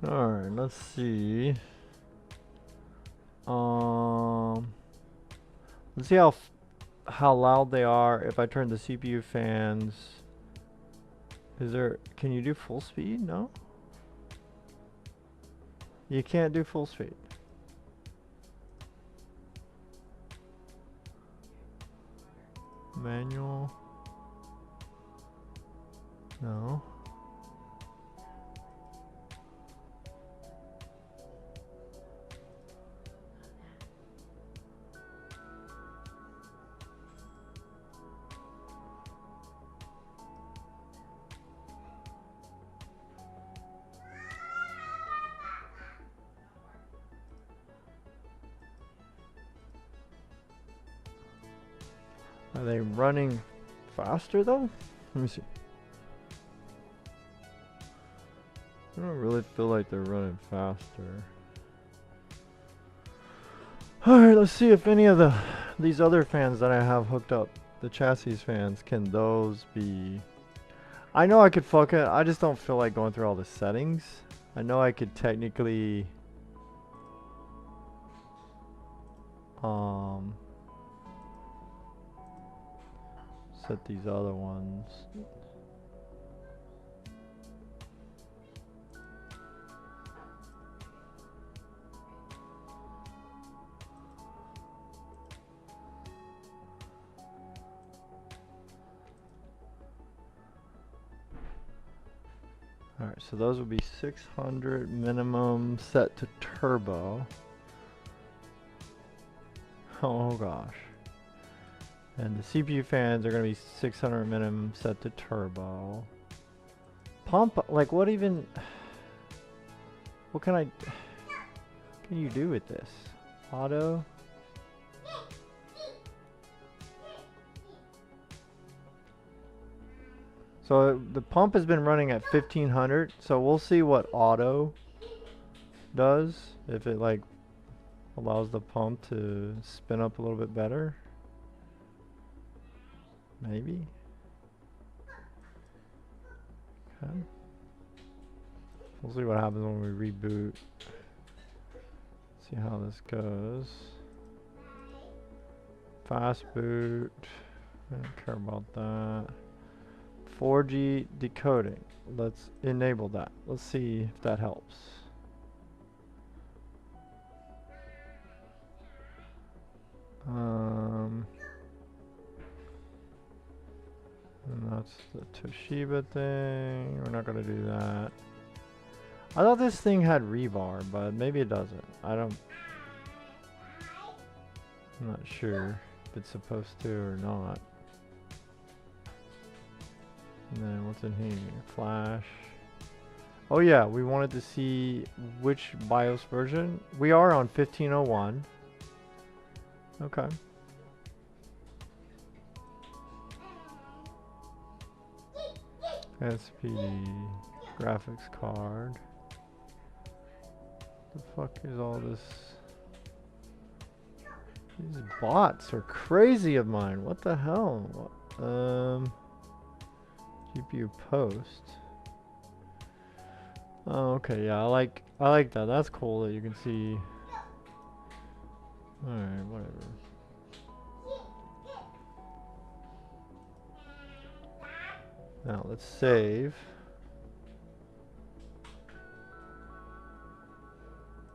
Alright, let's see. Let's see how loud they are if I turn the CPU fans. Can you do full speed? No? You can't do full speed. Manual. No. Are they running faster though? Let me see. I don't really feel like they're running faster. Alright, let's see if any of these other fans that I have hooked up, the chassis fans, can those be... I know I could fuck it, I just don't feel like going through all the settings. I know I could technically... set these other ones. Alright, so those would be 600 minimum set to turbo. Oh gosh. And the CPU fans are going to be 600 minimum set to turbo. Pump, like what even... What can you do with this? Auto? So the pump has been running at 1500, so we'll see what auto does, if it like allows the pump to spin up a little bit better. Maybe. Okay. We'll see what happens when we reboot. See how this goes. Fast boot. I don't care about that. 4G decoding. Let's enable that. Let's see if that helps. And that's the Toshiba thing. We're not gonna do that. I thought this thing had rebar, but maybe it doesn't. I'm not sure if it's supposed to or not. And then what's in here? Flash. Oh yeah, we wanted to see which BIOS version. We are on 1501. Okay. SPD graphics card. The fuck is all this? These bots are crazy of mine. What the hell? GPU post. Oh, okay, yeah, I like that. That's cool that you can see. Alright, whatever. Now let's save.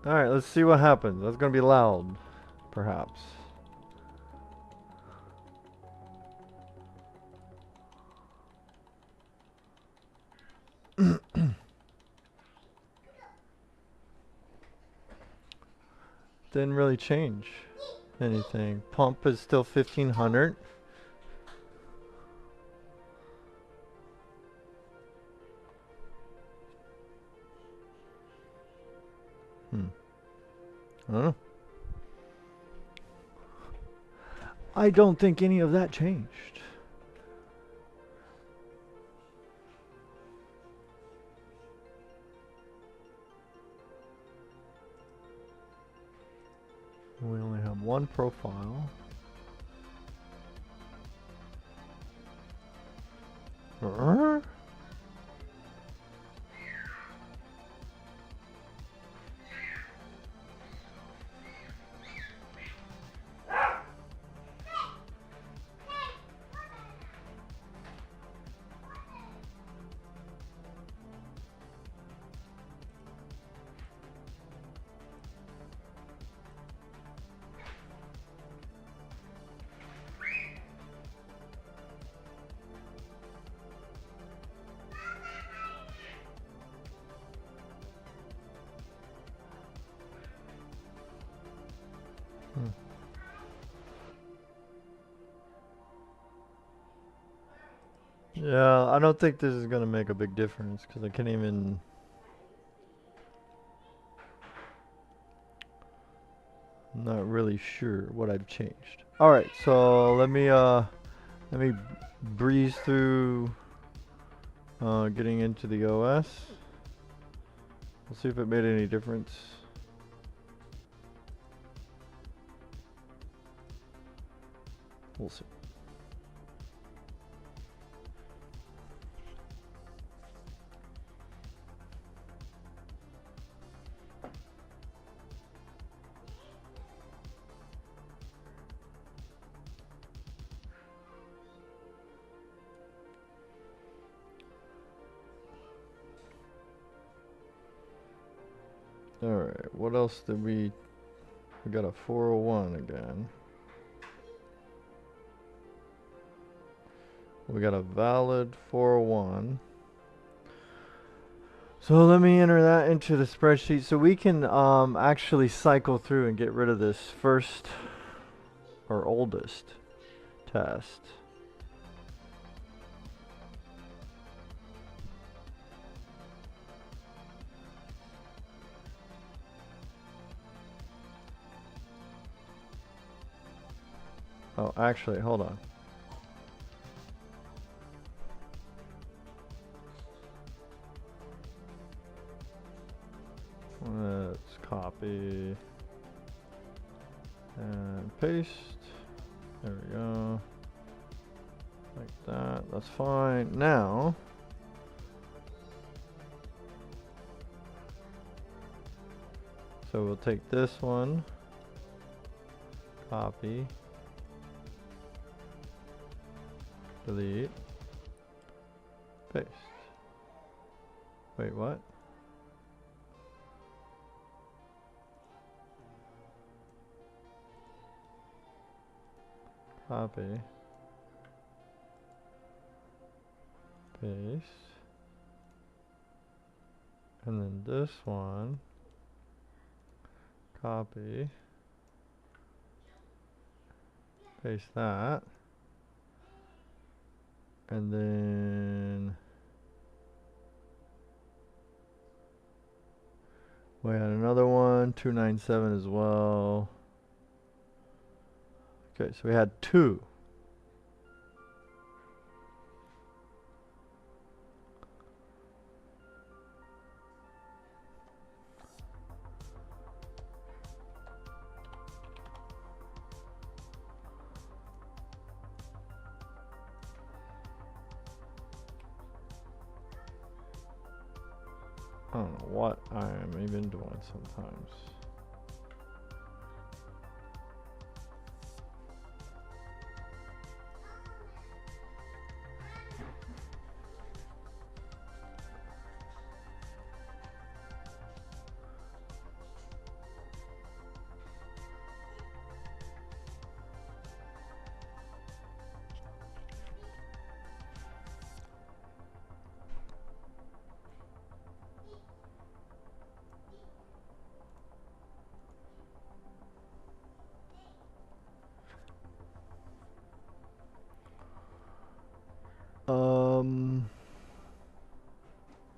Alright, let's see what happens. That's gonna be loud, perhaps. Didn't really change anything. Pump is still 1500. I don't know. I don't think any of that changed. We only have one profile. Yeah, I don't think this is gonna make a big difference because I can't even. I'm not really sure what I've changed. All right, so let me breeze through getting into the OS. We'll see if it made any difference. We'll see. Alright, what else did we got a 401 again. We got a valid 401. So let me enter that into the spreadsheet so we can actually cycle through and get rid of this first or oldest test. Oh, actually, hold on. Let's copy and paste. There we go. Like that. That's fine. Now, so we'll take this one, copy, delete, paste. Wait, what? Copy, paste, and then this one, copy, paste that, and then we had another one, 297 as well. Okay, so we had two. I don't know what I am even doing sometimes.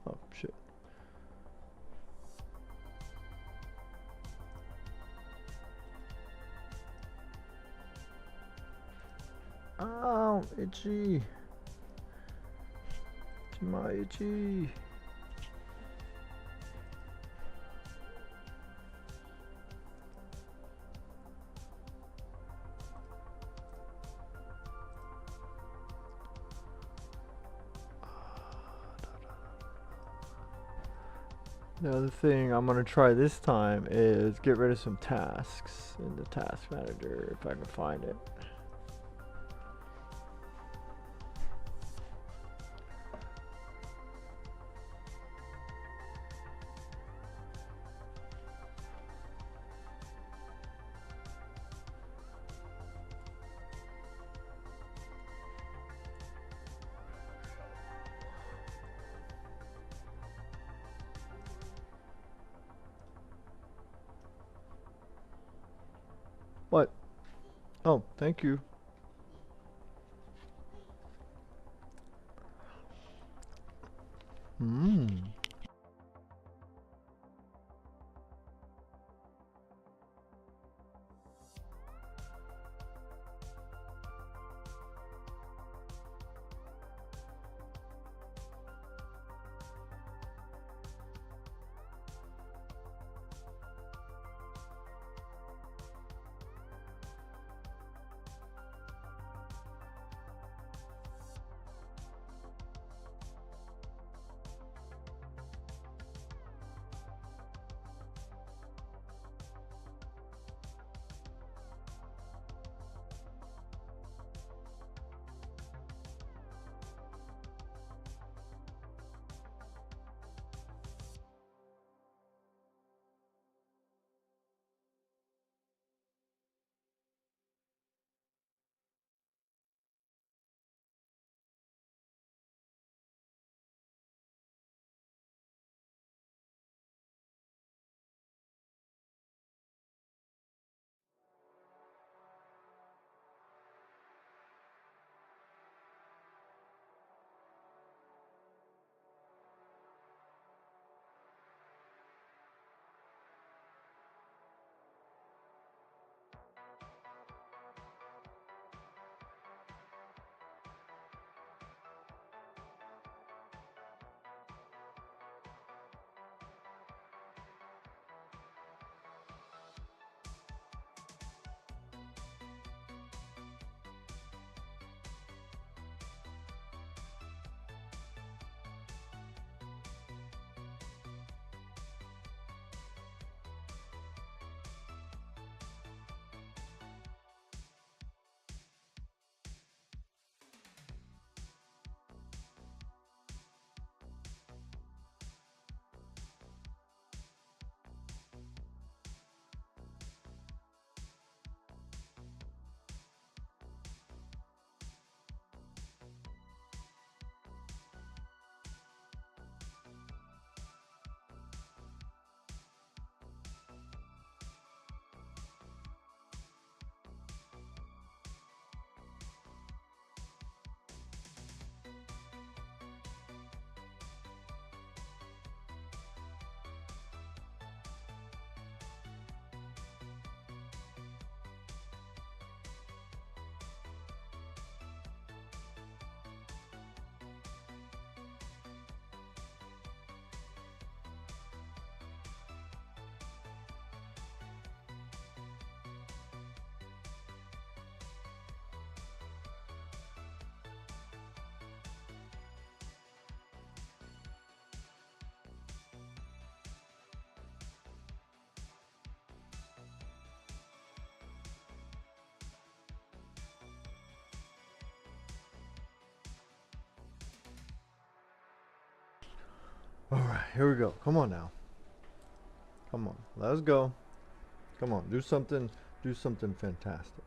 Oh shit. Oh, itchy. My itchy. The other thing I'm gonna try this time is get rid of some tasks in the task manager if I can find it. What? Oh, thank you. Alright, here we go. Come on now. Come on. Let's go. Come on. Do something fantastic.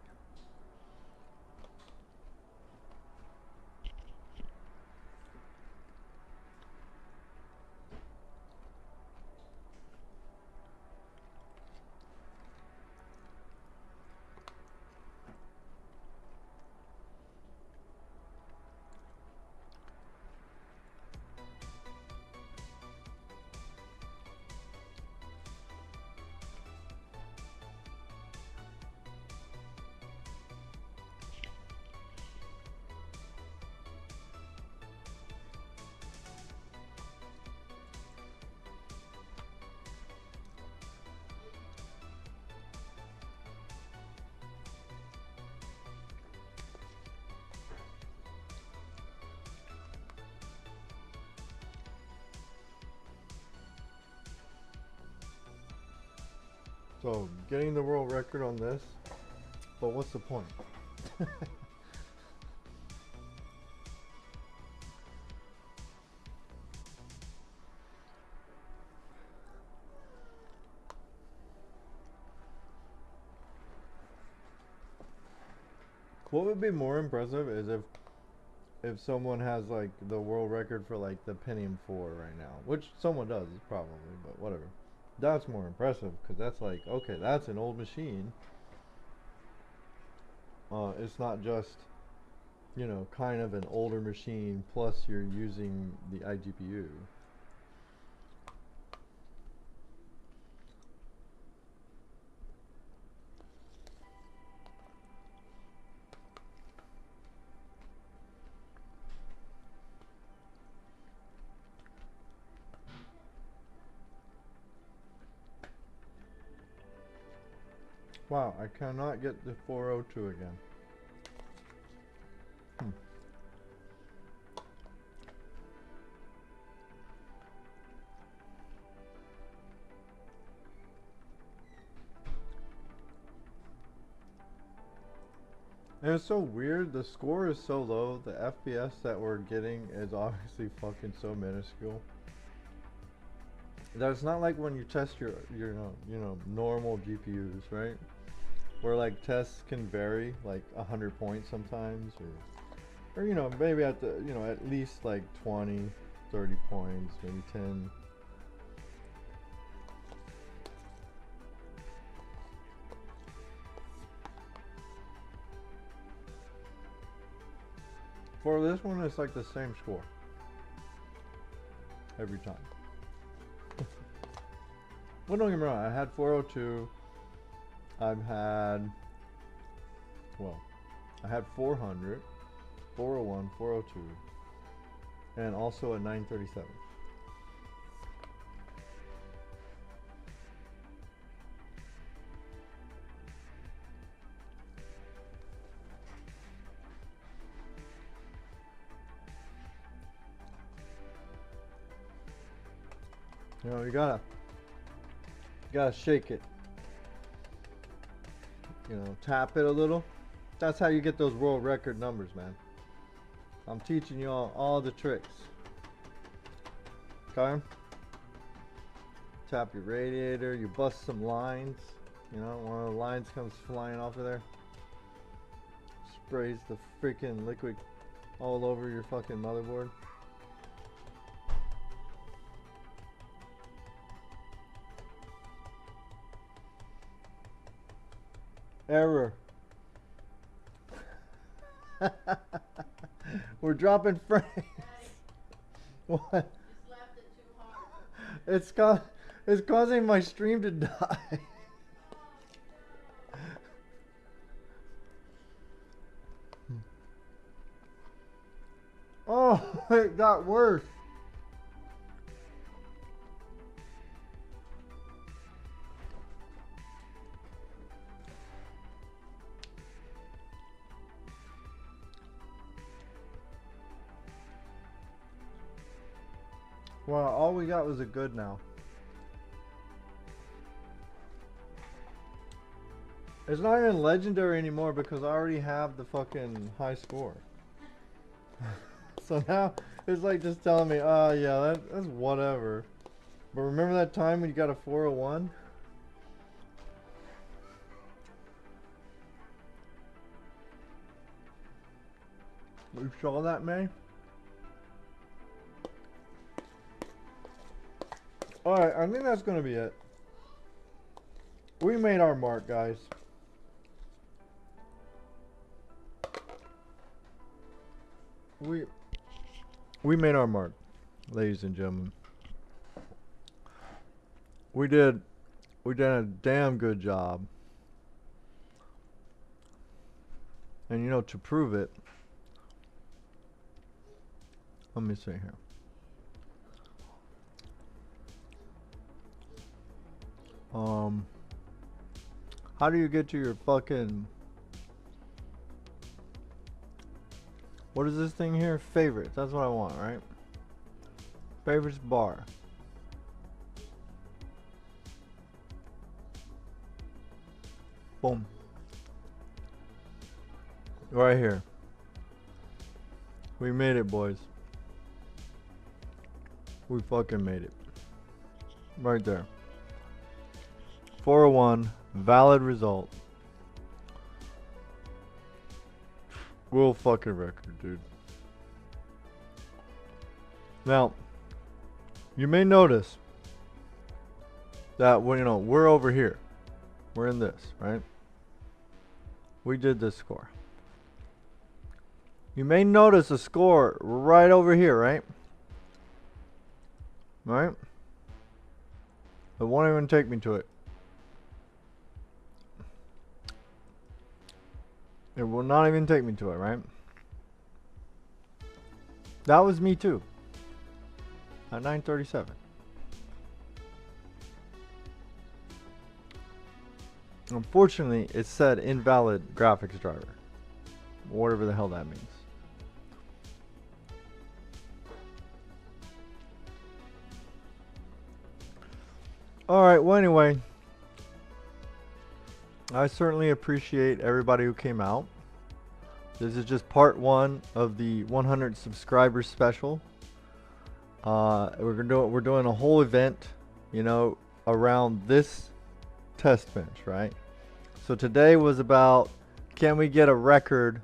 So, getting the world record on this, but what's the point? What would be more impressive is if someone has like the world record for like the Pentium 4 right now, which someone does probably, but whatever. That's more impressive because that's like, okay, that's an old machine. It's not just, you know, kind of an older machine plus you're using the iGPU. Wow, I cannot get the 402 again. And it's so weird, the score is so low, the FPS that we're getting is obviously fucking so minuscule. That's not like when you test your normal GPUs, right? Where like tests can vary like 100 points sometimes, or you know, maybe at the, you know, at least like 20, 30 points, maybe 10. For this one, it's like the same score every time. Well, don't get me wrong, I had 402. I've had, well, I had 400, 401, 402, and also a 937. You know, you gotta shake it. You know, tap it a little. That's how you get those world record numbers, man. I'm teaching you all the tricks. Okay? Tap your radiator, you bust some lines. You know, one of the lines comes flying off of there. Sprays the freaking liquid all over your fucking motherboard. Error. We're dropping frames. What? Just left it too hard. It's causing my stream to die. Oh, it got worse. Well, all we got was a good now. It's not even legendary anymore because I already have the fucking high score. So now it's like just telling me, oh yeah, that's whatever. But remember that time when you got a 401? You saw that, May? Alright, I think that's gonna be it. We made our mark, guys. We made our mark, ladies and gentlemen. We did a damn good job. And you know, to prove it, let me see here. How do you get to your fucking, what is this thing here? Favorites. That's what I want, right? Favorites bar. Boom. Right here. We made it, boys. We fucking made it. Right there. 401, valid result. World fucking record, dude. Now, you may notice that we're over here. We're in this, right? We did this score. You may notice a score right over here, right? Right? It won't even take me to it. It will not even take me to it, right? That was me too. At 937. Unfortunately, it said invalid graphics driver. Whatever the hell that means. Alright, well anyway. I certainly appreciate everybody who came out. This is just part 1 of the 100 subscribers special. We're doing a whole event, you know, around this test bench, right? So today was about, can we get a record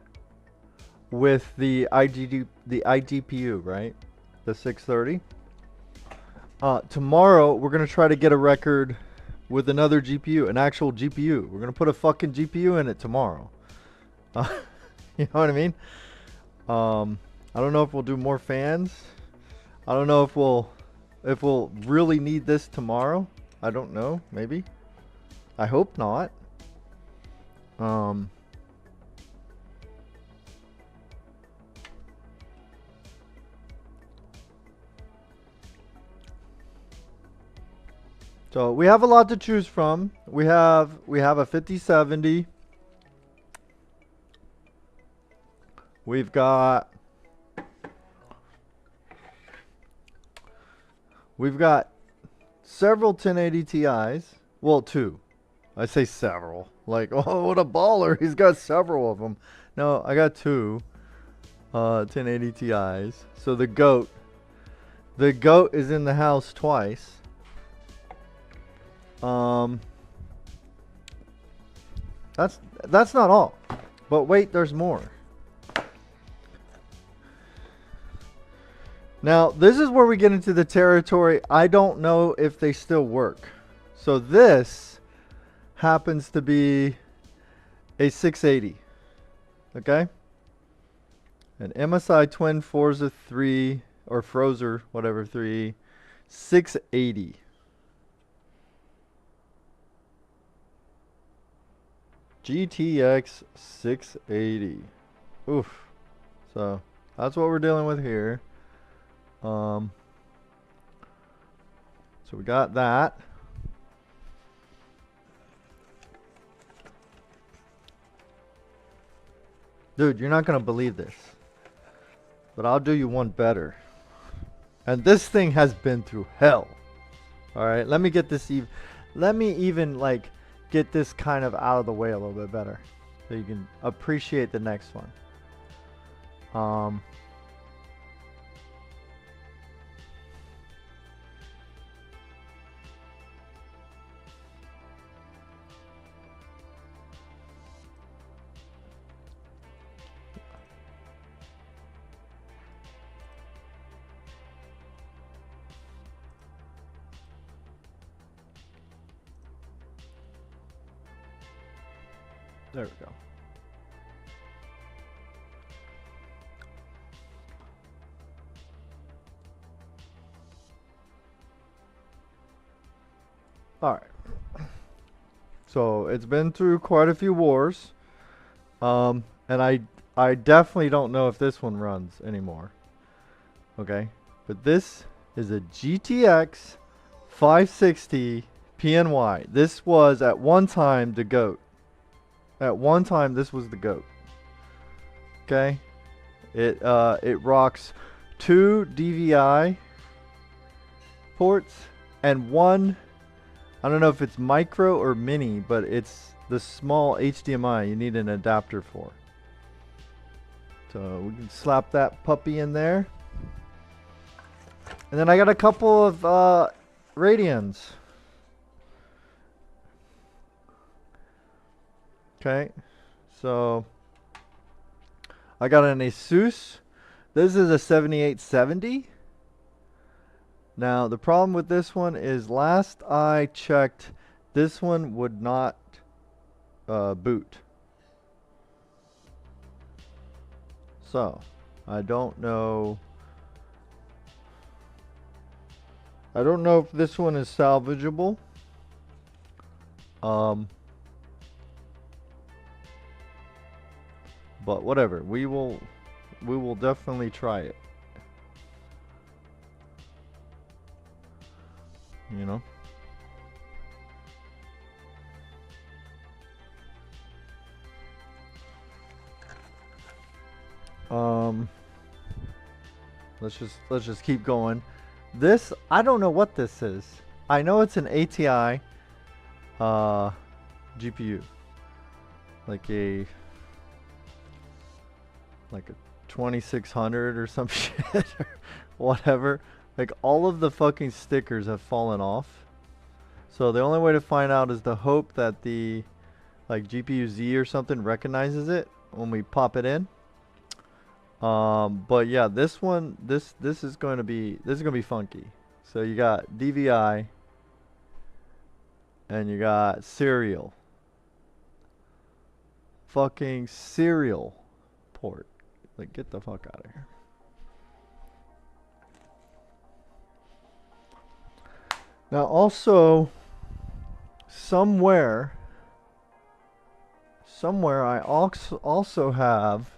with the iGPU, right? The 630. Tomorrow we're gonna try to get a record with another GPU, an actual GPU. We're gonna put a fucking GPU in it tomorrow. You know what I mean? I don't know if we'll do more fans. I don't know if we'll really need this tomorrow. I don't know. Maybe. I hope not. So we have a lot to choose from. We have a 5070. We've got several 1080 Ti's. Well, 2. I say several. Like, oh, what a baller. He's got several of them. No, I got 2 1080 Ti's. So the GOAT is in the house twice. That's not all. But wait, there's more. Now, this is where we get into the territory. I don't know if they still work. So this happens to be a 680. Okay? An MSI Twin Forza 3 or Frozer, whatever 3, 680. GTX 680. Oof. So that's what we're dealing with here. So we got that. Dude, you're not gonna believe this, but I'll do you one better. And this thing has been through hell. All right, let me get this let me even like get this kind of out of the way a little bit better, so you can appreciate the next one. There we go. All right. So it's been through quite a few wars. And I definitely don't know if this one runs anymore. Okay. But this is a GTX 560 PNY. This was at one time the GOAT. At one time, this was the GOAT. Okay, it rocks 2 DVI ports and 1. I don't know if it's micro or mini, but it's the small HDMI you need an adapter for. So we can slap that puppy in there, and then I got a couple of Radeons. Okay, so I got an Asus. This is a 7870. Now the problem with this one is, last I checked, this one would not boot. So I don't know. I don't know if this one is salvageable. But whatever, we will definitely try it. You know. let's just keep going. This, I don't know what this is. I know it's an ATI GPU, like a 2600 or some shit or whatever. Like all of the fucking stickers have fallen off. So the only way to find out is to hope that the like GPU Z or something recognizes it when we pop it in. But yeah, this one, this is going to be funky. So you got DVI and you got serial. Fucking serial port. Like get the fuck out of here. Now also somewhere I also have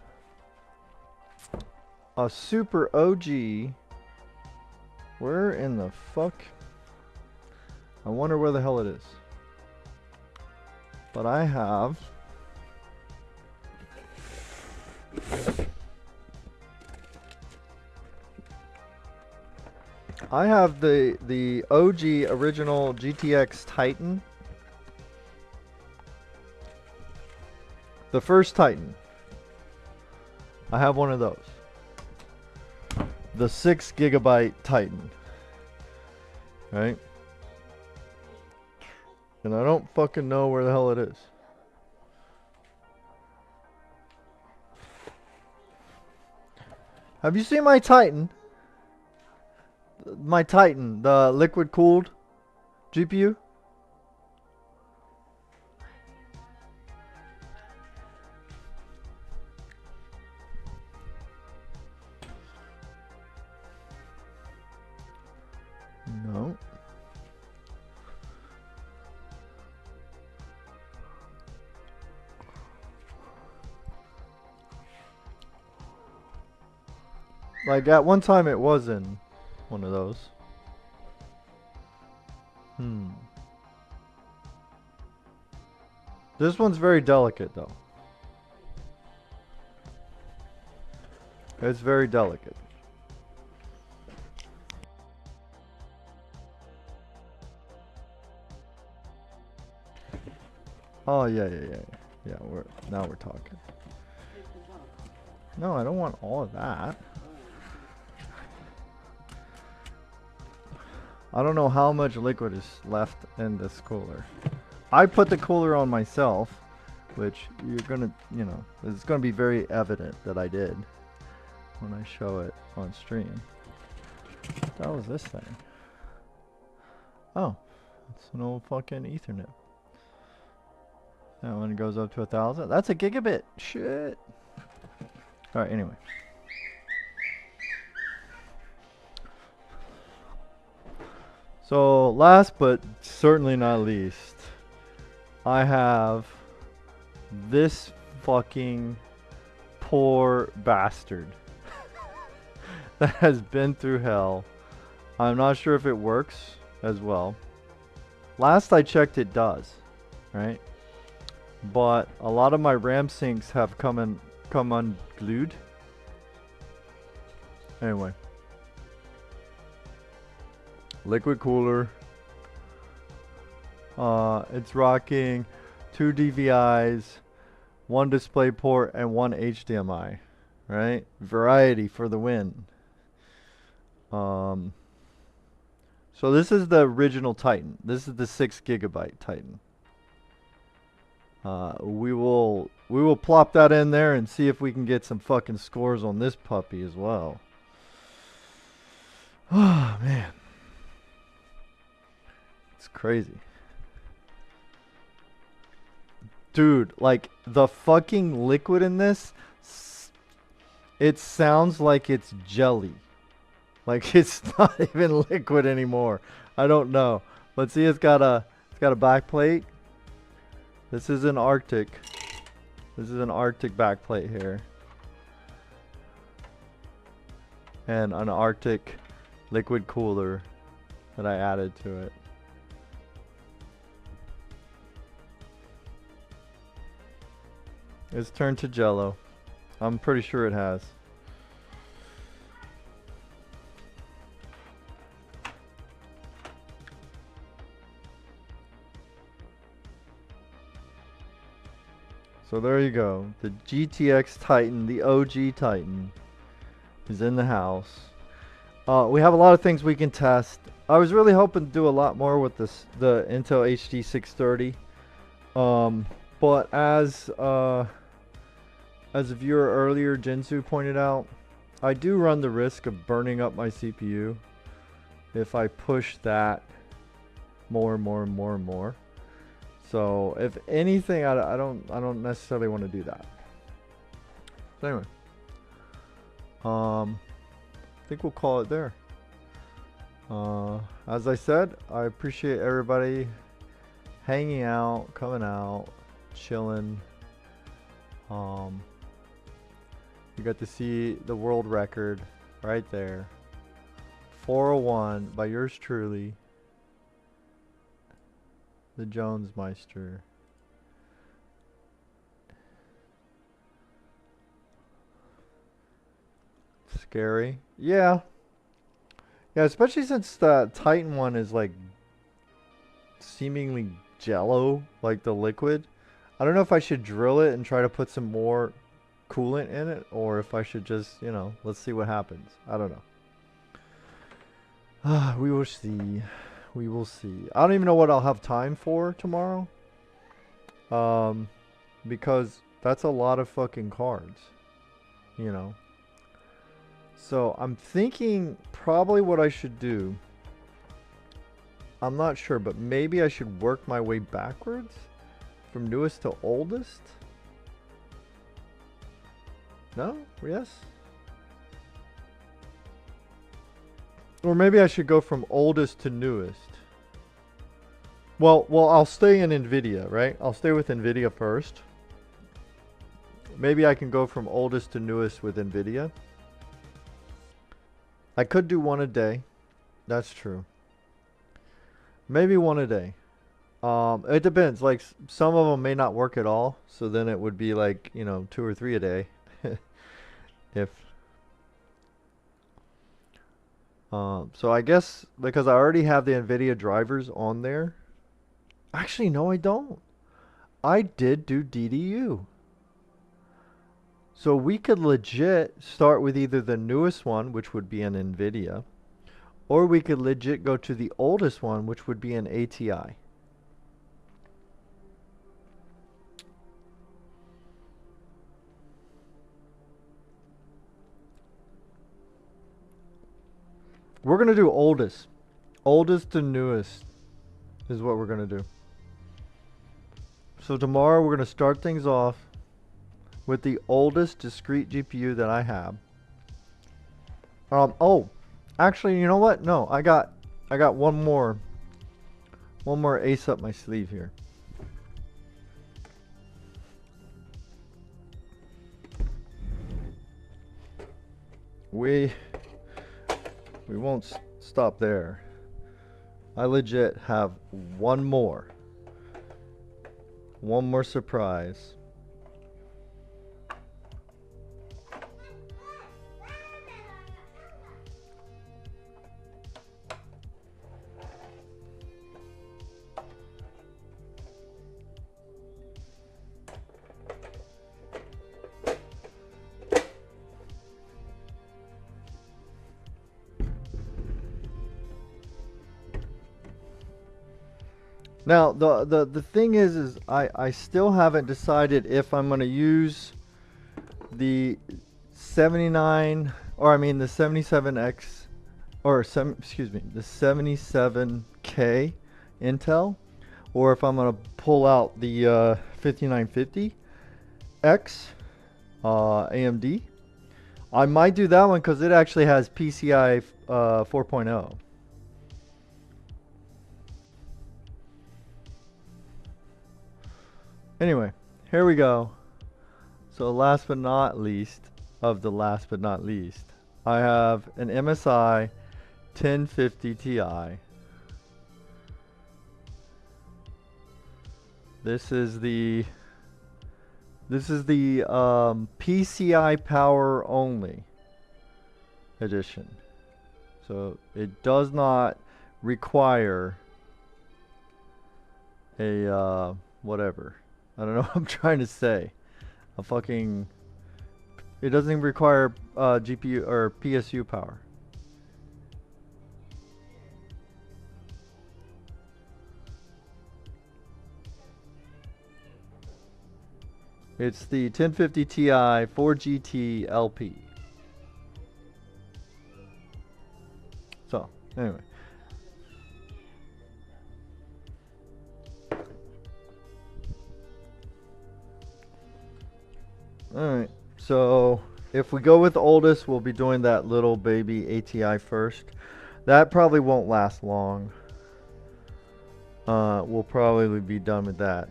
a super OG. Where in the fuck? I wonder where the hell it is. But I have the OG original GTX Titan. The first Titan. I have one of those. The 6 GB Titan. Right? And I don't fucking know where the hell it is. Have you seen my Titan? My Titan, the liquid cooled GPU? No. Like at one time it was in one of those. This one's very delicate though. It's very delicate. Oh yeah. Yeah, now we're talking. No, I don't want all of that. I don't know how much liquid is left in this cooler. I put the cooler on myself, which you're gonna, you know, it's gonna be very evident that I did when I show it on stream. What the hell is this thing? Oh, it's an old fucking Ethernet. That one goes up to 1,000. That's a gigabit. Shit. All right. Anyway. So last but certainly not least, I have this fucking poor bastard that has been through hell. I'm not sure if it works as well. Last I checked it does, right? But a lot of my RAM sinks have come unglued. Anyway. Liquid cooler. It's rocking 2 DVIs, 1 display port, and 1 HDMI. Right? Variety for the win. So this is the original Titan. This is the 6 GB Titan. We will plop that in there and see if we can get some fucking scores on this puppy as well. Oh man. It's crazy. Dude, like the fucking liquid in this, it sounds like it's jelly. Like it's not even liquid anymore. I don't know. But see, it's got a back plate. This is an Arctic. This is an Arctic back plate here. And an Arctic liquid cooler that I added to it. It's turned to jello. I'm pretty sure it has. So there you go. The GTX Titan, the OG Titan, is in the house. We have a lot of things we can test. I was really hoping to do a lot more with this, the Intel HD 630. But as a viewer earlier, Jinsu pointed out, I do run the risk of burning up my CPU if I push that more and more and more and more. So if anything, I don't necessarily want to do that. So anyway, I think we'll call it there. As I said, I appreciate everybody hanging out, coming out, chilling. You got to see the world record right there. 401 by yours truly, the Jones Meister. Scary. Yeah. Yeah, especially since the Titan one is like seemingly jello, like the liquid. I don't know if I should drill it and try to put some more coolant in it, or if I should just, you know, let's see what happens. I don't know. We will see. We will see. I don't even know what I'll have time for tomorrow. Because that's a lot of fucking cards, you know. So I'm thinking probably what I should do, I'm not sure, but maybe I should work my way backwards from newest to oldest. No? Yes? Or maybe I should go from oldest to newest. Well, I'll stay in NVIDIA, right? I'll stay with NVIDIA first. Maybe I can go from oldest to newest with NVIDIA. I could do one a day. That's true. Maybe one a day. It depends. Like, some of them may not work at all. So then it would be like, you know, 2 or 3 a day. So I guess because I already have the NVIDIA drivers on there. Actually, no, I don't. I did do DDU. So we could legit start with either the newest one, which would be an NVIDIA, or we could legit go to the oldest one, which would be an ATI. We're going to do oldest. Oldest to newest is what we're going to do. So tomorrow we're going to start things off with the oldest discrete GPU that I have. Oh, actually, you know what? No, I got one more ace up my sleeve here. We won't stop there. I legit have one more surprise. Now the thing is I still haven't decided if I'm going to use the 79, or I mean the 77X, or excuse me, the 77K Intel, or if I'm going to pull out the 5950X AMD. I might do that one because it actually has PCI 4.0. Anyway, here we go. So last but not least of the last but not least, I have an MSI 1050 Ti. This is the PCI power only edition. So it does not require a whatever. I don't know what I'm trying to say. a fucking. It doesn't even require GPU or PSU power. It's the 1050 Ti 4GT LP. So, anyway. Alright, so if we go with the oldest, we'll be doing that little baby ATI first. That probably won't last long. We'll probably be done with that.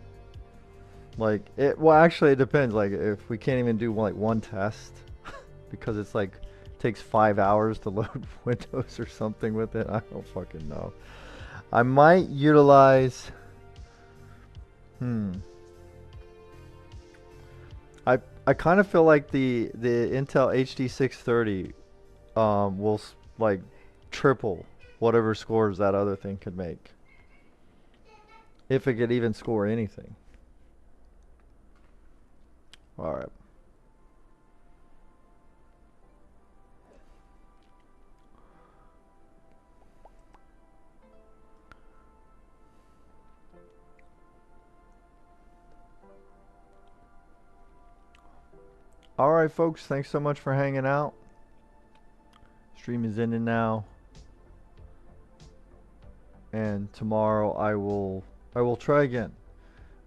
Like, well, actually, it depends. Like, if we can't even do like one test, because it's like, takes 5 hours to load Windows or something with it. I don't fucking know. I might utilize. I kind of feel like the Intel HD 630 will like triple whatever scores that other thing could make, if it could even score anything. All right. Alright folks, thanks so much for hanging out. Stream is ending now. And tomorrow I will try again.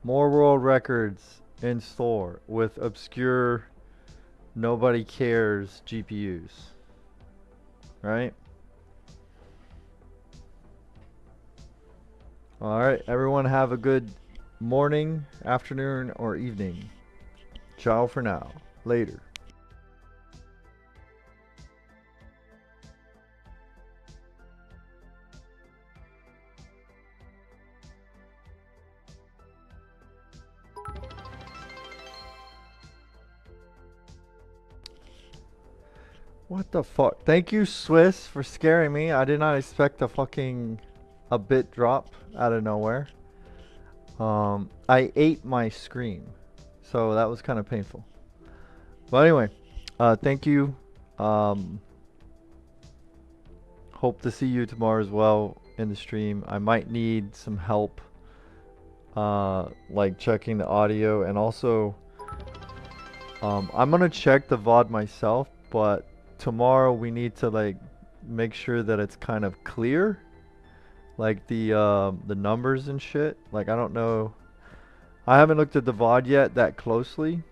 More world records in store with obscure, nobody cares GPUs. Right? Alright, everyone have a good morning, afternoon, or evening. Ciao for now. Later. What the fuck? Thank you, Swiss, for scaring me. I did not expect a bit drop out of nowhere. I ate my screen, so that was kind of painful. But anyway, thank you. Hope to see you tomorrow as well in the stream. I might need some help, like checking the audio, and also I'm gonna check the VOD myself, but tomorrow we need to like make sure that it's kind of clear, like the numbers and shit. Like, I don't know, I haven't looked at the VOD yet that closely.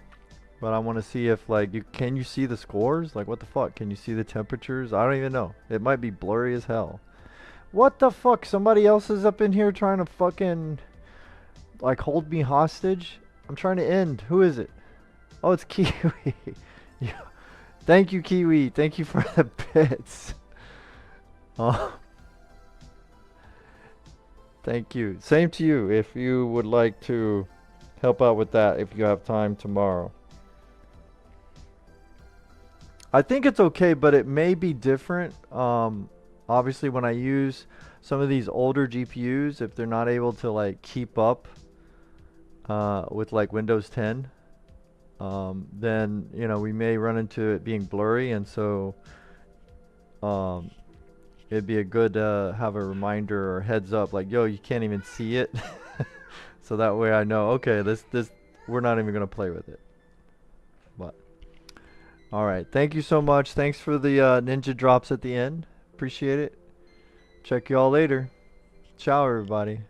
But I want to see if, like, can you see the scores? Like, what the fuck? Can you see the temperatures? I don't even know. It might be blurry as hell. What the fuck? Somebody else is up in here trying to fucking, like, hold me hostage? I'm trying to end. Who is it? Oh, it's Kiwi. Thank you, Kiwi. Thank you for the bits. Thank you. Same to you. If you would like to help out with that, if you have time tomorrow. I think it's okay, but it may be different. Obviously, when I use some of these older GPUs, if they're not able to like keep up with like Windows 10, then you know we may run into it being blurry, and so it'd be a good have a reminder or heads up, like, yo, you can't even see it, so that way I know, okay, this we're not even gonna play with it. But alright, thank you so much. Thanks for the ninja drops at the end. Appreciate it. Check you all later. Ciao, everybody.